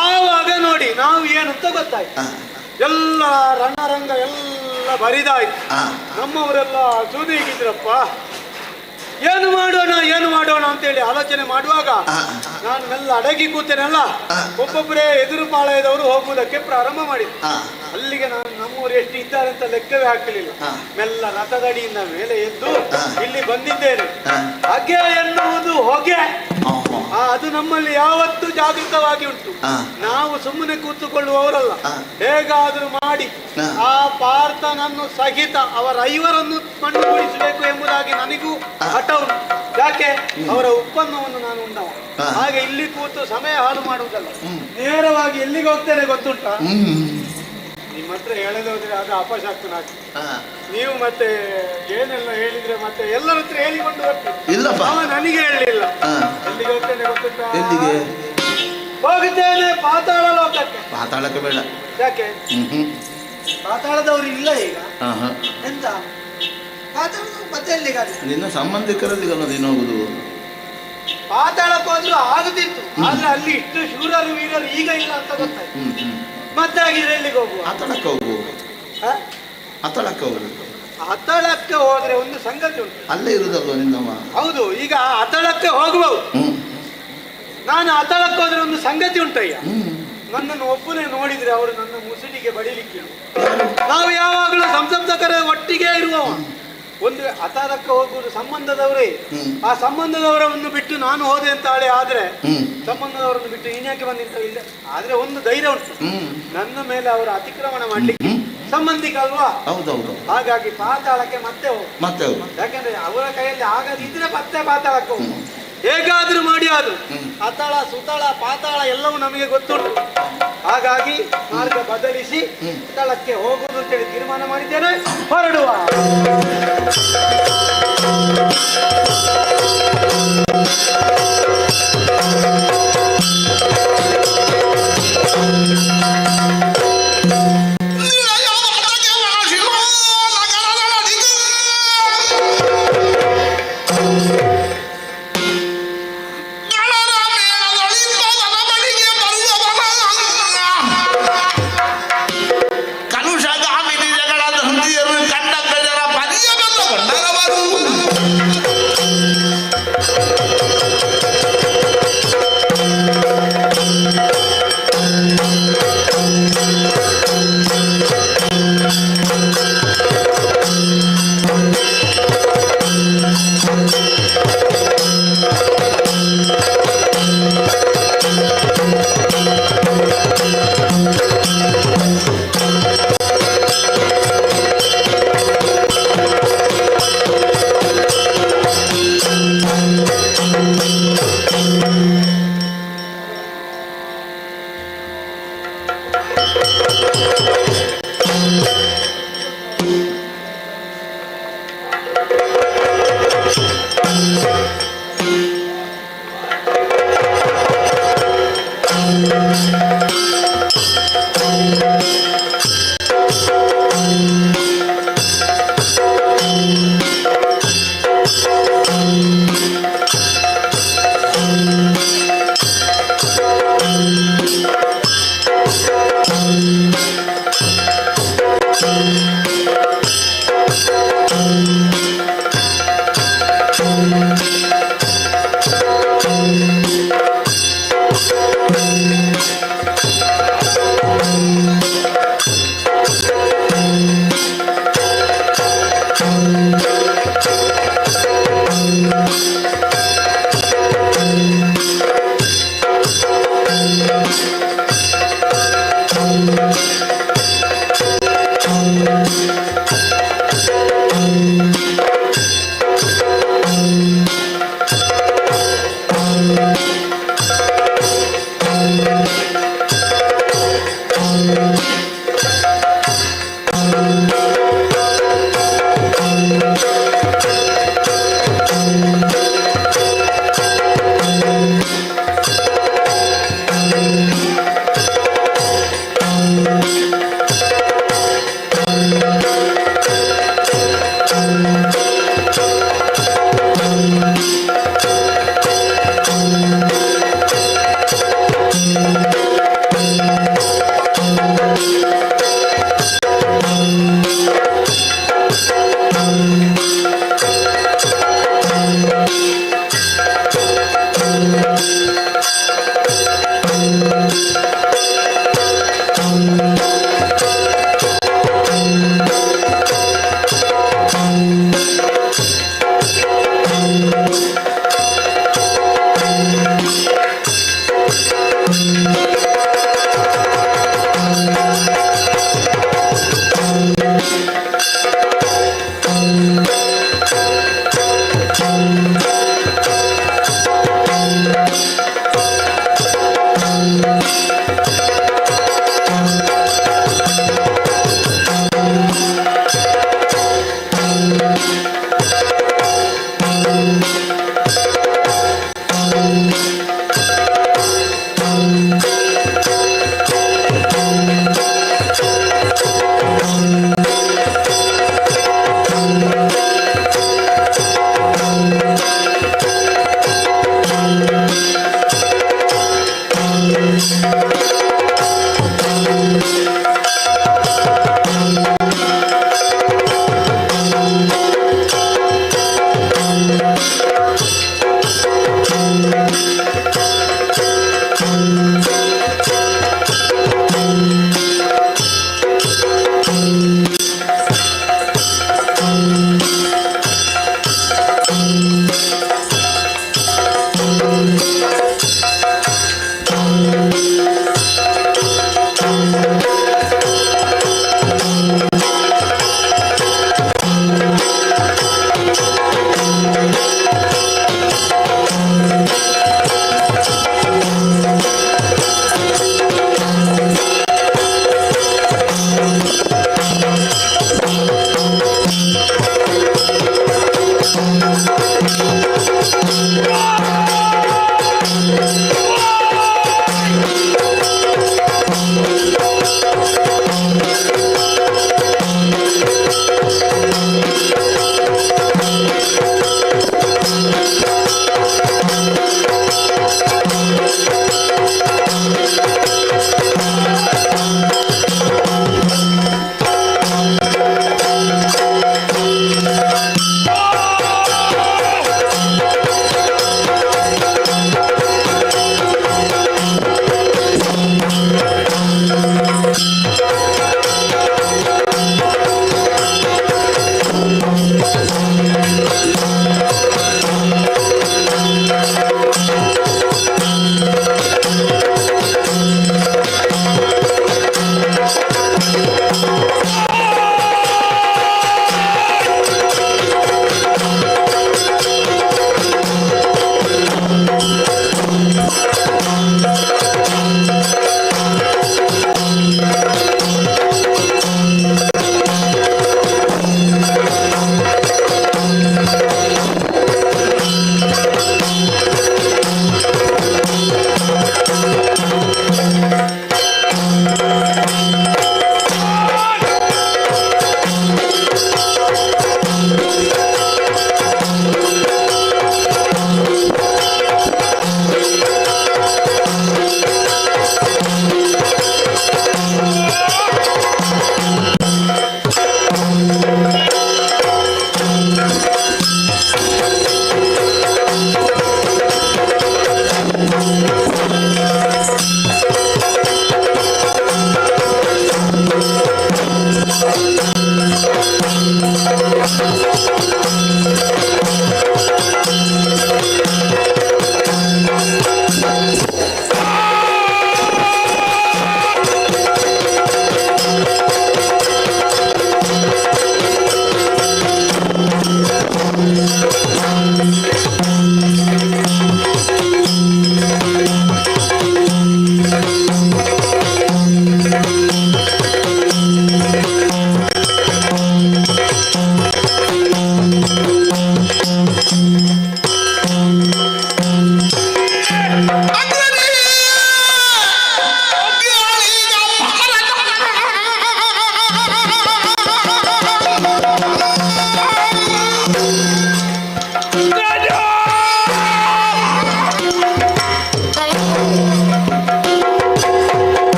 ಆವಾಗ ನೋಡಿ ನಾವು ಏನು ಅಂತ ಗೊತ್ತಾಯ್ತು. ಎಲ್ಲ ರಣರಂಗ ಎಲ್ಲ ಬರಿದಾಯ್ತು. ನಮ್ಮವರೆಲ್ಲ ಸೂದಿಗಿದ್ರಪ್ಪ. ಏನು ಮಾಡೋಣ ಅಂತೇಳಿ ಆಲೋಚನೆ ಮಾಡುವಾಗ ನಾನು ಮೆಲ್ಲ ಅಡಗಿ ಕೂತೇನಲ್ಲ, ಒಬ್ಬೊಬ್ಬರೇ ಎದುರು ಪಾಳಯದವರು ಹೋಗುವುದಕ್ಕೆ ಪ್ರಾರಂಭ ಮಾಡಿದ್ರು. ಅಲ್ಲಿಗೆ ನಾನು ನಮ್ಮವರು ಎಷ್ಟು ಇದ್ದಾರೆ ಅಂತ ಲೆಕ್ಕವೇ ಹಾಕಲಿಲ್ಲ. ಮೆಲ್ಲ ರಥದಡಿಯಿಂದ ಮೇಲೆ ಎದ್ದು ಇಲ್ಲಿ ಬಂದಿದ್ದೇನೆ. ಹಾಗೆ ಎನ್ನುವುದು ಹೊಗೆ, ಅದು ನಮ್ಮಲ್ಲಿ ಯಾವತ್ತೂ ಜಾಗೃತವಾಗಿ ಉಂಟು. ನಾವು ಸುಮ್ಮನೆ ಕೂತುಕೊಳ್ಳುವವರಲ್ಲ. ಹೇಗಾದ್ರೂ ಮಾಡಿ ಆ ಪಾರ್ಥನನ್ನು ಸಹಿತ ಅವರ 5 ಮಣ್ಣುಗೊಳಿಸಬೇಕು ಎಂಬುದಾಗಿ ನನಗೂ ಹಠ ಉಂಟು. ಯಾಕೆ? ಅವರ ಉತ್ಪನ್ನವನ್ನು ನಾನು ಉಂಡವ. ಹಾಗೆ ಇಲ್ಲಿ ಕೂತು ಸಮಯ ಹಾಳು ಮಾಡುವುದಲ್ಲ, ನೇರವಾಗಿ ಎಲ್ಲಿಗೆ ಹೋಗ್ತೇನೆ ಗೊತ್ತುಂಟ? ನಿಮ್ಮ ಹತ್ರ ಹೇಳದೆ ಹೋದ್ರೆ ಅದು ಅಪಶಾಕ್ತನಾಗ್ತದೆ. ನೀವು ಮತ್ತೆ ಏನೆಲ್ಲ ಹೇಳಿದ್ರೆ ಮತ್ತೆ ಎಲ್ಲರ ಹತ್ರ ಹೇಳಿಕೊಂಡು ಹೋಗ್ತೇನೆ. ನನಗೆ ಹೇಳಲಿಲ್ಲ. ಎಲ್ಲಿಗೆ ಹೋಗ್ತೇನೆ ಗೊತ್ತುಂಟಾ? ಹೋಗಿದ್ದೇನೆ ಪಾತಾಳ ಲೋಕಕ್ಕೆ. ಪಾತಾಳಕ್ಕೆ ಬೇಡ. ಯಾಕೆ? ಪಾತಾಳದವರು ಇಲ್ಲ ಈಗ. ಎಂತ ಮತ್ತೆ ಎಲ್ಲಿಗಾದ್ರೆ ನಿನ್ನ ಸಂಬಂಧಿಕರಲ್ಲಿಗಲ್ಲ ನೀನು ಹೋಗುದು. ಪಾತಾಳಕ್ಕೆ ಹೋದ್ರು ಆಗದಿತ್ತು. ಆದ್ರೆ ಅಲ್ಲಿ ಇಷ್ಟು ಶೂರರು ವೀರರು ಈಗ ಇಲ್ಲ ಅಂತ ಗೊತ್ತಾಯ್ತು. ಮತ್ತೆ ಆಗಿದ್ರೆ ಎಲ್ಲಿಗೆ ಹೋಗುವ? ಅತಳಕ್ಕೆ ಹೋಗು. ಅತಳಕ್ಕೆ ಹೋಗು. ಅತಳಕ್ಕೆ ಹೋದ್ರೆ ಒಂದು ಸಂಗತಿ ಉಂಟು. ಅಲ್ಲೇ ಇರುದಲ್ವ ನಿನ್ನಮ್ಮ? ಹೌದು. ಈಗ ಅತಳಕ್ಕೆ ಹೋಗಬಹುದು. ನಾನು ಅತಳಕ್ಕೆ ಹೋದ್ರೆ ಒಂದು ಸಂಗತಿ ಉಂಟಯ್ಯ. ನನ್ನನ್ನು ಒಬ್ಬನೇ ನೋಡಿದ್ರೆ ಅವರು ನನ್ನ ಮುಸುಡಿಗೆ ಬಡಿಲಿಕ್ಕಿಲ್ಲ. ನಾವು ಯಾವಾಗಲೂ ಸಂಸಪ್ತಕರ ಒಟ್ಟಿಗೆ ಇರುವವ. ಒಂದು ಅತಳಕ್ಕೆ ಹೋಗುವುದು ಸಂಬಂಧದವರೇ. ಆ ಸಂಬಂಧದವರನ್ನು ಬಿಟ್ಟು ನಾನು ಹೋದೆ ಅಂತ ಹೇಳಿ ಆದ್ರೆ ಸಂಬಂಧದವರನ್ನು ಬಿಟ್ಟು ಇನ್ಯಾಕೆ ಬಂದಿಂತ ಇಲ್ಲ. ಆದ್ರೆ ಒಂದು ಧೈರ್ಯ ಉಂಟು ನನ್ನ ಮೇಲೆ, ಅವರ ಅತಿಕ್ರಮಣ ಮಾಡ್ಲಿಕ್ಕೆ ಸಂಬಂಧಿಕ ಅಲ್ವಾ? ಹೌದೌದು. ಹಾಗಾಗಿ ಪಾತಾಳಕ್ಕೆ ಮತ್ತೆ ಹೋಗು. ಮತ್ತೆ ಹೋಗು. ಯಾಕಂದ್ರೆ ಅವರ ಕೈಯಲ್ಲಿ ಆಗದಿದ್ರೆ ಮತ್ತೆ ಪಾತಾಳಕ್ಕೆ ಹೋಗು. ಹೇಗಾದ್ರೂ ಮಾಡಿ ಆದ್ರು ಅತಳ ಸುತಳ ಪಾತಾಳ ಎಲ್ಲವೂ ನಮಗೆ ಗೊತ್ತುಂಟು. ಹಾಗಾಗಿ ಮಾರ್ಗ ಬದಲಿಸಿ ಸ್ಥಳಕ್ಕೆ ಹೋಗುವುದು ಅಂತೇಳಿ ತೀರ್ಮಾನ ಮಾಡಿದ್ದೇನೆ. ಹೊರಡುವ.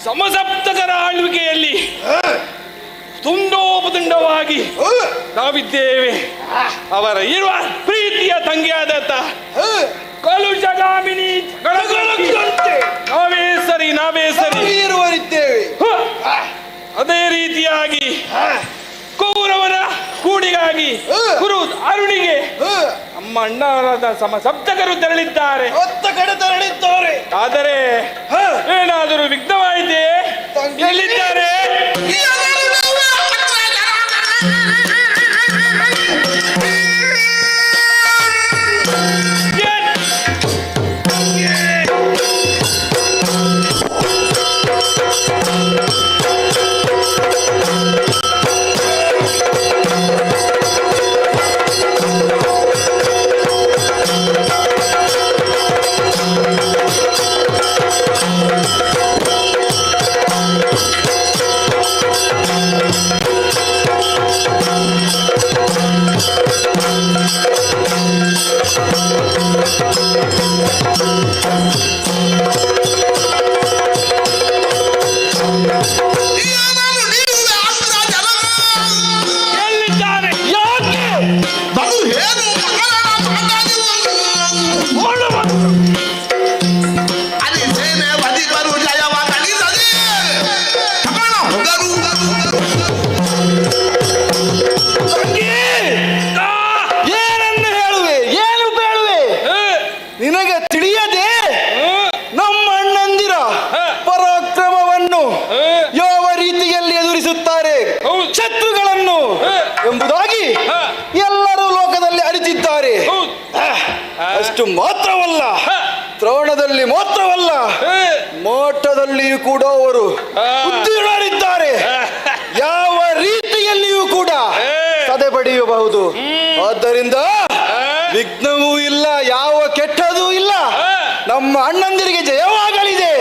ಸಮಸಪ್ತಕರ ಆಳ್ವಿಕೆಯಲ್ಲಿ ತುಂಡೋಪತುಂಡವಾಗಿ ನಾವಿದ್ದೇವೆ. ಅವರ ಇರುವ ಪ್ರೀತಿಯ ತಂಗಿಯಾದಂತ ಕಲುಷಗಾಮಿನಿ ನಾವೇ ಸರಿ ಇರುವರಿದ್ದೇವೆ. ಅದೇ ರೀತಿಯಾಗಿ ಕೌರವನ ಕೂಡಿಗಾಗಿ ಗುರು ಅರುಣಿಗೆ ನಮ್ಮ ಅಣ್ಣವರಾದ ಸಮಸಪ್ತಕರು ತೆರಳಿದ್ದಾರೆ. ಆದರೆ ಏನಾದರೂ ವಿಘ್ನವಾಯಿತೆ? ಎಲ್ಲಿದ್ದಾರೆ? ನಿನಗೆ ತಿಳಿಯದೆ ನಮ್ಮ ಅಣ್ಣಂದಿರ ಪರಾಕ್ರಮವನ್ನು ಯಾವ ರೀತಿಯಲ್ಲಿ ಎದುರಿಸುತ್ತಾರೆ ಶತ್ರುಗಳನ್ನು ಎಂಬುದಾಗಿ ಎಲ್ಲರೂ ಲೋಕದಲ್ಲಿ ಅರಿತಿದ್ದಾರೆ. ಅಷ್ಟು ಮಾತ್ರವಲ್ಲ, ದ್ರೋಣದಲ್ಲಿ ಮಾತ್ರವಲ್ಲ, ಮೋಟದಲ್ಲಿಯೂ ಕೂಡ ಅವರು ಉತ್ತೀರ್ಣರಿದ್ದಾರೆ. ಯಾವ ರೀತಿಯಲ್ಲಿಯೂ ಕೂಡ ಸದೆ ಪಡೆಯಬಹುದು. ಆದ್ದರಿಂದ ವಿಘ್ನವೂ ಇಲ್ಲ, ಯಾವ ಕೆಟ್ಟದೂ ಇಲ್ಲ. ನಮ್ಮ ಅಣ್ಣಂದಿರಿಗೆ ಜಯವಾಗಲಿದೆ.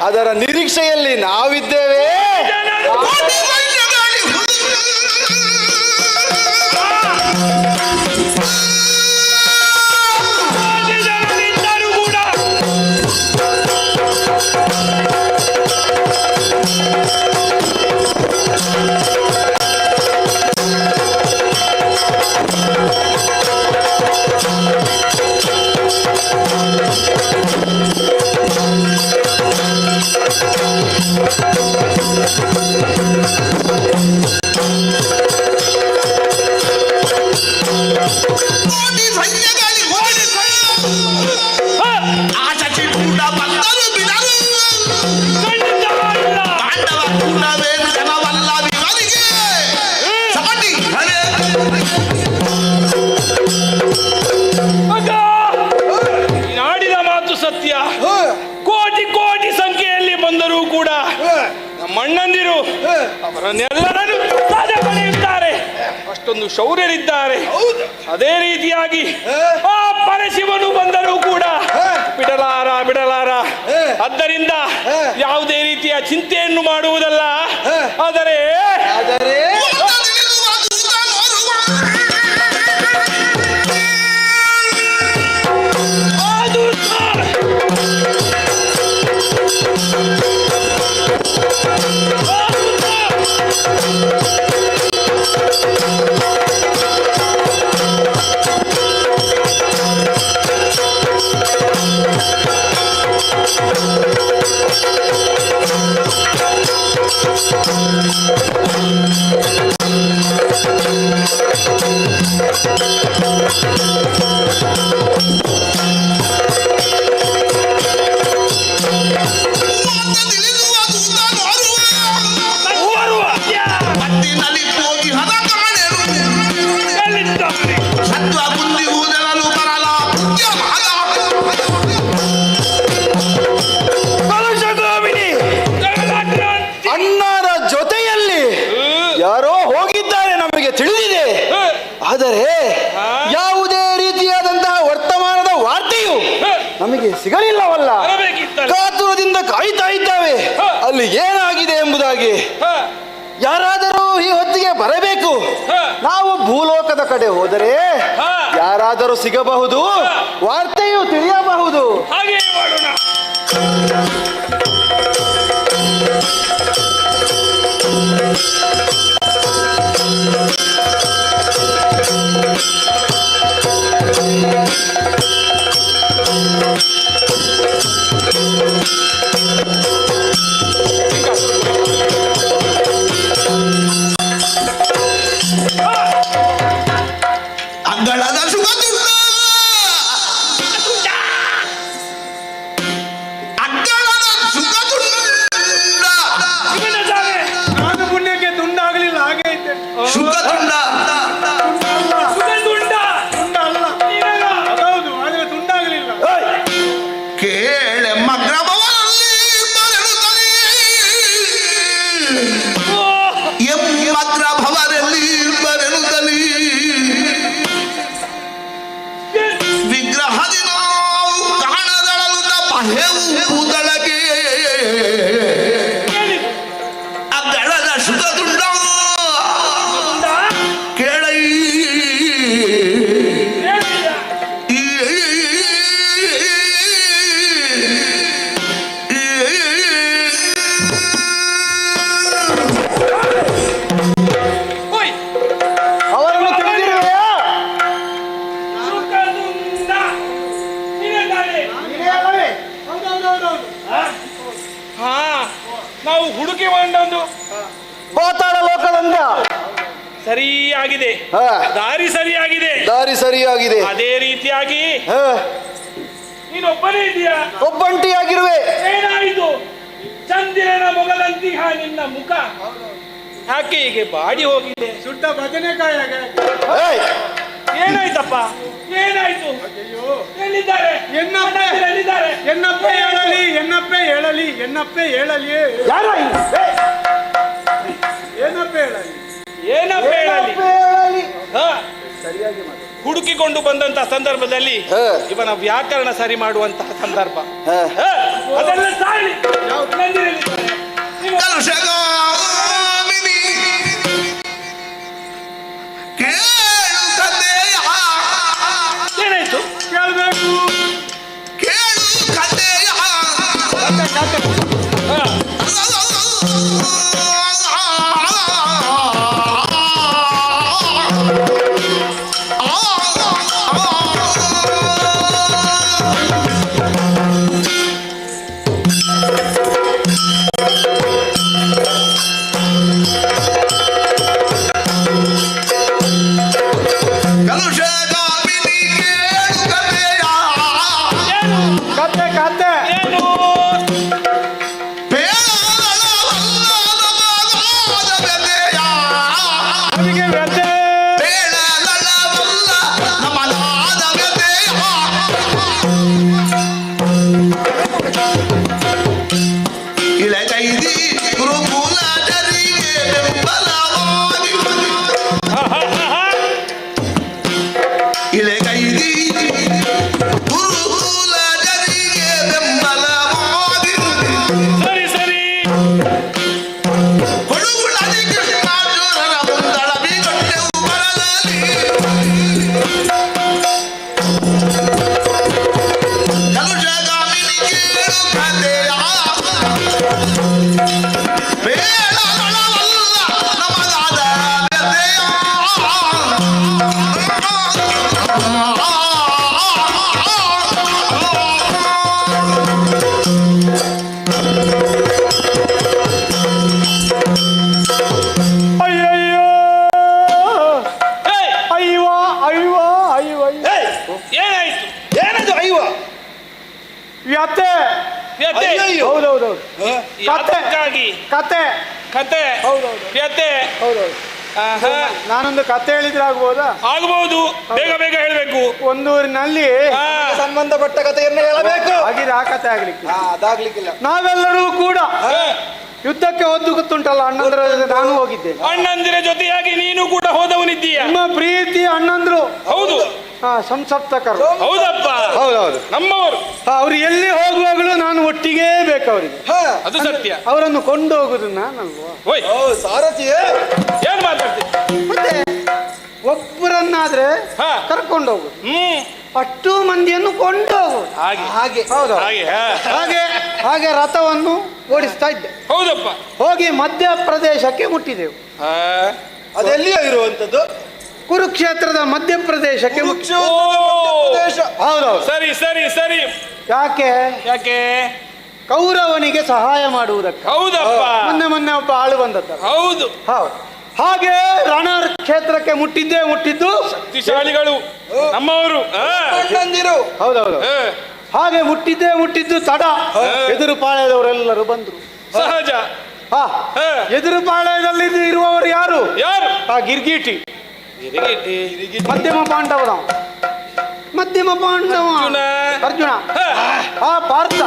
ಅದರ ನಿರೀಕ್ಷೆಯಲ್ಲಿ ನಾವಿದ್ದೇವೆ. Thank you. ಅವರನ್ನೆಲ್ಲರನ್ನು ಸಾಧೆ ಪಡೆಯುತ್ತಾರೆ. ಅಷ್ಟೊಂದು ಶೌರ್ಯರಿದ್ದಾರೆ. ಅದೇ ರೀತಿಯಾಗಿ ಆ ಪರಶಿವನು ಬಂದರೂ ಕೂಡ ಬಿಡಲಾರ. ಆದ್ದರಿಂದ ಯಾವುದೇ ರೀತಿಯ ಚಿಂತೆಯನ್ನು ಮಾಡುವುದಲ್ಲ. ಆದರೆ ಅಣ್ಣರ ಜೊತೆಯಲ್ಲಿ ಯಾರೋ ಹೋಗಿದ್ದಾರೆ ನಮಗೆ ತಿಳಿದಿದೆ. ಆದರೆ ಯಾವುದೇ ರೀತಿಯಾದಂತಹ ವರ್ತಮಾನದ ವಾರ್ತೆಯು ನಮಗೆ ಸಿಗಲಿಲ್ಲವಲ್ಲ. ಕಾತುರದಿಂದ ಕಾಯ್ತಾ ಇದ್ದಾವೆ ಅಲ್ಲಿ ಏನಾಗಿದೆ ಎಂಬುದಾಗಿ. ಯಾರಾದರೂ ಈ ಹೊತ್ತಿಗೆ ಬರಬೇಕು. ನಾವು ಭೂಲೋಕದ ಕಡೆ ಹೋದರೆ ಯಾರಾದರೂ ಸಿಗಬಹುದು, ವಾರ್ತೆಯು ತಿಳಿಯಬಹುದು. ಹಾಗೆ ಮಾಡೋಣ. ಅಂಗಳದ ಸುಗದುಂಡ ನಾನು ಪುಣ್ಯಕ್ಕೆ ತುಂಡಾಗಲಿಲ್ಲ. ಹಾಗೆ ಇದ್ದೆ. ಸುಗದುಂಡ ಹೌದು, ಆದರೆ ತುಂಡಾಗಲಿಲ್ಲ. ಕೇಳೆ ಮಗ್ರಭವನಲ್ಲಿ ಮಗ್ರಭವರಲ್ಲಿ ಬರೆನುತ್ತಲಿ ವಿಗ್ರಹದಿ ನಾವು ಕಾಣದಳಲು ಪಹೆವು ಕೂದಲಗೆ ಅಗ್ಗಳದ ಸುಗದುಂಡ ಕೇಳೈ ಅವರನ್ನು ತಿಳಿದಿರುವೆಯಾ? ಹಾ, ನಾವು ಹುಡುಕಿ ಬಂದದ್ದು ಪಾತಾಳ ಲೋಕದಂತ ಸರಿಯಾಗಿದೆ. ದಾರಿ ಸರಿಯಾಗಿದೆ. ದಾರಿ ಸರಿಯಾಗಿದೆ. ಅದೇ ರೀತಿಯಾಗಿ ನೀನೊಬ್ಬನೇ ಇದೆಯಾ? ಒಬ್ಬಂಟಿಯಾಗಿರುವೆ. ಏನಾಯಿತು? ಚಂದಿರನ ಮೊಗದಂತಿಹ ನಿನ್ನ ಮುಖ ಯಾಕೆ ಹೀಗೆ ಬಾಡಿ ಹೋಗಿದೆ? ಸುಟ್ಟ ಬದನೆಕಾಯಾಗ ಏನಾಯ್ತಪ್ಪ? ಏನಾಯ್ತು? ಎಲ್ಲಿದ್ದಾರೆ? ಎಲ್ಲಿದ್ದಾರೆ? ಎನ್ನಪ್ಪ ಹೇಳಲಿ, ಎನ್ನಪ್ಪ ಹೇಳಲಿ, ಎನ್ನಪ್ಪ ಹೇಳಲಿ. ಯಾರ ಏನಪ್ಪ ಹೇಳಲಿ? ಏನಪ್ಪ ಹೇಳಲಿ? ಹುಡುಕಿಕೊಂಡು ಬಂದಂತ ಸಂದರ್ಭದಲ್ಲಿ ಇವನ ವ್ಯಾಕರಣ ಸರಿ ಮಾಡುವಂತಹ ಸಂದರ್ಭ ಅದೆಲ್ಲ ಸಾಲಿ. ಏನಾಯ್ತು? ಕೇಳಬೇಕು. ಹೌದೌದು ಕತೆ ಕತೆ ಕತೆ ಹೌದೌದು ವ್ಯತೆ ಹೌದೌದು ನಾನೊಂದು ಕತೆ ಹೇಳಿದ್ರೆ ಆಗ್ಬೋದಾ? ಆಗಬಹುದು. ಬೇಗ ಬೇಗ ಹೇಳ್ಬೇಕು. ಒಂದೂರಿನಲ್ಲಿ ಸಂಬಂಧಪಟ್ಟ ಕಥೆಯನ್ನು ಹೇಳಬೇಕು. ಹಾಗಿದ್ರೆ ಆ ಕತೆ ಆಗ್ಲಿಕ್ಕೆ ಅದಾಗ್ಲಿಕ್ಕಿಲ್ಲ. ನಾವೆಲ್ಲರೂ ಕೂಡ ಯುದ್ಧಕ್ಕೆ ಹೋದ್ದು ಗೊತ್ತುಂಟಲ್ಲ, ಅಣ್ಣಂದ್ರ ನಾನು ಹೋಗಿದ್ದೆ. ಅಣ್ಣಂದಿರ ಜೊತೆಯಾಗಿ ನೀನು ಕೂಡ ಹೋದವನಿದ್ದೀಯ. ನಿಮ್ಮ ಪ್ರೀತಿ ಅಣ್ಣಂದ್ರು. ಹೌದು. ಸಂಸಪ್ತಕರು. ಹೌದಪ್ಪ. ಹೌದೌದು, ನಮ್ಮವರು. ಅವ್ರು ಎಲ್ಲಿ ಹೋಗುವಾಗಲೂ ನಾನು ಒಟ್ಟಿಗೆ ಬೇಕು ಅವರಿಗೆ. ಅದು ಸತ್ಯ. ಅವರನ್ನು ಕೊಂಡು ಹೋಗುದು ನಾನಲ್ವಾ? ಸಾರಥಿಯೇ ಏನ್ ಮಾತಾಡ್ತೀನಿ? ಮತ್ತೆ ಒಬ್ಬರನ್ನಾದ್ರೆ ಕರ್ಕೊಂಡು ಹೋಗುದು, ಅಷ್ಟು ಮಂದಿಯನ್ನು ಕೊಂಡು ಹೋಗುದು. ಹಾಗೆ ಹೌದು ಹಾಗೆ ಹಾಗೆ ರಥವನ್ನು ಓಡಿಸ್ತಾ ಇದ್ದೆ. ಹೌದಪ್ಪ. ಹೋಗಿ ಮಧ್ಯಪ್ರದೇಶಕ್ಕೆ ಮುಟ್ಟಿದೆವು. ಅದೆಲ್ಲಿಯೋ ಇರುವಂತದ್ದು? ಕುರುಕ್ಷೇತ್ರದ ಮಧ್ಯಪ್ರದೇಶಕ್ಕೆ ಹೌದೌದು. ಸರಿ ಸರಿ ಸರಿ. ಯಾಕೆ ಯಾಕೆ? ಕೌರವನಿಗೆ ಸಹಾಯ ಮಾಡುವುದಕ್ಕೆ. ಹೌದಪ್ಪ. ಮೊನ್ನೆ ಒಬ್ಬ ಆಳು ಬಂದದ್ದ. ಹೌದು ಹೌದು. ಹಾಗೆ ರಣ ಕ್ಷೇತ್ರಕ್ಕೆ ಮುಟ್ಟಿದ್ದು ಶಕ್ತಿಶಾಲಿಗಳು ನಮ್ಮವರು. ಹೌದೌದು. ಹಾಗೆ ಮುಟ್ಟಿದ್ದು ತಡ. ಎದುರು ಪಾಳ್ಯದವರೆಲ್ಲರೂ ಬಂದ್ರು. ಸಹಜ. ಎದುರು ಪಾಳ್ಯದಲ್ಲಿ ಇರುವವರು ಯಾರು? ಆ ಗಿರ್ಗೀಟಿ, ಮಧ್ಯಮ ಪಾಂಡವ ಅರ್ಜುನ, ಆ ಪಾರ್ಥ.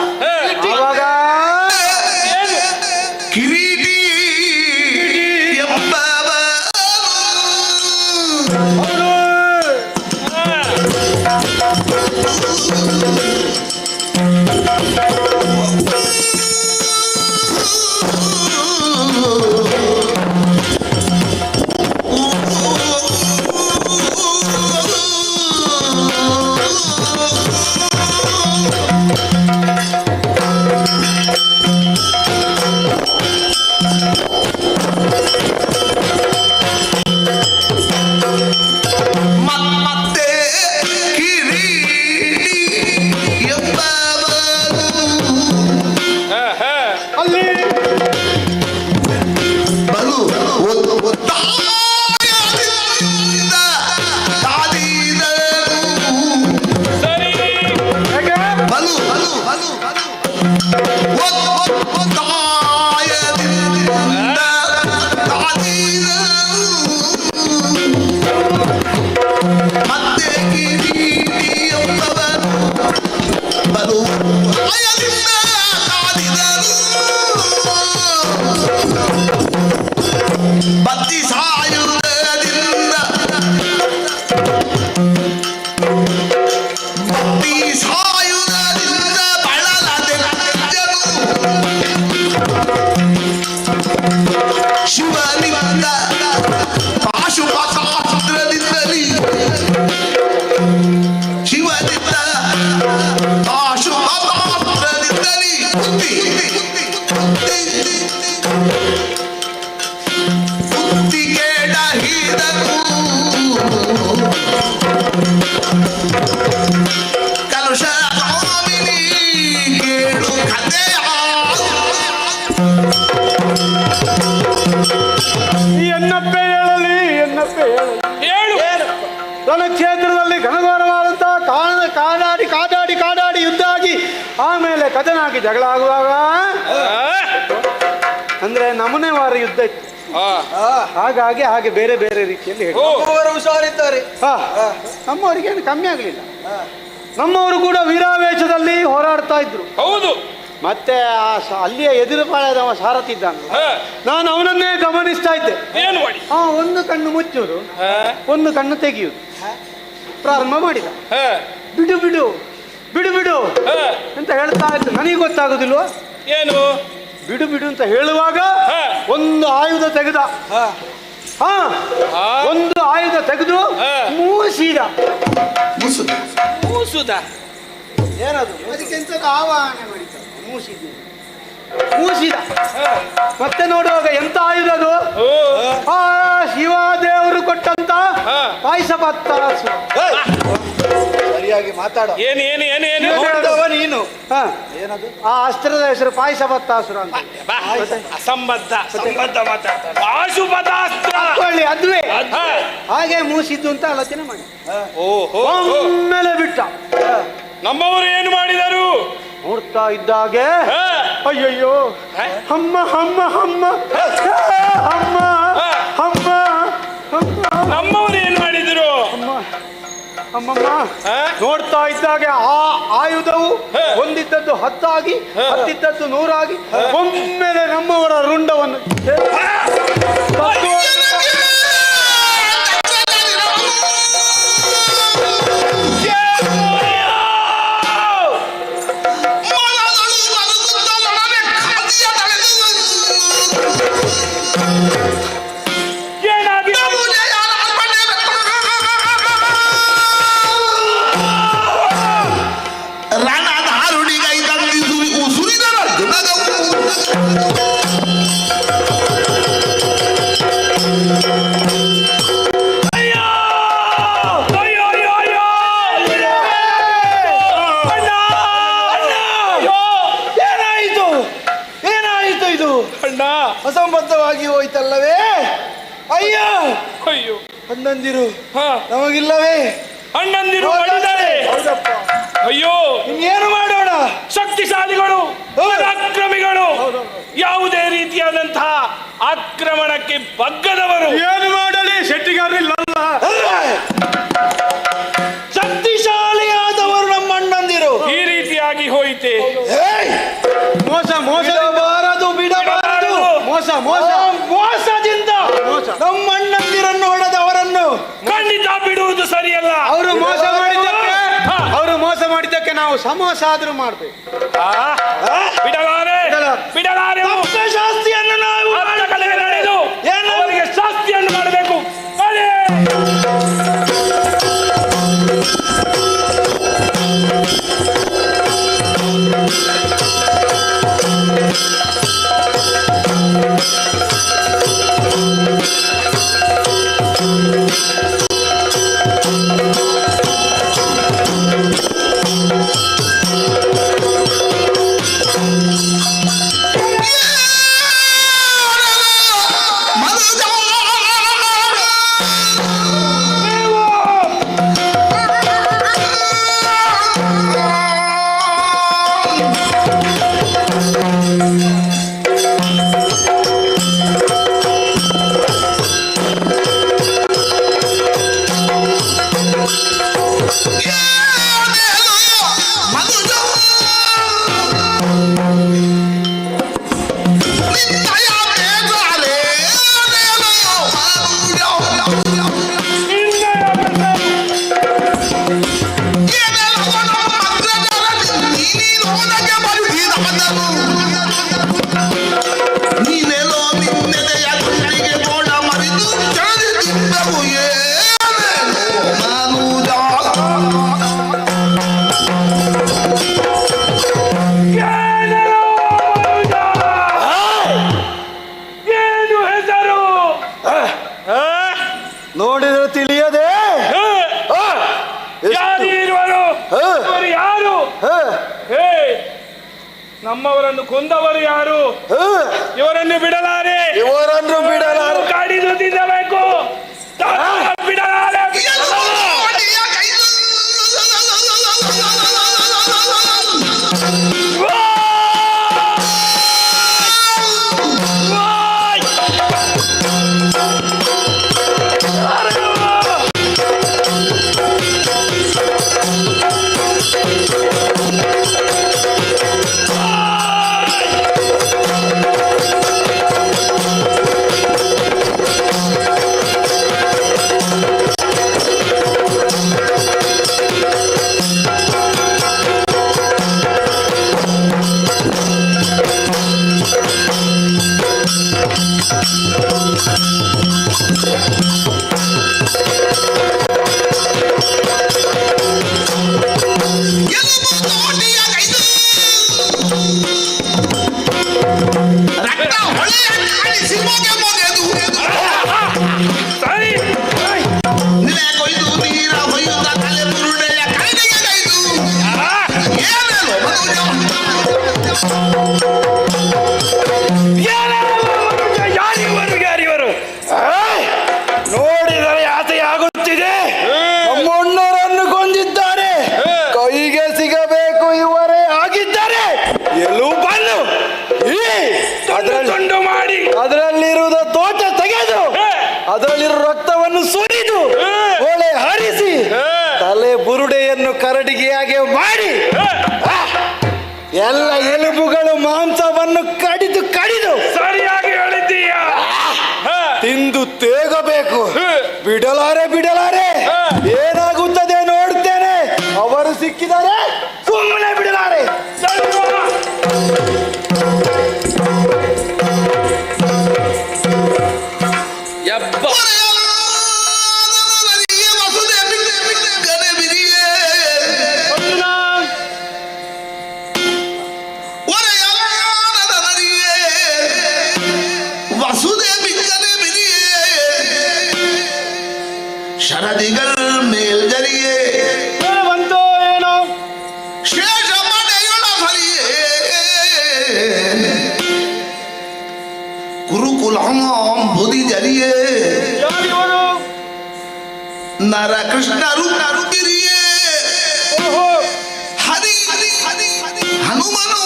ಆವಾಗ ಕಿರೀಟಿ ರಣಕ್ಷೇತ್ರದಲ್ಲಿ ಘನಘೋರವಾದಂತಹ ಕಾದಾಡಿ ಯುದ್ಧ ಆಗಿ ಆಮೇಲೆ ಕದನಾಗಿ ಜಗಳ ಆಗುವಾಗ ಅಂದ್ರೆ ನಮೂನೆವಾರ ಯುದ್ಧ ಇತ್ತು. ಹಾಗಾಗಿ ಹಾಗೆ ಬೇರೆ ಬೇರೆ ರೀತಿಯಲ್ಲಿ ಹುಷಾರಿದ್ದಾರೆ. ನಮ್ಮವರಿಗೆ ಏನು ಕಮ್ಮಿ ಆಗಲಿಲ್ಲ. ನಮ್ಮವರು ಕೂಡ ವೀರಾವೇಶದಲ್ಲಿ ಹೋರಾಡ್ತಾ ಇದ್ರು. ಹೌದು. ಮತ್ತೆ ಅಲ್ಲಿಯ ಎದುರು ಪಾಳ್ಯದವ ಸಾರಥಿ ಇದ್ದಾನೆ, ನಾನು ಅವನನ್ನೇ ಗಮನಿಸ್ತಾ ಇದ್ದೆ. ಏನು ಮಾಡಿ? ಒಂದು ಕಣ್ಣು ಮುಚ್ಚುವುದು, ಒಂದು ಕಣ್ಣು ತೆಗೆಯುವುದು ಪ್ರಾರಂಭ ಮಾಡಿದ. ಬಿಡು ಬಿಡು ಬಿಡು ಬಿಡು ಅಂತ ಹೇಳ್ತಾ ಇತ್ತು. ನನಗೆ ಗೊತ್ತಾಗುದಿಲ್ವ ಏನು ಬಿಡು ಬಿಡು ಅಂತ ಹೇಳುವಾಗ ಒಂದು ಆಯುಧ ತೆಗೆದ. ಒಂದು ಆಯುಧ ತೆಗೆದು ಮೂಸಿದ. ಏನದು? ಅದಕ್ಕೆಂತ ಆವಾಹನೆ ಮಾಡಿದ. ಮೂಸಿದ. ಮತ್ತೆ ನೋಡುವಾಗ ಎಂತ ಆಯುಧ ಅದು? ಆ ಶಿವದೇವರು ಕೊಟ್ಟಂತ ಪಾಯಸ ಪತ್ತಾಸು. ಸರಿಯಾಗಿ ಮಾತಾಡ. ಏನು ಏನು ಏನು ಏನು ನೀನು ಏನದು? ಆ ಅಸ್ತ್ರದ ಹೆಸರು ಪಾಯಸ ಪತ್ತಾಸುರ ಅಂತ. ಅಸಂಬದ್ಧ ಮಾತಾಡ್ತಾರೆ. ಅದುವೇ ಹಾಗೆ ಮೂಸಿದ್ದು ಅಂತ ಆಲೋಚನೆ ಮಾಡಿ ಓಹೋ ಒಮ್ಮೆಲೆ ಬಿಟ್ಟ. ನಮ್ಮವರು ಏನು ಮಾಡಿದರು? ನೋಡ್ತಾ ಇದ್ದಾಗೆ ಅಯ್ಯಯ್ಯೋ ಅಮ್ಮ ಅಮ್ಮ ಅಮ್ಮ ಅಮ್ಮ ಅಮ್ಮ ನಮ್ಮವರು ಏನ್ ಮಾಡಿದ್ರು? ಅಮ್ಮಮ್ಮ ನೋಡ್ತಾ ಇದ್ದಾಗೆ ಆ ಆಯುಧವು ಒಂದಿದ್ದದ್ದು 10 ಆಗಿ 10 100 ಆಗಿ ಒಮ್ಮೆಲೆ ನಮ್ಮವರ ರುಂಡವನ್ನು ಅಸಂಬದ್ಧವಾಗಿ ಹೋಯ್ತಲ್ಲವೇ? ಅಯ್ಯ ಅಯ್ಯೋ ಅಣ್ಣಂದಿರು ನಮಗಿಲ್ಲವೇ? ಅಣ್ಣಂದಿರು ಮಾಡಿದ್ದಾರೆ. ಅಯ್ಯೋ ಇನ್ನೇನು ಮಾಡೋಣ? ಶಕ್ತಿಶಾಲಿಗಳು ಪರಾಕ್ರಮಿಗಳು ಯಾವುದೇ ರೀತಿಯಾದಂತಹ ಆಕ್ರಮಣಕ್ಕೆ ಬಗ್ಗದವರು. ಏನು ಮಾಡಲಿ ಶೆಟ್ಟಿಗಾರರಿಲ್ಲಲ್ಲ. ಶಕ್ತಿಶಾಲಿಯಾದವರು ನಮ್ಮ ಅಣ್ಣಂದಿರು. ಈ ರೀತಿಯಾಗಿ ಹೋಯಿತೆ. ಮೋಸ ಮೋಸ ಬಿಡಬಾರದು ಬಿಡಬಾರದು. ಮೋಸ ಮೋಸ ಮೋಸದಿಂದ ನಮ್ಮ ಅಣ್ಣಂದಿರನ್ನು ಹೊಡೆದವರನ್ನು ಖಂಡಿತ ಬಿಡುವುದು ಸರಿಯಲ್ಲ. ಅವರು ಮೋಸ ಮಾಡಿದ್ದಕ್ಕೆ ನಾವು ಸಮೋಸ ಆದ್ರೂ ಮಾಡ್ಬೇಕು. ಬಿಡಲಾರೆ ಶಾಸ್ತಿಯನ್ನು ನಾವು ನಡೆದು ಅವರಿಗೆ ಶಾಸ್ತಿಯನ್ನು ಮಾಡಬೇಕು. ನೋಡಿದ್ರೆ ತಿಳಿಯದೆ ಯಾರು? ನಮ್ಮವರನ್ನು ಕೊಂದವರು ಯಾರು? ಇವರನ್ನು ಬಿಡಲಾರೆ. ಇವರನ್ನು ಬಿಡಲಾರೆ. ಕಾಡಿದು ತಿನ್ನಬೇಕು. ಬಿಡಲಾರೆ. ನೋಡಿದರೆ ಆಸೆಯಾಗುತ್ತಿದೆ. ನಮ್ಮಣ್ಣರನ್ನು ಕೊಂದಿದ್ದಾರೆ. ಕೈಗೆ ಸಿಗಬೇಕು ಇವರೇ ಆಗಿದ್ದಾರೆ. ಎಲ್ಲೂ ಬಲ್ಲು ರಕ್ತವನ್ನು ಸುರಿದು ಹೊಳೆ ಹರಿಸಿ ತಲೆ ಬುರುಡೆಯನ್ನು ಕರಡಿಗೆಯಾಗೆ ಮಾಡಿ ಎಲ್ಲ ಎಲುಬುಗಳು ಮಾಂಸವನ್ನು ಕಡಿದು ಸರಿಯಾಗಿ ಹೇಳಿದ್ದೀಯ. ತಿಂದು ತೇಗಬೇಕು. ಬಿಡಲಾರೆ ಏನಾಗುತ್ತದೆ ನೋಡ್ತೇನೆ. ಅವರು ಸಿಕ್ಕಿದರೆ ಸುಮ್ಮನೆ ಬಿಡಲಾರೆ. ಶರದಿಗಳ ಮೇಲ್ಜರಿಯೇ ಬಂತೋ ಏನೋ ಶೇಷ ಮನೆಯೊಳ ಸರಿಯೇ ಕುರುಕುಲಾಂ ಬುದಿ ಜರಿಯೇ ಯಾರಿವರು? ನರ ಕೃಷ್ಣರು ಗಿರಿಯೇ ಹರಿ ಹನುಮನು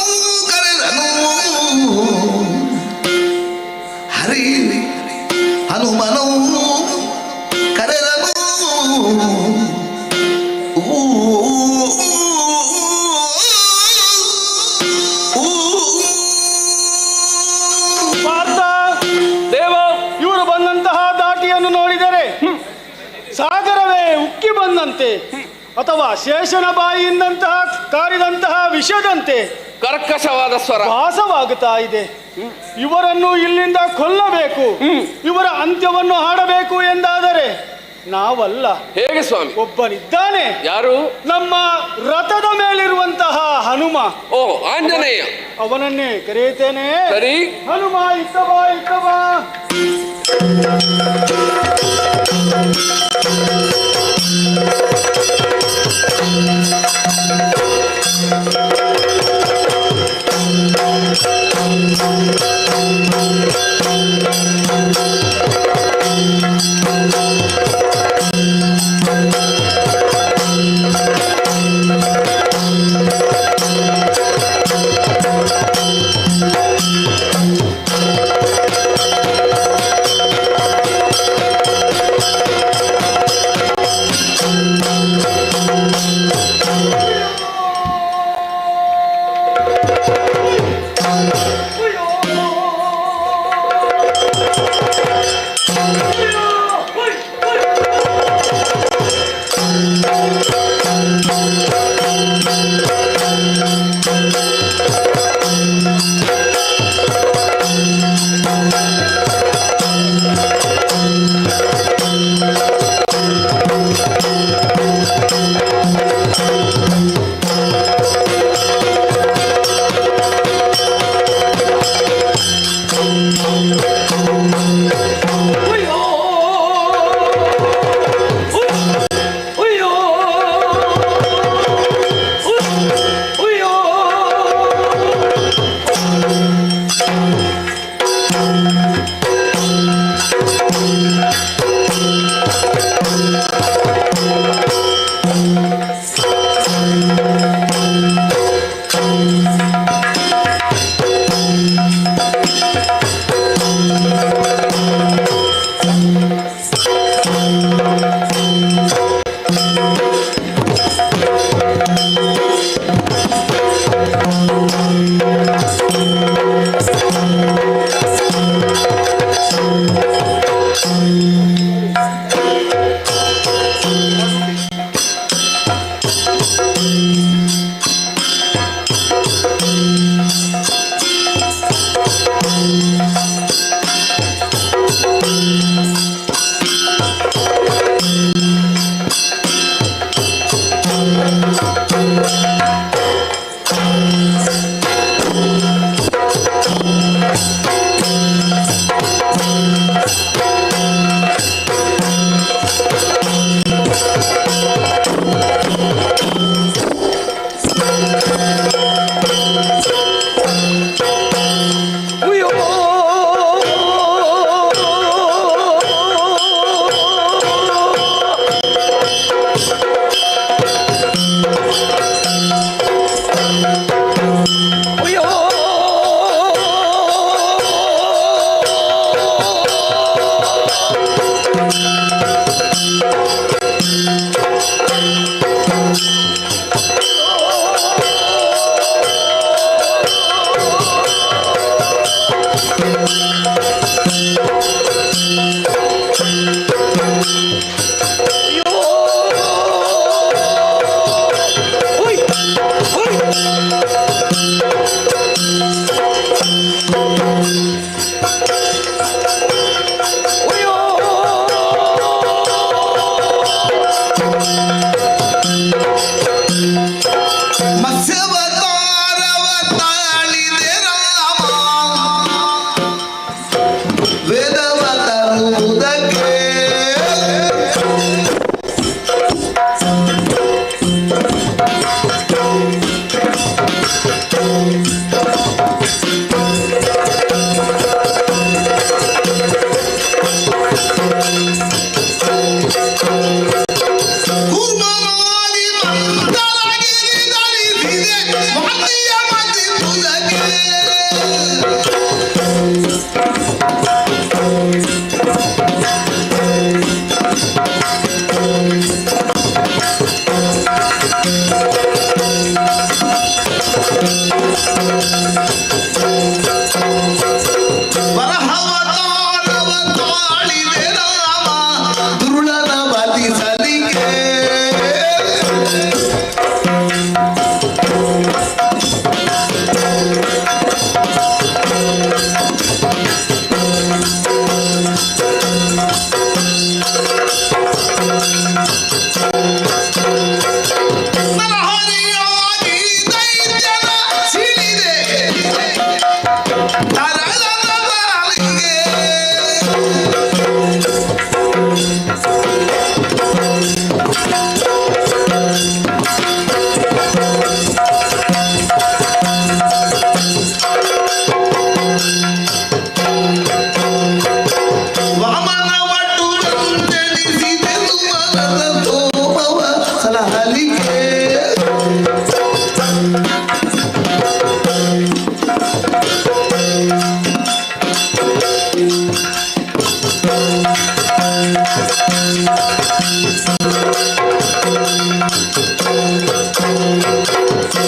ಕರೆದನು ಹರಿ ಹನುಮನು ಕರೆದನು ಪಾರ್ಥ ದೇವ, ಇವರು ಬಂದಂತಹ ದಾಟಿಯನ್ನು ನೋಡಿದರೆ ಸಾಗರವೇ ಉಕ್ಕಿ ಬಂದಂತೆ ಅಥವಾ ಶೇಷನ ಬಾಯಿಯಿಂದಂತಹ ಕಾರಿದಂತಹ ವಿಷದಂತೆ ಕರ್ಕಶವಾದ ಸ್ವರ ಭಾಸವಾಗುತ್ತಾ ಇದೆ. ಇವರನ್ನು ಇಲ್ಲಿಂದ ಕೊಲ್ಲಬೇಕು, ಇವರ ಅಂತ್ಯವನ್ನು ಹಾಡಬೇಕು ಎಂದಾದರೆ ನಾವಲ್ಲ. ಹೇಗೆ ಸ್ವಾಮಿ? ಒಬ್ಬನಿದ್ದಾನೆ. ಯಾರು? ನಮ್ಮ ರಥದ ಮೇಲಿರುವಂತಹ ಹನುಮ. ಓ, ಆಂಜನೇಯ. ಅವನನ್ನೇ ಕರೆಯುತ್ತೇನೆ. ಸರಿ. ಹನುಮ ಇತ್ತವಾ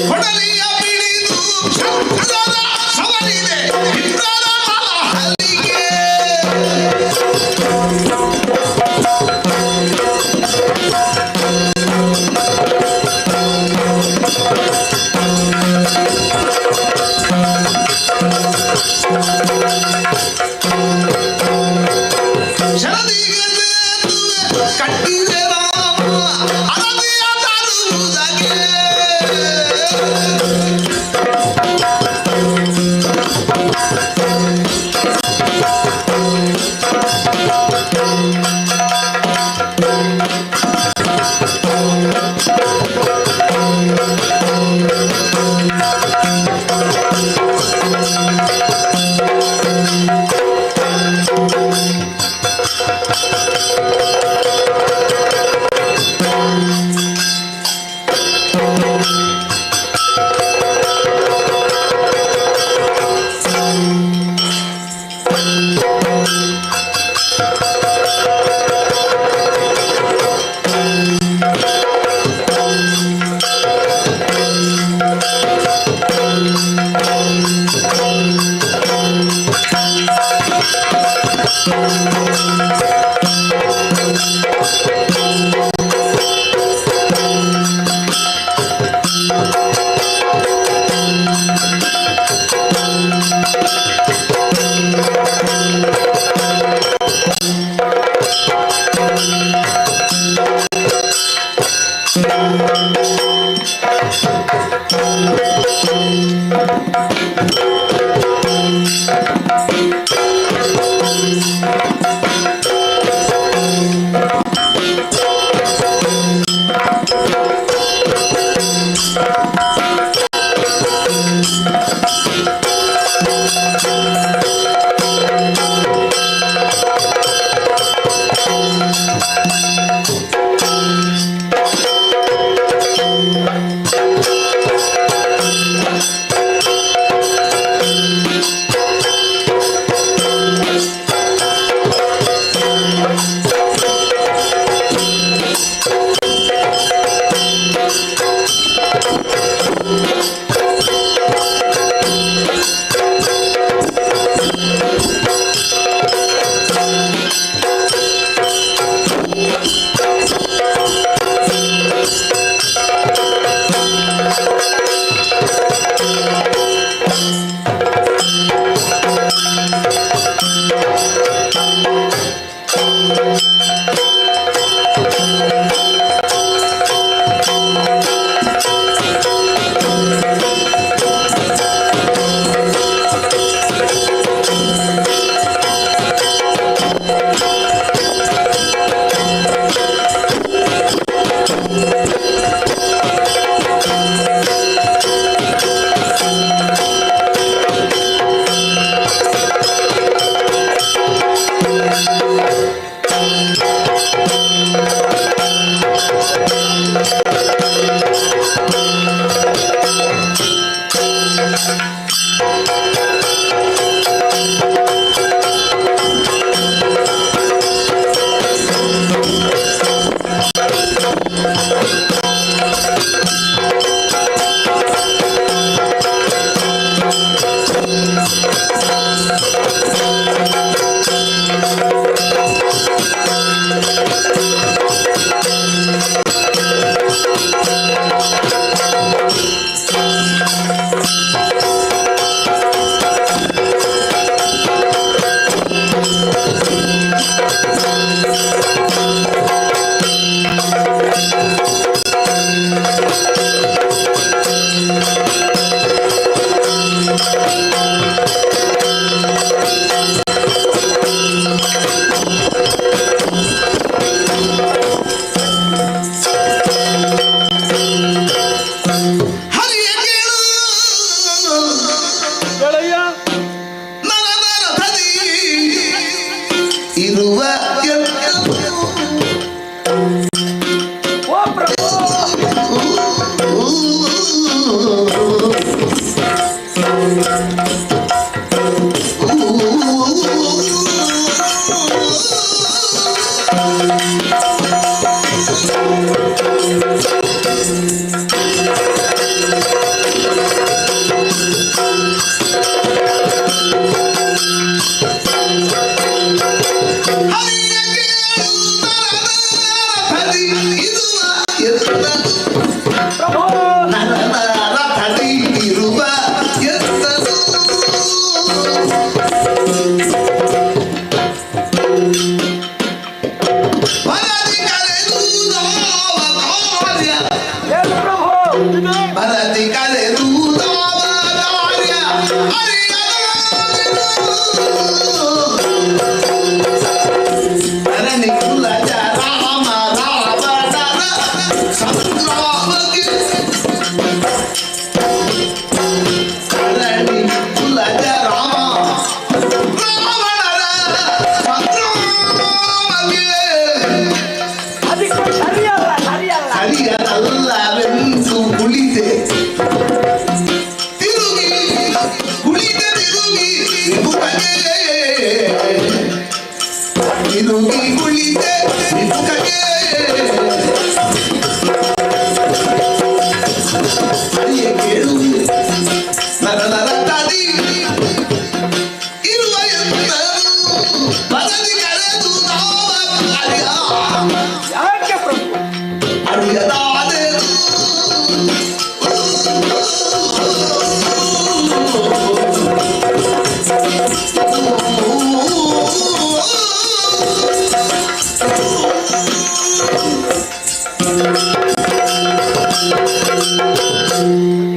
ಕೊಡಲಿಯ ಬಿಡಿದು ಶಂಖದ ಸವರಿದೆ ಇಂದ್ರನ ಮಲಹರಿಗೆ. ಕಟ್ಟಿದೆ ರಾಮ ಅರದಿಯ ತರುವುದಕ್ಕೆ.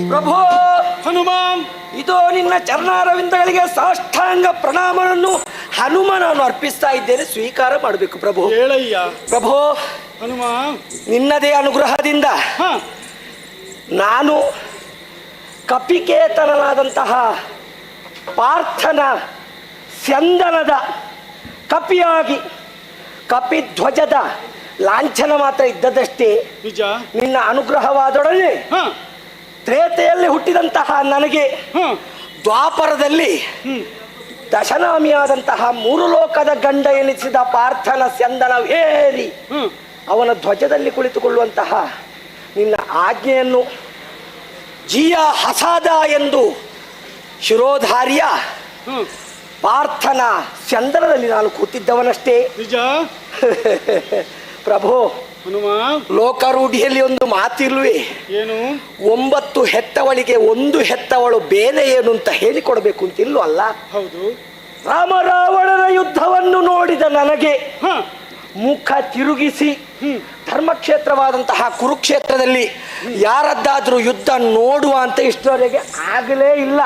ಪ್ರಭು ಹನುಮಾನ್, ಇದು ನಿನ್ನ ಚರಣಾರವಿಂದಗಳಿಗೆ ಸಾಷ್ಟಾಂಗ ಪ್ರಣಾಮವನ್ನು ಹನುಮನನ್ನು ಅರ್ಪಿಸ್ತಾ ಇದ್ದೇನೆ, ಸ್ವೀಕಾರ ಮಾಡಬೇಕು ಪ್ರಭು. ಹೇಳಯ್ಯ ಪ್ರಭು ಹನುಮಾನ್, ನಿನ್ನದೇ ಅನುಗ್ರಹದಿಂದ ನಾನು ಕಪಿಕೇತನನಾದಂತಹ ಪಾರ್ಥನ ಸ್ಯಂದನದ ಕಪಿಯಾಗಿ ಕಪಿಧ್ವಜದ ಲಾಂಛನ ಮಾತ್ರ ಇದ್ದದಷ್ಟೇ. ನಿಜ. ನಿನ್ನ ಅನುಗ್ರಹವಾದೊಡನೆ ತ್ರೇತೆಯಲ್ಲಿ ಹುಟ್ಟಿದಂತಹ ನನಗೆ ದ್ವಾಪರದಲ್ಲಿ ದಶನಾಮಿಯಾದಂತಹ ಮೂರು ಲೋಕದ ಗಂಡ ಎನಿಸಿದ ಪಾರ್ಥನ ಸ್ಯಂದನವೇರಿ ಅವನ ಧ್ವಜದಲ್ಲಿ ಕುಳಿತುಕೊಳ್ಳುವಂತಹ ನಿನ್ನ ಆಜ್ಞೆಯನ್ನು ಜಿಯ ಹಸಾದ ಎಂದು ಶಿರೋಧಾರ್ಯ ಪಾರ್ಥನ ಸ್ಯಂದನದಲ್ಲಿ ನಾನು ಕೂತಿದ್ದವನಷ್ಟೇ. ನಿಜ. ಪ್ರಭು, ಲೋಕರೂಢಿಯಲ್ಲಿ ಒಂದು ಮಾತಿಲ್ವೇ? ಏನು? 9 ಹೆತ್ತವಳಿಗೆ 1 ಹೆತ್ತವಳು ಬೇನೆ ಏನು ಅಂತ ಹೇಳಿಕೊಡ್ಬೇಕು ಅಂತಿಲ್ವ ಅಲ್ಲ? ಹೌದು. ರಾಮರಾವಣನ ಯುದ್ಧವನ್ನು ನೋಡಿದ ನನಗೆ ಮುಖ ತಿರುಗಿಸಿ ಧರ್ಮಕ್ಷೇತ್ರವಾದಂತಹ ಕುರುಕ್ಷೇತ್ರದಲ್ಲಿ ಯಾರದ್ದಾದ್ರೂ ಯುದ್ಧ ನೋಡುವ ಅಂತ ಇಷ್ಟರವರೆಗೆ ಆಗಲೇ ಇಲ್ಲ.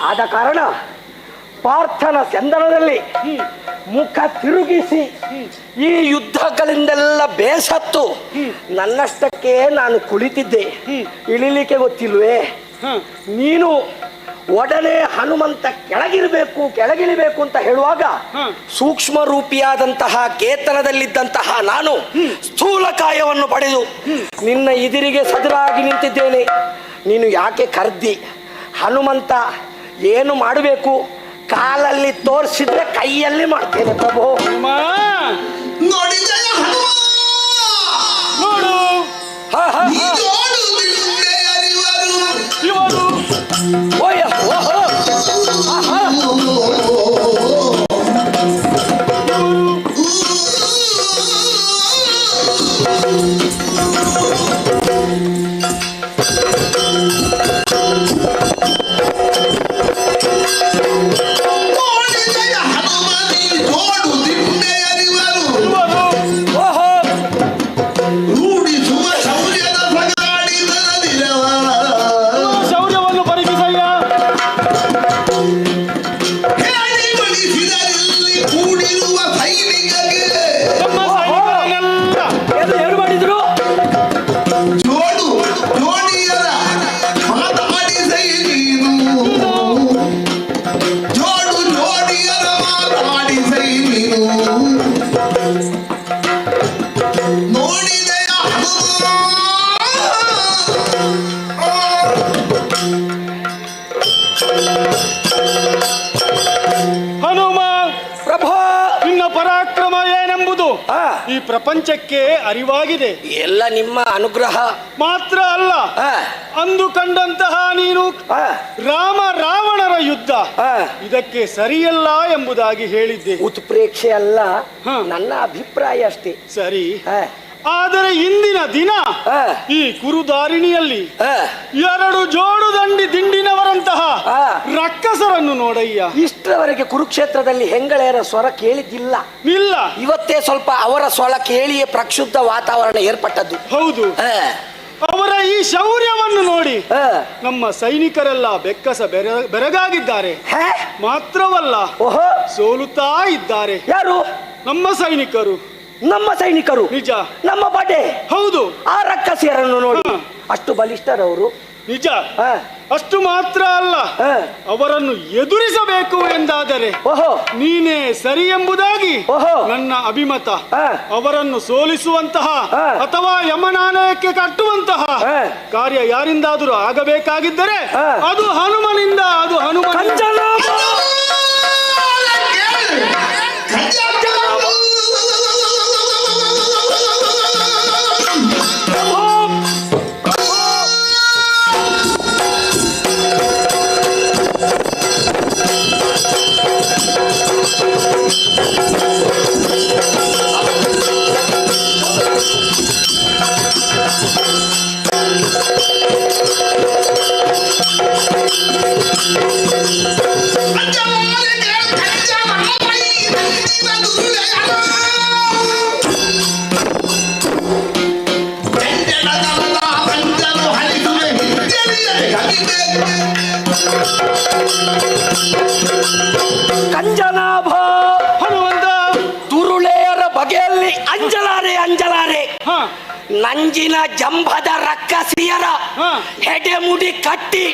ಆದ ಕಾರಣ ಪಾರ್ಥನ ಚಂದನದಲ್ಲಿ ಮುಖ ತಿರುಗಿಸಿ ಈ ಯುದ್ಧಗಳಿಂದೆಲ್ಲ ಬೇಸತ್ತು ನನ್ನಷ್ಟಕ್ಕೆ ನಾನು ಕುಳಿತಿದ್ದೆ. ಇಳಿಲಿಕ್ಕೆ ಗೊತ್ತಿಲ್ವೇ? ನೀನು ಒಡನೆ ಹನುಮಂತ ಕೆಳಗಿಳಿಬೇಕು ಅಂತ ಹೇಳುವಾಗ ಸೂಕ್ಷ್ಮ ರೂಪಿಯಾದಂತಹ ಕೇತನದಲ್ಲಿದ್ದಂತಹ ನಾನು ಸ್ಥೂಲಕಾಯವನ್ನು ಪಡೆದು ನಿನ್ನ ಎದುರಿಗೆ ಸದರಾಗಿ ನಿಂತಿದ್ದೇನೆ. ನೀನು ಯಾಕೆ ಕರ್ದಿ? ಹನುಮಂತ ಏನು ಮಾಡಬೇಕು ಕಾಲಲ್ಲಿ ತೋರಿಸಿದ್ರೆ ಕೈಯಲ್ಲಿ ಮಾಡ್ತೇನೆ ಪ್ರಭು. ಹನುಮ ಪ್ರಭಾ, ನಿನ್ನ ಪರಾಕ್ರಮ ಏನೆಂಬುದು ಈ ಪ್ರಪಂಚಕ್ಕೆ ಅರಿವಾಗಿದೆ. ಎಲ್ಲ ನಿಮ್ಮ ಅನುಗ್ರಹ ಮಾತ್ರ ಅಲ್ಲ, ಅಂದು ಕಂಡಂತಹ ನೀನು ರಾಮ ರಾವಣರ ಯುದ್ಧ ಇದಕ್ಕೆ ಸರಿಯಲ್ಲ ಎಂಬುದಾಗಿ ಹೇಳಿದ್ದೆ. ಉತ್ಪ್ರೇಕ್ಷೆ ಅಲ್ಲ, ನನ್ನ ಅಭಿಪ್ರಾಯ ಅಷ್ಟೇ. ಸರಿ, ಆದರೆ ಇಂದಿನ ದಿನ ಈ ಕುರುದಾರಿಣಿಯಲ್ಲಿ 2 ಜೋಡು ದಿಂಡಿನವರಂತಹ ರಕ್ಕಸರನ್ನು ನೋಡಯ್ಯ. ಇಷ್ಟರವರೆಗೆ ಕುರುಕ್ಷೇತ್ರದಲ್ಲಿ ಹೆಂಗಳೆಯರ ಸ್ವರ ಕೇಳಿದ್ದಿಲ್ಲ. ಇಲ್ಲ, ಇವತ್ತೇ ಸ್ವಲ್ಪ ಅವರ ಸ್ವರ ಕೇಳಿಯೇ ಪ್ರಕ್ಷುಬ್ಧ ವಾತಾವರಣ ಏರ್ಪಟ್ಟದ್ದು. ಹೌದು, ಅವರ ಈ ಶೌರ್ಯವನ್ನು ನೋಡಿ ನಮ್ಮ ಸೈನಿಕರೆಲ್ಲ ಬೆಕ್ಕಸ ಬೆರಗಾಗಿದ್ದಾರೆ. ಮಾತ್ರವಲ್ಲ, ಸೋಲುತ್ತಾ ಇದ್ದಾರೆ. ಯಾರು? ನಮ್ಮ ಸೈನಿಕರು. ನಮ್ಮ ಸೈನಿಕರು? ನಿಜ. ನಮ್ಮ ಪಡೆ? ಹೌದು. ಆ ರಕ್ಕಸಿಯರನ್ನು ನೋಡಿ ಅಷ್ಟು ಬಲಿಷ್ಠರವರು. ನಿಜ. ಅಷ್ಟು ಮಾತ್ರ ಅಲ್ಲ, ಅವರನ್ನು ಎದುರಿಸಬೇಕು ಎಂದಾದರೆ ನೀನೇ ಸರಿ ಎಂಬುದಾಗಿ ನನ್ನ ಅಭಿಮತ. ಅವರನ್ನು ಸೋಲಿಸುವಂತಹ ಅಥವಾ ಯಮನಾಲಯಕ್ಕೆ ಕಟ್ಟುವಂತಹ ಕಾರ್ಯ ಯಾರಿಂದಾದರೂ ಆಗಬೇಕಾಗಿದ್ದರೆ ಅದು ಹನುಮನಿಂದ. ಅದು ಹನುಮನ. ಕಂಜನಾಭ ಹನುಮಂತ, ದುರುಳೆಯರ ಬಗೆಯಲ್ಲಿ ಅಂಜಲಾರೆ ನಂಜಿನ ಜಂಭದ ರಕ್ಕಸಿಯರ ಹೆಡೆಮುಡಿ ಕಟ್ಟಿ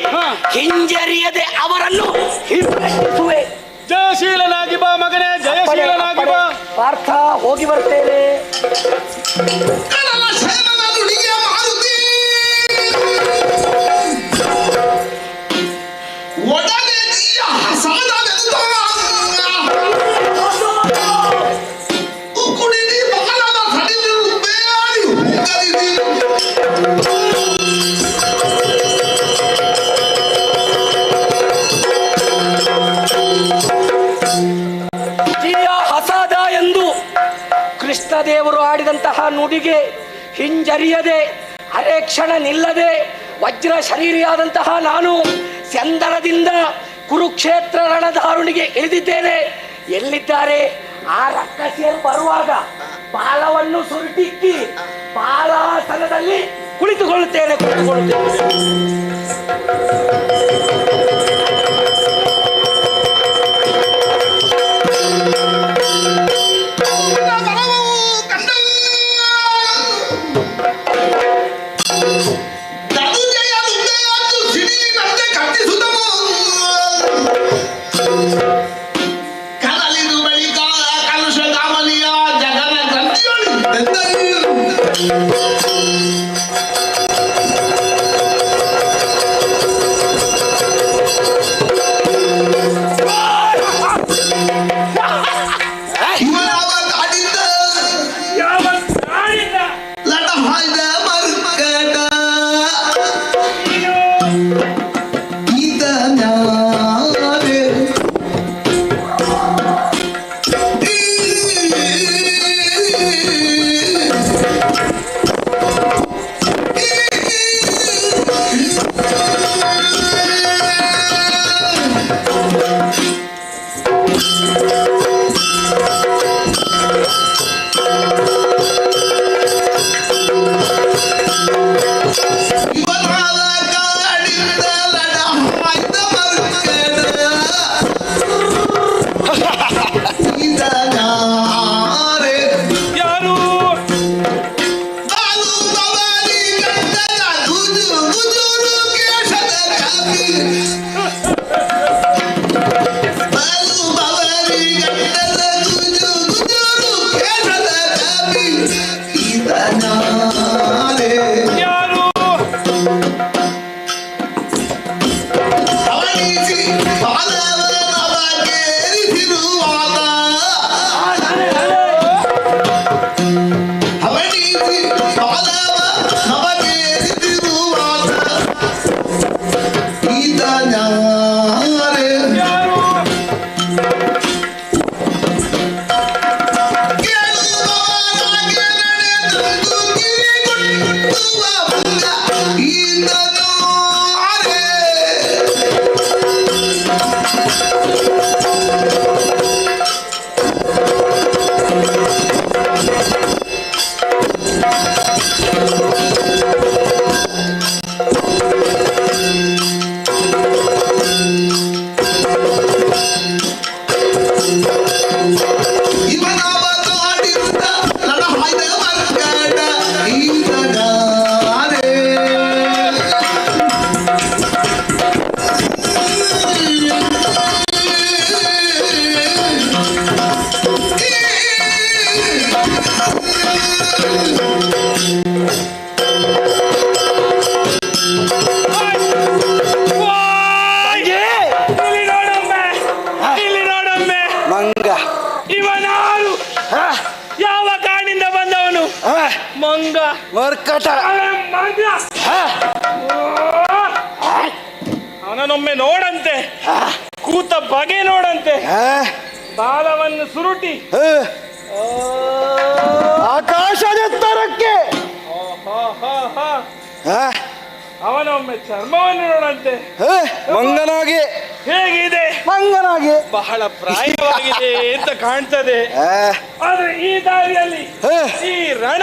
ಹಿಂಜರಿಯದೆ ಅವರನ್ನು ಹಿಮ್ಮೆಟ್ಟಿಸುವೆ. ಜಯಶೀಲನಾಗಿ ಬಾ ಮಗನೇ, ಜಯಶೀಲನಾಗಿ ಬಾ. ಪಾರ್ಥ, ಹೋಗಿ ಬರ್ತೇನೆ. ಹಸದ ಎಂದು ಕೃಷ್ಣದೇವರು ಆಡಿದಂತಹ ನುಡಿಗೆ ಹಿಂಜರಿಯದೆ ಅರೆ ಕ್ಷಣ ನಿಲ್ಲದೆ ವಜ್ರ ಶರೀರಿಯಾದಂತಹ ನಾನು ಸಂದರದಿಂದ ಕುರುಕ್ಷೇತ್ರ ರಣಧಾರುಣಿಗೆ ಇಳಿದಿದ್ದೇನೆ. ಎಲ್ಲಿದ್ದಾರೆ ಆ ರಕ್ಕಸಿಯರು? ಬರುವಾಗ ಬಾಲವನ್ನು ಸುರುಟಿಕ್ಕಿ ಬಾಲಾಸನದಲ್ಲಿ ಕುಳಿತುಕೊಳ್ಳುತ್ತೇನೆ. ಮಂಗ ಮರ್ಕಟ ಅವನನ್ನೊಮ್ಮೆ ನೋಡಂತೆ, ಕೂತ ಬಗೆ ನೋಡಂತೆ, ಬಾಲವನ್ನು ಸುರುಟಿ ಆಕಾಶದೆತ್ತರಕ್ಕೆ ಅವನೊಮ್ಮೆ ಚರ್ಮವನ್ನು ನೋಡಂತೆ, ಮಂಗನಾಗಿ ಹೇಗಿದೆ ಮಂಗನಾಗಿ ಬಹಳ ಪ್ರಾಯವಾಗಿದೆ ಅಂತ ಕಾಣ್ತದೆ. ಆದ್ರೆ ಈ ದಾರಿಯಲ್ಲಿ ಈ ರಣ